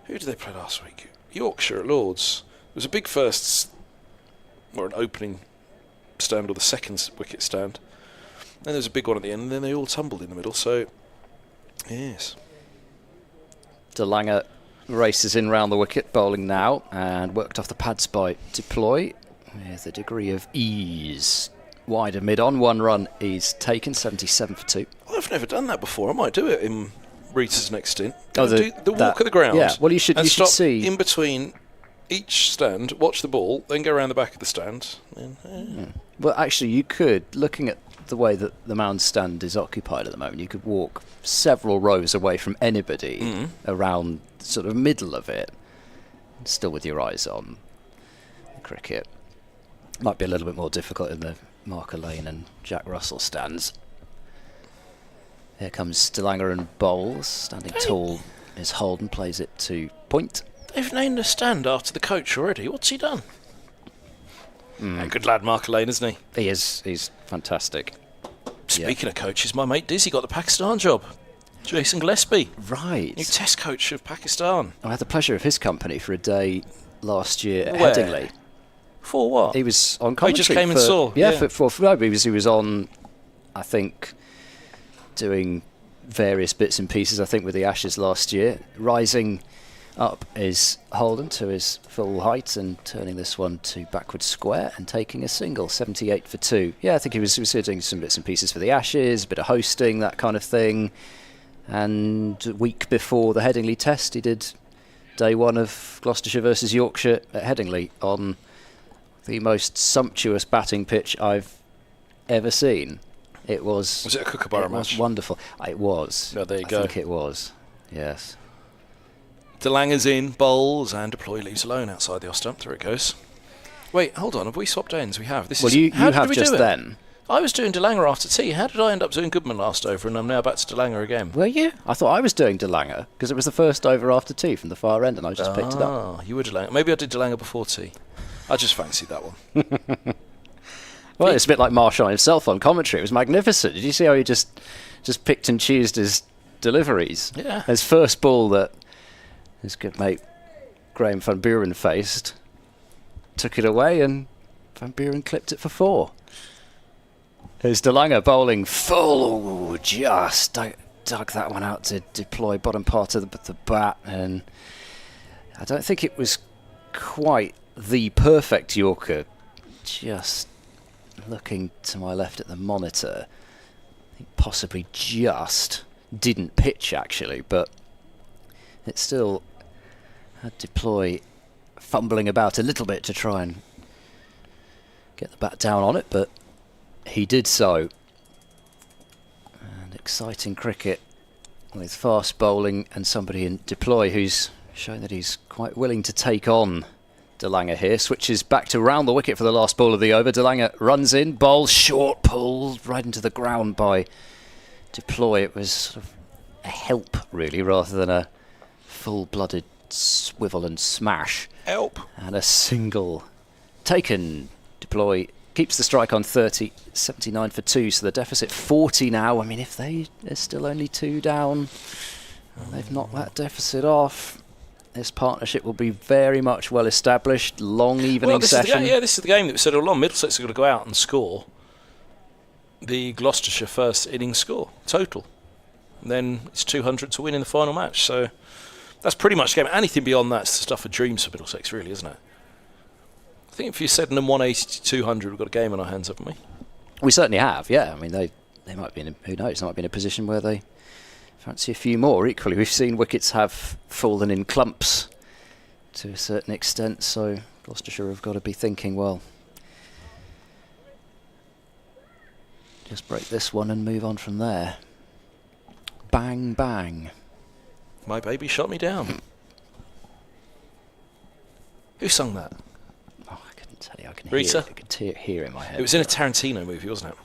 Who did they play last week? Yorkshire at Lords. There was a big first... or an opening stand, or the second wicket stand. Then there was a big one at the end, and then they all tumbled in the middle. So, yes. DeLanger races in round the wicket, bowling now, and worked off the pads by Deploy with a degree of ease. Wider mid-on, 1 run is taken, 77 for 2. I've never done that before. I might do it in Rita's next stint. Oh, Do the walk of the ground. Yeah, well, you should and stop see. in between each stand, watch the ball, then go around the back of the stand. And, Well, actually, you could, looking at the way that the mound stand is occupied at the moment, you could walk several rows away from anybody around sort of middle of it, still with your eyes on the cricket. Might be a little bit more difficult in the Marker Lane and Jack Russell stands. Here comes DeLanger and bowls, standing tall is Holden, plays it to point. they've named a stand after the coach already. What's he done? A good lad, Mark Lane, isn't he? He's fantastic. Speaking of coaches, my mate Dizzy got the Pakistan job. Jason Gillespie, Right. new test coach of Pakistan. I had the pleasure of his company for a day last year at Where? Headingley. For what? He was on Oh, commentary. he just came and for- saw, Yeah, yeah. for he was on, I think, doing various bits and pieces. I think with the Ashes last year, rising up is Holden to his full height and turning this one to backward square and taking a single, 78 for 2. Yeah, I think he was doing some bits and pieces for the Ashes, a bit of hosting, that kind of thing. And a week before the Headingley Test, he did day 1 of Gloucestershire versus Yorkshire at Headingley on the most sumptuous batting pitch I've ever seen. It was... Was it a Kookaburra it was match? wonderful. It was. Oh, there you I go. think it was. Yes. DeLanger's in, bowls, and Deploy leaves alone outside the off stump. There it goes. Wait, hold on. Have we swapped ends? We have. This Well, is, you how did have we just do it? then. I was doing DeLanger after tea. How did I end up doing Goodman last over, and I'm now back to DeLanger again? Were you? I thought I was doing DeLanger because it was the first over after tea from the far end, and I just picked it up. Ah, you were DeLanger. Maybe I did DeLanger before tea. I just fancied that one. Well, it's a bit like Marshall himself on commentary. It was magnificent. Did you see how he just picked and choosed his deliveries? Yeah. His first ball that his good mate Graham van Buren faced, took it away, and Van Buren clipped it for 4. Here's De Lange bowling full. Ooh, just dug that one out to deploy bottom part of the bat, and I don't think it was quite the perfect Yorker. Just looking to my left at the monitor, I think possibly just didn't pitch actually, but it still had deploy fumbling about a little bit to try and get the bat down on it, but he did so. And exciting cricket with fast bowling and somebody in deploy who's shown that he's quite willing to take on De Lange here. Switches back to round the wicket for the last ball of the over. De Lange runs in, bowls short, pulled right into the ground by deploy. It was sort of a help really rather than a full-blooded swivel and smash. Help. And a single taken. Deploy keeps the strike on 30, 79 for 2, so the deficit 40 now. I mean, if they're still only 2 down, and they've knocked that deficit off, this partnership will be very much well established. Long evening session. This is the game that we said all along. Middlesex are going to go out and score the Gloucestershire first innings score total. And then it's 200 to win in the final match. So that's pretty much the game. Anything beyond that's the stuff of dreams for Middlesex, really, isn't it? I think if you said them 180 to 200, we've got a game on our hands, haven't we? We certainly have, yeah. I mean, they might be in, who knows, they might be in a position where they fancy a few more. Equally, we've seen wickets have fallen in clumps to a certain extent, so Gloucestershire have got to be thinking, well, just break this one and move on from there. Bang, bang. My baby shot me down. Who sung that? Oh, I couldn't tell you. I can Rita? hear it. I could hear it in my head. It was in a Tarantino movie, wasn't it?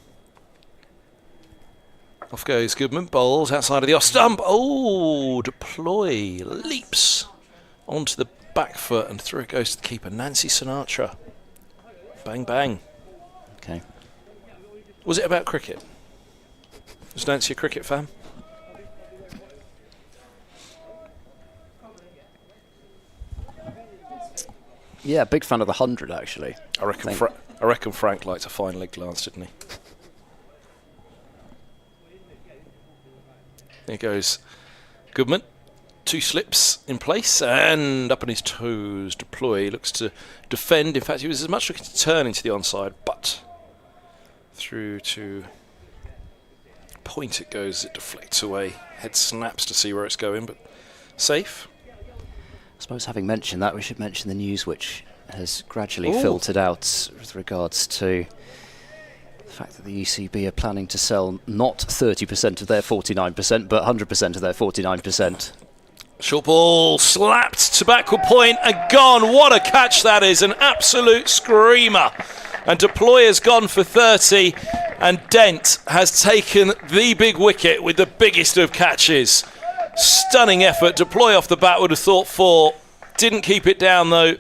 Off goes Goodman, bowls outside of the off stump. Oh, deploy, leaps onto the back foot and through it goes to the keeper, Nancy Sinatra. Bang, bang. Okay. Was it about cricket? Was Nancy a cricket fan? Yeah, big fan of the 100, actually. I reckon Frank liked a fine leg glance, didn't he? There goes Goodman. 2 slips in place and up on his toes. Deploy looks to defend. In fact, he was as much looking to turn into the onside, but through to point it goes. It deflects away. Head snaps to see where it's going, but safe. I suppose having mentioned that, we should mention the news which has gradually filtered out with regards to the fact that the ECB are planning to sell not 30% of their 49%, but 100% of their 49%. Short ball slapped to backward point and gone. What a catch that is. An absolute screamer. And Deploy has gone for 30 and Dent has taken the big wicket with the biggest of catches. Stunning effort. Deploy off the bat would have thought 4. Didn't keep it down though.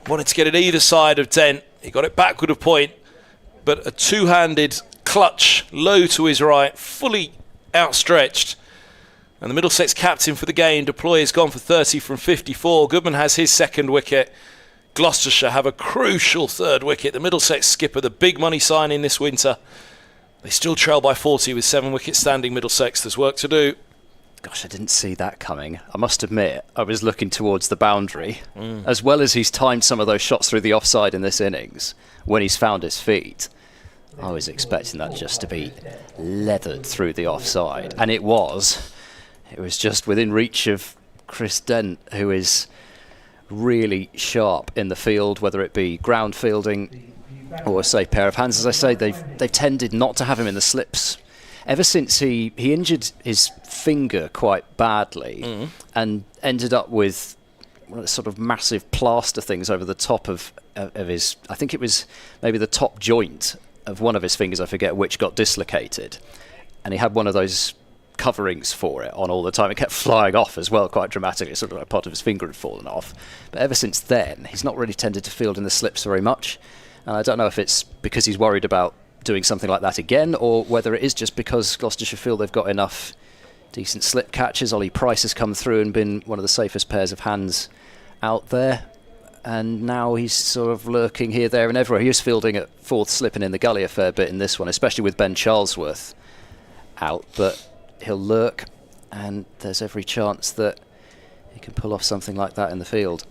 Wanted to get it either side of Dent. He got it backward of point. But a two-handed clutch low to his right, fully outstretched. And the Middlesex captain for the game, Deploy, has gone for 30 from 54. Goodman has his second wicket. Gloucestershire have a crucial third wicket. The Middlesex skipper, the big money signing this winter. They still trail by 40 with 7 wickets standing. Middlesex, there's work to do. Gosh, I didn't see that coming. I must admit, I was looking towards the boundary. As well as he's timed some of those shots through the offside in this innings, when he's found his feet, I was expecting that just to be leathered through the offside. And it was. It was just within reach of Chris Dent, who is really sharp in the field, whether it be ground fielding or, say, pair of hands. As I say, they've tended not to have him in the slips. Ever since he injured his finger quite badly and ended up with one of the sort of massive plaster things over the top of his, I think it was maybe the top joint of one of his fingers, I forget which, got dislocated. And he had one of those coverings for it on all the time. It kept flying off as well, quite dramatically. Sort of like part of his finger had fallen off. But ever since then, he's not really tended to field in the slips very much. And I don't know if it's because he's worried about doing something like that again, or whether it is just because Gloucestershire feel they've got enough decent slip catches. Ollie Price has come through and been one of the safest pairs of hands out there. And now he's sort of lurking here, there and everywhere. He is fielding at fourth, slipping in the gully a fair bit in this one, especially with Ben Charlesworth out. But he'll lurk, and there's every chance that he can pull off something like that in the field.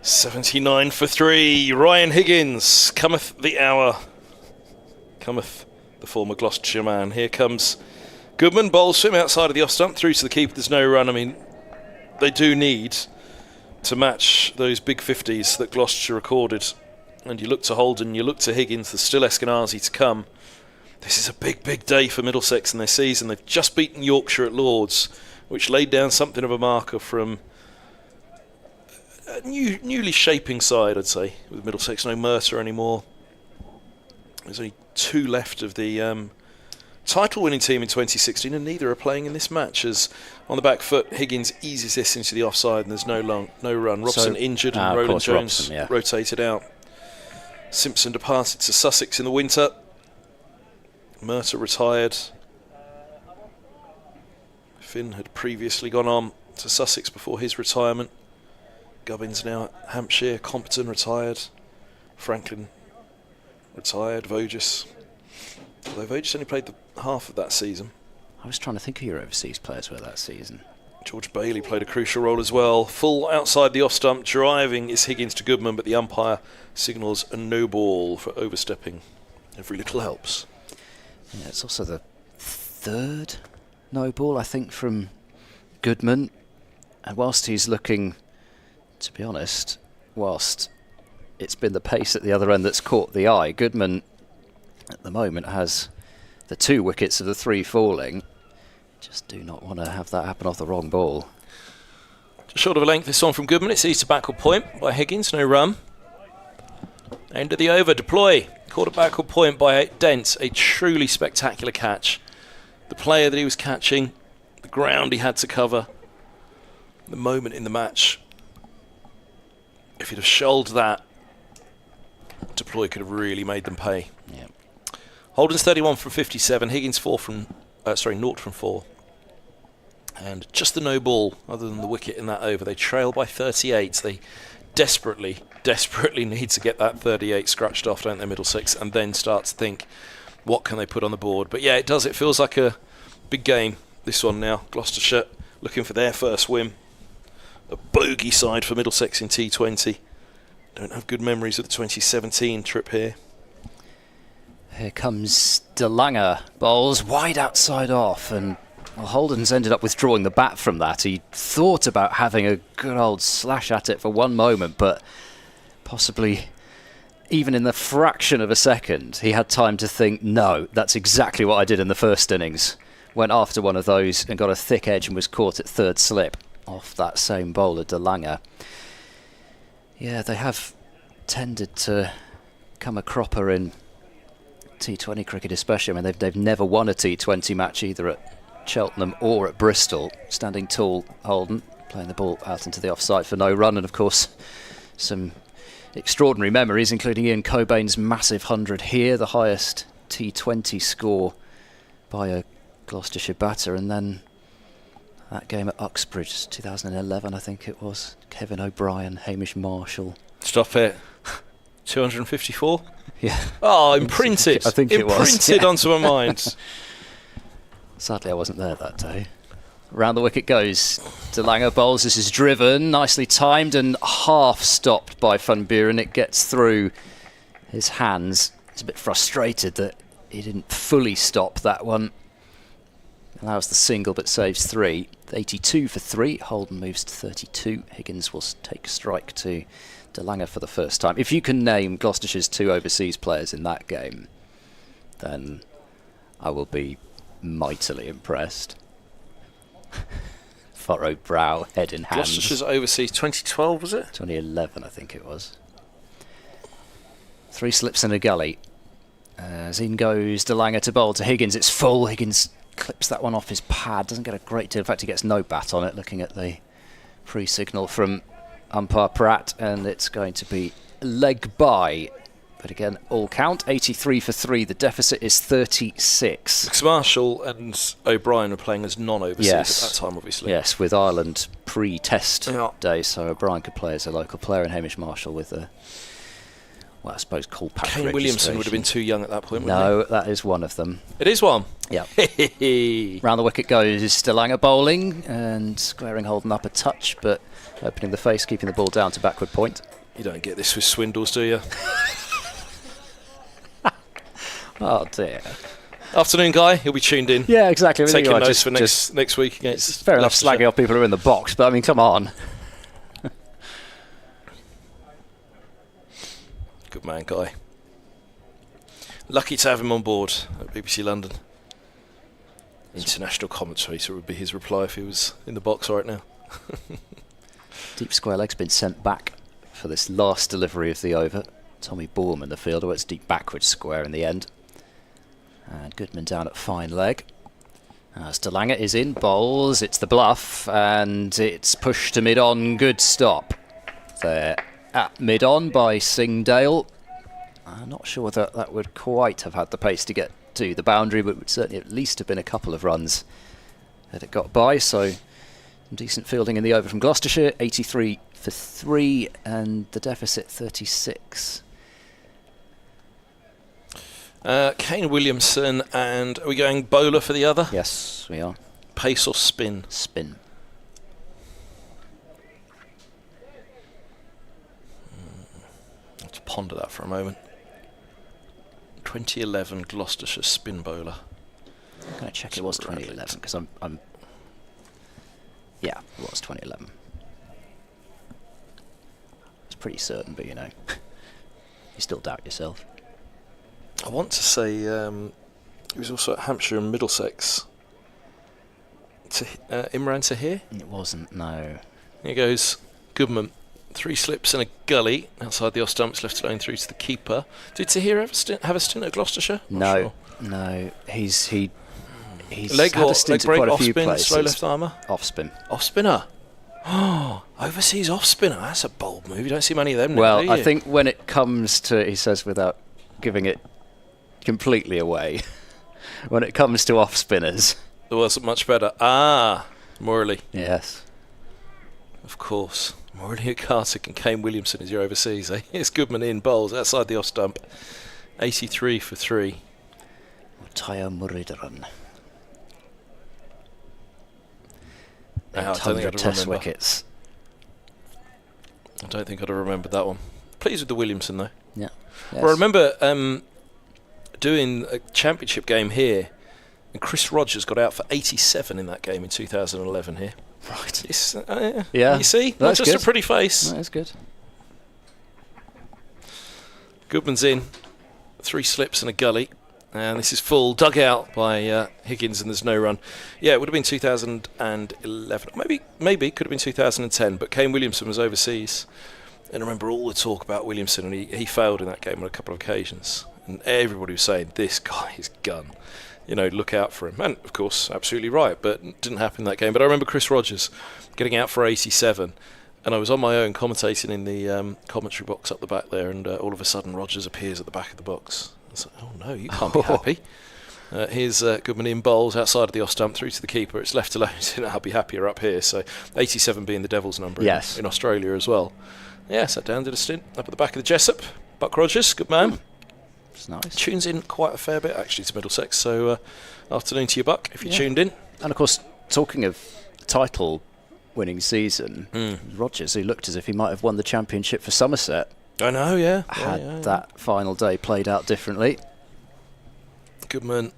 79 for 3. Ryan Higgins. Cometh the hour. Cometh the former Gloucestershire man. Here comes Goodman. Bowls swim outside of the off stump. Through to the keeper. There's no run. I mean, they do need to match those big 50s that Gloucestershire recorded. And you look to Holden, you look to Higgins, there's still Eskenazi to come. This is a big, big day for Middlesex in their season. They've just beaten Yorkshire at Lords, which laid down something of a marker from a newly shaping side, I'd say, with Middlesex. No Mercer anymore. There's only 2 left of the title-winning team in 2016, and neither are playing in this match. As on the back foot, Higgins eases this into the offside, and there's no run. Robson injured, and Roland Jones rotated out. Simpson departed to Sussex in the winter. Mercer retired. Finn had previously gone on to Sussex before his retirement. Gubbins now at Hampshire. Compton retired. Franklin retired. Voges. Although Voges only played the half of that season. I was trying to think who your overseas players were that season. George Bailey played a crucial role as well. Full outside the off stump. Driving is Higgins to Goodman, but the umpire signals a no ball for overstepping. Every little helps. Yeah, it's also the 3rd no ball, I think, from Goodman. And whilst he's looking, to be honest, whilst it's been the pace at the other end that's caught the eye, Goodman at the moment has the 2 wickets of the 3 falling. Just do not want to have that happen off the wrong ball. Just short of a length, this one from Goodman. It's east to backward point by Higgins, no run. End of the over, deploy. Caught a backward point by Dent. A truly spectacular catch. The player that he was catching, the ground he had to cover, the moment in the match. If he'd have shouldered that, deploy could have really made them pay. Yeah. Holden's 31 from 57. Higgins 0 from 4. And just the no ball, other than the wicket in that over. They trail by 38. They desperately need to get that 38 scratched off, don't they, Middlesex, and then start to think, what can they put on the board? But yeah, it does. It feels like a big game, this one now. Gloucestershire looking for their first win. A bogey side for Middlesex in T20. Don't have good memories of the 2017 trip here. Here comes DeLanger. Bowls wide outside off, and Holden's ended up withdrawing the bat from that. He thought about having a good old slash at it for one moment, but possibly even in the fraction of a second, he had time to think, no, that's exactly what I did in the first innings. Went after one of those and got a thick edge and was caught at 3rd slip off that same bowler, DeLanger. Yeah, they have tended to come a cropper in T20 cricket especially. I mean, they've never won a T20 match either at Cheltenham or at Bristol. Standing tall, Holden, playing the ball out into the offside for no run, and of course some extraordinary memories, including Ian Cobain's massive 100 here, the highest T20 score by a Gloucestershire batter, and then that game at Uxbridge, 2011 I think it was. Kevin O'Brien, Hamish Marshall. Stop it. 254? Yeah. Oh, imprinted. I think it was. Imprinted onto my mind. Sadly, I wasn't there that day. Round the wicket goes. DeLanger bowls. This is driven, nicely timed and half stopped by Van Buren. It gets through his hands. He's a bit frustrated that he didn't fully stop that one. Allows the single but saves 3. 82 for 3. Holden moves to 32. Higgins will take strike to DeLanger for the first time. If you can name Gloucestershire's 2 overseas players in that game, then I will be mightily impressed. Furrowed brow, head in hand. Gloucestershire's overseas 2012, was it? 2011, I think it was. 3 slips in a gully. As in goes DeLanger to bowl to Higgins. It's full. Higgins clips that one off his pad. Doesn't get a great deal. In fact, he gets no bat on it, looking at the pre-signal from umpire Pratt, and it's going to be leg by. But again, all count, 83 for 3. The deficit is 36. Because Marshall and O'Brien were playing as non-overseas at that time, obviously. Yes, with Ireland pre-test Yeah. day, so O'Brien could play as a local player and Hamish Marshall with a, well, I suppose, call pack Kane Williamson would have been too young at that point, wouldn't No, that is one of them. he? It is one. Yeah. Round the wicket goes Stellanger bowling and squaring Holden up a touch, but opening the face, keeping the ball down to backward point. You don't get this with Swindles, do you? Oh dear. Afternoon, Guy. He'll be tuned in. Yeah, exactly. Taking notes for next week against. It's fair enough slagging off people who are in the box, but I mean, come on. Good man, Guy. Lucky to have him on board at BBC London. International commentator would be his reply if he was in the box right now. Deep square leg's been sent back for this last delivery of the over. Tommy Boorman, the fielder, it's deep backwards square in the end. And Goodman down at fine leg. Stellanger is in, bowls, it's the bluff, and it's pushed to mid-on, good stop. There at mid-on by Singdale. I'm not sure whether that would quite have had the pace to get to the boundary, but would certainly at least have been a couple of runs that it got by, so some decent fielding in the over from Gloucestershire, 83 for 3, and the deficit 36. Kane Williamson, and are we going bowler for the other? Yes, we are. Pace or spin? Spin. Let's ponder that for a moment. 2011 Gloucestershire spin bowler. I'm going to check it was 2011 because I'm. Yeah, it was 2011. It's pretty certain, but you know, you still doubt yourself. I want to say he was also at Hampshire and Middlesex. Imran Tahir? It wasn't, no. Here goes Goodman. 3 slips and a gully outside the off stumps, left alone through to the keeper. Did Tahir have a stint at Gloucestershire? No, no. He's leg had a stint at break, quite a off few spin, places. slow left armour. Off spin. Off spinner. Oh, overseas off spinner. That's a bold move. You don't see many of them now, Well, do you? I think when it comes to, he says without giving it completely away, when it comes to off spinners. It wasn't much better. Ah, Morley. Yes. Of course. Morley Kartik and Kane Williamson is your overseas. Eh? Here's Goodman in, bowls outside the off stump. 83 for 3. Taya Muridaran. I don't think 100 I'd test remember. wickets. I don't think I'd have remembered that one. Pleased with the Williamson though. Yeah. Well, I remember doing a championship game here, and Chris Rogers got out for 87 in that game in 2011 here. Right. It's, Yeah. You see? Not That's just good. a pretty face. That's good. Goodman's Goodman's in. 3 slips and a gully. And this is full, dug out by Higgins, and there's no run. Yeah, it would have been 2011. Maybe could have been 2010, but Kane Williamson was overseas. And I remember all the talk about Williamson, and he failed in that game on a couple of occasions. And everybody was saying, this guy is gun. You know, look out for him. And, of course, absolutely right, but it didn't happen in that game. But I remember Chris Rogers getting out for 87, and I was on my own commentating in the commentary box up the back there, and all of a sudden Rogers appears at the back of the box. I was like, oh no, you can't be happy. Here's Goodman in, bowls outside of the off stump through to the keeper. It's left alone. I'll be happier up here. So 87 being the Devil's number in Australia as well. Yeah, sat down, did a stint up at the back of the Jessup. Buck Rogers, good man. It's nice. Tunes in quite a fair bit actually to Middlesex. So afternoon to you, Buck, if you tuned in. And of course, talking of title winning season, Rogers, who looked as if he might have won the championship for Somerset, I know, yeah. had that final day played out differently. Goodman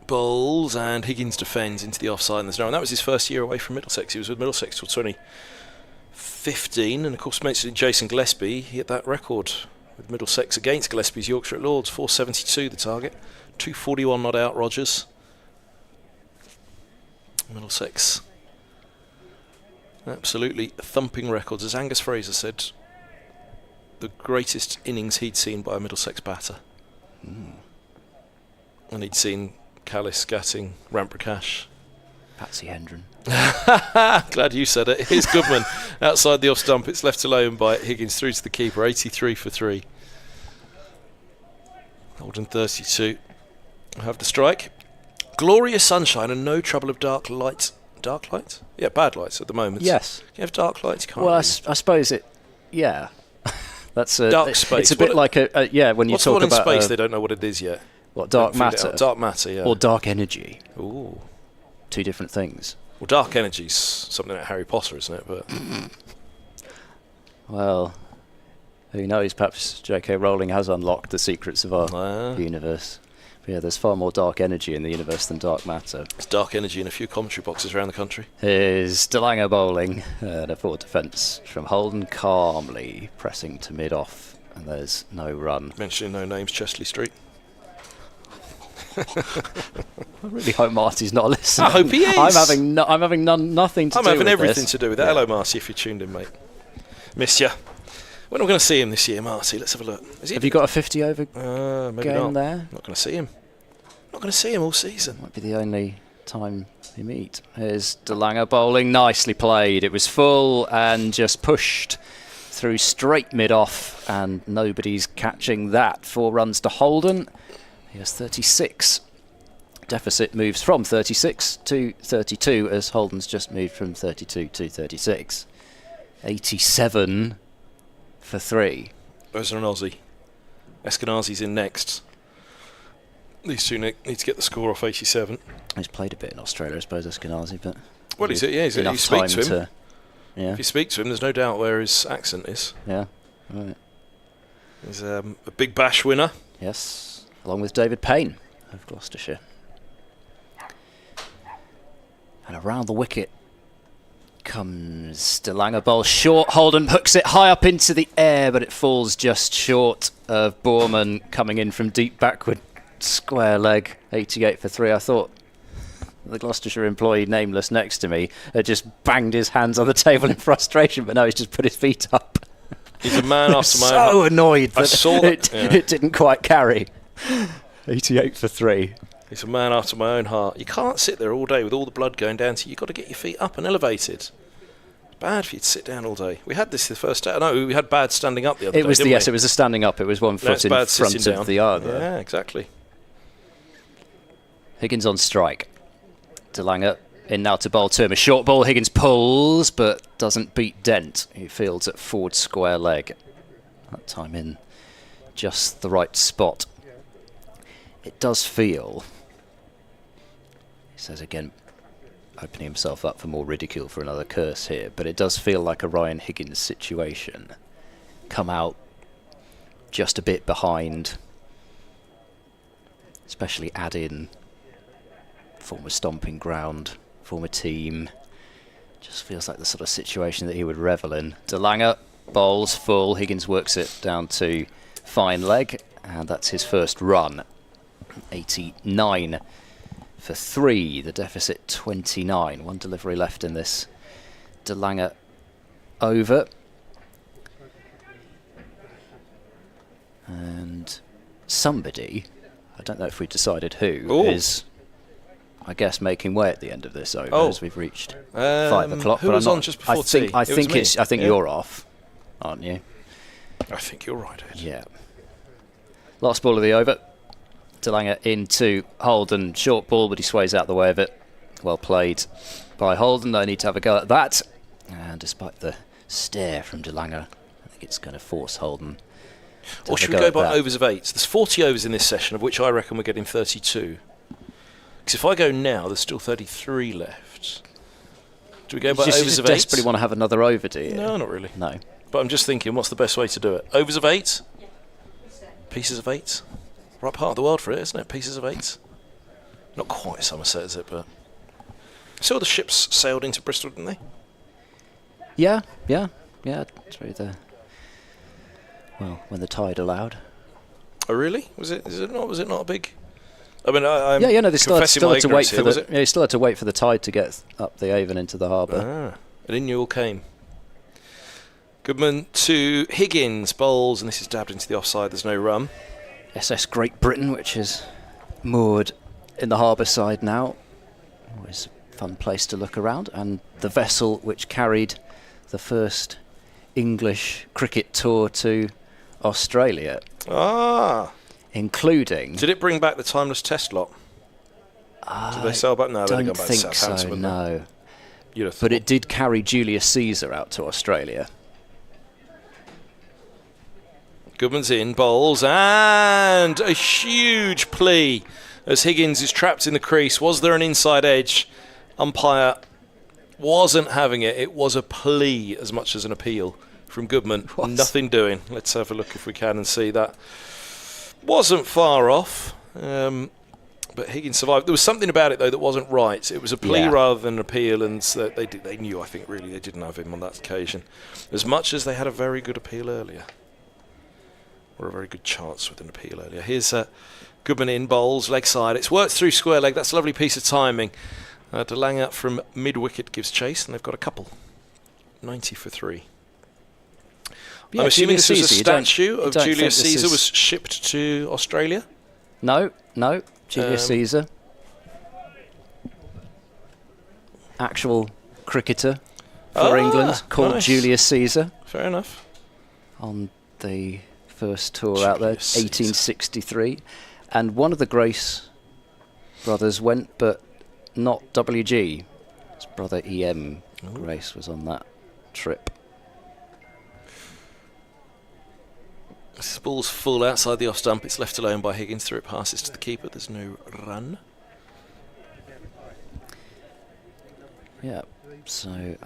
bowls and Higgins defends into the offside, and there's no one. That was his first year away from Middlesex. He was with Middlesex till 2015, and of course mentioning Jason Gillespie, he hit that record with Middlesex against Gillespie's Yorkshire at Lords, 472 the target, 241 not out. Rogers. Middlesex absolutely thumping records, as Angus Fraser said, the greatest innings he'd seen by a Middlesex batter. And he'd seen Callis, Gatting, Ramprakash. Patsy Hendren. Glad you said it. Here's Goodman outside the off stump. It's left alone by Higgins through to the keeper. 83 for 3. Holden 32. Have the strike. Glorious sunshine and no trouble of dark lights. Dark lights? Yeah, bad lights at the moment. Yes. You have dark lights. You can't. Well, I really. suppose it. Yeah. That's a Dark space. It's a bit like when you what's talk the one about in space. They don't know what it is yet. what dark Haven't figured it matter out. Dark matter, yeah. or dark energy. Ooh. Two different things. Well, dark energy's something like Harry Potter, isn't it? But Well, who knows? Perhaps J.K. Rowling has unlocked the secrets of our universe. But yeah, there's far more dark energy in the universe than dark matter. there's dark energy in a few commentary boxes around the country. Here's DeLanger bowling and a forward defence from Holden, calmly pressing to mid-off, and there's no run. Mentioning no names, Chesley Street. I really hope Marty's not listening. I hope he is. I'm having nothing to I'm do having with everything this. to do with that. Yeah. Hello, Marty, if you tuned in, mate. Miss ya. When are we going to see him this year, Marty? Let's have a look. Have you got a 50 over maybe game not. there? Not going to see him. Not going to see him all season. Might be the only time we meet. Here's DeLanger bowling, nicely played. It was full and just pushed through straight mid-off, and nobody's catching that. 4 runs to Holden. He has 36. Deficit moves from 36 to 32 as Holden's just moved from 32 to 36. 87 for 3. Those are an Aussie. Eskenazi's in next. These two need to get the score off 87. He's played a bit in Australia, I suppose, Eskenazi, but... Well, he's you enough speak time to him. Yeah, If you speak to him, there's no doubt where his accent is. yeah, right. He's a big bash winner. Yes, along with David Payne of Gloucestershire. And around the wicket comes DeLanger, bowl short. Holden hooks it high up into the air, but it falls just short of Borman coming in from deep backward. Square leg, 88 for 3. I thought the Gloucestershire employee, nameless, next to me, had just banged his hands on the table in frustration, but no, he's just put his feet up. He's a man after my own So annoyed I that saw that, yeah. it didn't quite carry. 88 for 3. He's a man after my own heart. You can't sit there all day with all the blood going down to you. You've got to get your feet up and elevated. It's bad for you to sit down all day. We had this the first day. No, we had bad standing up the other day. It was didn't yes, we? it was a standing up. It was one No, foot it's in bad front sitting of down. the other. Yeah, exactly. Higgins on strike. DeLanger in now to bowl to him. A short ball. Higgins pulls, but doesn't beat Dent. He fields at forward square leg. That time in just the right spot. It does feel, he says again, opening himself up for more ridicule for another curse here, but it does feel like a Ryan Higgins situation. Come out just a bit behind, especially add in former stomping ground, former team. Just feels like the sort of situation that he would revel in. DeLanger bowls full. Higgins works it down to fine leg, and that's his first run. 89 for 3. The deficit 29. One delivery left in this DeLanger over. And somebody, I don't know if we've decided who, is, I guess, making way at the end of this over as we've reached 5 o'clock. Who was on just before tea? I think you're off, aren't you? I think you're right, Ed. Yeah. Last ball of the over. DeLanger into Holden. Short ball, but he sways out the way of it. Well played by Holden. They need to have a go at that. And despite the stare from DeLanger, I think it's going to force Holden. Or should we go by overs of 8? There's 40 overs in this session, of which I reckon we're getting 32. Because if I go now, there's still 33 left. Do we go by overs of 8? You desperately want to have another over, do you? No, not really. No. But I'm just thinking, what's the best way to do it? Overs of 8? Pieces of 8? Right part of the world for it, isn't it? Pieces of 8. Not quite Somerset, is it? But I saw the ships sailed into Bristol, didn't they? Yeah. Through the when the tide allowed. Oh, really? Was it not a big? I mean, I'm they still had to wait for the. You still had to wait for the tide to get up the Avon into the harbour. And in you all came. Goodman to Higgins, bowls, and this is dabbed into the offside. There's no run. SS Great Britain, which is moored in the harbour side now. Always fun place to look around, and the vessel which carried the first English cricket tour to Australia. Ah. Including... Did it bring back the timeless test lot? Did they sail back? No, they'd don't gone back to think Southampton, so, wouldn't they? no. You'd have But thought. it did carry Julius Caesar out to Australia. Goodman's in, bowls, and a huge plea as Higgins is trapped in the crease. Was there an inside edge? Umpire wasn't having it. It was a plea as much as an appeal from Goodman. What? Nothing doing. Let's have a look if we can and see that. Wasn't far off, but Higgins survived. There was something about it, though, that wasn't right. It was a plea rather than an appeal, and so they knew, I think, really, they didn't have him on that occasion. As much as they had a very good appeal earlier. Or a very good chance with an appeal earlier. Here's Goodman in, bowls, leg side. It's worked through square leg. That's a lovely piece of timing. DeLange from mid-wicket gives chase, and they've got a couple. 90 for 3. Yeah, I'm assuming Julius this was a Caesar, you don't- statue you of don't Julius think this Caesar is- was shipped to Australia. No, Julius Caesar. Actual cricketer for England called nice. Julius Caesar Fair enough. on the first tour out there, Julius Caesar. 1863. And one of the Grace brothers went, but not WG. His brother E.M. Grace was on that trip. This ball's full outside the off stump. It's left alone by Higgins. Through it passes to the keeper. There's no run. Yeah, so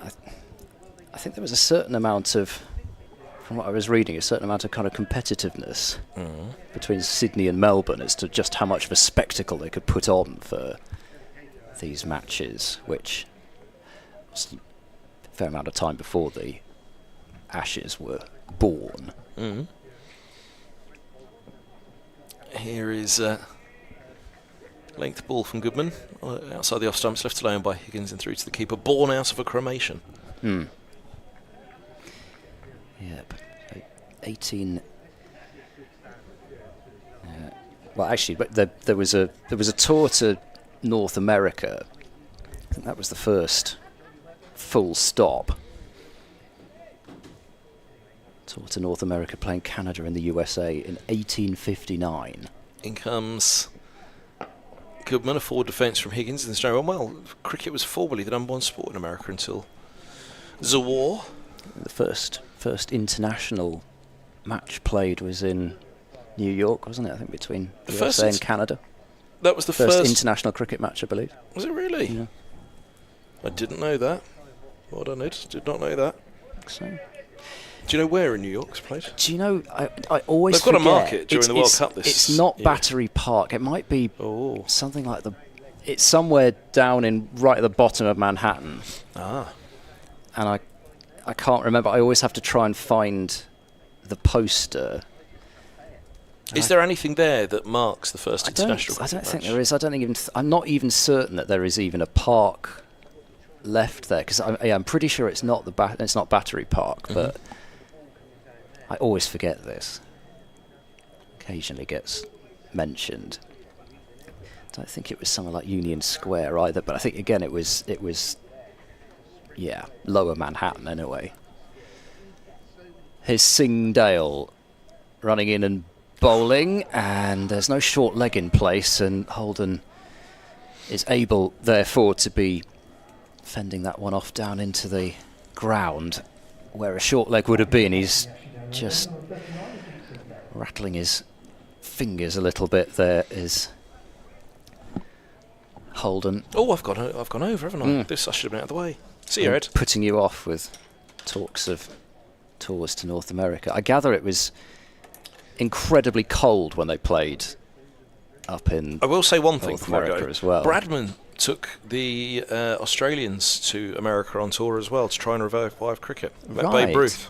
I think there was a certain amount of, from what I was reading, a certain amount of kind of competitiveness between Sydney and Melbourne as to just how much of a spectacle they could put on for these matches, which was a fair amount of time before the Ashes were born. Here is length ball from Goodman. Outside the off stump. It's left alone by Higgins and through to the keeper. Born out of a cremation. Yep. 18. Well, actually, but there was a tour to North America. I think that was the first full stop. Tour to North America, playing Canada and the USA in 1859. In comes Goodman, a forward defence from Higgins. And there's no one. Well, cricket was formerly the #1 sport in America until the war. The first international match played was in New York, wasn't it? I think between the USA and Canada. That was the first international cricket match, I believe. Was it really? Yeah. I didn't know that. Well done, Ed. Did not know that. So, do you know where in New York it's played? do you know, I always They've got a forget. market during the World Cup this It's not year. Battery Park. It might be Oh. something like it's somewhere down in right at the bottom of Manhattan. Ah. And I can't remember. I always have to try and find the poster. Is there anything there that marks the first I international don't cricket think match? there is. I don't even. I'm not even certain that there is even a park left there, because I'm pretty sure it's not it's not Battery Park, but I always forget this. Occasionally gets mentioned. I don't think it was somewhere like Union Square either, but I think again it was Lower Manhattan anyway. Here's Singdale running in and bowling, and there's no short leg in place, and Holden is able therefore to be fending that one off down into the ground where a short leg would have been. He's just rattling his fingers a little bit. There is Holden. Oh, I've gone over, haven't I? This I should have been out of the way. See you, Ed. Putting you off with talks of tours to North America. I gather it was incredibly cold when they played up in I will say one thing North before I America go. as well. Bradman took the Australians to America on tour as well to try and revive cricket. Met Right. Babe Ruth.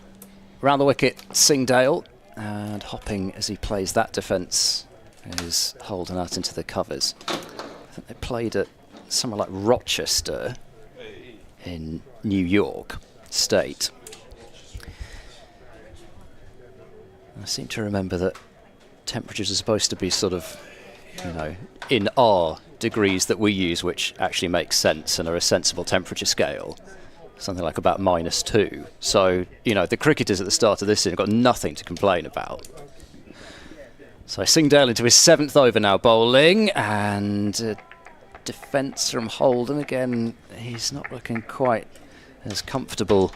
Round the wicket, Singdale, and hopping as he plays that defence is Holden out into the covers. I think they played at somewhere like Rochester in New York State. I seem to remember that temperatures are supposed to be sort of, in our degrees that we use, which actually makes sense and are a sensible temperature scale. Something like about -2. So, you know, the cricketers at the start of this season have got nothing to complain about. So Singdale into his 7th over now bowling, and defence from Holden. Again, he's not looking quite as comfortable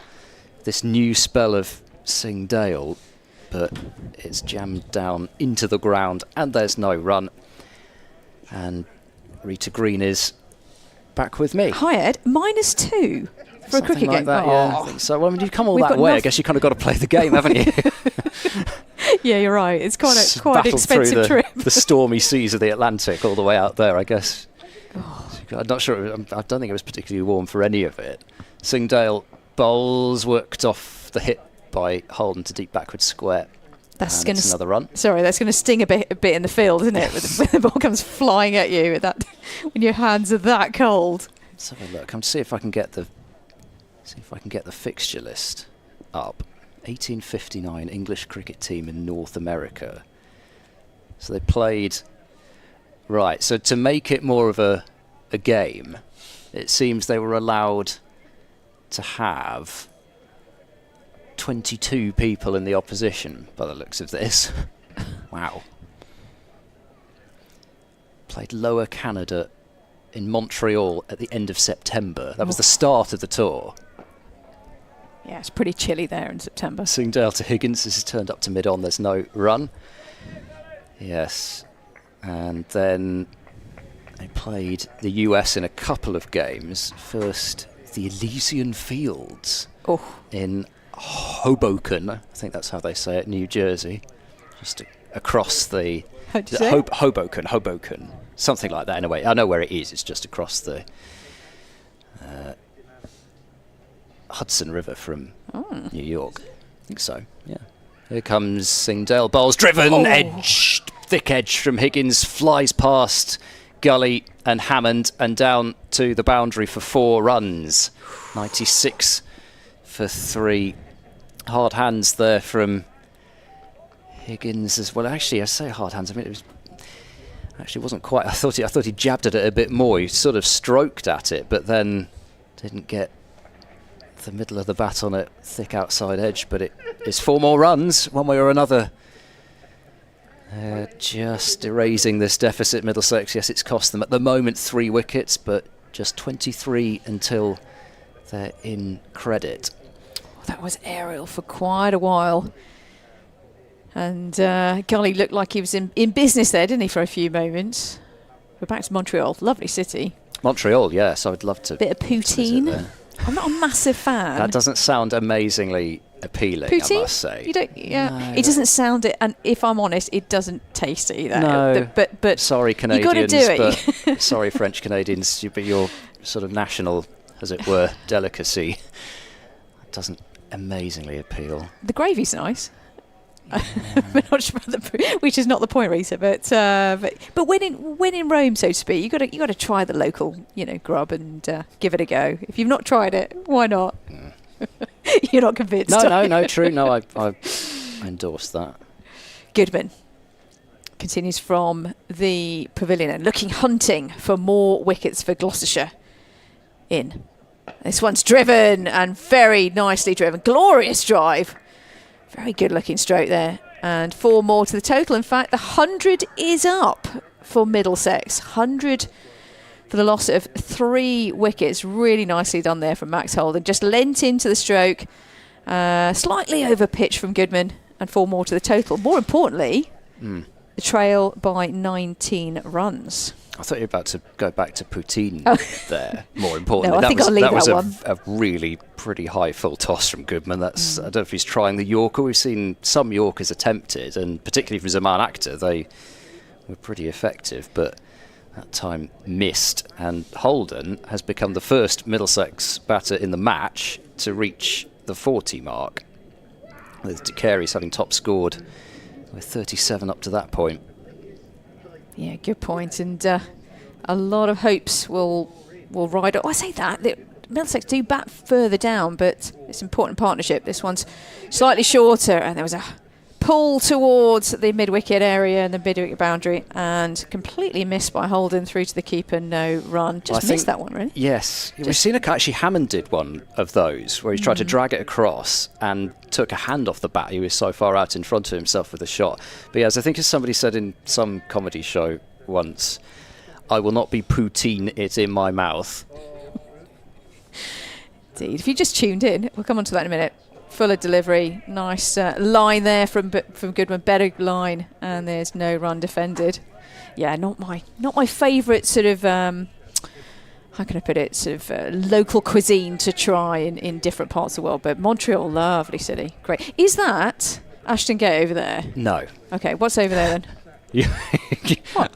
this new spell of Singdale, but it's jammed down into the ground and there's no run. And Rita Green is back with me. Hi Ed, -2 for a cricket like game. that, yeah, I think so. Well, when you come all We've that got way, I guess you kind of got to play the game, haven't you? Yeah, you're right. It's quite an Battled expensive through trip. the stormy seas of the Atlantic all the way out there, I guess. I'm not sure. I don't think it was particularly warm for any of it. Singdale bowls, worked off the hit by Holden to deep backward square. That's going to another run. Sorry, that's going to sting a bit in the field, isn't it? When the ball comes flying at you, when your hands are that cold. Let's have a look. I'm see if I can get the fixture list up. 1859 English cricket team in North America. So they played. Right. So to make it more of a game, it seems they were allowed to have 22 people in the opposition by the looks of this. Wow. Played Lower Canada in Montreal at the end of September. That was the start of the tour. Yeah, it's pretty chilly there in September. Singdale to Higgins. This is turned up to mid-on. There's no run. Yes. And then they played the US in a couple of games. First, the Elysian Fields in Hoboken. I think that's how they say it, New Jersey. Just across the... How'd you say? Hoboken. Something like that, in a way. I know where it is. It's just across the Hudson River from New York. I think so, yeah. Here comes Singdale. Bowls driven, thick edge from Higgins, flies past Gully and Hammond and down to the boundary for 4 runs. 96 for 3. Hard hands there from Higgins as well. Actually, I say hard hands. I mean, it wasn't quite. I thought he jabbed at it a bit more. He sort of stroked at it, but then didn't get the middle of the bat on it, thick outside edge. But it is 4 more runs, one way or another. Just erasing this deficit, Middlesex. Yes, it's cost them at the moment 3 wickets, but just 23 until they're in credit. That was aerial for quite a while. And Gully looked like he was in business there, didn't he, for a few moments. We're back to Montreal. Lovely city. Montreal, yes. I would love to. Bit of poutine. I'm not a massive fan. That doesn't sound amazingly appealing, poutine? I must say. You don't, yeah. No, it doesn't sound it, and if I'm honest, it doesn't taste it either. No, but sorry, Canadians. You got to do it. But sorry, French Canadians, but your sort of national, as it were, delicacy doesn't amazingly appeal. The gravy's nice. Yeah. We're not sure about which is not the point, Rita. But when in Rome, so to speak, you got to try the local, grub and give it a go. If you've not tried it, why not? You're not convinced. No, true. No, I endorse that. Goodman continues from the pavilion and hunting for more wickets for Gloucestershire. In. This one's driven and very nicely driven. Glorious drive. Very good looking stroke there. And 4 more to the total. In fact, the 100 is up for Middlesex. 100 for the loss of 3 wickets. Really nicely done there from Max Holden. Just lent into the stroke. Slightly over pitch from Goodman. And 4 more to the total. More importantly, the trail by 19 runs. I thought you were about to go back to poutine there. More importantly, no, I think I'll leave that one. A really pretty high full toss from Goodman. That's I don't know if he's trying the Yorker. We've seen some Yorkers attempted, and particularly for Zaman Akhtar, they were pretty effective, but that time missed. And Holden has become the first Middlesex batter in the match to reach the 40 mark, with De Carey's having top scored with 37 up to that point. Yeah, good point. And a lot of hopes will ride on. I say that. Middlesex do bat further down, but it's an important partnership. This one's slightly shorter, and there was a pull towards the mid-wicket area and the mid-wicket boundary, and completely missed by Holden through to the keeper. No run. Just missed that one, really. Yes. We've seen actually Hammond did one of those where he tried to drag it across and took a hand off the bat. He was so far out in front of himself with a shot. But yes, I think as somebody said in some comedy show once, I will not be poutine it in my mouth. Indeed. If you just tuned in, we'll come on to that in a minute. Fuller delivery, nice line there from Goodman, better line, and there's no run defended. Yeah, not my favourite sort of how can I put it, sort of local cuisine to try in different parts of the world. But Montreal, lovely city, great. Is that Ashton Gate over there? No. Okay, what's over there then?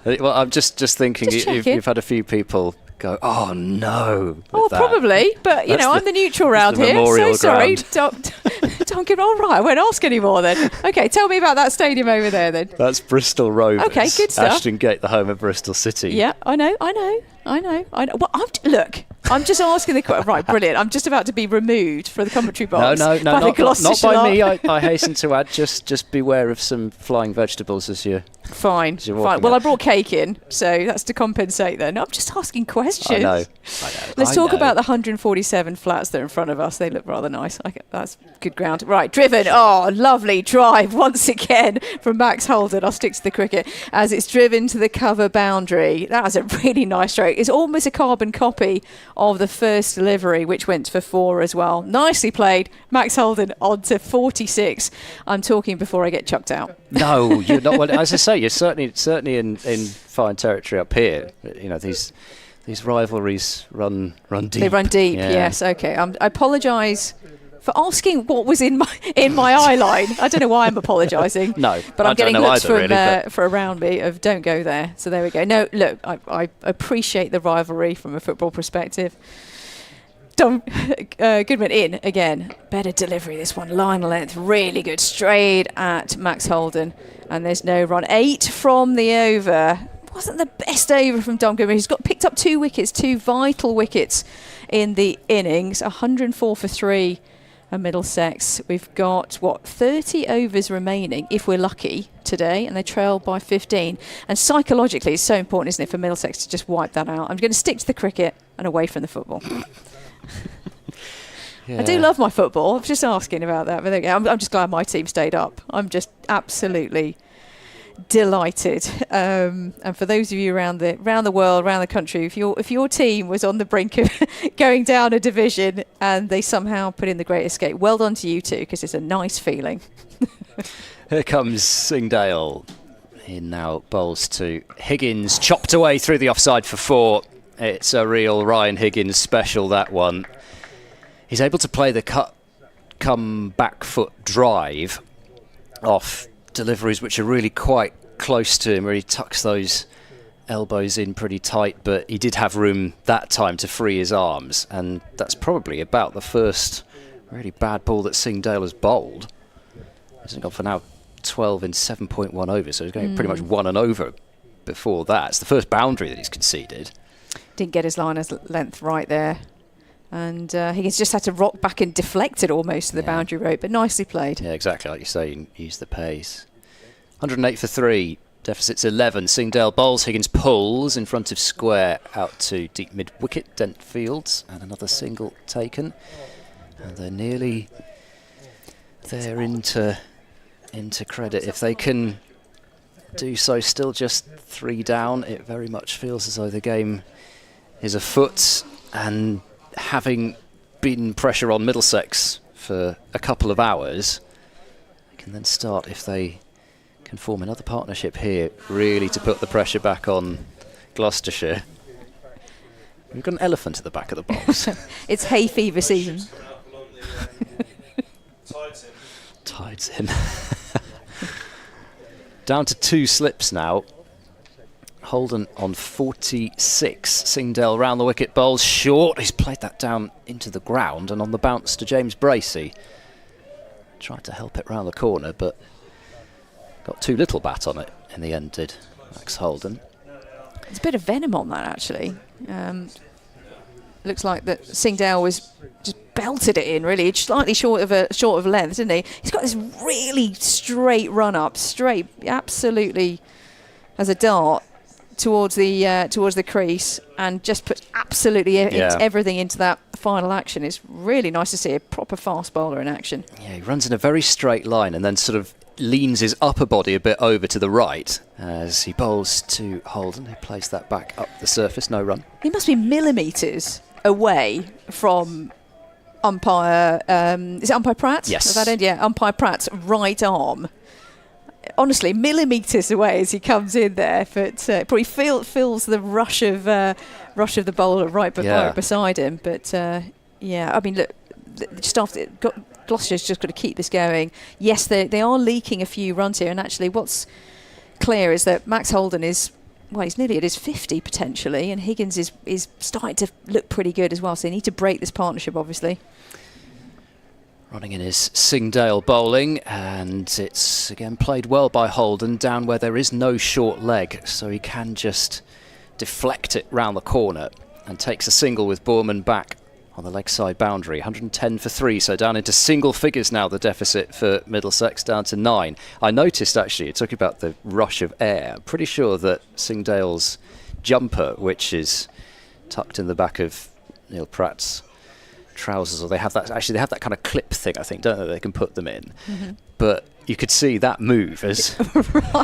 Well, I'm just thinking you've had a few people go, oh no. Oh, probably, but you know, I'm the neutral round here. So sorry, don't give. All right, I won't ask anymore then. Okay, tell me about that stadium over there then. That's Bristol Rovers. Okay, good stuff. Ashton Gate, the home of Bristol City. Yeah, I know. Well, look, I'm just asking the question. Right, brilliant. I'm just about to be removed from the commentary box. No, by not by me. I hasten to add, just beware of some flying vegetables as you. Fine. Well, I brought cake in, so that's to compensate then. I'm just asking questions. I know. Let's talk about the 147 flats that are in front of us. They look rather nice. That's good ground. Right, driven. Oh, lovely drive once again from Max Holden. I'll stick to the cricket as it's driven to the cover boundary. That was a really nice stroke. It's almost a carbon copy of the first delivery, which went for 4 as well. Nicely played. Max Holden on to 46. I'm talking before I get chucked out. No, you're not. Well, as I say, you're certainly in fine territory up here. You know, these rivalries run deep. They run deep. Yeah. Yes. Okay. I apologise for asking what was in my eye line. I don't know why I'm apologising. No, but I'm getting looks either, from around me of don't go there. So there we go. No, look, I appreciate the rivalry from a football perspective. Goodman in again. Better delivery this one. Line length, really good. Straight at Max Holden. And there's no run. 8 from the over. Wasn't the best over from Dom Goodman. He's picked up 2 wickets, 2 vital wickets in the innings. 104 for 3 at Middlesex. We've got, 30 overs remaining, if we're lucky, today, and they trail by 15. And psychologically, it's so important, isn't it, for Middlesex to just wipe that out. I'm going to stick to the cricket and away from the football. Yeah. I do love my football. I'm just asking about that. But I'm just glad my team stayed up. I'm just absolutely delighted. And for those of you around the world, around the country, if your team was on the brink of going down a division and they somehow put in the Great Escape, well done to you two, because it's a nice feeling. Here comes Singdale. He now bowls to Higgins, chopped away through the offside for 4. It's a real Ryan Higgins special, that one. He's able to play the come back foot drive off deliveries which are really quite close to him, where he tucks those elbows in pretty tight, but he did have room that time to free his arms, and that's probably about the first really bad ball that Singdale has bowled. He's gone for now 12 in 7.1 overs, so he's going pretty much 1 and over before that. It's the first boundary that he's conceded. Didn't get his line length right there. And Higgins just had to rock back and deflect it almost to the boundary rope, but nicely played. Yeah, exactly. Like you say, use the pace. 108 for 3. Deficit's 11. Singdale bowls. Higgins pulls in front of square out to deep mid-wicket. Dent fields. And another single taken. And they're nearly there into credit. If they can do so, still just 3 down, it very much feels as though the game is afoot. And having been pressure on Middlesex for a couple of hours, they can then start, if they can form another partnership here, really to put the pressure back on Gloucestershire. We've got an elephant at the back of the box. It's hay fever season. Tides in. Down to 2 slips now. Holden on 46. Singdale round the wicket, bowls short. He's played that down into the ground, and on the bounce to James Bracey. Tried to help it round the corner, but got too little bat on it in the end, did Max Holden. There's a bit of venom on that, actually. Looks like that Singdale was just belted it in, really. It's slightly short of length, didn't he? He's got this really straight run up, straight, absolutely as a dart towards the crease, and just puts absolutely everything into that final action. It's really nice to see a proper fast bowler in action. Yeah, he runs in a very straight line and then sort of leans his upper body a bit over to the right as he bowls to Holden, who plays that back up the surface, no run. He must be millimetres away from umpire, is it umpire Pratt? Yes. At that end? Yeah, umpire Pratt's right arm. Honestly, millimetres away as he comes in there, but probably feels the rush of the bowler right beside him. But I mean, look, just after Gloucestershire's just got to keep this going. Yes, they are leaking a few runs here, and actually, what's clear is that Max Holden is, well, he's nearly at his 50 potentially, and Higgins is starting to look pretty good as well. So they need to break this partnership, obviously. Running in his Singdale bowling, and it's again played well by Holden down where there is no short leg, so he can just deflect it round the corner and takes a single with Boorman back on the leg side boundary. 110 for 3, so down into single figures now, the deficit for Middlesex, down to 9. I noticed actually, it talking about the rush of air, I'm pretty sure that Singdale's jumper, which is tucked in the back of Neil Pratt's trousers, or they have that kind of clip thing, I think, don't they? They can put them in. Mm-hmm. But you could see that move as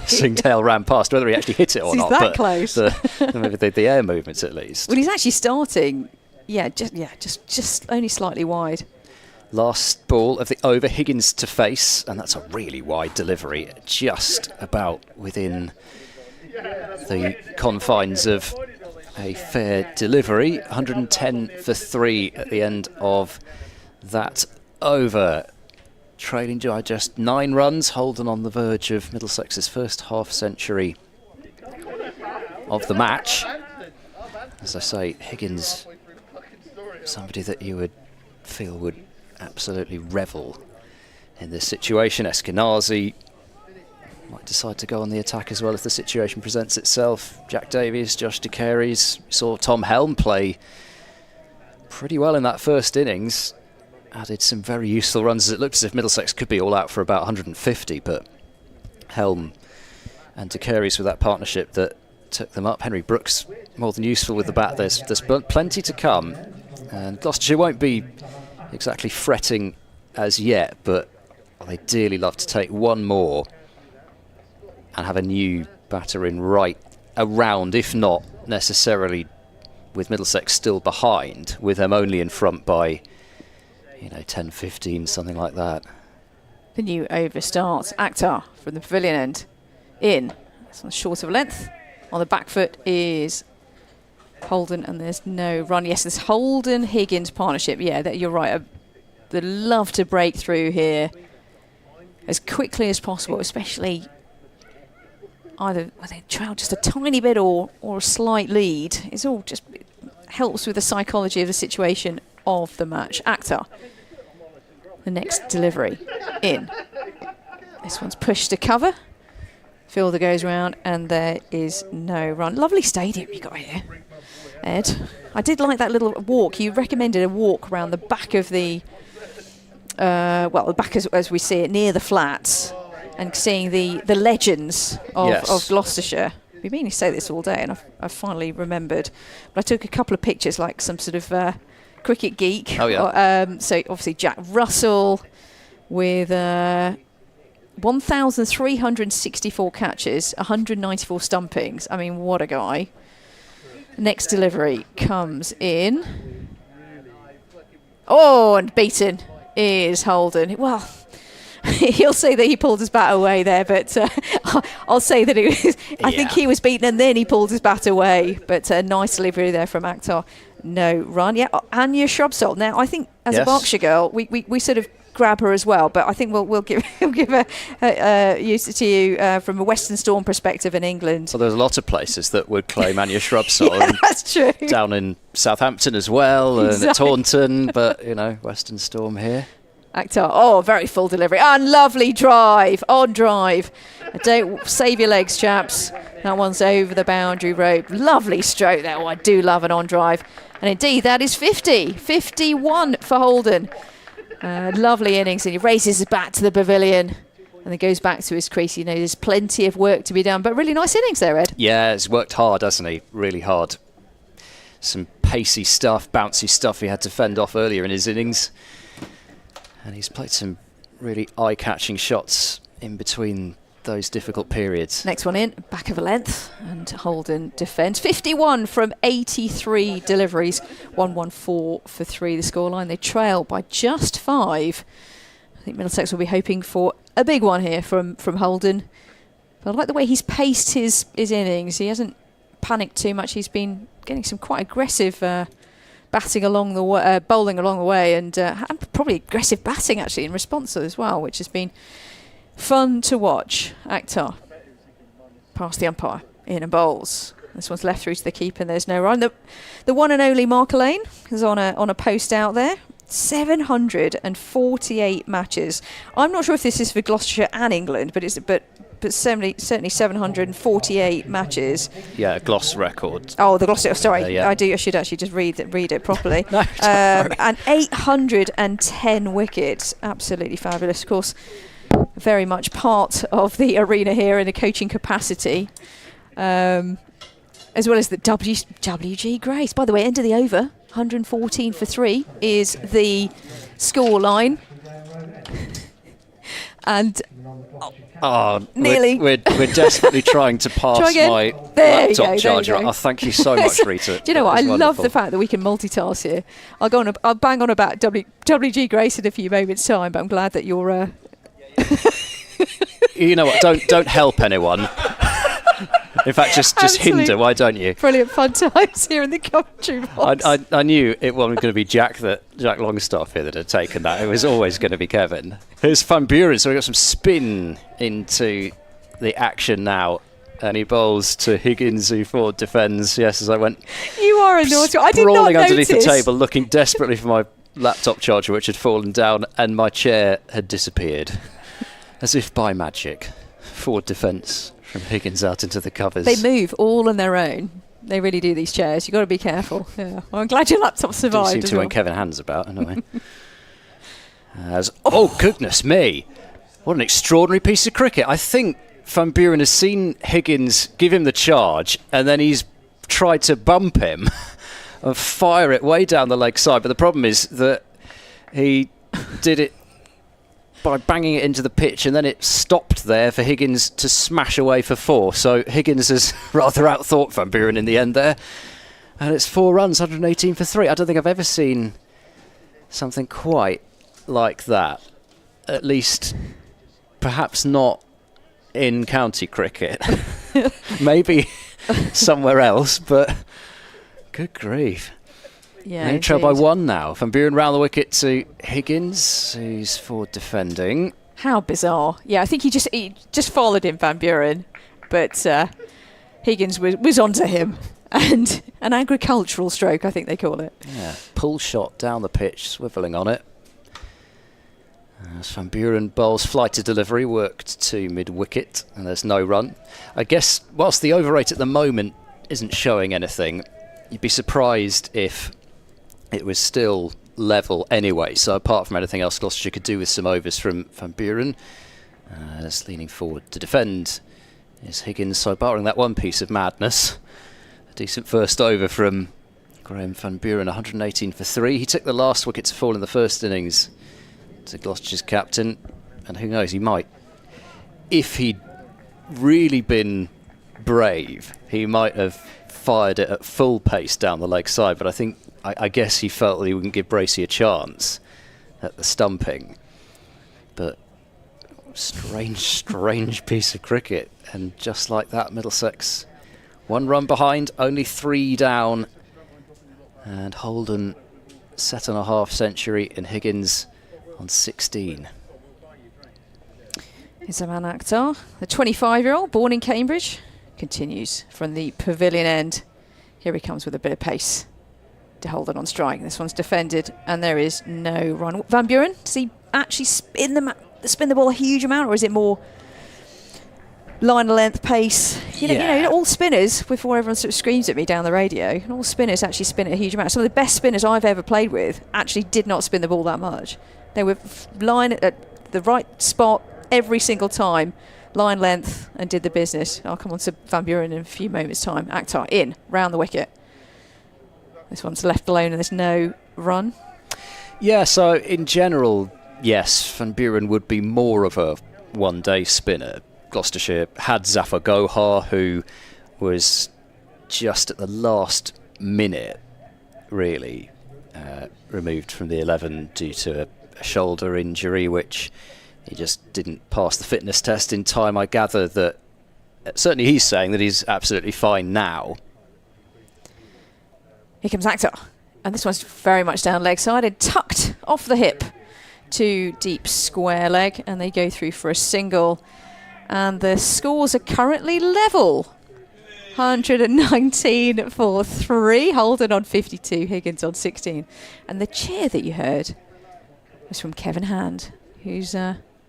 Singdale ran past, whether he actually hit it or not. He's that close. Maybe the air movements at least. Well, he's actually starting, just only slightly wide. Last ball of the over, Higgins to face, and that's a really wide delivery, just about within the confines of a fair delivery. 110 for 3 at the end of that over. Trailing by just 9 runs, Holden on the verge of Middlesex's first half century of the match. As I say, Higgins, somebody that you would feel would absolutely revel in this situation. Eskenazi might decide to go on the attack as well if the situation presents itself. Jack Davies, Josh De Carey's, saw Tom Helm play pretty well in that first innings. Added some very useful runs as it looked as if Middlesex could be all out for about 150, but Helm and De Carey's with that partnership that took them up. Henry Brooks more than useful with the bat. There's plenty to come, and Gloucestershire won't be exactly fretting as yet, but they dearly love to take one more and have a new batter in right around, if not necessarily with Middlesex still behind, with them only in front by 10, 15, something like that. The new over starts. Akhtar from the pavilion end. In. That's on short of length. On the back foot is Holden, and there's no run. Yes, this Holden-Higgins partnership. Yeah, you're right. They'd love to break through here as quickly as possible, especially either they trail just a tiny bit or a slight lead. It helps with the psychology of the situation of the match. Akhtar, the next delivery, in. This one's pushed to cover. Fielder goes round, and there is no run. Lovely stadium you got here, Ed. I did like that little walk. You recommended a walk around the back of the, the back as we see it, near the flats, and seeing the legends of Gloucestershire. We've been meaning to say this all day, and I've finally remembered. But I took a couple of pictures, like some sort of cricket geek. Oh, yeah. So obviously Jack Russell with 1,364 catches, 194 stumpings. I mean, what a guy. Next delivery comes in. Oh, and beaten is Holden. Well, he'll say that he pulled his bat away there, but I'll say that it was. I think he was beaten and then he pulled his bat away. But a nice delivery there from Akhtar. No run. Yeah, Anya Shrubsole. Now, I think as a Berkshire girl, we sort of grab her as well, but I think we'll give her use to you from a Western Storm perspective in England. Well, there's a lot of places that would claim Anya Shrubsole. Yeah, that's true. Down in Southampton as well, and at Taunton, but Western Storm here. Akhtar. Oh, very full delivery. And lovely drive. On drive. Don't save your legs, chaps. That one's over the boundary rope. Lovely stroke there. Oh, I do love an on drive. And indeed, that is 50. 51 for Holden. Lovely innings. And he races his bat to the pavilion. And then goes back to his crease. You know, there's plenty of work to be done. But really nice innings there, Ed. Yeah, he's worked hard, hasn't he? Really hard. Some pacey stuff, bouncy stuff he had to fend off earlier in his innings. And he's played some really eye-catching shots in between those difficult periods. Next one in, back of a length, and Holden defends. 51 from 83 deliveries, 114 for 3 the scoreline. They trail by just 5. I think Middlesex will be hoping for a big one here from Holden. But I like the way he's paced his innings. He hasn't panicked too much. He's been getting some quite aggressive batting along the way, bowling along the way, and probably aggressive batting actually in response as well, which has been fun to watch. Akhtar past the umpire, in and bowls. This one's left through to the keeper, and there's no run. The one and only Mark Lane is on a post out there. 748 matches. I'm not sure if this is for Gloucestershire and England, but certainly 748 matches. Yeah, a Gloss record. Oh, the Gloucester. Sorry, yeah. I should actually just read it properly. No, don't worry. And 810 wickets. Absolutely fabulous. Of course, very much part of the arena here in a coaching capacity, as well as the WG Grace. By the way, end of the over. 114 for 3 is the score line. And nearly. We're desperebly trying to pass my laptop charger. Oh, thank you so much, Rita. Do you know what? I love the fact that we can multitask here. I'll bang on about WG Grace in a few moments' time, but I'm glad that you're. You know what? Don't help anyone. In fact, just hinder. Why don't you? Brilliant fun times here in the commentary box. I knew it wasn't going to be Jack Longstaff here that had taken that. It was always going to be Kevin. Here's Van Buren, so we got some spin into the action now. And he bowls to Higgins, who forward defends. Yes, as I went. You are a naughty. I did not sprawling underneath notice. the table, looking desperately for my laptop charger, which had fallen down, and my chair had disappeared, as if by magic. Forward defence from Higgins out into the covers. They move all on their own. They really do, these chairs. You've got to be careful. Yeah. Well, I'm glad your laptop survived. Seem to when Kevin Hand's about, anyway. Oh, goodness me. What an extraordinary piece of cricket. I think Van Buren has seen Higgins give him the charge, and then he's tried to bump him and fire it way down the leg side. But the problem is that he did it by banging it into the pitch, and then it stopped there for Higgins to smash away for 4. So Higgins has rather outthought Van Buren in the end there. And it's 4 runs, 118 for 3. I don't think I've ever seen something quite like that. At least, perhaps not in county cricket. Maybe somewhere else, but good grief. Yeah, in trail by 1 now. Van Buren round the wicket to Higgins, who's forward defending. How bizarre. Yeah, I think he just followed him, Van Buren, but Higgins was onto him. And an agricultural stroke, I think they call it. Yeah, pull shot down the pitch, swivelling on it. As Van Buren bowls flight to delivery, worked to mid-wicket, and there's no run. I guess, whilst the over rate at the moment isn't showing anything, you'd be surprised if it was still level anyway. So apart from anything else Gloucestershire could do with some overs from Van Buren, as leaning forward to defend is Higgins. So barring that one piece of madness, a decent first over from Graham Van Buren, 118 for 3. He took the last wicket to fall in the first innings to Gloucestershire's captain, and who knows, he might, if he'd really been brave, he might have fired it at full pace down the leg side, but I guess he felt that he wouldn't give Bracey a chance at the stumping. But strange piece of cricket, and just like that, Middlesex 1 run behind, only 3 down, and Holden set on a half century, and Higgins on 16. Here's Aman Akhtar, the 25-year-old, born in Cambridge, continues from the pavilion end. Here he comes with a bit of pace to Holden on strike. This one's defended, and there is no run. Van Buren, does he actually spin the ball a huge amount, or is it more line of length, pace? You know, all spinners, before everyone sort of screams at me down the radio, all spinners actually spin it a huge amount. Some of the best spinners I've ever played with actually did not spin the ball that much. They were line at the right spot every single time, line length, and did the business. I'll come on to Van Buren in a few moments' time. Akhtar in, round the wicket. This one's left alone and there's no run. Yeah, so in general, yes, Van Buren would be more of a one-day spinner. Gloucestershire had Zafar Gohar, who was just at the last minute, really, removed from the 11 due to a shoulder injury, which he just didn't pass the fitness test in time. I gather that, certainly he's saying that he's absolutely fine now. Here comes Akhtar. And this one's very much down leg side and tucked off the hip to deep square leg. And they go through for a single. And the scores are currently level. 119 for 3. Holden on 52, Higgins on 16. And the cheer that you heard was from Kevin Hand, who's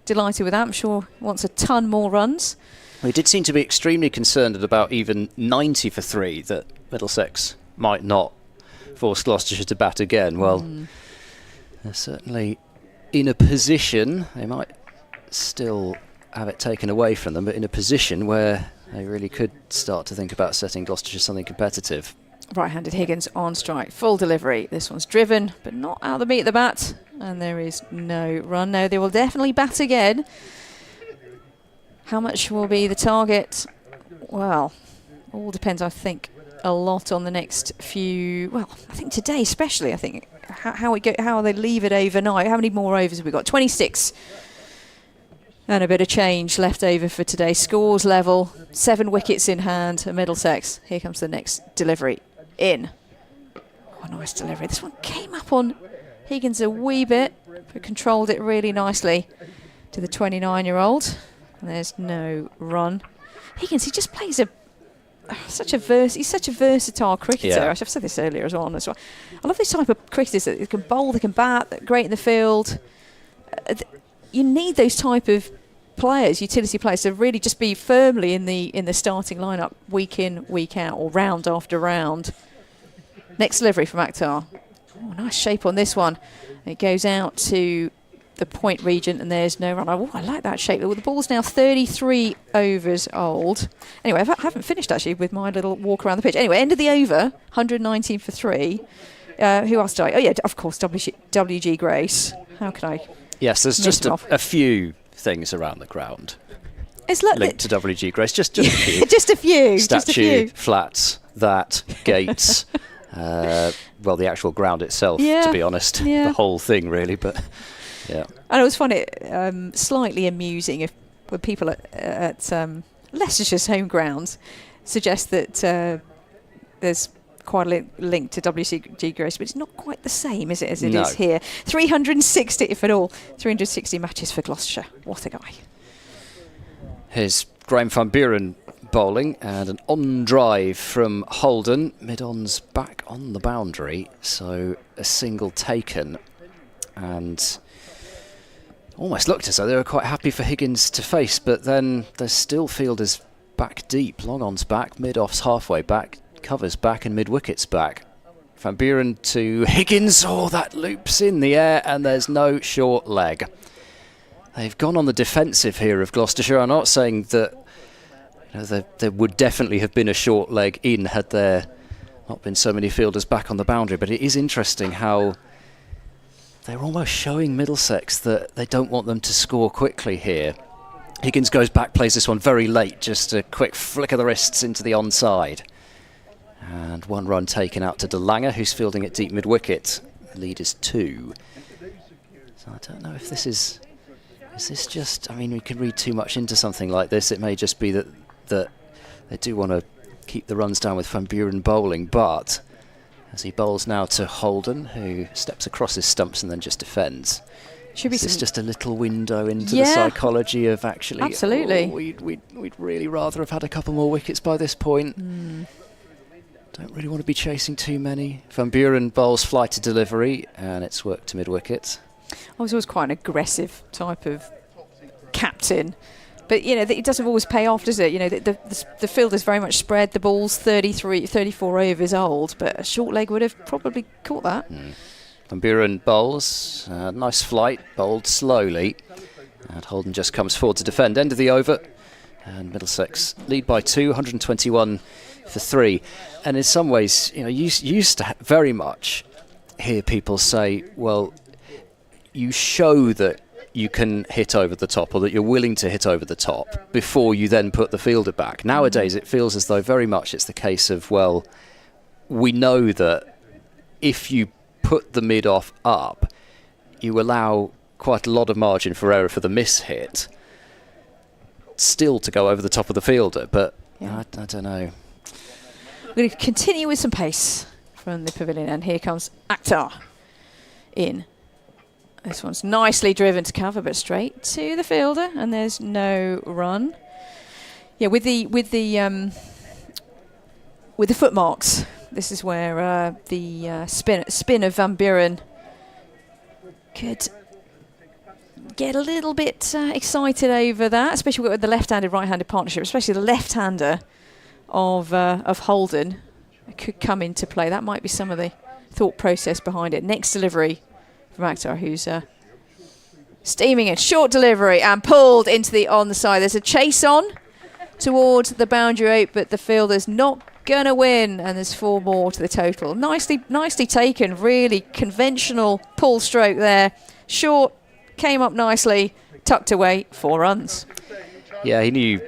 delighted with that. I'm sure wants a ton more runs. Well, he did seem to be extremely concerned at about even 90 for 3 that Middlesex might not force Gloucestershire to bat again. Well, they're certainly in a position, they might still have it taken away from them, but in a position where they really could start to think about setting Gloucestershire something competitive. Right-handed Higgins on strike, full delivery. This one's driven, but not out of the meat of the bat. And there is no run. No, they will definitely bat again. How much will be the target? Well, all depends, I think, a lot on the next few. Well, I think today especially, I think, how they leave it overnight. How many more overs have we got? 26. And a bit of change left over for today. Scores level, 7 wickets in hand at Middlesex. Here comes the next delivery. In. Oh, nice delivery. This one came up on Higgins a wee bit, but controlled it really nicely to the 29-year-old. And there's no run. Higgins, he just plays he's such a versatile cricketer. Yeah. I've said this earlier as well. I love this type of cricketers that can bowl, they can bat, they're great in the field. You need those type of players, utility players, to really just be firmly in the starting lineup week in, week out, or round after round. Next delivery from Akhtar. Oh, nice shape on this one. It goes out to the point region and there's no run. Oh, I like that shape. The ball's now 33 overs old. Anyway, I haven't finished actually with my little walk around the pitch. Anyway, end of the over, 119 for 3. Who else did I? Oh yeah, of course, WG Grace. How can I? Yes, there's just a few things around the ground it's linked to WG Grace. Just a few. Just a few. Statue, flats, gates. Well, the actual ground itself, to be honest. The whole thing, really, but yeah. And I always find it slightly amusing when people at Leicestershire's home grounds suggest that there's quite a link to WG Grace, but it's not quite the same, is it, as it is here. 360, if at all, 360 matches for Gloucestershire. What a guy. Here's Graham Van Buren bowling, and an on drive from Holden. Mid-on's back on the boundary, so a single taken, and almost looked as though they were quite happy for Higgins to face, but then their still fielders back deep. Long on's back, mid-off's halfway back, covers back, and mid-wicket's back. Van Buren to Higgins. Oh, that loops in the air, and there's no short leg. They've gone on the defensive here of Gloucestershire. I'm not saying that there would definitely have been a short leg in had there not been so many fielders back on the boundary, but it is interesting how they're almost showing Middlesex that they don't want them to score quickly here. Higgins goes back, plays this one very late, just a quick flick of the wrists into the onside. And 1 run taken out to De Lange, who's fielding at deep mid-wicket. The lead is 2. So I don't know if this is this just, I mean, we can read too much into something like this. It may just be that they do want to keep the runs down with Van Buren bowling, but as he bowls now to Holden, who steps across his stumps and then just defends. Is this just a little window into the psychology of actually... Absolutely. We'd really rather have had a couple more wickets by this point. Don't really want to be chasing too many. Van Buren bowls fly to delivery, and it's worked to mid-wicket. I was always quite an aggressive type of captain. But, you know, it doesn't always pay off, does it? You know, the field is very much spread. The ball's 34 overs old, but a short leg would have probably caught that. Van Buren bowls. Nice flight, bowled slowly. And Holden just comes forward to defend. End of the over. And Middlesex lead by 2, 121 for 3. And in some ways, you know, you used to very much hear people say, well, you show that you can hit over the top, or that you're willing to hit over the top before you then put the fielder back. Nowadays it feels as though very much it's the case of, well, we know that if you put the mid-off up, you allow quite a lot of margin for error for the miss-hit still to go over the top of the fielder, but I don't know. We're going to continue with some pace from the pavilion, and here comes Akhtar in. This one's nicely driven to cover, but straight to the fielder, and there's no run. Yeah, with the footmarks, this is where the spin of Van Buren could get a little bit excited over that, especially with the left-handed, right-handed partnership, especially the left-hander of Holden could come into play. That might be some of the thought process behind it. Next delivery from Akhtar, who's steaming it. Short delivery and pulled into the on the side. There's a chase on towards the boundary 8, but the fielder's not going to win, and there's 4 more to the total. Nicely taken. Really conventional pull stroke there. Short, came up nicely, tucked away, 4 runs. Yeah, he knew,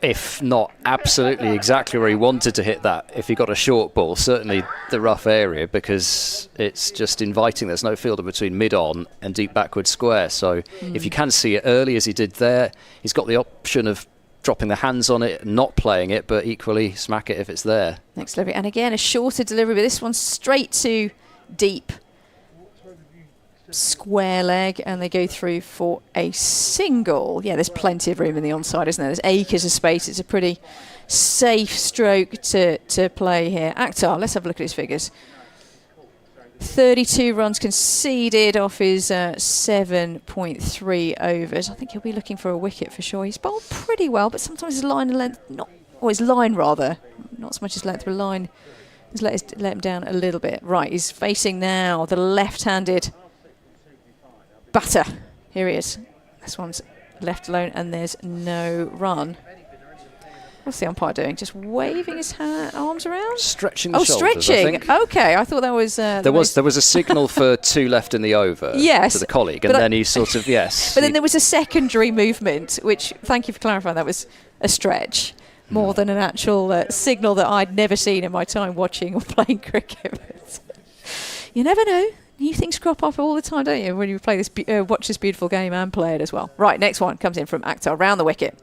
if not absolutely exactly where he wanted to hit that, if he got a short ball, certainly the rough area, because it's just inviting. There's no fielder between mid-on and deep backward square. So if you can see it early, as he did there, he's got the option of dropping the hands on it, not playing it, but equally smack it if it's there. Next delivery, and again a shorter delivery, but this one's straight to deep square leg, and they go through for a single. Yeah, there's plenty of room in the onside, isn't there? There's acres of space. It's a pretty safe stroke to play here. Akhtar, let's have a look at his figures. 32 runs conceded off his 7.3 overs. I think he'll be looking for a wicket for sure. He's bowled pretty well, but sometimes his line and length, his line rather, not so much his length, but line has let him down a little bit. Right, he's facing now the left-handed batter. Here he is. This one's left alone, and there's no run. What's the umpire doing? Just waving his arms around? Stretching the shoulders, stretching. I think. Okay, I thought that was... there was a signal for 2 left in the over to the colleague, and then he sort of, yes. But then there was a secondary movement, which, thank you for clarifying, that was a stretch, more than an actual signal that I'd never seen in my time watching or playing cricket. You never know. New things crop up all the time, don't you, when you play this, watch this beautiful game and play it as well. Right, next one comes in from Akhtar, round the wicket.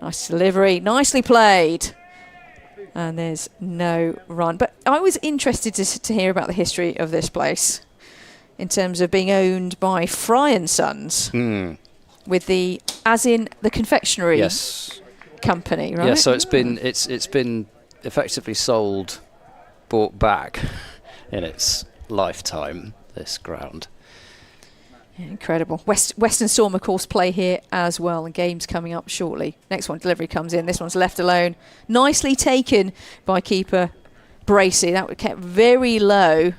Nice delivery, nicely played. And there's no run. But I was interested to hear about the history of this place in terms of being owned by Fry & Sons, with the, as in the confectionery company, right? Yeah, so it's been effectively bought back in its lifetime, this ground. Yeah, incredible. Western Storm, of course, play here as well, and games coming up shortly. Next one, delivery comes in. This one's left alone. Nicely taken by keeper Bracey. That was kept very low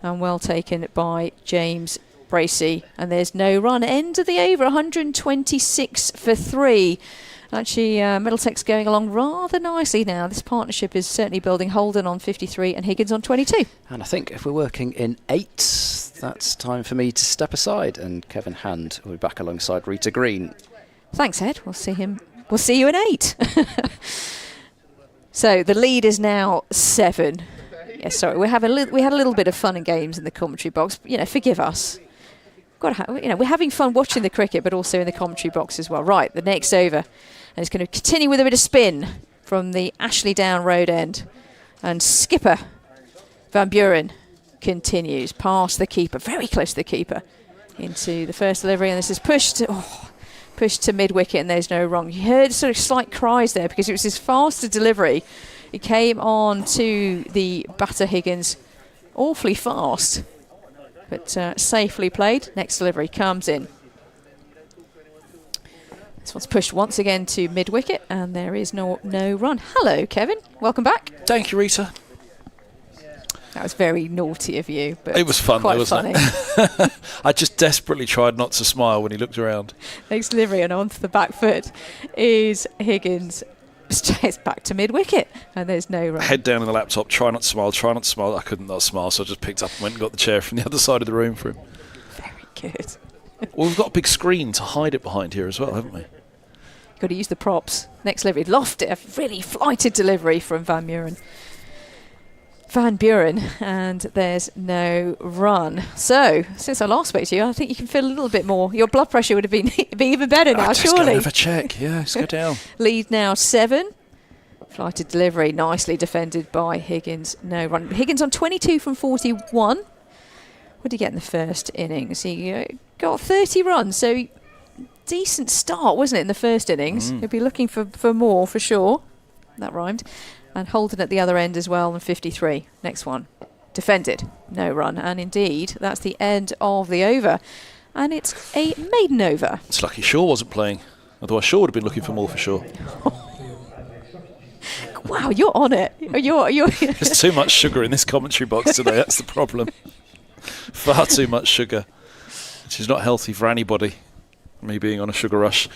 and well taken by James Bracey. And there's no run. End of the over, 126 for 3. Actually, Middlesex going along rather nicely now. This partnership is certainly building. Holden on 53 and Higgins on 22. And I think if we're working in 8, that's time for me to step aside, and Kevin Hand will be back alongside Rita Green. Thanks, Ed. We'll see him. We'll see you in 8. So the lead is now 7. Yeah, sorry, we had a little bit of fun and games in the commentary box. You know, forgive us. We're having fun watching the cricket, but also in the commentary box as well. Right, the next over. And it's going to continue with a bit of spin from the Ashley Down road end. And skipper Van Buren continues past the keeper, very close to the keeper, into the first delivery. And this is pushed to mid-wicket, and there's no wrong. You heard sort of slight cries there because it was his faster delivery. It came on to the batter Higgins awfully fast. but safely played. Next delivery comes in. This one's pushed once again to mid-wicket, and there is no run. Hello, Kevin. Welcome back. Thank you, Rita. That was very naughty of you, but It was fun, quite though, wasn't funny. it? I just desperately tried not to smile when he looked around. Next delivery, and onto the back foot is Higgins. It's back to mid-wicket, and there's no run. Head down in the laptop, try not to smile, try not to smile. I couldn't not smile, so I just picked up and went and got the chair from the other side of the room for him. Very good. Well, we've got a big screen to hide it behind here as well, haven't we? Got to use the props. Next delivery, lofted, a really flighted delivery from Van Buren, and there's no run. So, since I last spoke to you, I think you can feel a little bit more. Your blood pressure would have been even better now, Just go surely. and have a check. Yeah, let's go down. Lead now 7. Flighted delivery, nicely defended by Higgins. No run. Higgins on 22 from 41. What did he get in the first innings? He got 30 runs, so decent start, wasn't it, in the first innings? He'll be looking for more, for sure. That rhymed. And Holden at the other end as well, on 53. Next one. Defended. No run. And indeed, that's the end of the over. And it's a maiden over. It's lucky Shaw wasn't playing. Otherwise, Shaw would have been looking for more for Shaw. Wow, you're on it. You're There's too much sugar in this commentary box today. That's the problem. Far too much sugar, which is not healthy for anybody. Me being on a sugar rush.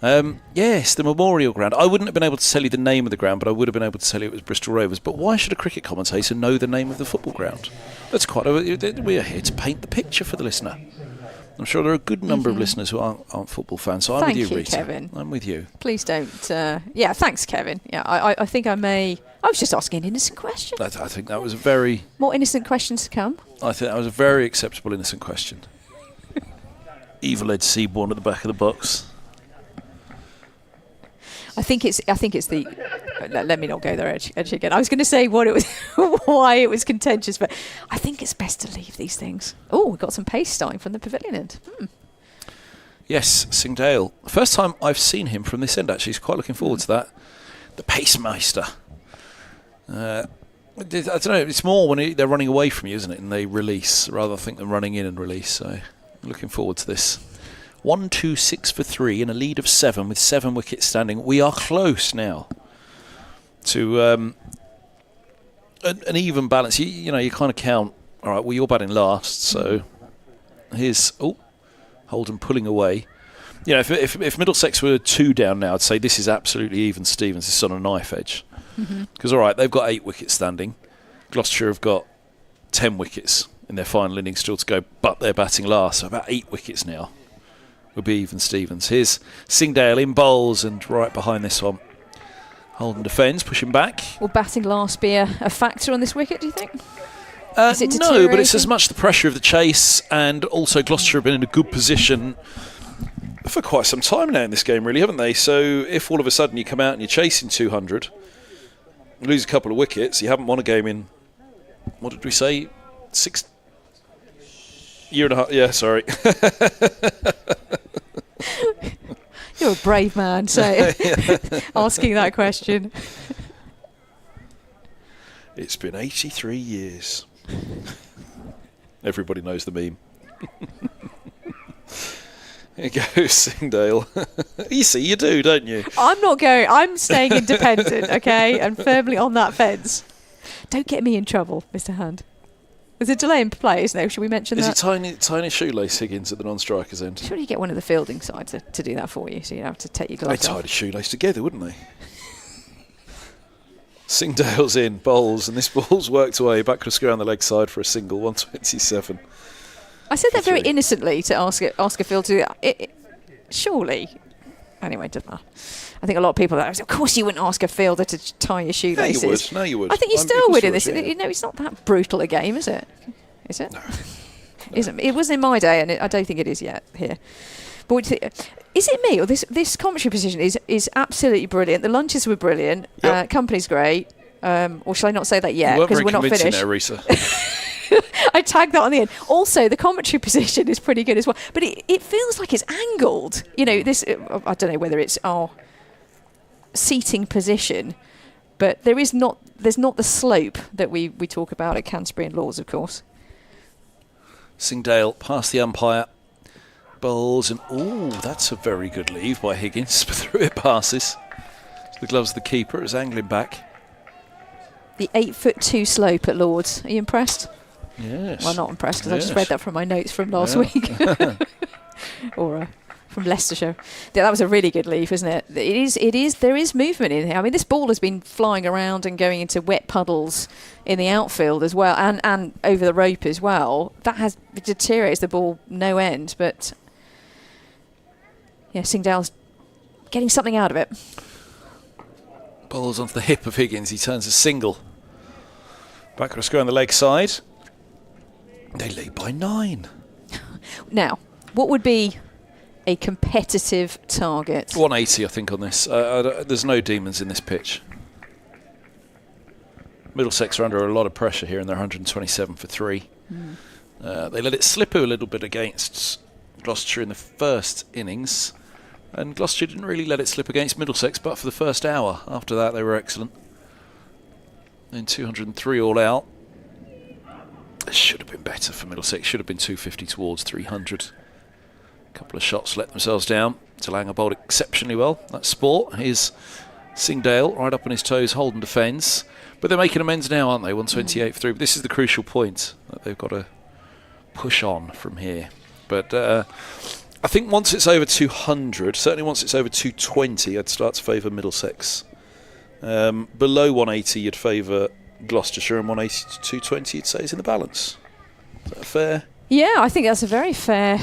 Yes, the Memorial Ground. I wouldn't have been able to tell you the name of the ground, but I would have been able to tell you it was Bristol Rovers. But why should a cricket commentator know the name of the football ground? That's quite. We are here to paint the picture for the listener. I'm sure there are a good number of listeners who aren't football fans. So I'm with you, Rita. Kevin. I'm with you. Please don't. Thanks, Kevin. Yeah, I think I may. I was just asking an innocent question. I think that was a very. More innocent questions to come. I think that was a very acceptable innocent question. Evil Ed Seaborn at the back of the box. I think it's the. Let me not go there, Edge again. I was going to say what it was, why it was contentious, but I think it's best to leave these things. Oh, we've got some pace starting from the pavilion end. Yes, Singdale. First time I've seen him from this end, actually. He's quite looking forward to that. The Pacemeister. I don't know, it's more when they're running away from you, isn't it? And they release, rather than running in and release. So, looking forward to this. 1, 2, 6 for 3 in a lead of 7 with 7 wickets standing. We are close now to an even balance. You know, you kind of count. All right, well, you're batting last, so here's Holden pulling away. You know, if Middlesex were 2 down now, I'd say this is absolutely even Stevens. This is on a knife edge. Because, all right, they've got 8 wickets standing. Gloucestershire have got 10 wickets in their final innings still to go, but they're batting last, so about 8 wickets now will be even Stevens. Here's Singdale in bowls and right behind this one. Holden defends, pushing back. Will batting last be a factor on this wicket, do you think? Is it no, but it's as much the pressure of the chase, and also Gloucestershire have been in a good position for quite some time now in this game, really, haven't they? So if all of a sudden you come out and you're chasing 200, lose a couple of wickets, you haven't won a game in, what did we say, 6 year and a half? Yeah, sorry. You're a brave man, so asking that question. It's been 83 years. Everybody knows the meme. Here goes Singdale. You see, you do, don't you? I'm not going. I'm staying independent, okay, and firmly on that fence. Don't get me in trouble, Mr. Hand. There's a delay in play, isn't there? Should we mention that? Is it tiny shoelace Higgins at the non-striker's end? Surely you get one of the fielding side to do that for you, so you don't have to take your gloves They off. tied a shoelace together, wouldn't they? Singdale's in, bowls, and this ball's worked away. Back to square on the leg side for a single, 127. I said that very innocently to ask a field to do that. Surely. Anyway, doesn't matter. I think a lot of people of course you wouldn't ask a fielder to tie your shoelaces. No, you would. I think you still would in this. You know, it's not that brutal a game, is it? Is it? No. Isn't it? Was in my day, and I don't think it is yet here. But is it me or this commentary position is absolutely brilliant? The lunches were brilliant. Yep. Company's great. Or shall I not say that yet because we're not finished? There, Risa. I tagged that on the end. Also, the commentary position is pretty good as well. But it feels like it's angled. You know, this. I don't know whether it's our seating position, but there's not the slope that we talk about at Canterbury and Lords, of course. Singdale past the umpire. Bowls and that's a very good leave by Higgins. But through it passes. The gloves of the keeper is angling back. The 8'2" slope at Lords. Are you impressed? Yes. Well, not impressed because I just read that from my notes from last week. Or from Leicestershire. Yeah, that was a really good leave, isn't it? There is movement in here. I mean, this ball has been flying around and going into wet puddles in the outfield as well, and over the rope as well. That has deteriorates the ball no end, but yeah, Singdale's getting something out of it. Bowls onto the hip of Higgins. He turns a single. Back on the square on the leg side. They lead by 9. Now, what would be a competitive target? 180, I think, on this. There's no demons in this pitch. Middlesex are under a lot of pressure here, and they're 127 for 3. They let it slip a little bit against Gloucestershire in the first innings, and Gloucestershire didn't really let it slip against Middlesex, but for the first hour. After that, they were excellent. Then 203 all out. It should have been better for Middlesex. Should have been 250 towards 300. A couple of shots let themselves down. Talanga bowled exceptionally well. That's sport. Here's Singdale right up on his toes. Holden defends. But they're making amends now, aren't they? 128 for 3. But this is the crucial point that they've got to push on from here. But I think once it's over 200, certainly once it's over 220, I'd start to favour Middlesex. Below 180, you'd favour Gloucestershire, and 180 to 220, you'd say, is in the balance. Is that fair? Yeah, I think that's a very fair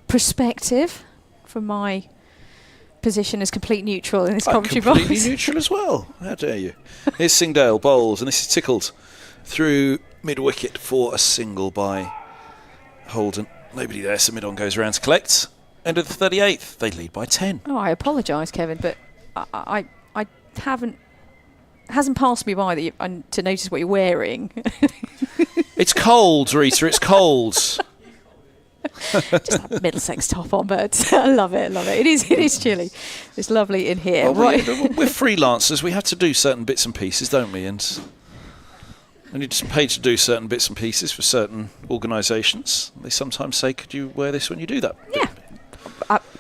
perspective from my position as complete neutral in this commentary box. Completely neutral as well. How dare you? Here's Singdale bowls, and this is tickled through mid-wicket for a single by Holden. Nobody there, so mid-on goes around to collect. End of the 38th. They lead by 10. Oh, I apologise, Kevin, but I haven't... hasn't passed me by that to notice what you're wearing. It's cold, Rita. It's cold. Just that Middlesex top on, but I love it. It is chilly. It's lovely in here. Well, we're freelancers. We have to do certain bits and pieces, don't we? And you're just paid to do certain bits and pieces for certain organisations. They sometimes say, "Could you wear this when you do that?" Yeah.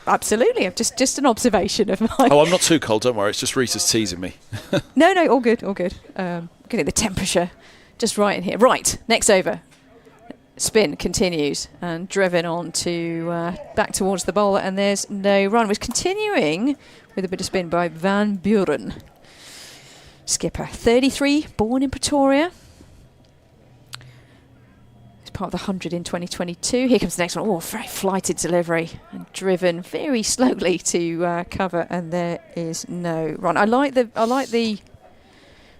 Absolutely. Just an observation of mine. Oh, I'm not too cold. Don't worry. It's just Rita's teasing me. No, all good. Getting the temperature just right in here. Right, next over. Spin continues and driven on to back towards the bowler, and there's no run. Which continuing with a bit of spin by Van Buren. Skipper, 33, born in Pretoria. Part of the 100 in 2022. Here comes the next one. Oh, very flighted delivery and driven very slowly to cover, and there is no run. I like the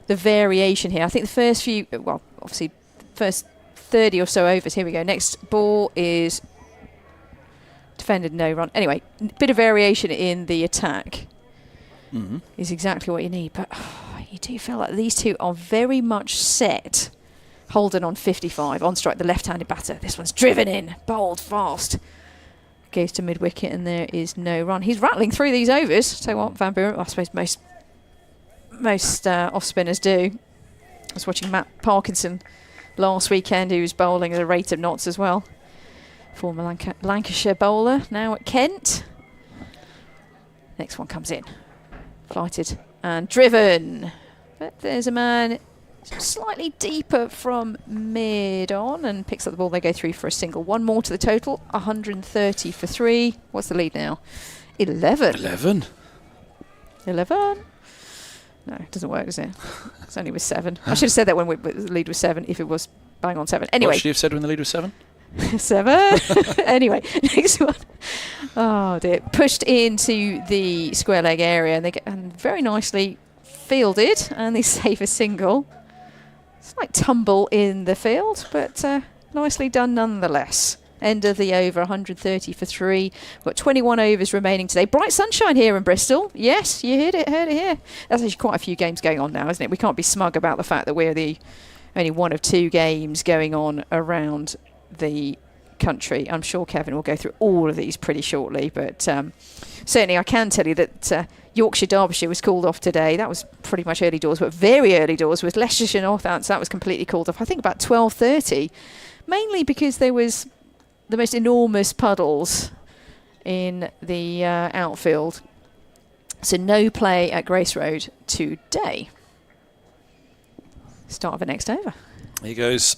variation here. I think the first few, well, obviously, first 30 or so overs. Here we go. Next ball is defended, no run. Anyway, bit of variation in the attack is exactly what you need. But you do feel like these two are very much set. Holden on 55, on strike, the left-handed batter. This one's driven in, bowled fast. Goes to mid-wicket, and there is no run. He's rattling through these overs. So what, Van Buren, I suppose most off-spinners do. I was watching Matt Parkinson last weekend, who was bowling at a rate of knots as well. Former Lancashire bowler, now at Kent. Next one comes in. Flighted and driven. But there's a man slightly deeper from mid-on and picks up the ball. They go through for a single. One more to the total, 130 for 3. What's the lead now? 11. 11? No, it doesn't work, does it? It's only with 7. I should have said that when the lead was 7, if it was bang on 7. Anyway. What should you have said when the lead was 7? 7. Anyway, next one. Oh dear. Pushed into the square leg area, and they get very nicely fielded, and they save a single. Slight tumble in the field, but nicely done nonetheless. End of the over, 130 for 3. We've got 21 overs remaining today. Bright sunshine here in Bristol. Yes, you heard it here. There's actually quite a few games going on now, isn't it? We can't be smug about the fact that we're the only one of 2 games going on around the country. I'm sure Kevin will go through all of these pretty shortly, but certainly I can tell you that Yorkshire Derbyshire was called off today. That was pretty much early doors, but very early doors with Leicestershire Northants. That was completely called off. I think about 12:30. mainly because there was the most enormous puddles in the outfield. So no play at Grace Road today. Start of the next over. Here goes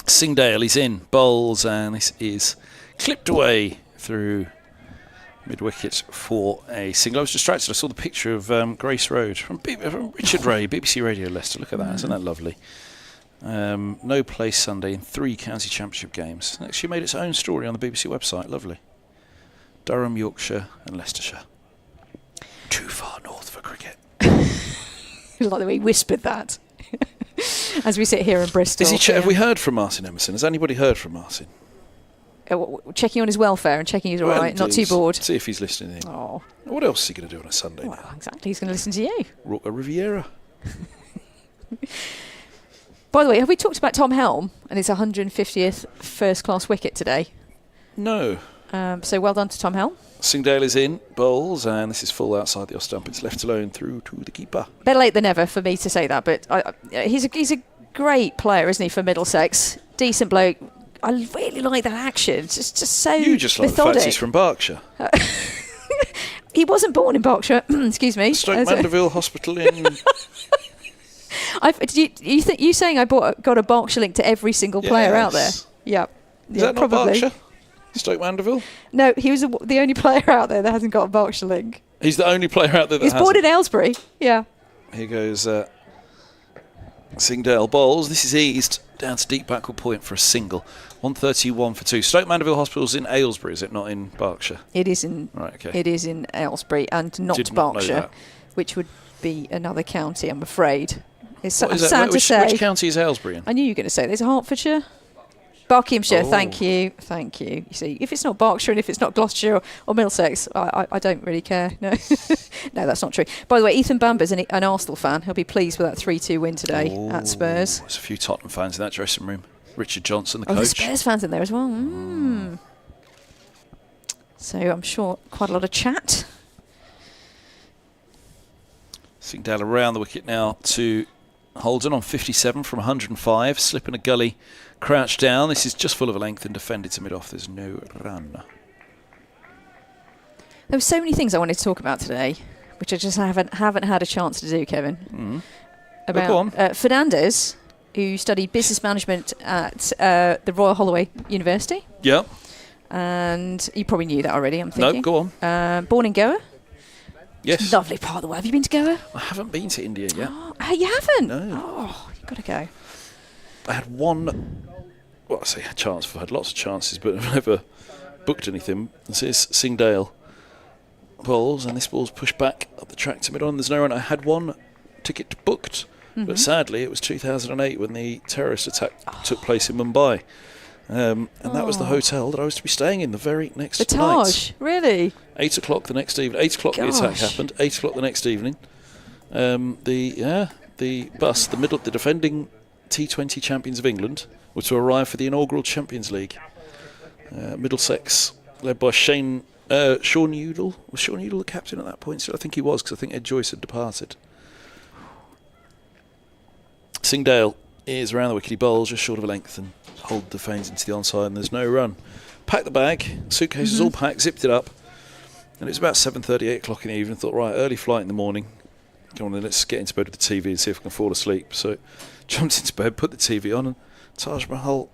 Singdale. He's in, bowls, and this is clipped away through mid-wicket for a single. I was distracted. I saw the picture of Grace Road from Richard Ray, BBC Radio Leicester. Look at that. Isn't that lovely? No play Sunday in 3 county championship games. It actually made its own story on the BBC website. Lovely. Durham, Yorkshire and Leicestershire. Too far north for cricket. Like the way he whispered that. As we sit here in Bristol. Have we heard from Martin Emerson? Has anybody heard from Martin? Checking on his welfare and checking he's all right, not too bored. See if he's listening in. Oh. What else is he going to do on a Sunday Well, now? exactly. He's going to listen to you. Rook a Riviera. By the way, have we talked about Tom Helm and his 150th first-class wicket today? No. So well done to Tom Helm. Singdale is in, bowls, and this is full outside the off stump. It's left alone through to the keeper. Better late than never for me to say that, but he's a great player, isn't he, for Middlesex? Decent bloke. I really like that action. It's just so You just like methodic. the fact he's from Berkshire. He wasn't born in Berkshire. Excuse me. Stoke Mandeville Hospital in... You saying I got a Berkshire link to every single player out there? Yes. Yeah. Is that not probably. Berkshire? Stoke Mandeville? No, he was the only player out there that hasn't got a Berkshire link. He's the only player out there that He's born in Aylesbury. Yeah. Here goes Singdale bowls. This is eased down to deep backward point for a single. 131 for 2. Stoke Mandeville Hospital's in Aylesbury, is it not in Berkshire? It is in. Right, okay. It is in Aylesbury and not Did not know Berkshire, that. which would be another county, I'm afraid. It's What is that? sad to say. Which county is Aylesbury in? I knew you were going to say this. Hertfordshire? Buckinghamshire, Oh. thank you. You see, if it's not Berkshire and if it's not Gloucestershire or Middlesex, I don't really care. No, no, that's not true. By the way, Ethan Bamber's an Arsenal fan. He'll be pleased with that 3-2 win today at Spurs. There's a few Tottenham fans in that dressing room. Richard Johnson, the Oh, there's coach. Spurs fans in there as well. So I'm sure quite a lot of chat. Singdale around the wicket now to Holden on 57 from 105. Slip in a gully, crouch down. This is just full of a length and defended to mid-off. There's no run. There were so many things I wanted to talk about today, which I just haven't had a chance to do, Kevin. Go on. About Fernandez, who studied business management at the Royal Holloway University. Yeah. And you probably knew that already, I'm thinking. No, go on. Born in Goa. Yes. Lovely part of the world. Have you been to Goa? I haven't been to India yet. Oh, you haven't? No. Oh, you've got to go. I had one, well, I say a chance. I've had lots of chances, but I've never booked anything. This is Singdale bowls, and this ball's pushed back up the track to mid-on. There's no run. I had one ticket booked, but sadly it was 2008 when the terrorist attack took place in Mumbai. And that was the hotel that I was to be staying in the very next The night. Taj, really? 8 o'clock the next evening. 8 o'clock the attack happened. 8 o'clock the next evening. The bus, the defending T20 champions of England, were to arrive for the inaugural Champions League. Middlesex, led by Sean Udall. Was Sean Udall the captain at that point? So I think he was, because I think Ed Joyce had departed. Singdale is around the wicket. He bowls just short of a length and hold the feins into the onside, and there's no run. Packed the bag, suitcases all packed, zipped it up, and it was about 7:30, 8 o'clock in the evening. Thought, right, early flight in the morning. Come on, then let's get into bed with the TV and see if I can fall asleep. So jumped into bed, put the TV on, and Taj Mahal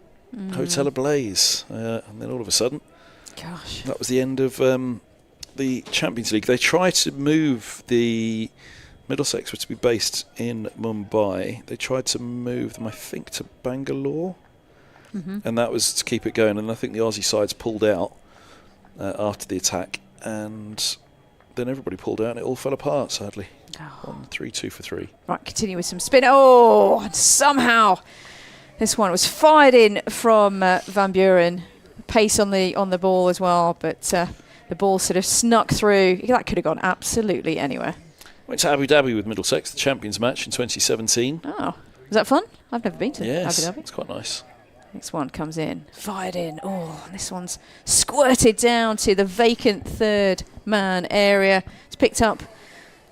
Hotel ablaze. And then all of a sudden, Gosh. that was the end of the Champions League. They tried to move the Middlesex, were to be based in Mumbai. They tried to move them, I think, to Bangalore. And that was to keep it going. And I think the Aussie sides pulled out after the attack. And then everybody pulled out and it all fell apart, sadly. 3-2 for 3. Right, continue with some spin. Oh, and somehow this one was fired in from Van Buren. Pace on the ball as well, but the ball sort of snuck through. That could have gone absolutely anywhere. Went to Abu Dhabi with Middlesex, the Champions match in 2017. Oh, was that fun? I've never been to Abu Dhabi. It's quite nice. Next one comes in, fired in. Oh, this one's squirted down to the vacant third man area. It's picked up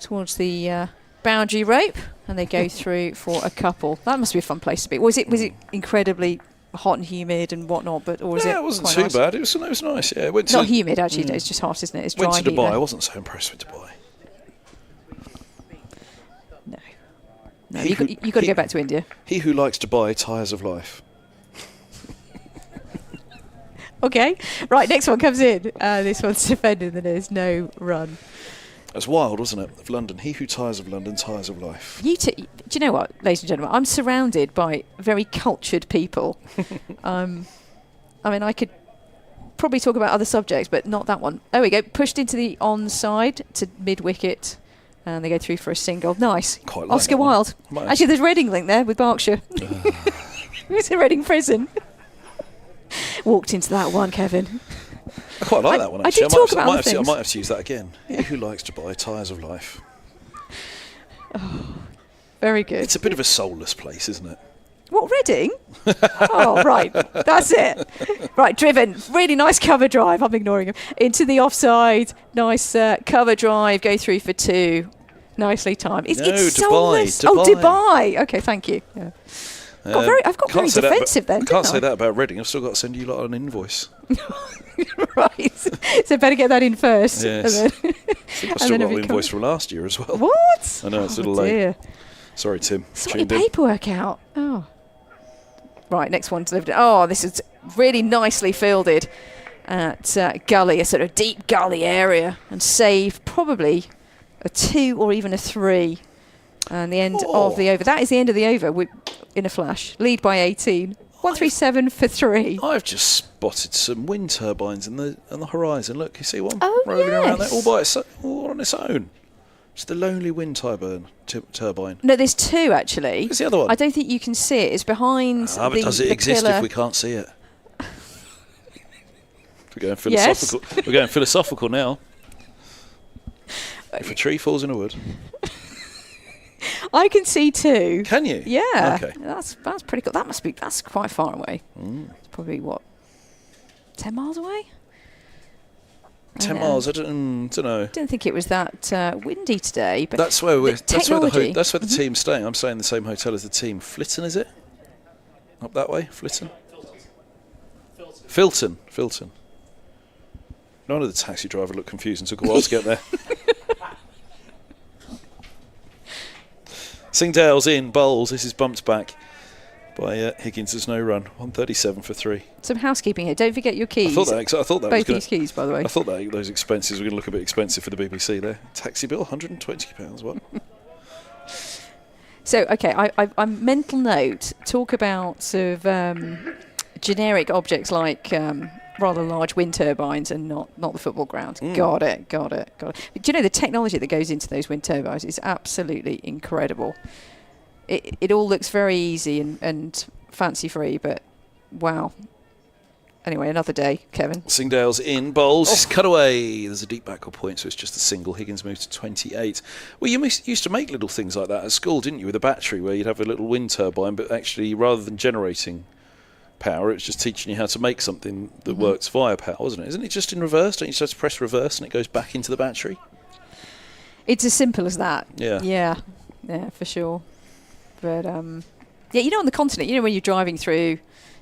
towards the boundary rope, and they go through for a couple. That must be a fun place to be. Was it incredibly hot and humid and whatnot, but or is it wasn't quite too nice? bad. It was nice. Yeah, went Not to, humid actually. It's just hot, isn't it? It's dry. Went to heat Dubai. there. I wasn't so impressed with Dubai. No, you got to go back to India. He who likes Dubai tires of life. Okay, right. Next one comes in. This one's defending that there's no run. That's wild, wasn't it? Of London. He who tires of London tires of life. Do you know what, ladies and gentlemen? I'm surrounded by very cultured people. I mean, I could probably talk about other subjects, but not that one. There we go. Pushed into the onside to mid-wicket. And they go through for a single. Nice. Quite like Oscar Wilde. Actually, there's Reading link there with Berkshire. It's a Reading prison. Walked into that one, Kevin. I quite like that one, I actually. did talk about other I things. might have to use that again. He who likes Dubai tires of life. Oh, very good. It's a bit of a soulless place, isn't it? What, Reading? Oh, right. That's it. Right, driven. Really nice cover drive. I'm ignoring him. Into the offside. Nice cover drive. Go through for 2. Nicely timed. It's Dubai. soulless. Oh, Dubai. Okay, thank you. Yeah. I've got very defensive then. I can't say that about Reading. I've still got to send you lot an invoice. Right. So better get that in first. Yes. And then I think I've still got an invoice from last year as well. What? I know, it's a little dear. late. Sorry, Tim. Sort your paperwork out. Oh. Right, next one delivered. Oh, this is really nicely fielded at gully, a sort of deep gully area, and saved probably a 2 or even a 3. And the end of the over. That is the end of the over in a flash. Lead by 18. 137 for 3. I've just spotted some wind turbines on the horizon. Look, you see one Oh, rolling around there yes. all on its own. Just a lonely wind turbine. No, there's 2 actually. Where's the other one? I don't think you can see it. It's behind But does it the exist pillar. if we can't see it? We're going philosophical. Yes. We're going philosophical now. If a tree falls in a wood, I can see 2. can you? Yeah. Okay. That's pretty cool. That's quite far away. It's probably 10 miles away? 10 miles. I don't know. Didn't think it was that windy today, but That's where we're. That's where technology. that's where the team's staying. I'm staying in the same hotel as the team. Flitton, is it? Up that way, Flitton. Filton. None of the taxi driver looked confused and took a while to get there. Singdale's in, bowls. This is bumped back by Higgins. There's no run. 137 for 3. Some housekeeping here. Don't forget your keys. I thought that Both was these keys, by the way. I thought that those expenses were going to look a bit expensive for the BBC there. Taxi bill, £120. What? So, okay, I'm mental note. Talk about sort of generic objects like rather large wind turbines and not the football ground. Got it. But do you know the technology that goes into those wind turbines is absolutely incredible. It all looks very easy and fancy-free, but wow. Anyway, another day, Kevin. Singdale's in, bowls, cut away. There's a deep backward point, so it's just a single. Higgins moves to 28. Well, you used to make little things like that at school, didn't you, with a battery where you'd have a little wind turbine, but actually, rather than generating power, it's just teaching you how to make something that works via power, wasn't it? Isn't it just in reverse? Don't you just press reverse and it goes back into the battery? It's as simple as that. Yeah, for sure. But on the continent, when you're driving through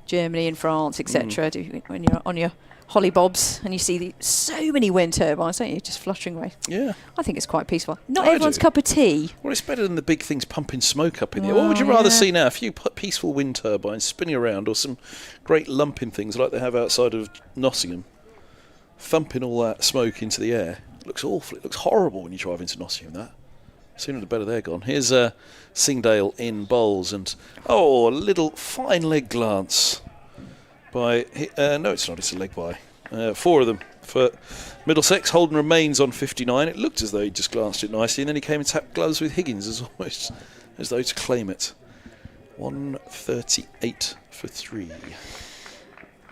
Germany and France, etc., when you're on your holly bobs and you see so many wind turbines, don't you, just fluttering away. Yeah. I think it's quite peaceful. Not everyone's cup of tea. Well, it's better than the big things pumping smoke up in the air. What would you rather see now? A few peaceful wind turbines spinning around, or some great lumping things like they have outside of Nottingham, thumping all that smoke into the air? It looks awful. It looks horrible when you drive into Nottingham, that. Sooner the better they're gone. Here's Singdale in bowls, and a little fine leg glance by no, it's not. It's a leg by 4 of them for Middlesex. Holden remains on 59. It looked as though he just glanced it nicely, and then he came and tapped gloves with Higgins as almost as though to claim it. 138 for 3.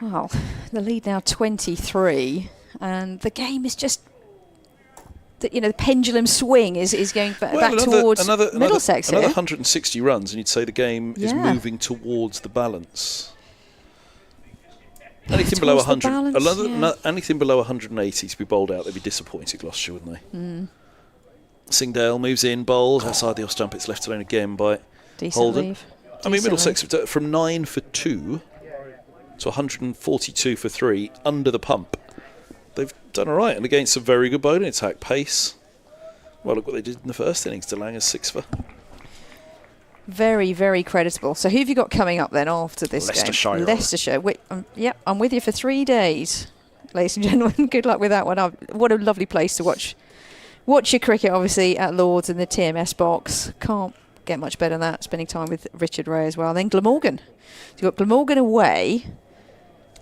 Well, the lead now 23, and the game is just. The pendulum swing is going back towards Middlesex here. Another 160 runs, and you'd say the game is moving towards the balance. Anything below 100, anything below 180 to be bowled out, they'd be disappointed, Gloucestershire, wouldn't they? Singdale moves in, bowls outside the off stump. It's left alone again by Decent Holden. leave. I mean, Middlesex from 9 for 2 to 142 for 3 under the pump. They've done all right, and against some very good bowling attack pace. Well, look what they did in the first innings. DeLange's 6 for. Very, very creditable. So who have you got coming up then after this Leicestershire. game? Leicestershire. Yep, I'm with you for 3 days, ladies and gentlemen. Good luck with that one. What a lovely place to watch your cricket, obviously, at Lord's in the TMS box. Can't get much better than that, spending time with Richard Ray as well. Then Glamorgan. So you've got Glamorgan away.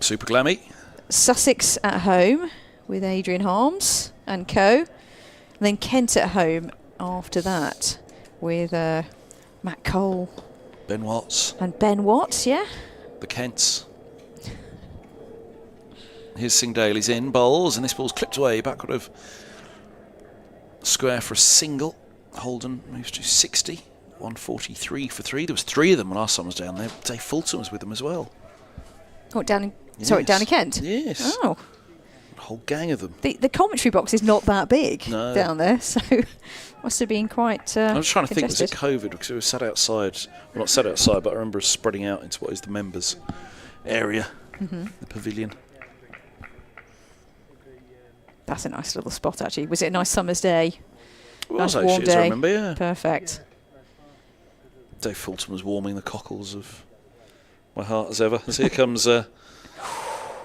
Super Glammy. Sussex at home with Adrian Harms and co. And then Kent at home after that with Matt Cole. Ben Watts. And Ben Watts, yeah. The Kents. Here's Singdale, he's in, bowls, and this ball's clipped away, backward of square for a single. Holden moves to 60, 143 for 3. There was 3 of them when last time I was down there. Dave Fulton was with them as well. Oh, down in Kent? Yes. Oh. A whole gang of them. The commentary box is not that big down there, so must have been quite I was trying to think, was it congested. COVID? Because it was sat outside. Well, not sat outside, but I remember us spreading out into what is the members' area, the pavilion. That's a nice little spot, actually. Was it a nice summer's day? It was nice warm actually, as I day. remember, yeah. Perfect. Dave Fulton was warming the cockles of my heart as ever. As here comes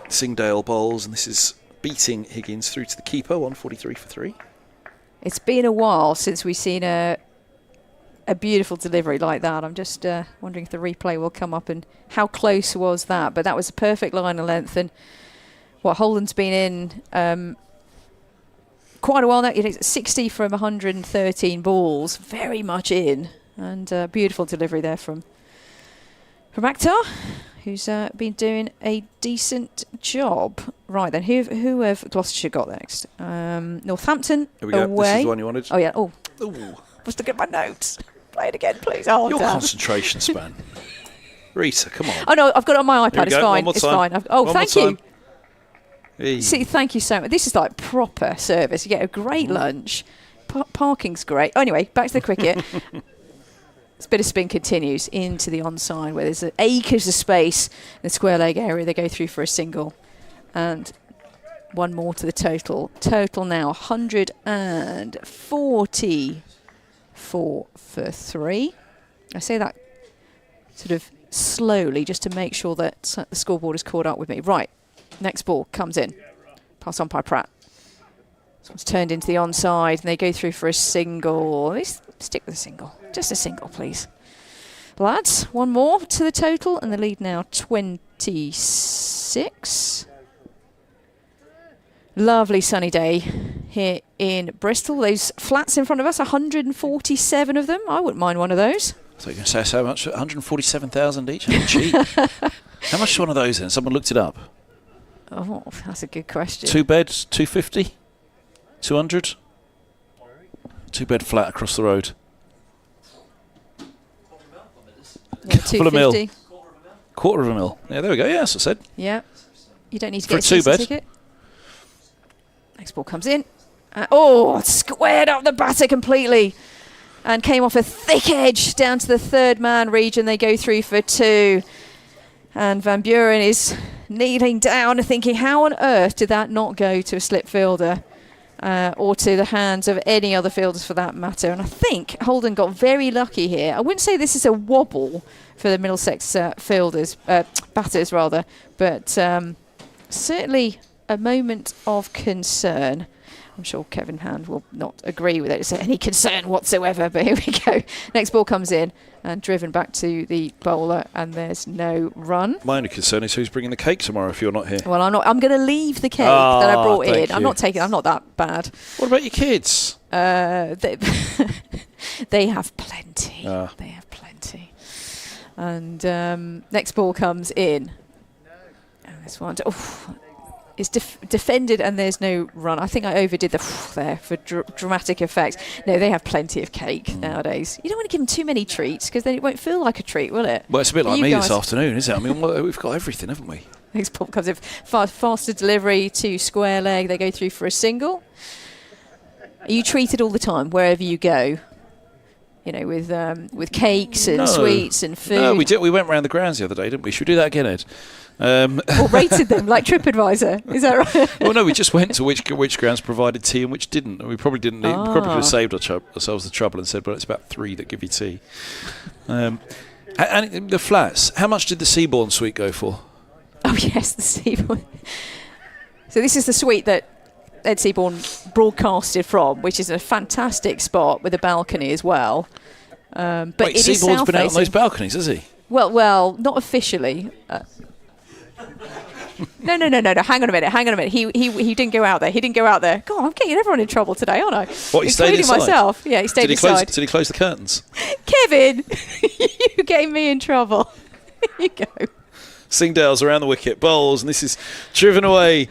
Singdale bowls, and this is beating Higgins through to the keeper, 143 for 3. It's been a while since we've seen a beautiful delivery like that. I'm just wondering if the replay will come up and how close was that. But that was a perfect line of length. And Holden's been in quite a while now. It's 60 from 113 balls, very much in. And beautiful delivery there from Akhtar, who's been doing a decent job. Right then, who have Gloucestershire got next? Northampton Here we go. away. This is the one you wanted. Oh yeah. Oh, Ooh. must look at my notes. Play it again, please. Oh, Your damn. concentration span. Rita, come on. Oh no, I've got it on my Here iPad. we It's go. fine. One more It's time. fine. One more Thank you. time. Hey. See, thank you so much. This is like proper service. You get a great lunch. Parking's great. Oh, anyway, back to the cricket. This bit of spin continues into the onside where there's acres of space in the square leg area. They go through for a single. And one more to the total. Total now 144 for 3. I say that sort of slowly just to make sure that the scoreboard is caught up with me. Right, next ball comes in. Pass on by Pratt. This one's turned into the onside and they go through for a single. They stick with a single. Just a single, please. Lads, one more to the total and the lead now 26. Lovely sunny day here in Bristol. Those flats in front of us, 147 of them. I wouldn't mind one of those. So you're going to say so much? 147,000 each? How cheap. How much is one of those then? Someone looked it up. Oh, that's a good question. 2 beds, 250? 200? 2 bed flat across the road. Yeah, Full of mil. 250. Quarter of a mil. Yeah, there we go. Yeah, that's what I said. Yeah. You don't need to For get a a season 2-bed. ticket. Next ball comes in. Squared up the batter completely. And came off a thick edge down to the third man region. They go through for 2. And Van Buren is kneeling down and thinking, how on earth did that not go to a slip fielder? Or to the hands of any other fielders for that matter. And I think Holden got very lucky here. I wouldn't say this is a wobble for the Middlesex batters rather, but certainly a moment of concern. I'm sure Kevin Hand will not agree with it. It's any concern whatsoever, but here we go. Next ball comes in and driven back to the bowler, and there's no run. My only concern is who's bringing the cake tomorrow if you're not here. Well, I'm not. I'm going to leave the cake that I brought in. you. I'm not that bad. What about your kids? They have plenty. They have plenty. And next ball comes in. And this one is defended and there's no run. I think I overdid the there for dramatic effect. No, they have plenty of cake nowadays. You don't want to give them too many treats because then it won't feel like a treat, will it? Well, it's a bit But like you me guys- this afternoon, isn't it? I mean, we've got everything, haven't we? Next ball comes in. Faster delivery to square leg. They go through for a single. Are you treated all the time, wherever you go? with cakes and sweets and food. No, we did. We went round the grounds the other day, didn't we? Should we do that again, Ed? Or rated them like TripAdvisor. Is that right? Well, no, we just went to which grounds provided tea and which didn't. And we probably didn't. We probably could have saved ourselves the trouble and said, well, it's about 3 that give you tea. And the flats. How much did the Seabourn suite go for? Oh yes, the Seabourn. So this is the suite that Ed Seabourn broadcasted from, which is a fantastic spot with a balcony as well. But wait, it is Seabourn's been out on those balconies, has he? Well, not officially. No. Hang on a minute. He didn't go out there. God, I'm getting everyone in trouble today, aren't I? What, he stayed inside? Myself. Yeah, he stayed inside. Did he close the curtains? Kevin, you getting me in trouble. Here you go. Singdale's around the wicket, bowls, and this is driven away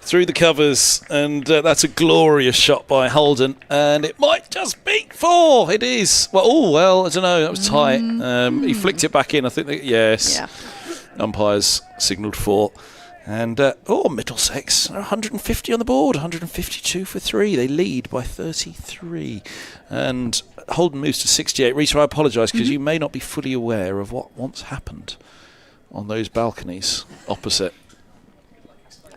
through the covers, and that's a glorious shot by Holden, and it might just beat 4. It is. Well, I don't know. That was tight. He flicked it back in. I think. Yes. Yeah. Umpires signalled 4. And, Middlesex, 150 on the board, 152 for 3. They lead by 33. And Holden moves to 68. Rita, I apologise because you may not be fully aware of what once happened on those balconies opposite.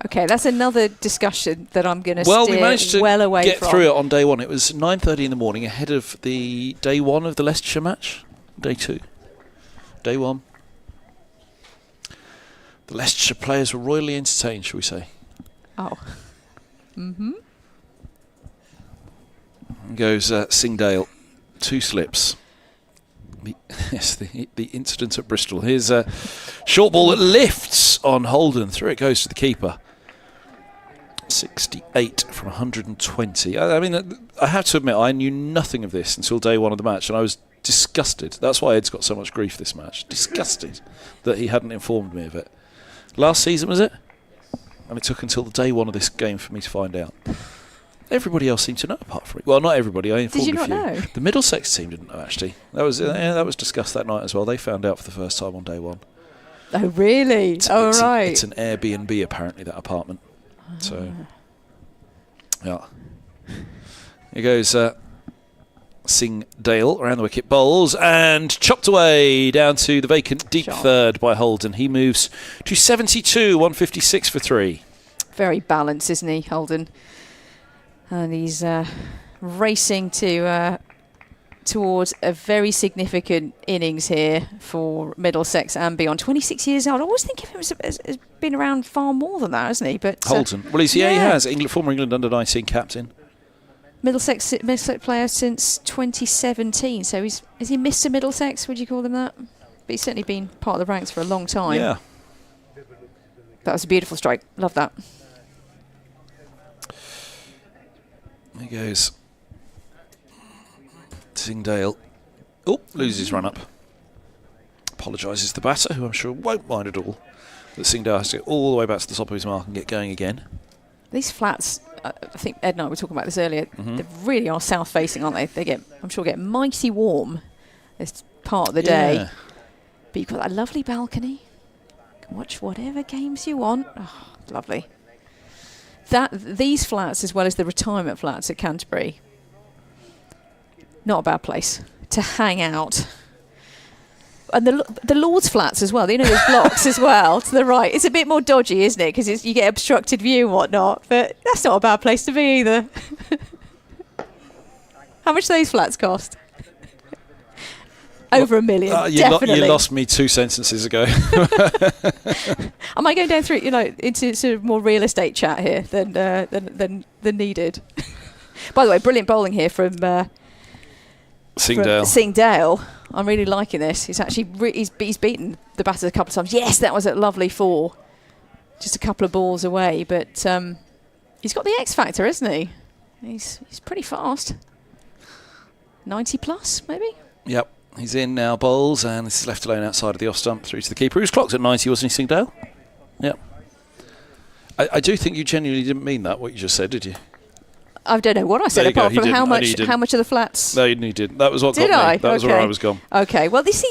Okay, that's another discussion that I'm going to steer we managed to well away get from. through it on day 1. It was 9:30 in the morning ahead of the day 1 of the Leicestershire match. Day 2. Day 1. The Leicestershire players were royally entertained, shall we say. Oh. Mm-hmm. Goes Singdale. 2 slips. The incident at Bristol. Here's a short ball that lifts on Holden. Through it goes to the keeper. 68 from 120. I mean, I have to admit, I knew nothing of this until day 1 of the match, and I was disgusted. That's why Ed's got so much grief this match. Disgusted that he hadn't informed me of it. Last season, was it? And it took until the day 1 of this game for me to find out. Everybody else seemed to know apart from me. Well, not everybody. I informed a few. Did you not know? The Middlesex team didn't know, actually. That was discussed that night as well. They found out for the first time on day 1. Oh, really? It's an Airbnb, apparently, that apartment. So, yeah. Here goes Singdale around the wicket, bowls, and chopped away down to the vacant deep third by Holden. He moves to 72, 156 for 3. Very balanced, isn't he, Holden? And he's racing towards a very significant innings here for Middlesex and beyond. 26 years old. I always think of him as been around far more than that, hasn't he? But Holden. Well, he has. Former England under-19 captain. Middlesex player since 2017. So is he Mr. Middlesex? Would you call him that? But he's certainly been part of the ranks for a long time. Yeah. That was a beautiful strike. Love that. There goes Singdale. Oh, loses run up. Apologises to the batter, who I'm sure won't mind at all. That Singdale has to go all the way back to the top of his mark and get going again. These flats, I think Ed and I were talking about this earlier, they really are south-facing, aren't they? I'm sure get mighty warm as part of the day. But you've got that lovely balcony. You can watch whatever games you want. Oh, lovely. These flats, as well as the retirement flats at Canterbury, not a bad place to hang out. And the Lord's flats as well. You know, those blocks as well to the right. It's a bit more dodgy, isn't it? Because you get obstructed view and whatnot. But that's not a bad place to be either. How much do those flats cost? Over $1 million, definitely. You lost me 2 sentences ago. Am I going down through, into sort of more real estate chat here than needed? By the way, brilliant bowling here from Singdale. I'm really liking this. He's actually he's beaten the batters a couple of times. Yes, that was a lovely 4, just a couple of balls away. But he's got the X factor, isn't he? He's pretty fast. 90 plus, maybe. Yep. He's in now, bowls, and this is left alone outside of the off stump through to the keeper, who's clocked at 90, wasn't he, Singdale? Yep. I do think you genuinely didn't mean that, what you just said, did you? I don't know what I said, apart from how much of the flats. No, you didn't. That was what did got I? me. That was where I was gone. Okay. Well, if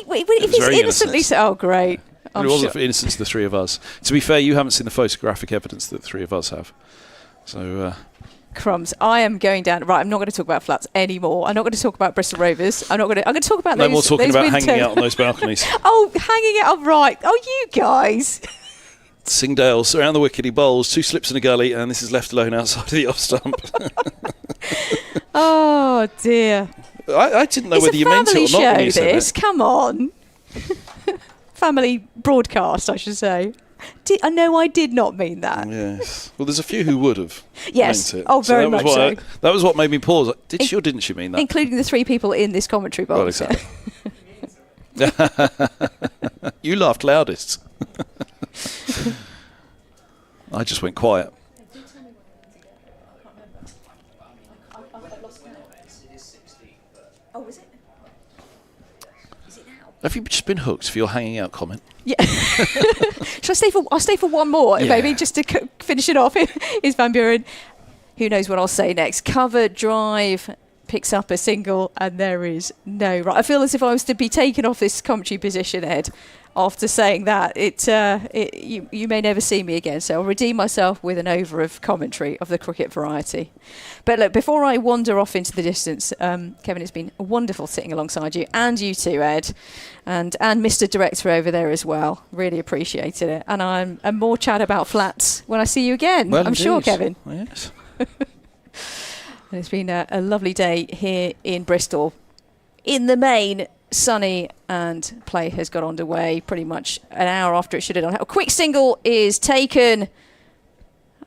he's innocently said, oh, great. It wasn't for innocence of the 3 of us. To be fair, you haven't seen the photographic evidence that the 3 of us have. So Crumbs. I am going down. Right, I'm not going to talk about flats anymore. I'm not going to talk about Bristol Rovers. I'm going to talk about No those. more talking those about winter- hanging out on those balconies. Oh, hanging out. Right. Oh, you guys. Singdale's around the wicket, he bowls, 2 slips in a gully, and this is left alone outside of the off stump. Oh dear. I didn't know It's whether a you meant it or not family when you show. said This. it. Come on. Family broadcast, I should say. No, I did not mean that. Yes. Well, there's a few who would have Yes. meant it. Oh, very that was much so. that was what made me pause. Did she or didn't she mean that? Including the 3 people in this commentary box. Well, exactly. You laughed loudest. I just went quiet. Oh, is it? Is it now? Have you just been hooked for your hanging out comment? Yeah. I'll stay for one more, Yeah. maybe, just to finish it off. Is Van Buren. Who knows what I'll say next? Cover drive, picks up a single, and there is no right. I feel as if I was to be taken off this commentary position, Ed, after saying that. You may never see me again, so I'll redeem myself with an over of commentary of the cricket variety. But look, before I wander off into the distance, Kevin, it's been wonderful sitting alongside you, and you too, Ed, and Mr. Director over there as well. Really appreciated it. And more chat about flats when I see you again, Well, I'm sure, indeed. Kevin. Yes. And it's been a lovely day here in Bristol. In the main, sunny, and play has got underway pretty much an hour after it should have done. A quick single is taken.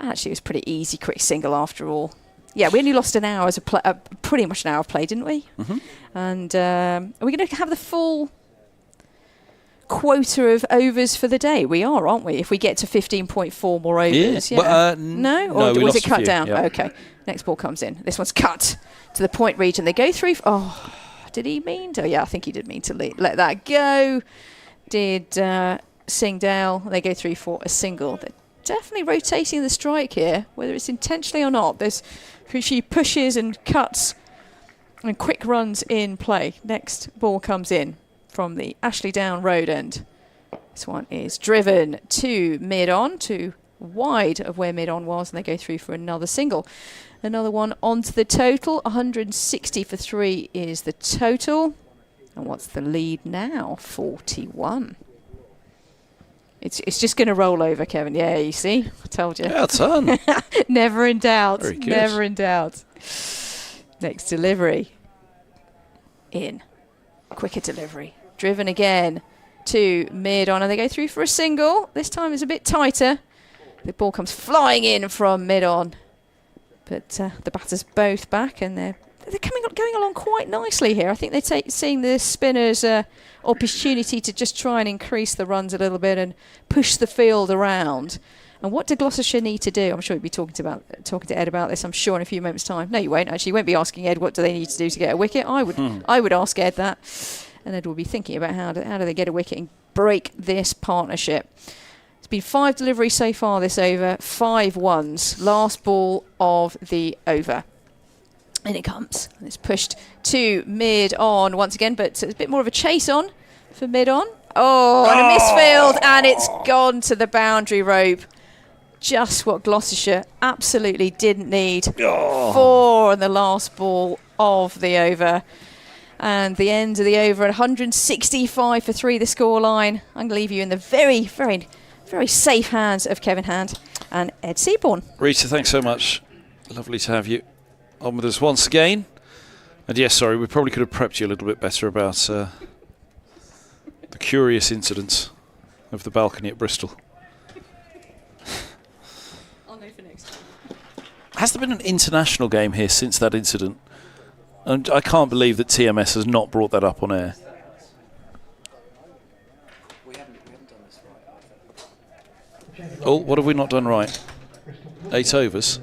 Actually, it was pretty easy quick single after all. Yeah, we only lost an hour pretty much an hour of play, didn't we? Mm-hmm. And are we going to have the full quota of overs for the day? We are, aren't we? If we get to 15.4 more overs. Yeah. Well, no? no, Or we was lost it a cut few, down? yeah. Okay. Next ball comes in. This one's cut to the point region. They go through. Did he mean to? Yeah, I think he did mean to let that go. Did Singdale. They go through for a single. They're definitely rotating the strike here, whether it's intentionally or not. There's she pushes and cuts and quick runs in play. Next ball comes in from the Ashley Down road end. This one is driven to mid-on, to wide of where mid-on was, and they go through for another single. Another one onto the total. 160 for 3 is the total. And what's the lead now? 41. It's just going to roll over, Kevin. Yeah, you see? I told you. Well done. Never in doubt. Very good. Never in doubt. Next delivery. In. Quicker delivery. Driven again to mid-on, and they go through for a single. This time it's a bit tighter. The ball comes flying in from mid-on. But the batters both back, and they're going along quite nicely here. I think they're seeing the spinners' opportunity to just try and increase the runs a little bit and push the field around. And what do Gloucestershire need to do? I'm sure you'll be talking to Ed about this, I'm sure, in a few moments' time. No, you won't. Actually, you won't be asking Ed what do they need to do to get a wicket. I would ask Ed that. And Ed will be thinking about how do they get a wicket and break this partnership. It's been 5 deliveries so far this over, 5 ones. Last ball of the over. And it comes. And it's pushed to mid-on once again, but it's a bit more of a chase on for mid-on. Oh, and a misfield, and it's gone to the boundary rope. Just what Gloucestershire absolutely didn't need. 4 on the last ball of the over. And the end of the over at 165 for 3, the scoreline. I'm going to leave you in the very, very, very safe hands of Kevin Hand and Ed Seaborn. Rita, thanks so much. Lovely to have you on with us once again. And yes, sorry, we probably could have prepped you a little bit better about the curious incidents of the balcony at Bristol. I'll know for next time. Has there been an international game here since that incident? And I can't believe that TMS has not brought that up on air. We haven't done this right. Oh, what have we not done right? 8 overs.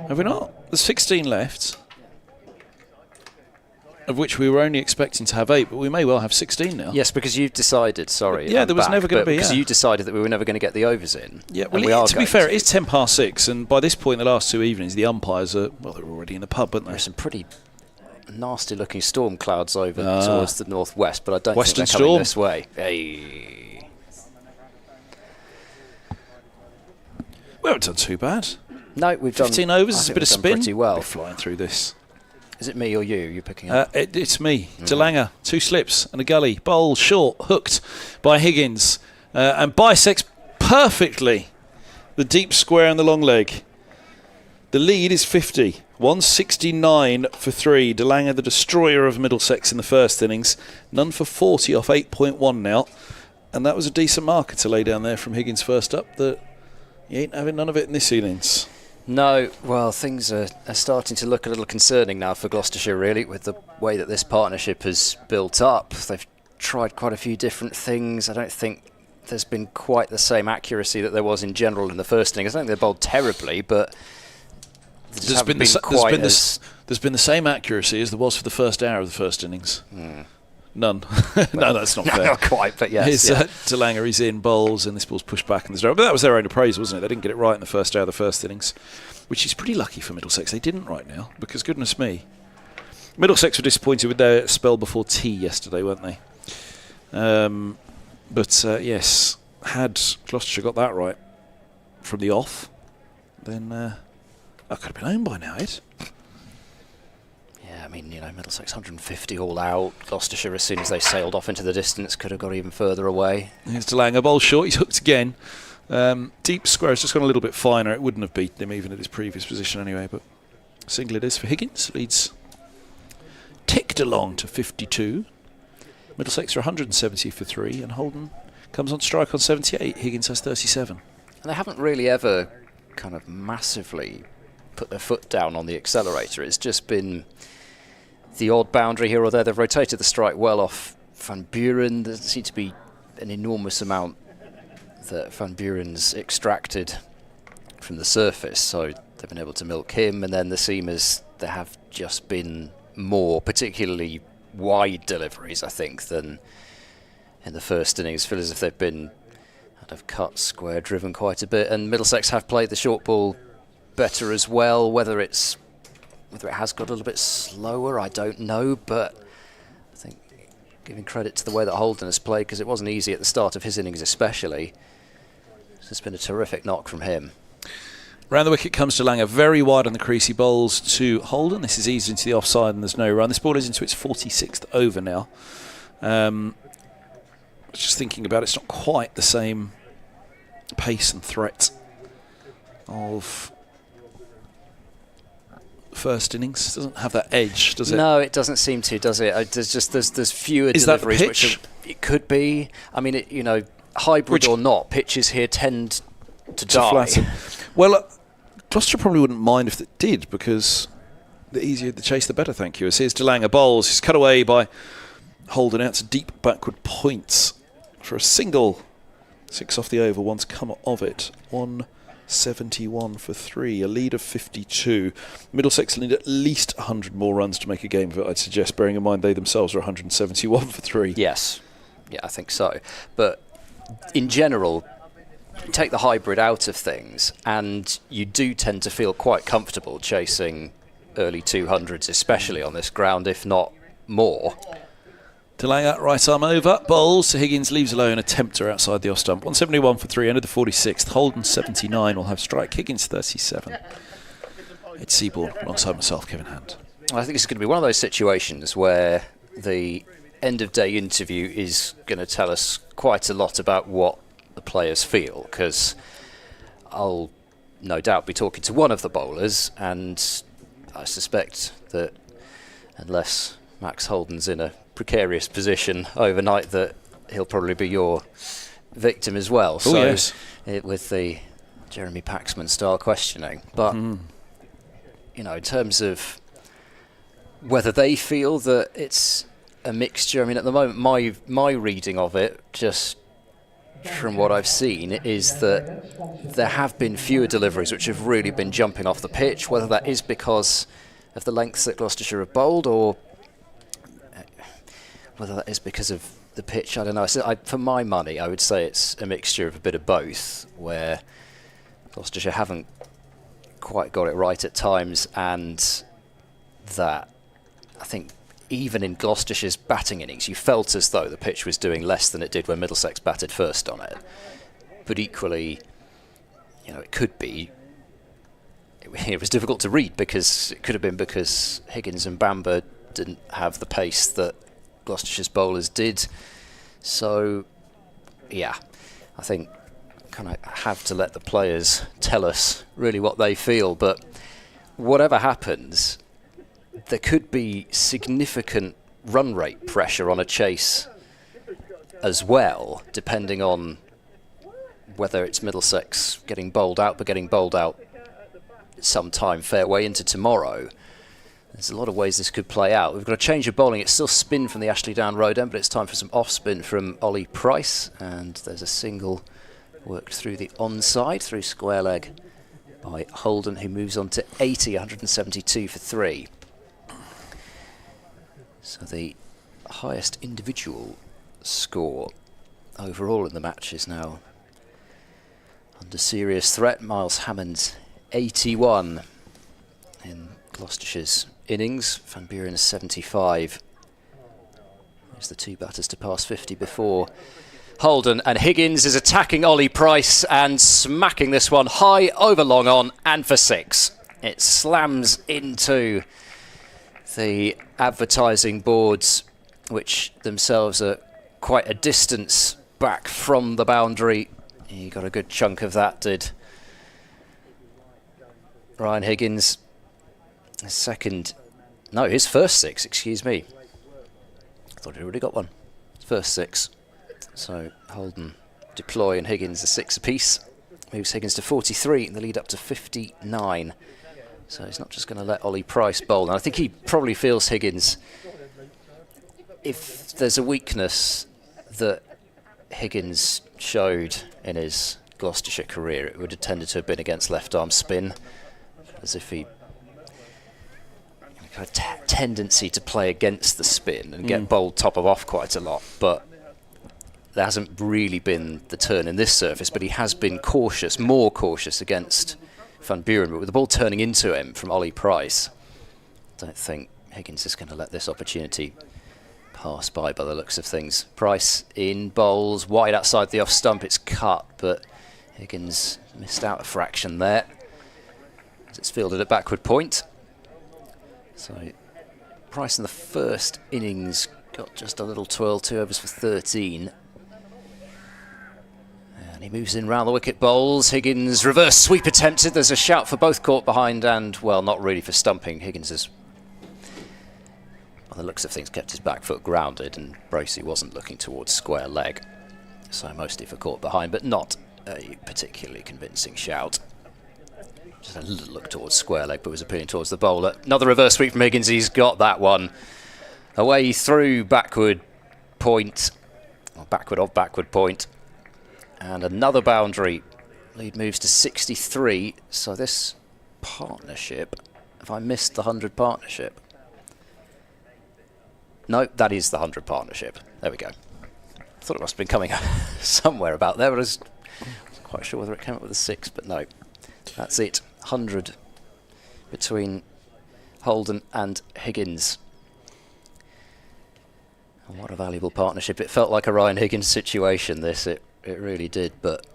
Have we not? There's 16 left, of which we were only expecting to have 8, but we may well have 16 now. Yes, because you've decided, sorry. Yeah, I'm there was back, never going to but be, because yeah. you decided that we were never going to get the overs in. Yeah, and we well, are to be going fair, to. it's 6:10, and by this point, the last 2 evenings, the umpires are, well, they're already in the pub, aren't they? There's some pretty nasty-looking storm clouds over towards the northwest, but I don't Western think they're coming storm. this way. Hey. We haven't done too bad. No, we've 15 done, overs, I is a think bit of we've done spin. pretty well. We're flying through this. Is it me or you? You're picking up. It's me. DeLanger, 2 slips and a gully. Bowl short, hooked by Higgins. And bisects perfectly the deep square and the long leg. The lead is 50. 169 for 3. DeLanger, the destroyer of Middlesex in the first innings. None for 40 off 8.1 now. And that was a decent marker to lay down there from Higgins first up. That you ain't having none of it in this innings. No, well, things are starting to look a little concerning now for Gloucestershire, really, with the way that this partnership has built up. They've tried quite a few different things. I don't think there's been quite the same accuracy that there was in general in the first innings. I don't think they bowled terribly, but there's been the same accuracy as there was for the first hour of the first innings. None. No, that's not fair. Not quite, but yes. DeLanger, he's in, bowls, and this ball's pushed back in the zone. But that was their own appraisal, wasn't it? They didn't get it right in the first hour of the first innings, which is pretty lucky for Middlesex. They didn't right now, because goodness me. Middlesex were disappointed with their spell before tea yesterday, weren't they? But yes, had Gloucestershire got that right from the off, then I could have been home by now, Ed. Yeah, I mean, Middlesex 150 all out. Gloucestershire, as soon as they sailed off into the distance, could have got even further away. Here's DeLanger, bowl short, he's hooked again. Deep square has just gone a little bit finer. It wouldn't have beaten him even at his previous position anyway, but single it is for Higgins. Leads ticked along to 52. Middlesex are 170 for 3, and Holden comes on strike on 78. Higgins has 37. And they haven't really ever kind of massively put their foot down on the accelerator. It's just been the odd boundary here or there. They've rotated the strike well off Van Buren. There seems to be an enormous amount that Van Buren's extracted from the surface, so they've been able to milk him. And then the seamers, there have just been more, particularly wide deliveries, I think, than in the first innings. Feel as if they've been kind of cut, square, driven quite a bit. And Middlesex have played the short ball better as well. Whether it has got a little bit slower, I don't know, but I think giving credit to the way that Holden has played, because it wasn't easy at the start of his innings especially. It's been a terrific knock from him. Round the wicket comes DeLanger, very wide on the crease. He bowls to Holden. This is eased into the offside and there's no run. This ball is into its 46th over now. Just thinking about it, it's not quite the same pace and threat of first innings. It doesn't have that edge, does it? No, it doesn't seem to, does it? There's fewer is deliveries. That the pitch? It could be. I mean, hybrid or not, pitches here tend to die. Flatten. Well, Gloucester probably wouldn't mind if it did, because the easier the chase, the better, thank you. As here's DeLanger bowls. He's cut away by Holden out to deep backward points for a single. 6 off the over, one's come of it. 171 for 3, a lead of 52. Middlesex need at least 100 more runs to make a game of it, I'd suggest, bearing in mind they themselves are 171 for 3. Yes, yeah, I think so. But in general, take the hybrid out of things, and you do tend to feel quite comfortable chasing early 200s, especially on this ground, if not more. DeLanger, right arm over, bowls to Higgins, leaves alone a tempter outside the off stump. 171 for 3, ended the 46th. Holden 79 will have strike. Higgins 37. It's Seabourn alongside myself, Kevin Hand. I think it's going to be one of those situations where the end of day interview is going to tell us quite a lot about what the players feel, because I'll no doubt be talking to one of the bowlers, and I suspect that unless Max Holden's in a precarious position overnight, that he'll probably be your victim as well. Oh, so yes. With the Jeremy Paxman style questioning, but in terms of whether they feel that it's a mixture, I mean, at the moment my reading of it, just from what I've seen, is that there have been fewer deliveries which have really been jumping off the pitch, whether that is because of the lengths that Gloucestershire have bowled, or whether that is because of the pitch, I don't know. So for my money, I would say it's a mixture of a bit of both, where Gloucestershire haven't quite got it right at times, and that I think even in Gloucestershire's batting innings, you felt as though the pitch was doing less than it did when Middlesex batted first on it. But equally, it could be it was difficult to read, because it could have been because Higgins and Bamber didn't have the pace that Gloucestershire's bowlers did. So, yeah, I think kind of have to let the players tell us really what they feel. But whatever happens, there could be significant run rate pressure on a chase as well, depending on whether it's Middlesex getting bowled out, but getting bowled out sometime fair way into tomorrow. There's a lot of ways this could play out. We've got a change of bowling. It's still spin from the Ashley Down road end, but it's time for some off spin from Ollie Price, and there's a single worked through the onside, through square leg by Holden, who moves on to 80, 172 for 3. So the highest individual score overall in the match is now under serious threat. Miles Hammond's 81 in Gloucestershire's innings. Van Buren's 75. There's the two batters to pass 50 before Holden, and Higgins is attacking Ollie Price and smacking this one high over long on, and for 6. It slams into the advertising boards, which themselves are quite a distance back from the boundary. He got a good chunk of that, did Ryan Higgins. His first 6, excuse me. I thought he'd already got one. First 6. So Holden, Deploy and Higgins are 6 apiece. Moves Higgins to 43 in the lead up to 59. So he's not just going to let Ollie Price bowl. And I think he probably feels Higgins, if there's a weakness that Higgins showed in his Gloucestershire career, it would have tended to have been against left arm spin, as if he had a tendency to play against the spin and get bowled top of off quite a lot. But there hasn't really been the turn in this surface, but he has been cautious, more cautious against Van Buren. But with the ball turning into him from Ollie Price, I don't think Higgins is going to let this opportunity pass by the looks of things. Price in, bowls wide outside the off stump. It's cut, but Higgins missed out a fraction there as it's fielded at backward point. So Price in the first innings got just a little twirl, 2 overs for 13. And he moves in round the wicket, bowls. Higgins reverse sweep attempted. There's a shout for both caught behind and, well, not really for stumping. Higgins has, by the looks of things, kept his back foot grounded, and Bracey wasn't looking towards square leg. So mostly for caught behind, but not a particularly convincing shout. Just a little look towards square leg, but was appealing towards the bowler. Another reverse sweep from Higgins. He's got that one away through backward point, or backward point. And another boundary. Lead moves to 63. So this partnership, have I missed the 100 partnership? No, that is the 100 partnership. There we go. I thought it must have been coming somewhere about there, but I wasn't quite sure whether it came up with a 6, but no. That's it. 100 between Holden and Higgins. And what a valuable partnership. It felt like a Ryan Higgins situation, this. It really did, but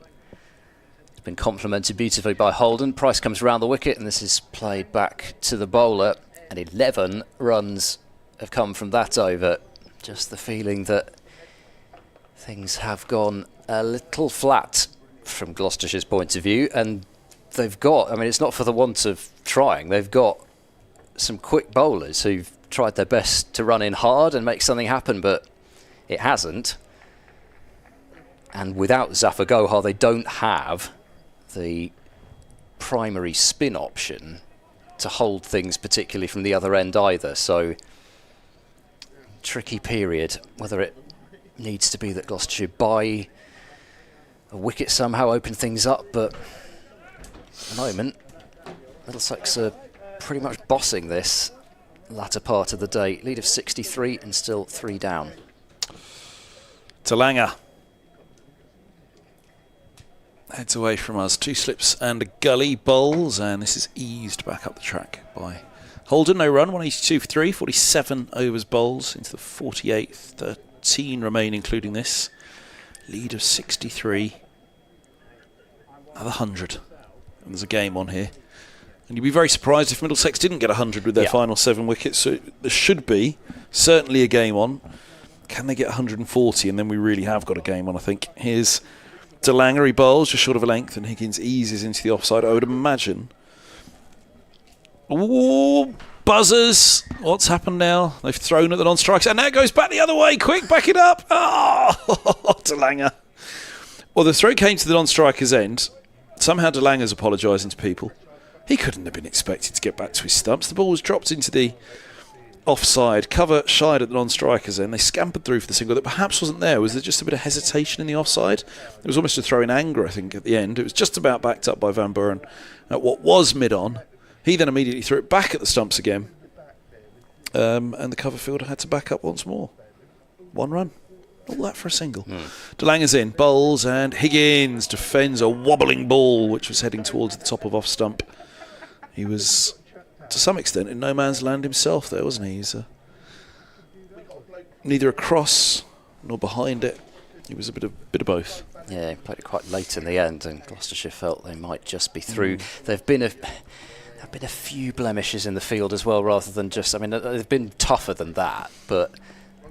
it's been complemented beautifully by Holden. Price comes round the wicket, and this is played back to the bowler, and 11 runs have come from that over. Just the feeling that things have gone a little flat from Gloucestershire's point of view, and they've got, I mean, it's not for the want of trying, they've got some quick bowlers who've tried their best to run in hard and make something happen, but it hasn't. And without Zafar Gohar, they don't have the primary spin option to hold things, particularly from the other end either. So, tricky period, whether it needs to be that Gloucestershire buy a wicket somehow, open things up, but at the moment, Middlesex are pretty much bossing this latter part of the day. Lead of 63 and still 3 down. Talanga heads away from us. 2 slips and a gully, bowls, and this is eased back up the track by Holden. No run, 182 for 3, 47 overs bowls into the 48th, 13 remain including this. Lead of 63. Another 100. And there's a game on here. And you'd be very surprised if Middlesex didn't get 100 with their Yeah. final 7 wickets. So there should be certainly a game on. Can they get 140? And then we really have got a game on, I think. Here's DeLanger. He bowls just short of a length, and Higgins eases into the offside, I would imagine. Ooh, buzzers. What's happened now? They've thrown at the non-strikers, and now it goes back the other way. Quick, back it up. Oh, DeLanger. Well, the throw came to the non-striker's end. Somehow DeLanger's apologising to people. He couldn't have been expected to get back to his stumps. The ball was dropped into the offside, cover shied at the non-strikers end. They scampered through for the single that perhaps wasn't there. Was there just a bit of hesitation in the offside? It was almost a throw in anger, I think, at the end. It was just about backed up by Van Buren at what was mid-on. He then immediately threw it back at the stumps again. And the cover fielder had to back up once more. 1 run. All that for a single. DeLanger's in, bowls, and Higgins defends a wobbling ball which was heading towards the top of off stump. He was, to some extent, in no man's land himself there, wasn't he? He's neither across nor behind it. He was a bit of both. Yeah, he played it quite late in the end, and Gloucestershire felt they might just be through. There've been a few blemishes in the field as well, rather than just. I mean, they've been tougher than that, but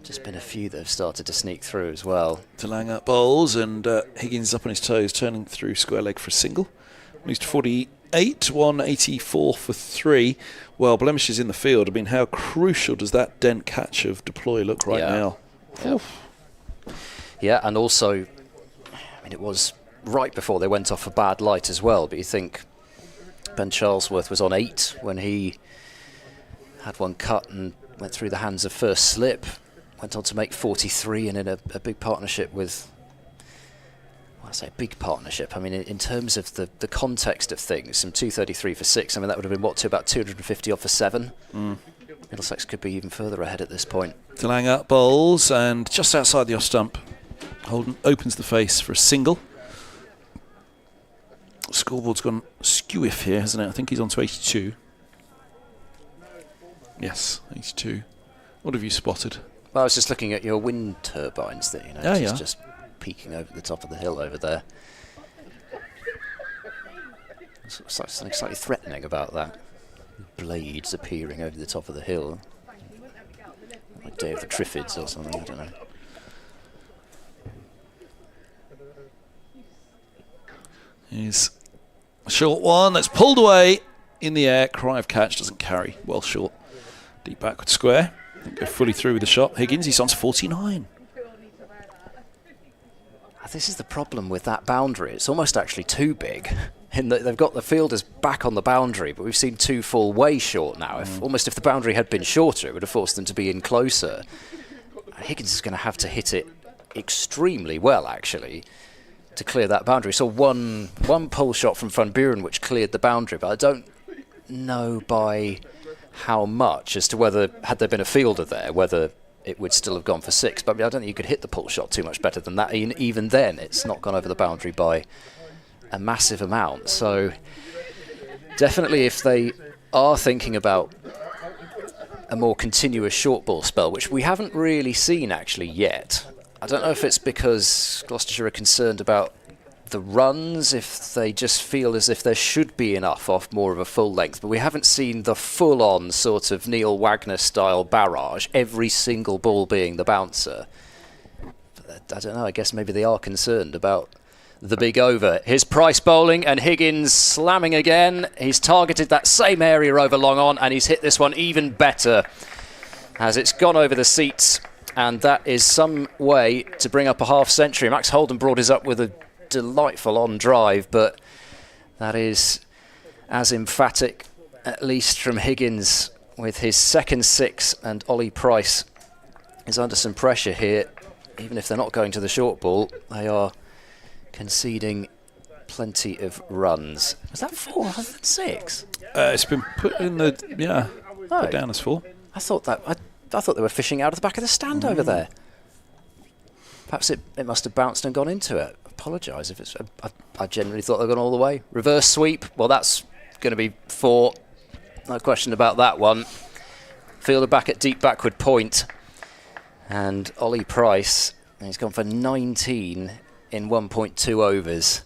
just been a few that have started to sneak through as well. DeLanger bowls, and Higgins up on his toes, turning through square leg for a single. Moves to 48, 184 for 3. Well, blemishes in the field. I mean, how crucial does that dent catch of deploy look right now? Yeah. Yeah, and also, I mean, it was right before they went off a bad light as well, but you think Ben Charlesworth was on 8 when he had one cut and went through the hands of first slip, went on to make 43, and in a big partnership with, well, I say a big partnership, I mean in terms of the context of things, some 233 for 6, I mean that would have been to about 250 off for 7. Middlesex could be even further ahead at this point. DeLanger bowls, and just outside the off stump, Holden opens the face for a single. Scoreboard's gone skew-if here, hasn't it? I think he's on to 82. Yes, 82. What have you spotted? Well, I was just looking at your wind turbines that you know, just peeking over the top of the hill over there. There's something slightly threatening about that. Blades appearing over the top of the hill. Like Day of the Triffids or something, I don't know. Here's a short one that's pulled away in the air. Cry of catch, doesn't carry. Well short. Deep backward square. Didn't go fully through with the shot. Higgins, he's on to 49. This is the problem with that boundary. It's almost actually too big. In that they've got the fielders back on the boundary, but we've seen 2 fall way short now. If the boundary had been shorter, it would have forced them to be in closer. Higgins is going to have to hit it extremely well, actually, to clear that boundary. So one pull shot from Van Buren which cleared the boundary, but I don't know by how much as to whether, had there been a fielder there, whether it would still have gone for 6. But I don't think you could hit the pull shot too much better than that. Even then, it's not gone over the boundary by a massive amount. So definitely if they are thinking about a more continuous short ball spell, which we haven't really seen actually yet. I don't know if it's because Gloucestershire are concerned about the runs, if they just feel as if there should be enough off more of a full length, but we haven't seen the full-on sort of Neil Wagner style barrage, every single ball being the bouncer. I don't know, I guess maybe they are concerned about the big over. Here's Price bowling and Higgins slamming again. He's targeted that same area over long on, and he's hit this one even better as it's gone over the seats, and that is some way to bring up a half century. Max Holden brought his up with a delightful on drive, but that is as emphatic, at least from Higgins, with his second 6, and Ollie Price is under some pressure here. Even if they're not going to the short ball, they are conceding plenty of runs. Was that 4 rather than 6? It's been put in the put down as 4. I thought they were fishing out of the back of the stand over there. Perhaps it must have bounced and gone into it. Apologise if it's. I genuinely thought they'd gone all the way. Reverse sweep. Well, that's going to be 4. No question about that one. Fielder back at deep backward point, and Ollie Price. He's gone for 19 in 1.2 overs.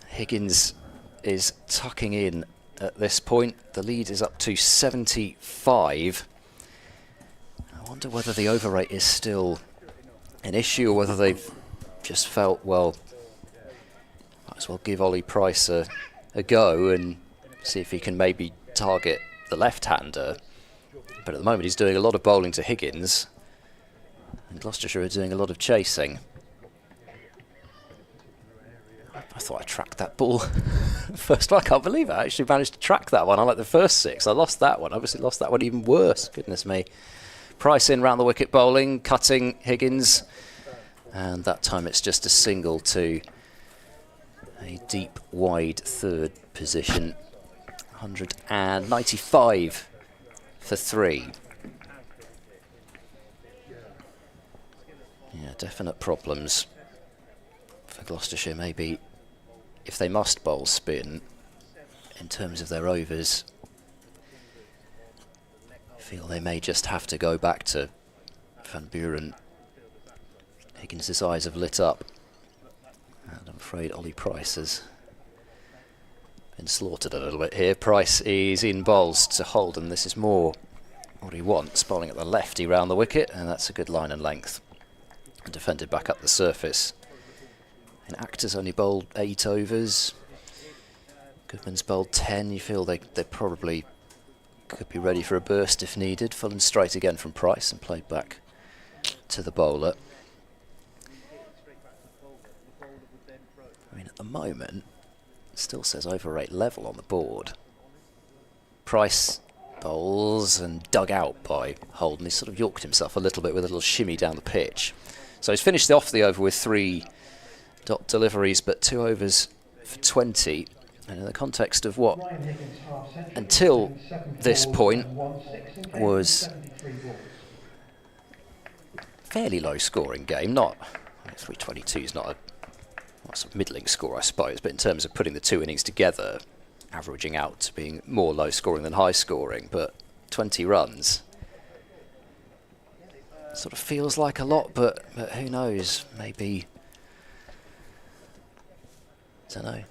Higgins is tucking in at this point. The lead is up to 75. I wonder whether the overrate is still an issue or whether they've just felt, well, might as well give Ollie Price a go and see if he can maybe target the left-hander. But at the moment he's doing a lot of bowling to Higgins, and Gloucestershire are doing a lot of chasing. I thought I tracked that ball first. I can't believe I actually managed to track that one. I like the first 6. I lost that one. Obviously lost that one even worse. Goodness me. Price in round the wicket bowling, cutting Higgins. And that time it's just a single to a deep wide third position. 195 for 3. Yeah, definite problems for Gloucestershire. Maybe if they must bowl spin in terms of their overs, I feel they may just have to go back to Van Buren. Higgins' eyes have lit up, and I'm afraid Ollie Price has been slaughtered a little bit here. Price is in bowls to Holden. This is more what he wants, bowling at the lefty round the wicket, and that's a good line and length. And defended back up the surface. And Actors only bowled 8 overs. Goodman's bowled 10. You feel they probably could be ready for a burst if needed. Full and straight again from Price and played back to the bowler. I mean, at the moment, it still says overrate level on the board. Price bowls and dug out by Holden. He sort of yorked himself a little bit with a little shimmy down the pitch. So he's finished off the over with 3 dot deliveries, but 2 overs for 20. And in the context of what, until this point, was fairly low scoring game. Not 322 is not a sort of middling score, I suppose, but in terms of putting the 2 innings together, averaging out to being more low scoring than high scoring, but 20 runs sort of feels like a lot, but who knows? Maybe, I don't know.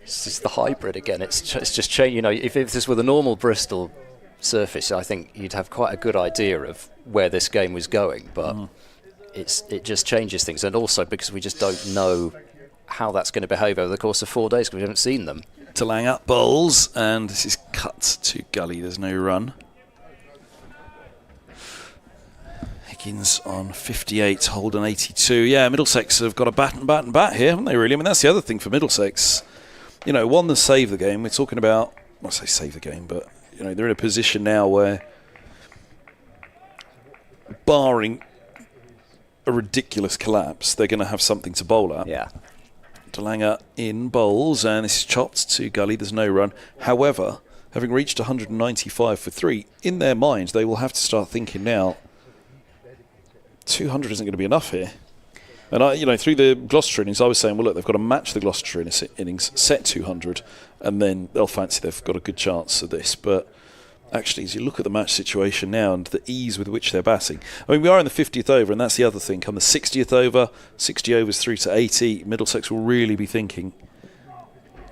It's just the hybrid again. It's just changed. You know, if this were the normal Bristol surface, I think you'd have quite a good idea of where this game was going. But it just changes things, and also because we just don't know how that's going to behave over the course of 4 days because we haven't seen them. Delanga bowls, and this is cut to gully. There's no run. Higgins on 58, Holden 82. Yeah, Middlesex have got a bat here, haven't they, really? I mean, that's the other thing for Middlesex. You know, one that saved the game. We're talking about, well, I say save the game, but, you know, they're in a position now where, barring a ridiculous collapse, they're going to have something to bowl at. Yeah. Delanga in bowls, and this is chopped to gully. There's no run. However, having reached 195 for 3, in their minds, they will have to start thinking now, 200 isn't going to be enough here. And through the Gloucestershire innings, I was saying, well, look, they've got to match the Gloucestershire innings, set 200, and then they'll fancy they've got a good chance of this. But actually, as you look at the match situation now and the ease with which they're batting, I mean, we are in the 50th over, and that's the other thing. Come the 60th over, 60 overs through to 80, Middlesex will really be thinking.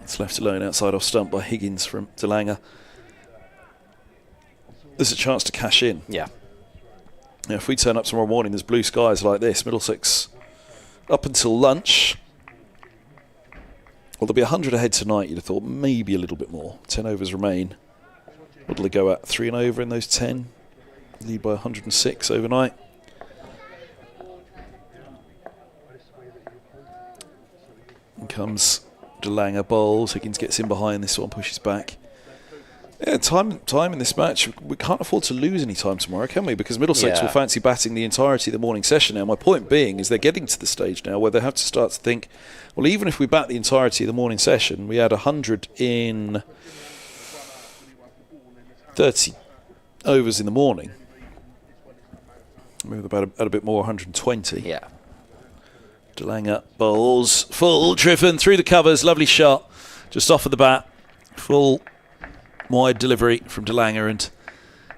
It's left alone outside off stump by Higgins from Delanga. There's a chance to cash in. Yeah. Now, if we turn up tomorrow morning, there's blue skies like this. Middlesex up until lunch. Well, they'll be 100 ahead tonight, you'd have thought. Maybe a little bit more. 10 overs remain. What do they go at? 3 and over in those 10. Lead by 106 overnight. In comes Delanga bowls. Higgins gets in behind. This one pushes back. Yeah, time in this match. We can't afford to lose any time tomorrow, can we? Because Middlesex will fancy batting the entirety of the morning session now. My point being is they're getting to the stage now where they have to start to think, well, even if we bat the entirety of the morning session, we had 100 in 30 overs in the morning. Maybe about a bit more, 120. Yeah. Delanga bowls, full, driven through the covers, lovely shot, just off of the bat, full wide delivery from Delanga, and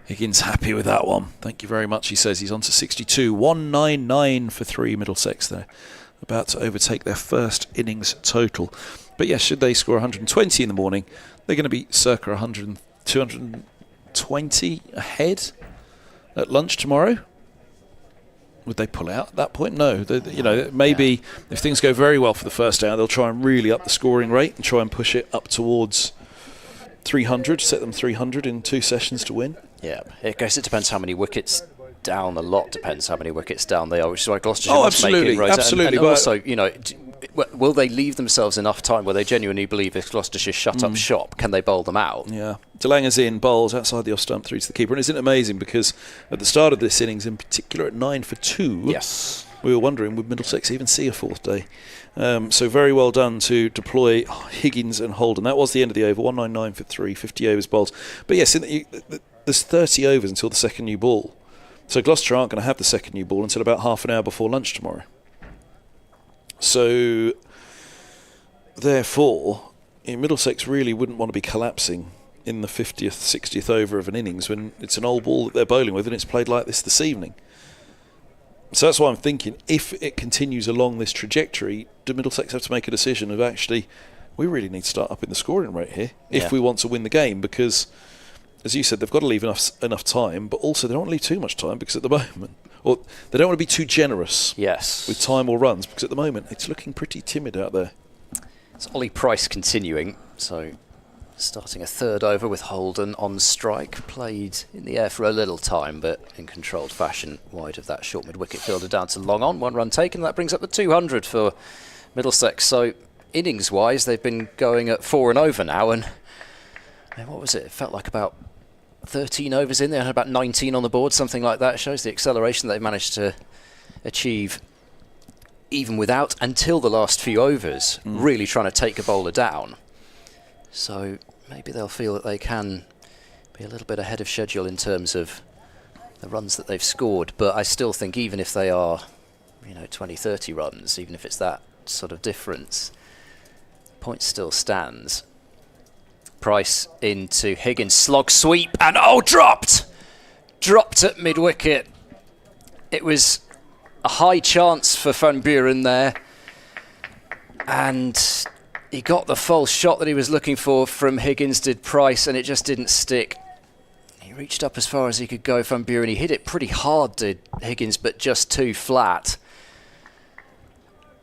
Higgins happy with that one. Thank you very much, he says. He's on to 62, 199 for 3 Middlesex there, about to overtake their first innings total. But yes, should they score 120 in the morning, They're going to be circa 100, 220 ahead at lunch tomorrow. Would they pull out at that point? No. Maybe if things go very well for the first hour, they'll try and really up the scoring rate and try and push it up towards 300, set them 300 in 2 sessions to win. Yeah, I guess it depends how many wickets down. A lot depends how many wickets down they are, which is why Gloucestershire must make inroads. Absolutely. And also, will they leave themselves enough time where they genuinely believe if Gloucestershire shut up shop, can they bowl them out? Yeah. DeLanger's in, bowls outside the off stump through to the keeper. And isn't it amazing, because at the start of this innings, in particular at 9 for 2, yes, we were wondering, would Middlesex even see a 4th day? So very well done to deploy Higgins and Holden. That was the end of the over, 199 for 3, 50 overs bowled. But yes, there's 30 overs until the second new ball. So Gloucestershire aren't going to have the second new ball until about half an hour before lunch tomorrow. So, therefore, Middlesex really wouldn't want to be collapsing in the 50th, 60th over of an innings when it's an old ball that they're bowling with and it's played like this evening. So that's why I'm thinking, if it continues along this trajectory, do Middlesex have to make a decision of actually, we really need to start up in the scoring rate here if we want to win the game, because, as you said, they've got to leave enough time, but also they don't want to leave too much time, because at the moment, or they don't want to be too generous with time or runs, because at the moment it's looking pretty timid out there. It's Ollie Price continuing, so starting a 3rd over with Holden on strike, played in the air for a little time, but in controlled fashion, wide of that short mid-wicket fielder down to long on. 1 run taken, that brings up the 200 for Middlesex. So innings-wise, they've been going at 4 and over now, and what was it? It felt like about 13 overs in there, and about 19 on the board, something like that. It shows the acceleration they've managed to achieve even without, until the last few overs, really trying to take a bowler down. So maybe they'll feel that they can be a little bit ahead of schedule in terms of the runs that they've scored. But I still think even if they are, 20, 30 runs, even if it's that sort of difference, the point still stands. Price into Higgins, slog sweep, and dropped at mid-wicket. It was a high chance for Van Buren there, and he got the false shot that he was looking for from Higgins, did Price, and it just didn't stick. He reached up as far as he could go, Van Buren. He hit it pretty hard, did Higgins, but just too flat.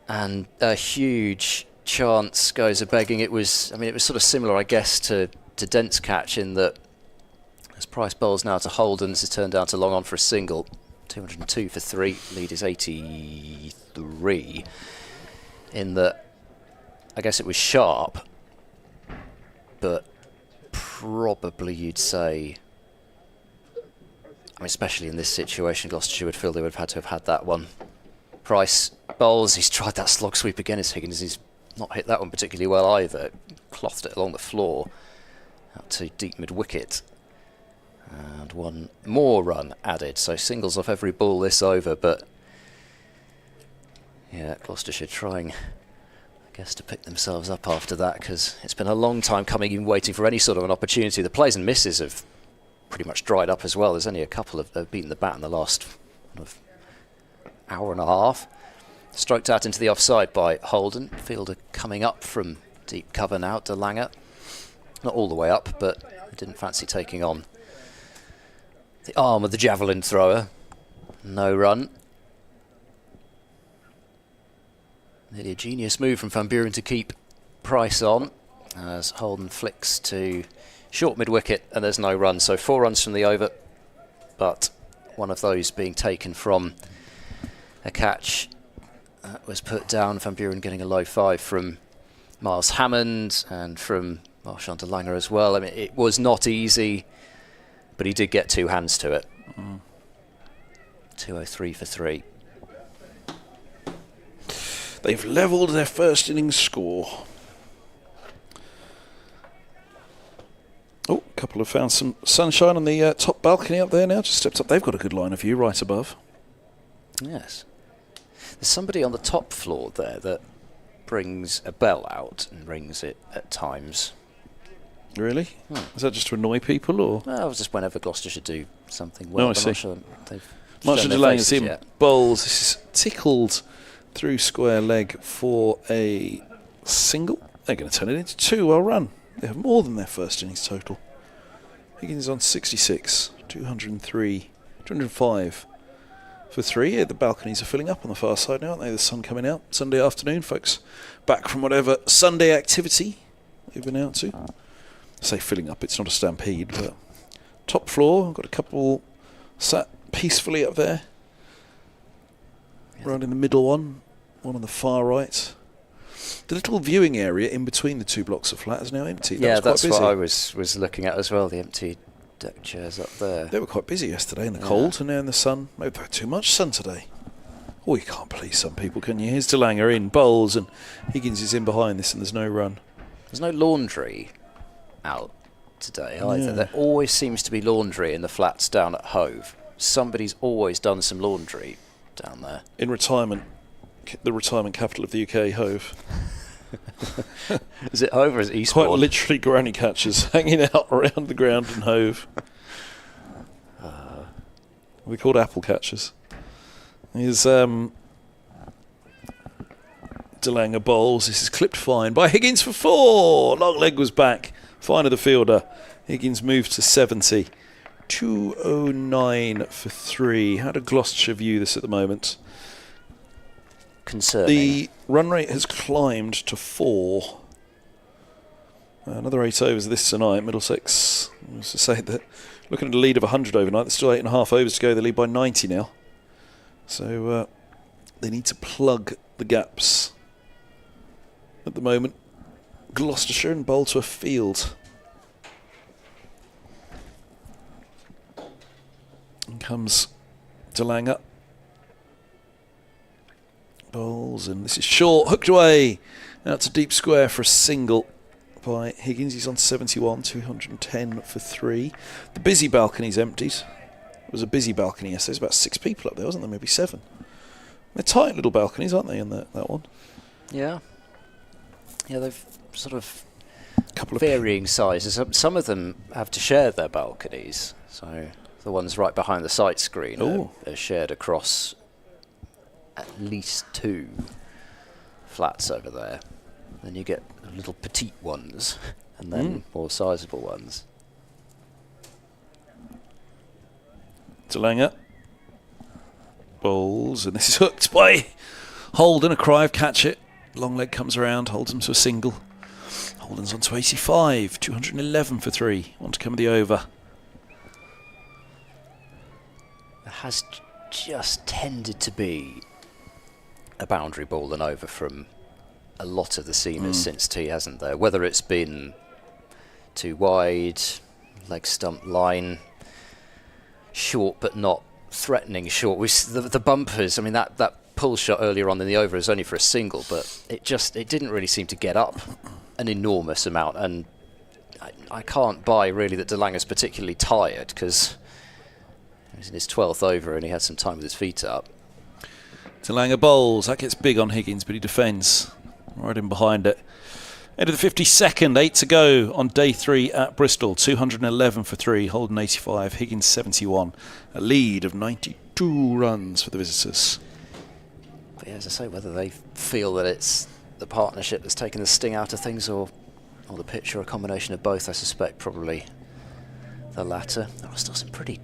And a huge chance goes a-begging. It was sort of similar, I guess, to Dent's catch, in that as Price bowls now to Holden, this is turned down to long on for a single. 202 for 3, lead is 83. In that, I guess it was sharp, but probably you'd say, especially in this situation, Gloucestershire would feel they would have had to have had that one. Price bowls, he's tried that slog sweep again as Higgins, he's not hit that one particularly well either, clothed it along the floor, out to deep mid-wicket. And 1 more run added, so singles off every ball this over, but yeah, Gloucestershire trying, I guess, to pick themselves up after that, because it's been a long time coming, even waiting for any sort of an opportunity. The plays and misses have pretty much dried up as well. There's only a couple of beaten the bat in the last hour and a half. Stroked out into the offside by Holden. Fielder coming up from deep cover now, DeLanger. Not all the way up, but didn't fancy taking on the arm of the javelin thrower. No run. Nearly a genius move from Van Buren to keep Price on, as Holden flicks to short mid-wicket, and there's no run. So 4 runs from the over, but one of those being taken from a catch that was put down. Van Buren getting a low 5 from Miles Hammond and from Marchand de Langer as well. It was not easy, but he did get 2 hands to it. 203 for 3. They've levelled their first innings score. Oh, a couple have found some sunshine on the top balcony up there now. Just stepped up. They've got a good line of view right above. Yes. There's somebody on the top floor there that brings a bell out and rings it at times. Really? Is that just to annoy people, or? Well, just whenever Gloucestershire do something well. No, I see. I'm not sure they've Marchand de Langer's in bowls. This is tickled through square leg for a single. They're going to turn it into 2. Well run. They have more than their first innings total. Higgins is on 66, 203, 205 for 3. Yeah, the balconies are filling up on the far side now, aren't they? The sun coming out Sunday afternoon, folks. Back from whatever Sunday activity they've been out to. I say filling up, it's not a stampede, but top floor, I've got a couple sat peacefully up there. Right in the middle one on the far right. The little viewing area in between the two blocks of flat is now empty. Yeah, that's what I was looking at as well, the empty deck chairs up there. They were quite busy yesterday in the cold, and now in the sun. Maybe they've had too much sun today. Oh, you can't please some people, can you? Here's DeLanger in, bowls, and Higgins is in behind this, and there's no run. There's no laundry out today either. There always seems to be laundry in the flats down at Hove. Somebody's always done some laundry down there. In retirement, the retirement capital of the UK, Hove. Is it Hove or is it Eastbourne? Quite literally granny catchers hanging out around the ground in Hove. They're called apple catchers. Here's DeLanger bowls. This is clipped fine by Higgins for 4. Long leg was back. Fine of the fielder. Higgins moved to 70. 209 for 3. How do Gloucestershire view this at the moment? Concerning. The run rate has climbed to 4. Another 8 overs this tonight. Middlesex, I was to say that looking at a lead of 100 overnight, there's still 8.5 overs to go. They lead by 90 now. So they need to plug the gaps at the moment. Gloucestershire and bowl to a field. And comes DeLanger. Bowls, and this is short, hooked away. Out to deep square for a single by Higgins. He's on 71, 210 for 3. The busy balcony's emptied. It was a busy balcony yesterday. There's about 6 people up there, wasn't there? Maybe 7. They're tight little balconies, aren't they, in that one? Yeah. Yeah, they've sort of Couple of varying sizes. Some of them have to share their balconies. So the ones right behind the sight screen are shared across at least 2 flats over there. Then you get little petite ones and then more sizable ones. DeLanger bowls, and this is hooked by Holden. A cry of catch it. Long leg comes around, holds him to a single. Holden's on to 85, 211 for 3. Want to come with the over. There has just tended to be a boundary ball and over from a lot of the seamers since tee, hasn't there? Whether it's been too wide, leg stump line, short but not threatening short. The bumpers, I mean, that pull shot earlier on in the over is only for a single, but it didn't really seem to get up an enormous amount, and I can't buy really that DeLanger's particularly tired, because he was in his 12th over and he had some time with his feet up. DeLanger bowls. That gets big on Higgins, but he defends. Right in behind it. End of the 52nd, 8 to go on day 3 at Bristol. 211 for 3, Holden 85, Higgins 71. A lead of 92 runs for the visitors. But yeah, as I say, whether they feel that it's the partnership that's taken the sting out of things, or the pitch, or a combination of both, I suspect probably the latter. There are still some pretty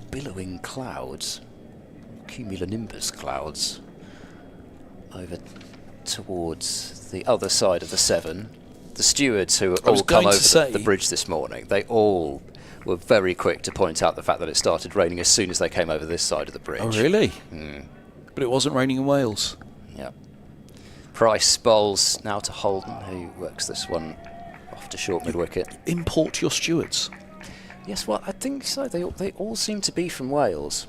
billowing clouds, cumulonimbus clouds, over towards the other side of the 7. The stewards who all come over the bridge this morning, they all were very quick to point out the fact that it started raining as soon as they came over this side of the bridge. Oh, really? But it wasn't raining in Wales. Yeah. Price bowls now to Holden, who works this one off to short mid-wicket. Import your stewards. Yes, well, I think so. They all seem to be from Wales.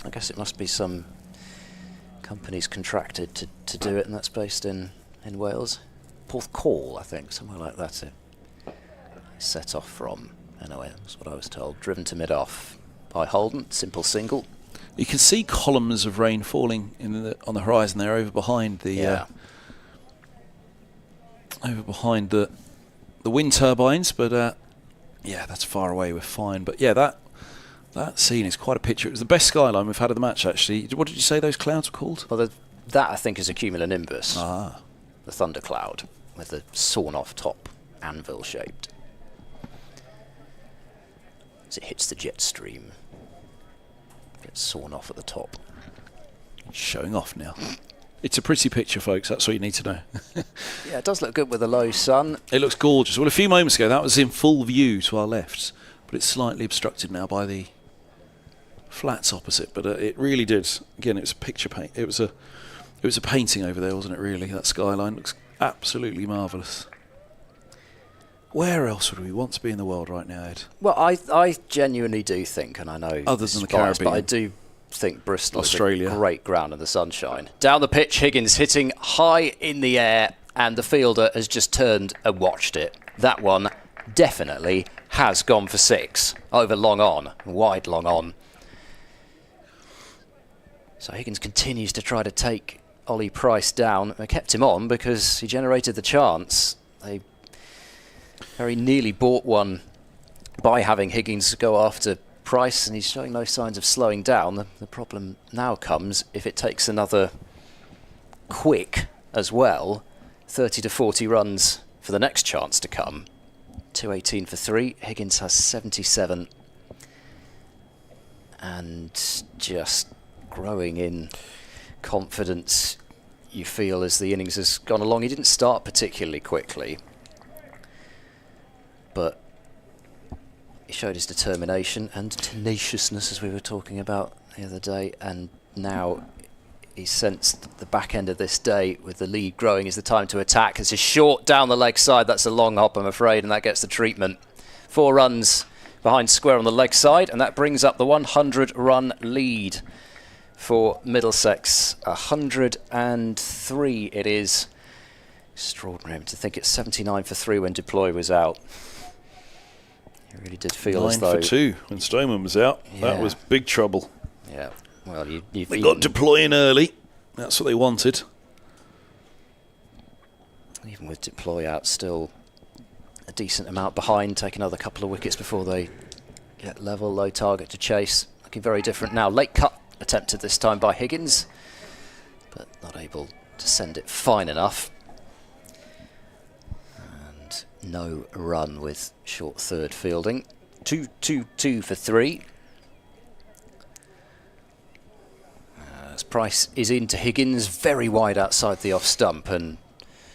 I guess it must be some companies contracted to do it, and that's based in Wales. Porthcawl, I think, somewhere like that. Set off from, anyway, that's what I was told. Driven to mid-off by Holden, simple single. You can see columns of rain falling on the horizon there, over behind the the wind turbines. But yeah, that's far away. We're fine. But yeah, that scene is quite a picture. It was the best skyline we've had of the match, actually. What did you say those clouds were called? Well, that I think is a cumulonimbus. Ah. The thundercloud. with the sawn-off top, anvil-shaped. As it hits the jet stream, gets sawn off at the top. Showing off now. It's a pretty picture, folks. That's all you need to know. Yeah, it does look good with the low sun. It looks gorgeous. Well, a few moments ago, that was in full view to our left, but it's slightly obstructed now by the flats opposite. But it really did. Again, it was a picture paint. It was a painting over there, wasn't it? Really, that skyline looks absolutely marvellous. Where else would we want to be in the world right now, Ed? Well, I genuinely do think, and I know other than the biased, Caribbean, but I do think Bristol Australia is a great ground in the sunshine. Down the pitch, Higgins hitting high in the air, and the fielder has just turned and watched it. That one definitely has gone for 6 over long on, wide long on. So Higgins continues to try to take Ollie Price down. They kept him on because he generated the chance. They very nearly bought one by having Higgins go after Price, and he's showing no signs of slowing down. The problem now comes if it takes another quick as well, 30 to 40 runs for the next chance to come. 218 for 3. Higgins has 77 and just growing in confidence, you feel, as the innings has gone along. He didn't start particularly quickly, but he showed his determination and tenaciousness, as we were talking about the other day, and now he sensed the back end of this day with the lead growing is the time to attack. It's a short down the leg side. That's a long hop, I'm afraid, and that gets the treatment. 4 runs behind square on the leg side, and that brings up the 100-run lead for Middlesex. 103 it is. Extraordinary to think it's 79 for 3 when Deploy was out. It really did feel 9 as though... for 2 when Stoneman was out. Yeah. That was big trouble. Yeah, well, they got Deploy in early. That's what they wanted. Even with Deploy out, still a decent amount behind. Take another couple of wickets before they get level. Low target to chase. Looking very different now. Late cut attempted this time by Higgins, but not able to send it fine enough. And no run with short third fielding. 2 for 3. As Price is into Higgins, very wide outside the off stump and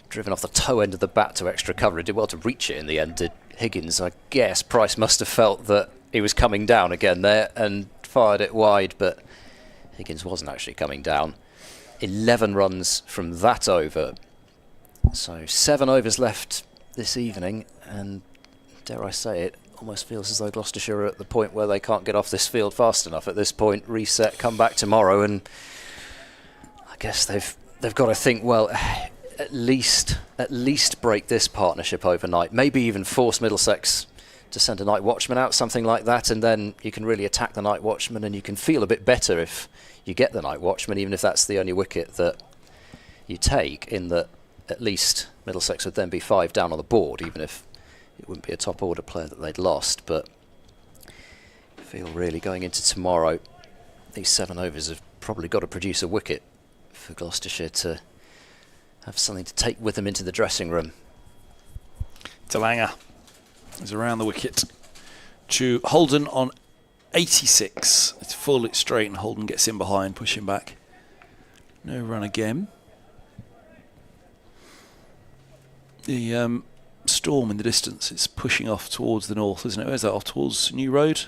driven off the toe end of the bat to extra cover. He did well to reach it in the end, did Higgins. I guess Price must have felt that he was coming down again there and fired it wide, but Higgins wasn't actually coming down. 11 runs from that over. So 7 overs left this evening, and dare I say it, almost feels as though Gloucestershire are at the point where they can't get off this field fast enough at this point. Reset, come back tomorrow, and I guess they've got to think, well, at least break this partnership overnight. Maybe even force Middlesex to send a night watchman out, something like that, and then you can really attack the night watchman, and you can feel a bit better if you get the night watchman, even if that's the only wicket that you take, in that at least Middlesex would then be 5 down on the board, even if it wouldn't be a top order player that they'd lost. But I feel really going into tomorrow, these 7 overs have probably got to produce a wicket for Gloucestershire to have something to take with them into the dressing room. Delanger is around the wicket to Holden on 86. It's full, it's straight, and Holden gets in behind, pushing back. No run again. The storm in the distance, it's pushing off towards the north, isn't it? Where's that, off towards New Road?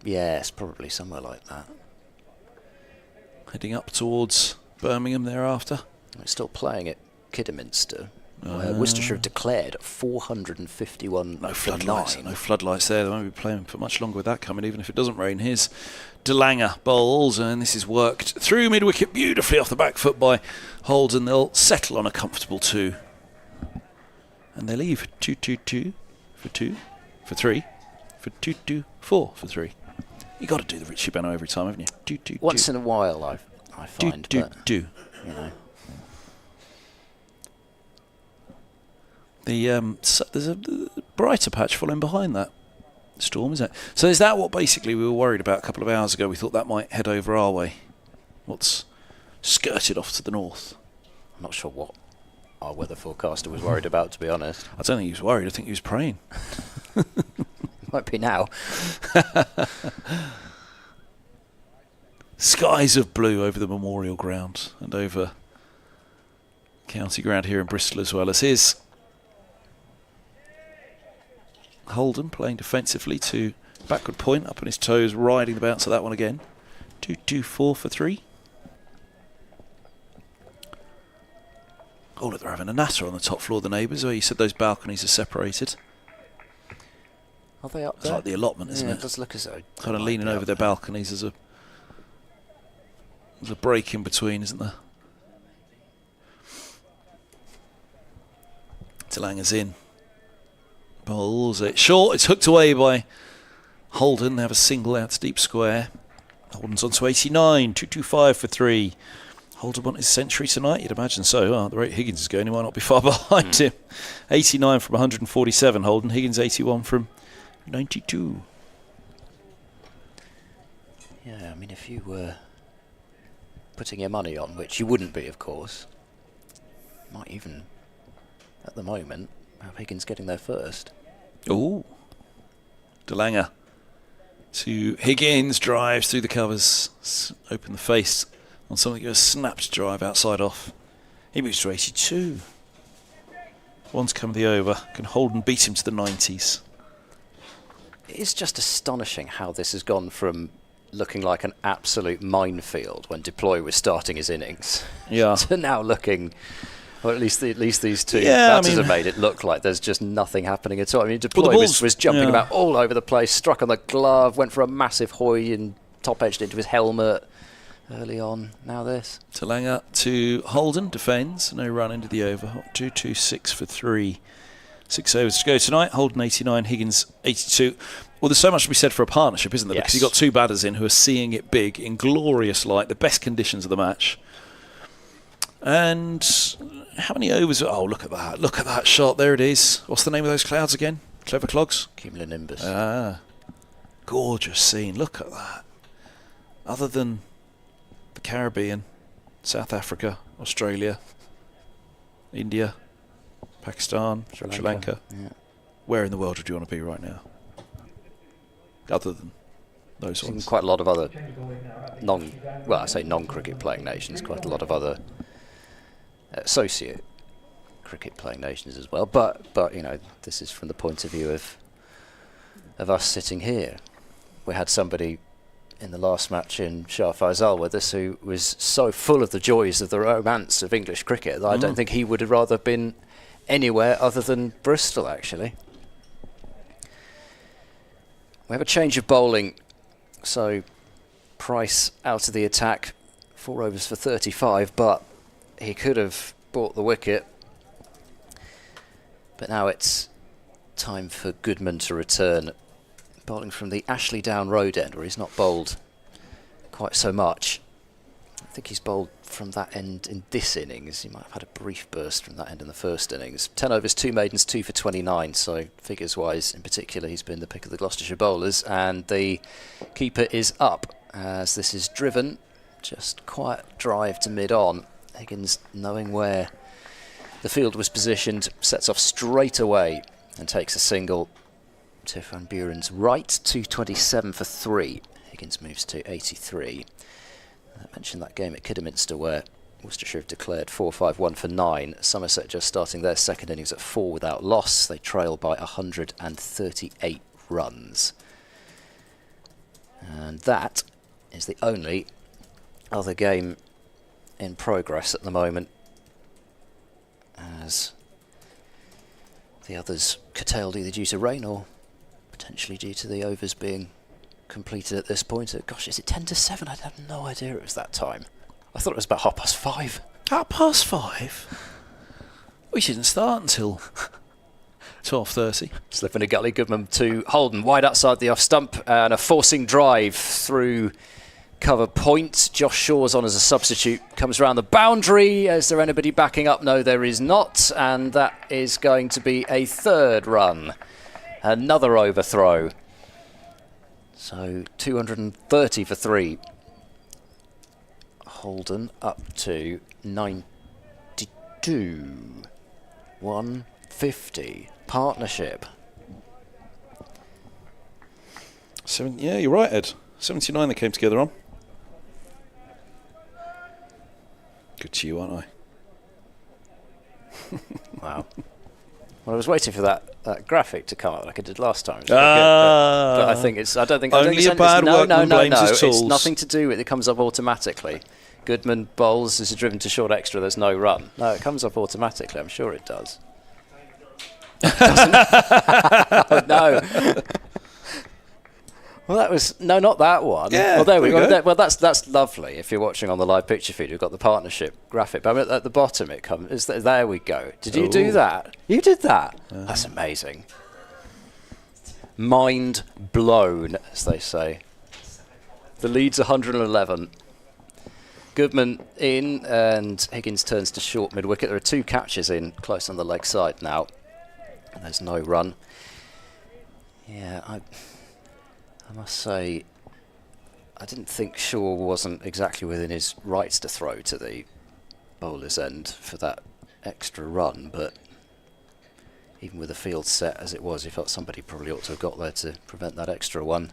Yeah, it's probably somewhere like that. Heading up towards Birmingham thereafter. It's still playing at Kidderminster, where Worcestershire have declared 451 no for floodlights. 9. No floodlights there. They won't be playing for much longer with that coming, even if it doesn't rain. Here's Delanger bowls, and this is worked through mid-wicket beautifully off the back foot by Holden. They'll settle on a comfortable 2. And they leave 2-2-2 for 2 for 3 for 2-2-4 for 3. You got to do the Richie Benno every time, haven't you? 2-2-2. Once in a while, I find. 2-2-2. You know. There's a brighter patch following behind that storm, isn't it? So is that what basically we were worried about a couple of hours ago? We thought that might head over our way. What's skirted off to the north? I'm not sure what our weather forecaster was worried about, to be honest. I don't think he was worried. I think he was praying. Might be now. Skies of blue over the Memorial Ground and over County Ground here in Bristol as well. As here's Holden playing defensively to backward point, up on his toes, riding the bounce of that one again. 2-2-4 for 3. Oh, look, they're having a natter on the top floor of the neighbours, where you said those balconies are separated. Are they up It's there? like the allotment, isn't Yeah, it? it does look as though. Kind of leaning over their balconies. There's a break in between, isn't there? Talanga's in. Bowls it short. It's hooked away by Holden. They have a single out to deep square. Holden's on to 89. 2-2-5 for 3. Holden want his century tonight? You'd imagine so. Well, the rate Higgins is going, he might not be far behind him. 89 from 147. Holden. Higgins 81 from 92. Yeah, I mean, if you were putting your money on, which you wouldn't be, of course, might even, at the moment, have Higgins getting there first. Ooh. Delanga to Higgins, drives through the covers, open the face on something, a snapped drive outside off. He moves to 82. One's come the over. Can Holden beat him to the 90s? It is just astonishing how this has gone from looking like an absolute minefield when Deploy was starting his innings Yeah. to now looking, or at least these two Yeah, batters have made it look like there's just nothing happening at all. I mean, Deploy balls- was jumping yeah. about all over the place, struck on the glove, went for a massive hoy and top-edged into his helmet early on. Now this. Talanga to Holden, defends, no run into the over. 2-2-6 for 3. 6 overs to go tonight. Holden 89, Higgins 82. Well, there's so much to be said for a partnership, isn't there? Yes. Because you've got two batters in who are seeing it big in glorious light, the best conditions of the match. And how many overs? Oh, look at that. Look at that shot. There it is. What's the name of those clouds again? Clever clogs? Cumulonimbus. Ah. Gorgeous scene. Look at that. Other than the Caribbean, South Africa, Australia, India, Pakistan, Sri Lanka. Yeah. Where in the world would you want to be right now? Other than those Seen ones. quite a lot of other non-cricket playing nations, quite a lot of other associate cricket playing nations as well. But you know, this is from the point of view of us sitting here. We had somebody in the last match in Shah Faisal with us who was so full of the joys of the romance of English cricket that I don't think he would have rather been anywhere other than Bristol, actually. We have a change of bowling, so Price out of the attack, 4 overs for 35, but he could have bought the wicket. But now it's time for Goodman to return, bowling from the Ashley Down Road end, where he's not bowled quite so much. I think he's bowled from that end in this innings. He might have had a brief burst from that end in the first innings. 10 overs, 2 maidens, 2 for 29. So figures-wise, in particular, he's been the pick of the Gloucestershire bowlers. And the keeper is up as this is driven. Just quiet drive to mid-on. Higgins, knowing where the field was positioned, sets off straight away and takes a single to Van Buren's right. 227 for 3. Higgins moves to 83. I mentioned that game at Kidderminster where Worcestershire have declared 4-5-1 for 9. Somerset just starting their second innings at 4 without loss. They trail by 138 runs. And that is the only other game in progress at the moment, as the others curtailed either due to rain or potentially due to the overs being completed at this point. Gosh, is it 10 to 7? I had no idea it was that time. I thought it was about 5:30. 5:30? We shouldn't start until 12:30. Slipping a gully, Goodman to Holden, wide outside the off stump, and a forcing drive through cover point. Josh Shaw's on as a substitute, comes around the boundary. Is there anybody backing up? No, there is not, and that is going to be a third run. Another overthrow. So 230 for 3. Holden up to 92. 150 partnership. Yeah, you're right, Ed. 79 they came together on. Good to you, aren't I? Wow. Well, I was waiting for that graphic to come up like I did last time. But I think it's. I don't think. Only a bad workman blames his tools. It's nothing to do with it. It comes up automatically. Goodman bowls. This is driven to short extra. There's no run. No, it comes up automatically. I'm sure it does. It doesn't. Oh, no. Well, that was not that one. Yeah, well, there we go. go. Well, that's lovely. If you're watching on the live picture feed, we've got the partnership graphic. But I mean, at the bottom, it comes. There we go. Did you do that? You did that. That's amazing. Mind blown, as they say. The lead's 111. Goodman in, and Higgins turns to short mid-wicket. There are 2 catches in, close on the leg side now. There's no run. Yeah, I must say, I didn't think Shaw wasn't exactly within his rights to throw to the bowler's end for that extra run, but even with the field set as it was, he felt somebody probably ought to have got there to prevent that extra one.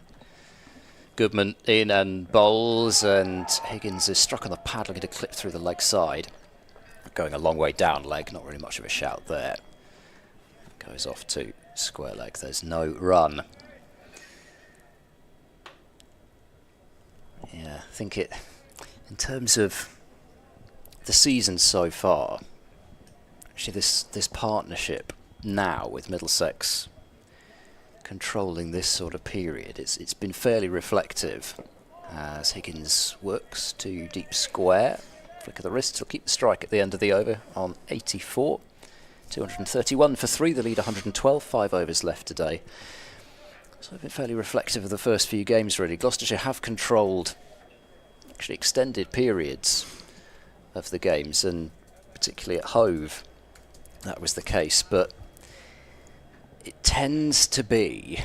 Goodman in and bowls, and Higgins is struck on the pad, looking to clip through the leg side. Going a long way down leg, not really much of a shout there. Goes off to square leg, there's no run. Yeah, I think it, in terms of the season so far, actually this partnership now with Middlesex controlling this sort of period, it's been fairly reflective as Higgins works to deep square. Flick of the wrist, he'll keep the strike at the end of the over on 84. 231 for 3, the lead 112, 5 overs left today. So I've been fairly reflective of the first few games, really. Gloucestershire have controlled actually extended periods of the games, and particularly at Hove that was the case, but it tends to be,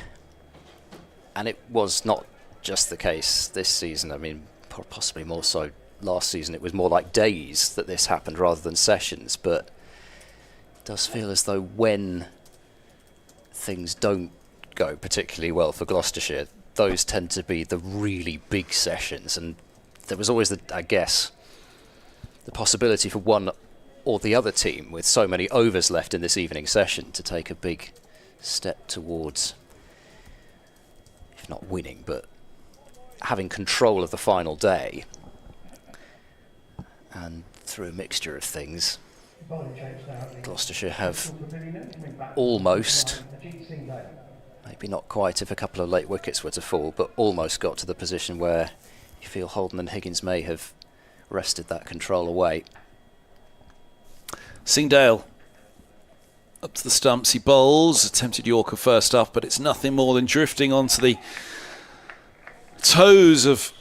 and it was not just the case this season, I mean possibly more so last season, it was more like days that this happened rather than sessions, but it does feel as though when things don't go particularly well for Gloucestershire, those tend to be the really big sessions, and there was always I guess the possibility for one or the other team with so many overs left in this evening session to take a big step towards, if not winning, but having control of the final day. And through a mixture of things, Gloucestershire have almost, maybe not quite if a couple of late wickets were to fall, but almost got to the position where you feel Holden and Higgins may have wrested that control away. Singdale up to the stumps, he bowls, attempted Yorker first up, but it's nothing more than drifting onto the toes of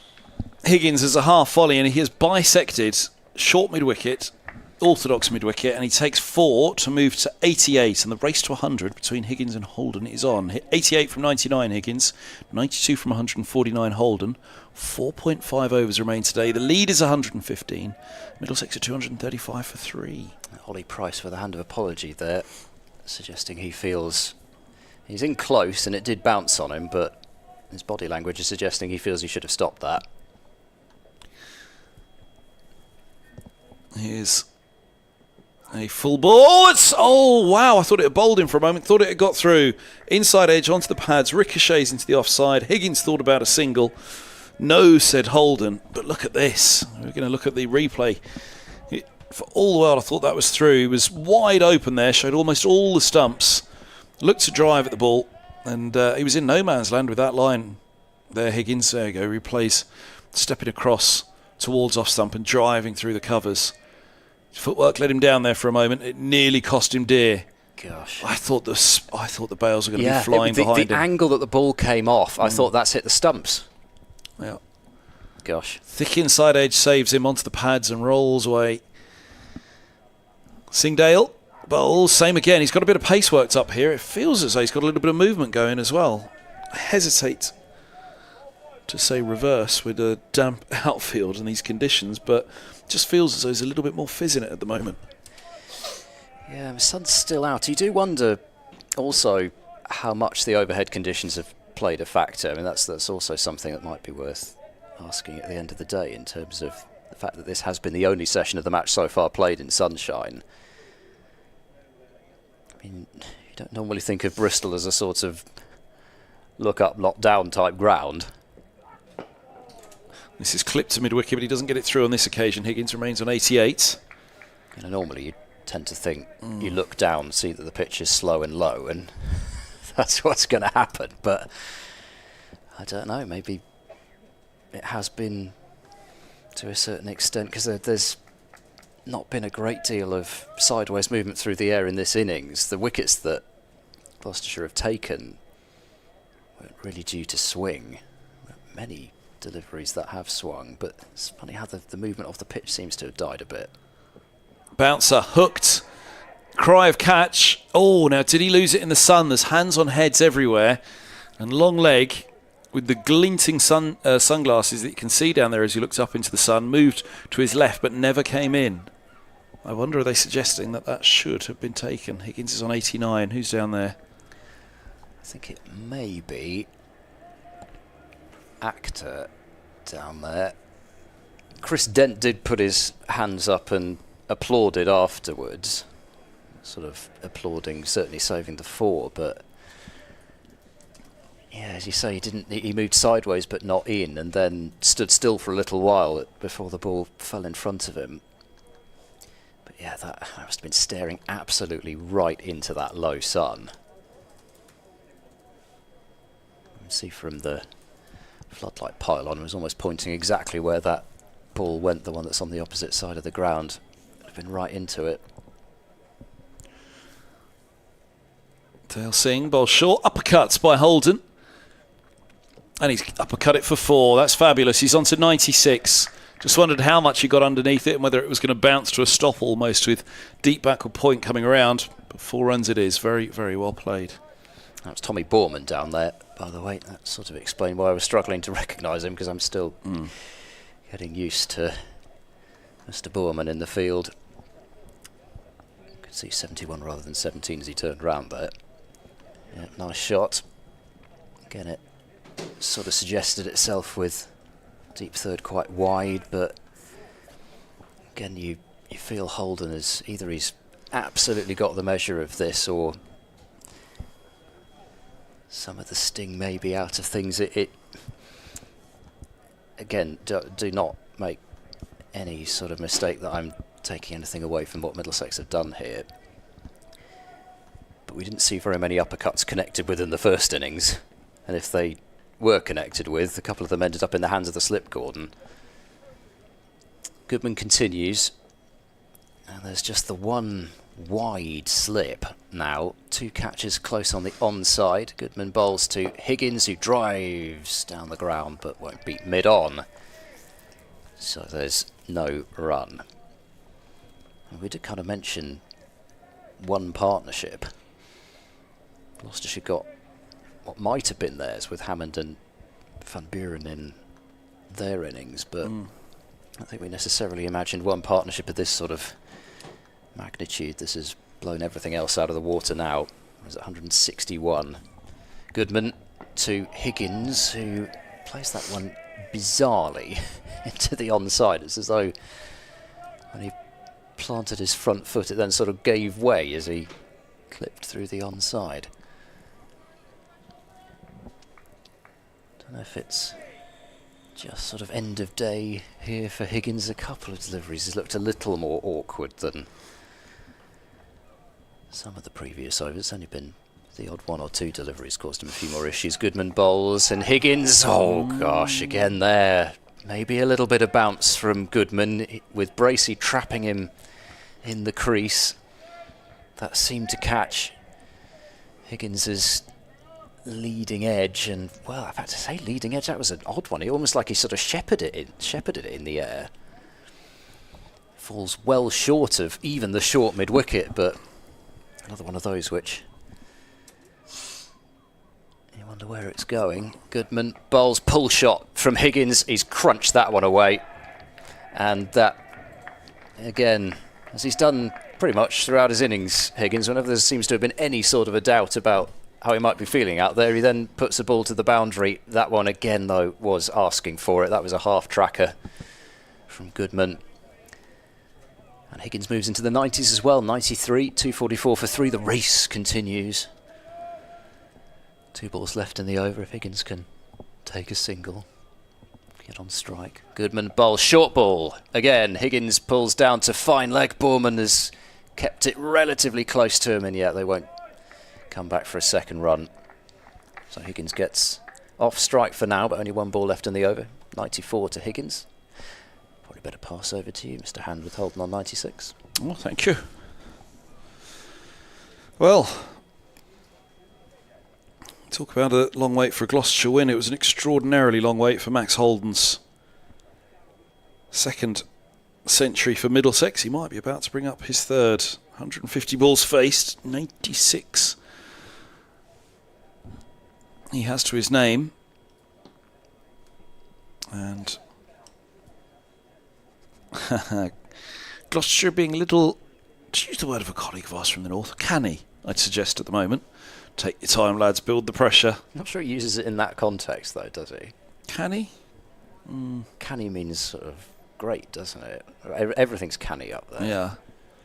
Higgins as a half volley, and he has bisected short mid-wicket, orthodox mid-wicket, and he takes 4 to move to 88, and the race to 100 between Higgins and Holden is on. 88 from 99 Higgins, 92 from 149 Holden. 4.5 overs remain today. The lead is 115. Middlesex are 235 for 3. Ollie Price with a hand of apology there, suggesting he feels he's in close, and it did bounce on him, but his body language is suggesting he feels he should have stopped that. Here's a full ball. Oh, wow. I thought it had bowled him for a moment. Thought it had got through. Inside edge onto the pads. Ricochets into the offside. Higgins thought about a single. No, said Holden. But look at this. We're going to look at the replay. For all the world, I thought that was through. He was wide open there. Showed almost all the stumps. Looked to drive at the ball. And he was in no man's land with that line. There, Higgins. There you go. Replays. Stepping across towards off stump and driving through the covers. Footwork let him down there for a moment. It nearly cost him dear. Gosh. I thought the bails were going to be flying behind him. The angle that the ball came off, I thought that's hit the stumps. Yeah. Gosh. Thick inside edge saves him onto the pads and rolls away. Singdale bowls, same again. He's got a bit of pace worked up here. It feels as though he's got a little bit of movement going as well. I hesitate to say reverse with a damp outfield in these conditions, but just feels as though there's a little bit more fizz in it at the moment. Yeah, the sun's still out. You do wonder also how much the overhead conditions have played a factor. I mean, that's also something that might be worth asking at the end of the day, in terms of the fact that this has been the only session of the match so far played in sunshine. I mean, you don't normally think of Bristol as a sort of look up, lock down type ground. This is clipped to mid-wicket, but he doesn't get it through on this occasion. Higgins remains on 88. You know, normally you tend to think you look down, see that the pitch is slow and low, and that's what's going to happen. But I don't know, maybe it has been to a certain extent, because there's not been a great deal of sideways movement through the air in this innings. The wickets that Gloucestershire have taken weren't really due to swing. Many deliveries that have swung, but it's funny how the movement off the pitch seems to have died a bit. Bouncer hooked. Cry of catch. Oh, now did he lose it in the sun? There's hands on heads everywhere. And long leg with the glinting sunglasses that you can see down there as he looks up into the sun, moved to his left but never came in. I wonder, are they suggesting that should have been taken? Higgins is on 89. Who's down there? I think it may be Actor down there. Chris Dent did put his hands up and applauded afterwards, sort of applauding, certainly saving the 4, but yeah, as you say, he moved sideways but not in, and then stood still for a little while before the ball fell in front of him. But yeah, that must have been staring absolutely right into that low sun. You can see from the floodlight pylon, it was almost pointing exactly where that ball went, the one that's on the opposite side of the ground. It would have been right into it. Dale Singh, ball short, uppercuts by Holden. And he's uppercut it for 4. That's fabulous. He's on to 96. Just wondered how much he got underneath it and whether it was going to bounce to a stop almost, with deep backward point coming around. But 4 runs it is. Very, very well played. That was Tommy Borman down there, by the way. That sort of explained why I was struggling to recognise him, because I'm still getting used to Mr. Borman in the field. You could see 71 rather than 17 as he turned round there. Yeah, nice shot. Again, it sort of suggested itself with deep third quite wide, but again, you feel Holden as either he's absolutely got the measure of this, or some of the sting may be out of things. Again, do not make any sort of mistake that I'm taking anything away from what Middlesex have done here. But we didn't see very many uppercuts connected with in the first innings, and if they were connected with, a couple of them ended up in the hands of the slip cordon. Goodman continues, and there's just the one wide slip now. 2 catches close on the onside. Goodman bowls to Higgins, who drives down the ground but won't beat mid-on. So there's no run. And we did kind of mention one partnership. Gloucestershire got what might have been theirs with Hammond and Van Buren in their innings, but I don't think we necessarily imagined one partnership of this sort of magnitude. This has blown everything else out of the water now. It was 161. Goodman to Higgins, who plays that one bizarrely into the onside. It's as though when he planted his front foot, it then sort of gave way as he clipped through the onside. Don't know if it's just sort of end of day here for Higgins. A couple of deliveries has looked a little more awkward than some of the previous overs. It's only been the odd 1 or 2 deliveries caused him a few more issues. Goodman bowls and Higgins, oh gosh, again there. Maybe a little bit of bounce from Goodman, with Bracey trapping him in the crease. That seemed to catch Higgins's leading edge, and well, I've had to say leading edge, that was an odd one. He almost like he sort of shepherded it in the air. Falls well short of even the short mid-wicket, but another one of those which you wonder where it's going. Goodman bowls, pull shot from Higgins. He's crunched that one away, and that again, as he's done pretty much throughout his innings, Higgins. Whenever there seems to have been any sort of a doubt about how he might be feeling out there, he then puts the ball to the boundary. That one again, though, was asking for it. That was a half-tracker from Goodman. And Higgins moves into the 90s as well. 93, 244 for 3. The race continues. 2 balls left in the over if Higgins can take a single. Get on strike. Goodman bowls short ball. Again, Higgins pulls down to fine leg. Boorman has kept it relatively close to him, and yet they won't come back for a second run. So Higgins gets off strike for now, but only 1 ball left in the over. 94 to Higgins. Probably better pass over to you, Mr. Hand, with Holden on 96. Oh, thank you. Well, talk about a long wait for a Gloucestershire win. It was an extraordinarily long wait for Max Holden's second century for Middlesex. He might be about to bring up his third. 150 balls faced, 96 he has to his name. And Gloucestershire being a little, to use the word of a colleague of ours from the north, canny, I'd suggest at the moment. Take your time, lads, build the pressure. I'm not sure he uses it in that context, though, does he? Canny? Canny means sort of great, doesn't it? Everything's canny up there. Yeah.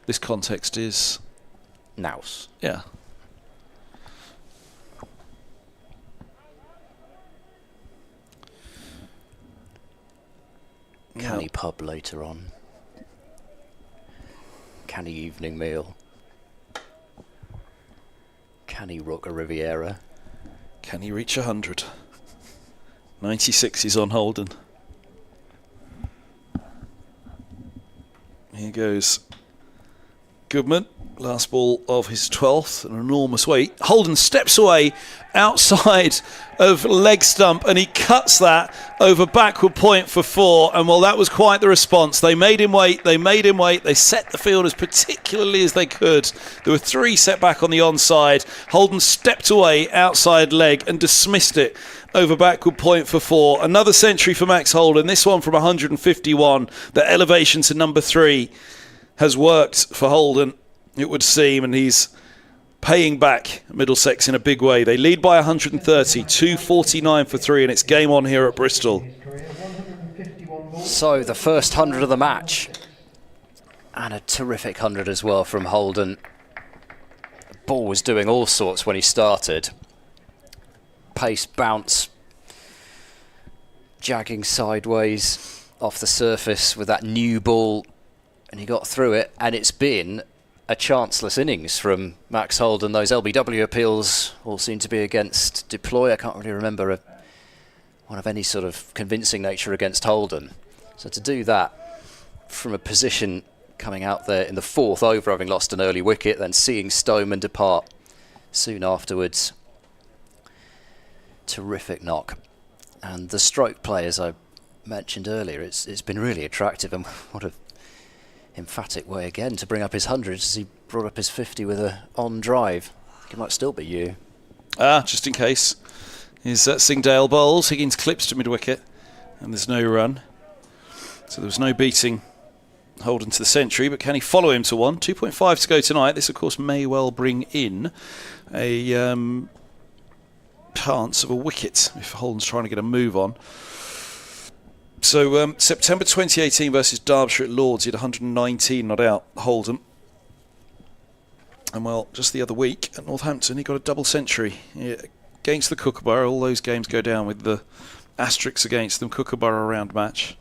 This context is... Nouse. Yeah. Canny pub later on. Canny evening meal. Can he rook a Riviera? Can he reach 100? 96 is on Holden. Here goes Goodman. Last ball of his 12th, an enormous weight. Holden steps away outside of leg stump and he cuts that over backward point for 4. And well, that was quite the response. They made him wait, they set the field as particularly as they could. There were 3 set back on the onside. Holden stepped away outside leg and dismissed it over backward point for 4. Another century for Max Holden, this one from 151. The elevation to number 3 has worked for Holden, it would seem, and he's paying back Middlesex in a big way. They lead by 130, 249 for 3, and it's game on here at Bristol. So the first 100 of the match, and a terrific 100 as well from Holden. The ball was doing all sorts when he started. Pace, bounce, jagging sideways off the surface with that new ball, and he got through it, and it's been a chanceless innings from Max Holden. Those LBW appeals all seem to be against Deploy. I can't really remember one of any sort of convincing nature against Holden. So to do that from a position coming out there in the 4th over, having lost an early wicket, then seeing Stoneman depart soon afterwards. Terrific knock. And the stroke play, as I mentioned earlier, it's been really attractive, and what a emphatic way again to bring up his 100 as he brought up his 50 with a on drive. It might still be you. Just in case. Is Singdale bowls. Higgins clips to mid-wicket and there's no run. So there was no beating Holden to the century, but can he follow him to 1? 2.5 to go tonight. This, of course, may well bring in a chance of a wicket if Holden's trying to get a move on. So September 2018 versus Derbyshire at Lords, he had 119 not out, Holden. And well, just the other week at Northampton, he got a double century against the Kookaburra. All those games go down with the asterisks against them. Kookaburra round match.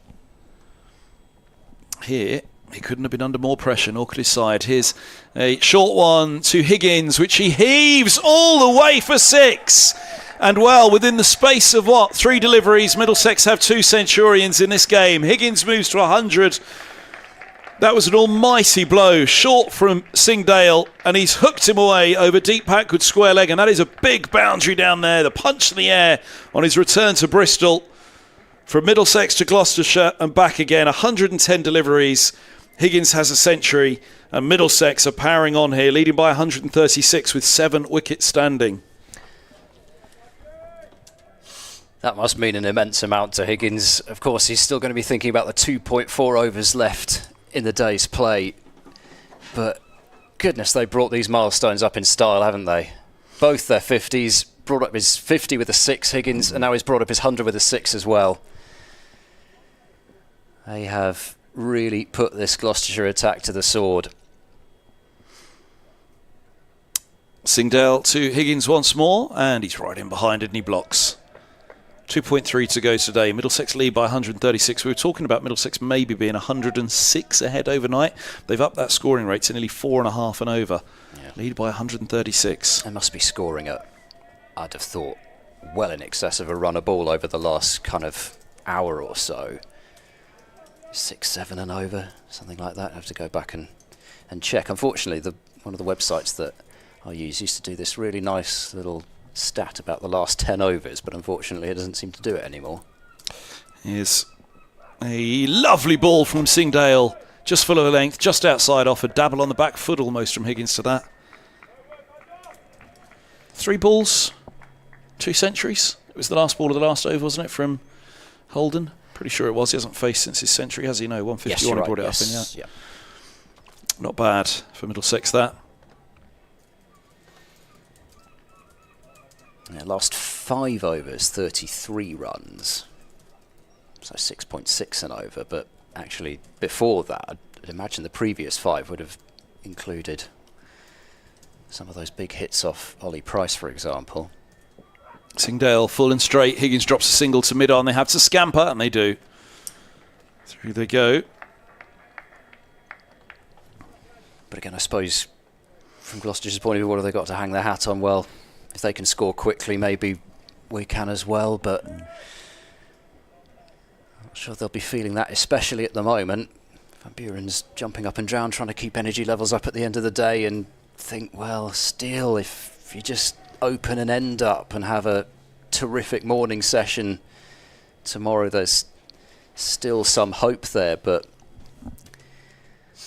Here, he couldn't have been under more pressure, nor could his side. Here's a short one to Higgins, which he heaves all the way for 6. And well, within the space of 3 deliveries, Middlesex have 2 centurions in this game. Higgins moves to 100. That was an almighty blow, short from Singdale, and he's hooked him away over deep backward square leg, and that is a big boundary down there. The punch in the air on his return to Bristol. From Middlesex to Gloucestershire and back again, 110 deliveries. Higgins has a century, and Middlesex are powering on here, leading by 136 with 7 wickets standing. That must mean an immense amount to Higgins. Of course, he's still going to be thinking about the 2.4 overs left in the day's play. But Goodness, they brought these milestones up in style, haven't they? Both their 50s, brought up his 50 with a 6, Higgins, and now he's brought up his 100 with a 6 as well. They have really put this Gloucestershire attack to the sword. Singdale to Higgins once more, and he's right in behind it and he blocks. 2.3 to go today. Middlesex lead by 136. We were talking about Middlesex maybe being 106 ahead overnight. They've upped that scoring rate to nearly 4.5 and over. Yeah. Lead by 136. They must be scoring at, I'd have thought, well in excess of a run a ball over the last kind of hour or so. 6, 7 and over, something like that. I have to go back and check. Unfortunately, one of the websites that I use used to do this really nice little stat about the last 10 overs, but unfortunately it doesn't seem to do it anymore. Here's a lovely ball from Singdale, just full of length, just outside off, a dabble on the back foot almost from Higgins to that. 3 balls, 2 centuries. It was the last ball of the last over, wasn't it, from Holden? Pretty sure it was. He hasn't faced since his century, has he? No, 151 yes, he brought it up in, yeah. Not bad for Middlesex, that. Yeah, last 5 overs, 33 runs. So 6.6 and over, but actually before that, I'd imagine the previous 5 would have included some of those big hits off Ollie Price, for example. Singdale full and straight. Higgins drops a single to mid-on. They have to scamper, and they do. Through they go. But again, I suppose from Gloucestershire's point of view, what have they got to hang their hat on? Well, if they can score quickly, maybe we can as well, but I'm not sure they'll be feeling that, especially at the moment. Van Buren's jumping up and down, trying to keep energy levels up at the end of the day, and think, well, still, if you just open and end up and have a terrific morning session tomorrow, there's still some hope there, but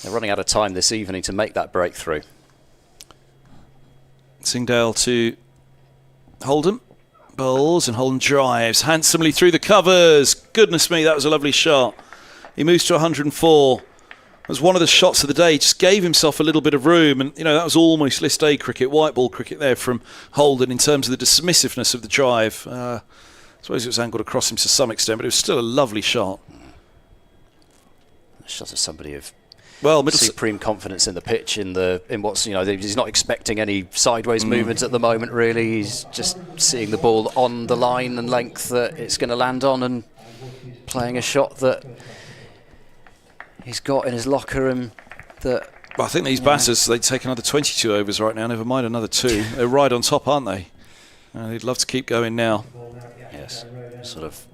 they're running out of time this evening to make that breakthrough. Singdale to Holden. Bowls, and Holden drives handsomely through the covers. Goodness me, that was a lovely shot. He moves to 104. It was one of the shots of the day. He just gave himself a little bit of room, and that was almost list A cricket, white ball cricket there from Holden in terms of the dismissiveness of the drive. I suppose it was angled across him to some extent, but it was still a lovely shot. A shot of somebody of Middlesex supreme confidence in the pitch, in what's, he's not expecting any sideways movements at the moment, really. He's just seeing the ball on the line and length that it's going to land on, and playing a shot that he's got in his locker, and that... I think these batters, they'd take another 22 overs right now, never mind another 2. They're right on top, aren't they? They'd love to keep going now. Yes, sort of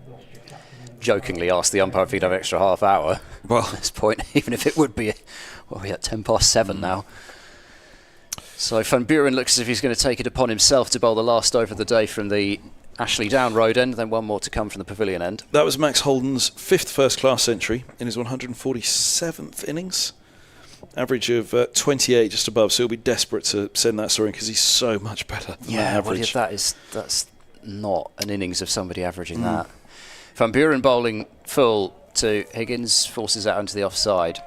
jokingly asked the umpire if he'd have an extra half hour at this point, even if it would be, we're at 7:10 now. So Van Buren looks as if he's going to take it upon himself to bowl the last over of the day from the Ashley Down road end, then one more to come from the pavilion end. That was Max Holden's 5th first-class century in his 147th innings. Average of 28 just above, so he'll be desperate to send that scoring because he's so much better than that average. Well, that's not an innings of somebody averaging that. Van Buren bowling full to Higgins, forces out onto the offside.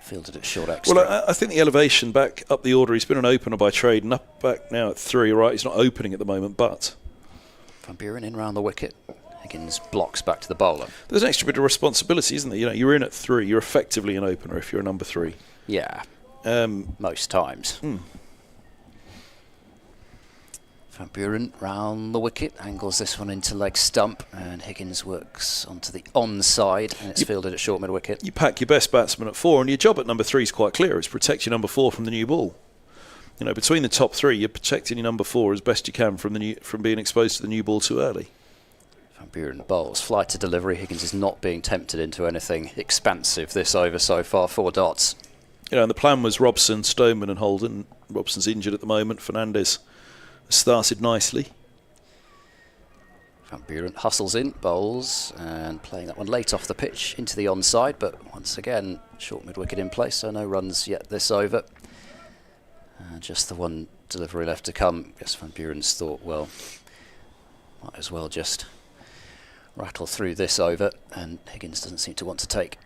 Fielded at short extra. Well, I think the elevation back up the order, he's been an opener by trade and up back now at 3, right? He's not opening at the moment, but... Van Buren in round the wicket. Higgins blocks back to the bowler. There's an extra bit of responsibility, isn't there? You're in at 3, you're effectively an opener if you're a number 3. Yeah, most times. Van Buren round the wicket, angles this one into leg stump, and Higgins works onto the onside, and it's fielded at short mid wicket. You pack your best batsman at 4, and your job at number 3 is quite clear. It's protect your number 4 from the new ball. Between the top 3, you're protecting your number 4 as best you can from being exposed to the new ball too early. Van Buren bowls, flight to delivery. Higgins is not being tempted into anything expansive this over so far, 4 dots. And the plan was Robson, Stoneman and Holden. Robson's injured at the moment. Fernandez started nicely. Van Buren hustles in, bowls, and playing that one late off the pitch into the onside, but once again, short mid-wicket in place, so no runs yet this over. Just the one delivery left to come. I guess Van Buren's thought, well, might as well just rattle through this over, and Higgins doesn't seem to want to take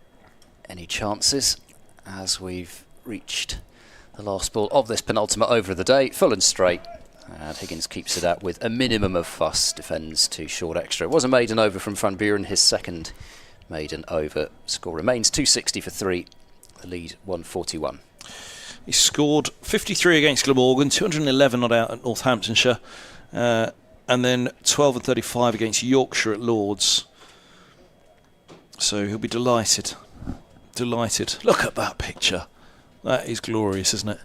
any chances as we've reached The last ball of this penultimate over of the day, full and straight. And Higgins keeps it out with a minimum of fuss, defends to short extra. It was a maiden over from Van Buren, his second maiden over. Score remains 260 for 3, the lead 141. He scored 53 against Glamorgan, 211 not out at Northamptonshire, and then 12 and 35 against Yorkshire at Lords. So he'll be delighted. Delighted. Look at that picture. That is glorious, isn't it?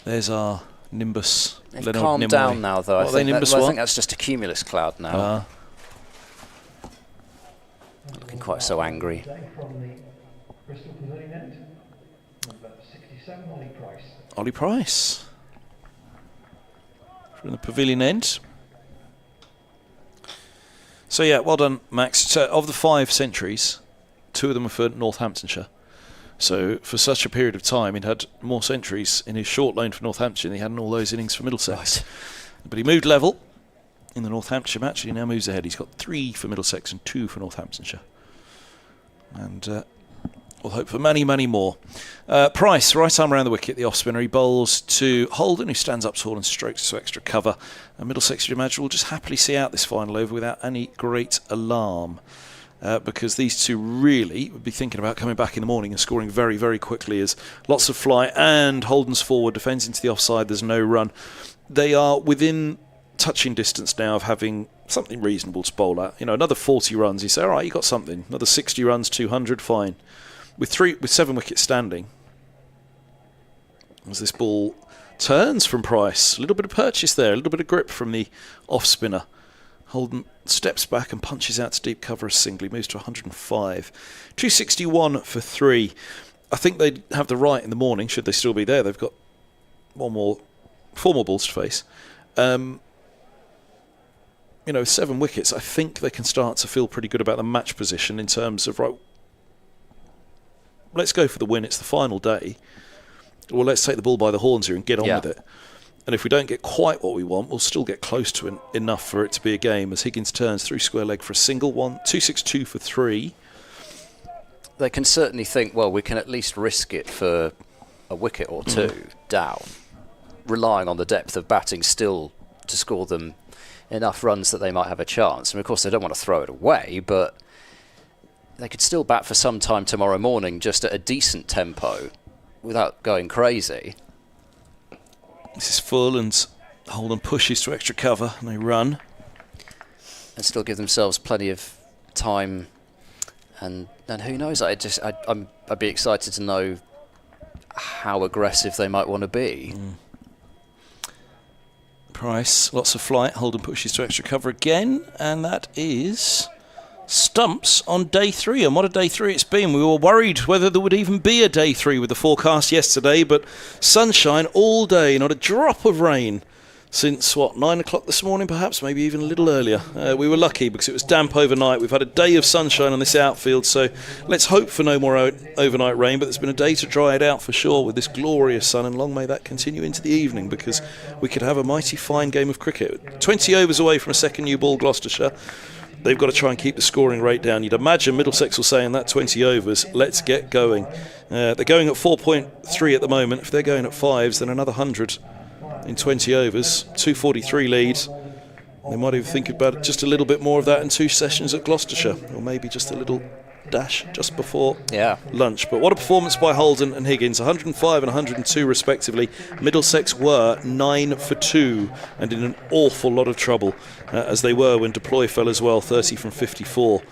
There's our Nimbus. They've calmed down now, though. I think that's just a cumulus cloud now. Looking quite so angry. From the Bristol Pavilion end, number 67, Ollie Price. Ollie Price. From the Pavilion end. So yeah, well done, Max. So of the 5 centuries, 2 of them were for Northamptonshire. So for such a period of time, he'd had more centuries in his short loan for Northamptonshire than he had in all those innings for Middlesex. Right. But he moved level in the Northamptonshire match, and he now moves ahead. He's got 3 for Middlesex and 2 for Northamptonshire. And we'll hope for many, many more. Price, right arm around the wicket, the off-spinner. He bowls to Holden, who stands up tall and strokes to extra cover. And Middlesex, you imagine, will just happily see out this final over without any great alarm. Because these two really would be thinking about coming back in the morning and scoring very, very quickly, as lots of fly and Holden's forward defends into the offside. There's no run. They are within touching distance now of having something reasonable to bowl at. You know, another 40 runs, you say, all right, you got something. Another 60 runs, 200, fine. With 7 wickets standing, as this ball turns from Price, a little bit of purchase there, a little bit of grip from the off spinner. Holden steps back and punches out to deep cover as singly, moves to 105. 261 for 3. I think they'd have the right in the morning, should they still be there. They've got 4 more balls to face. You know, with 7 wickets, I think they can start to feel pretty good about the match position in terms of, right, let's go for the win. It's the final day. Well, let's take the bull by the horns here and get on with it. And if we don't get quite what we want, we'll still get close to enough for it to be a game, as Higgins turns through square leg for a single. 262 for 3. They can certainly think, well, we can at least risk it for a wicket or 2 down, relying on the depth of batting still to score them enough runs that they might have a chance. And of course, they don't want to throw it away, but they could still bat for some time tomorrow morning just at a decent tempo without going crazy. This is full, and Holden pushes to extra cover, and they run. And still give themselves plenty of time. And who knows, I'd be excited to know how aggressive they might want to be. Price, lots of flight. Holden pushes to extra cover again, and that is stumps on day 3. And what a day 3 it's been. We were worried whether there would even be a day 3 with the forecast yesterday, but sunshine all day, not a drop of rain since 9 o'clock this morning, perhaps, maybe even a little earlier. We were lucky because it was damp overnight. We've had a day of sunshine on this outfield, so let's hope for no more overnight rain, but there's been a day to dry it out for sure with this glorious sun, and long may that continue into the evening, because we could have a mighty fine game of cricket. 20 overs away from a second new ball, Gloucestershire. They've got to try and keep the scoring rate down. You'd imagine Middlesex will say in that 20 overs, let's get going. They're going at 4.3 at the moment. If they're going at 5s, then another 100 in 20 overs. 243 lead. They might even think about just a little bit more of that in 2 sessions at Gloucestershire, or maybe just a little dash just before lunch. But what a performance by Holden and Higgins, 105 and 102 respectively. Middlesex were 9 for 2 and in an awful lot of trouble, as they were when Deploy fell as well, 30 from 54.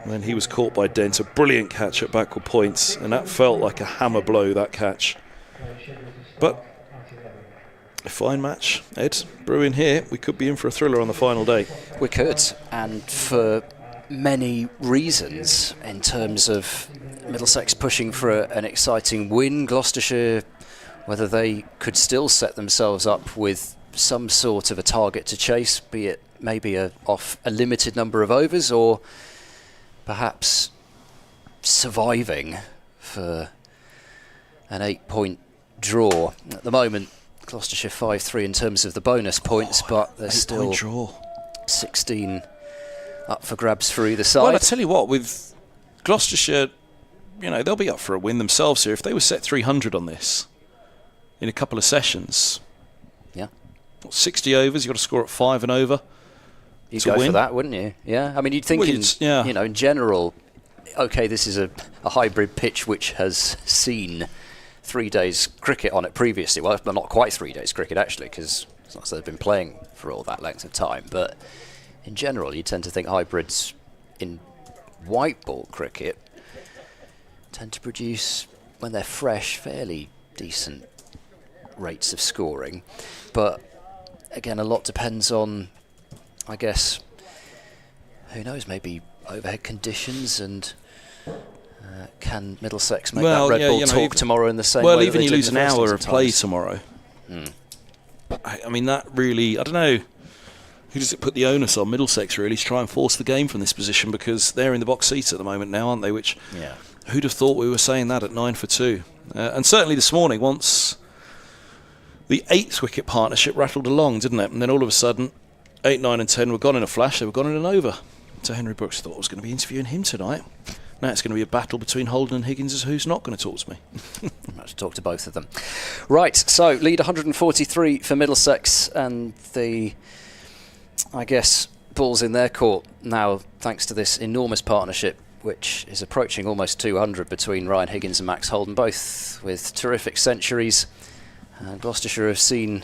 And then he was caught by Dent, a brilliant catch at backward points, and that felt like a hammer blow, that catch. But a fine match, Ed, brewing here. We could be in for a thriller on the final day. We could, and for many reasons, in terms of Middlesex pushing for an exciting win. Gloucestershire, whether they could still set themselves up with some sort of a target to chase, be it maybe off a limited number of overs, or perhaps surviving for an 8-point draw. At the moment, Gloucestershire 5-3 in terms of the bonus points, but there's still draw. 16 up for grabs for either side. Well, I tell you what, with Gloucestershire, you know, they'll be up for a win themselves here. If they were set 300 on this, in a couple of sessions. Yeah. 60 overs, you've got to score at 5 and over. You'd to go win. for that, wouldn't you? Yeah. I mean, you'd think, Well, in general, okay, this is a hybrid pitch which has seen 3 days cricket on it previously. Well, not quite 3 days cricket, actually, because it's not as though they've been playing for all that length of time. But in general, you tend to think hybrids in white ball cricket tend to produce, when they're fresh, fairly decent rates of scoring. But again, a lot depends on, I guess, who knows, maybe overhead conditions, and can Middlesex make that red ball talk tomorrow in the same way? Well, that even they you did lose in an the first hour of lots play times? tomorrow. I mean, that really, I don't know, who does it put the onus on? Middlesex, really, to try and force the game from this position, because they're in the box seats at the moment now, aren't they? Which, who'd have thought we were saying that at 9 for 2? And certainly this morning, once the 8th wicket partnership rattled along, didn't it? And then all of a sudden, 8, 9 and 10 were gone in a flash. They were gone in an over. So Henry Brooks thought I was going to be interviewing him tonight. Now it's going to be a battle between Holden and Higgins as who's not going to talk to me. I'll have to talk to both of them. Right, so lead 143 for Middlesex, and the, I guess, ball's in their court now thanks to this enormous partnership, which is approaching almost 200 between Ryan Higgins and Max Holden, both with terrific centuries. Gloucestershire have seen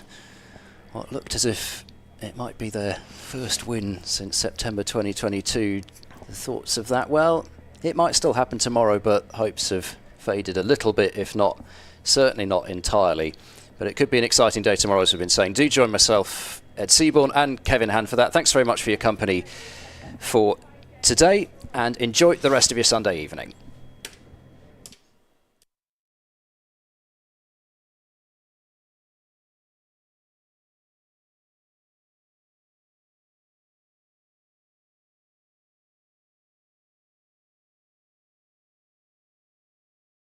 what looked as if it might be their first win since September 2022. The thoughts of that, well, it might still happen tomorrow, but hopes have faded a little bit, if not, certainly not entirely. But it could be an exciting day tomorrow, as we've been saying. Do join myself, Ed Seaborn and Kevin Hand for that. Thanks very much for your company for today, and enjoy the rest of your Sunday evening.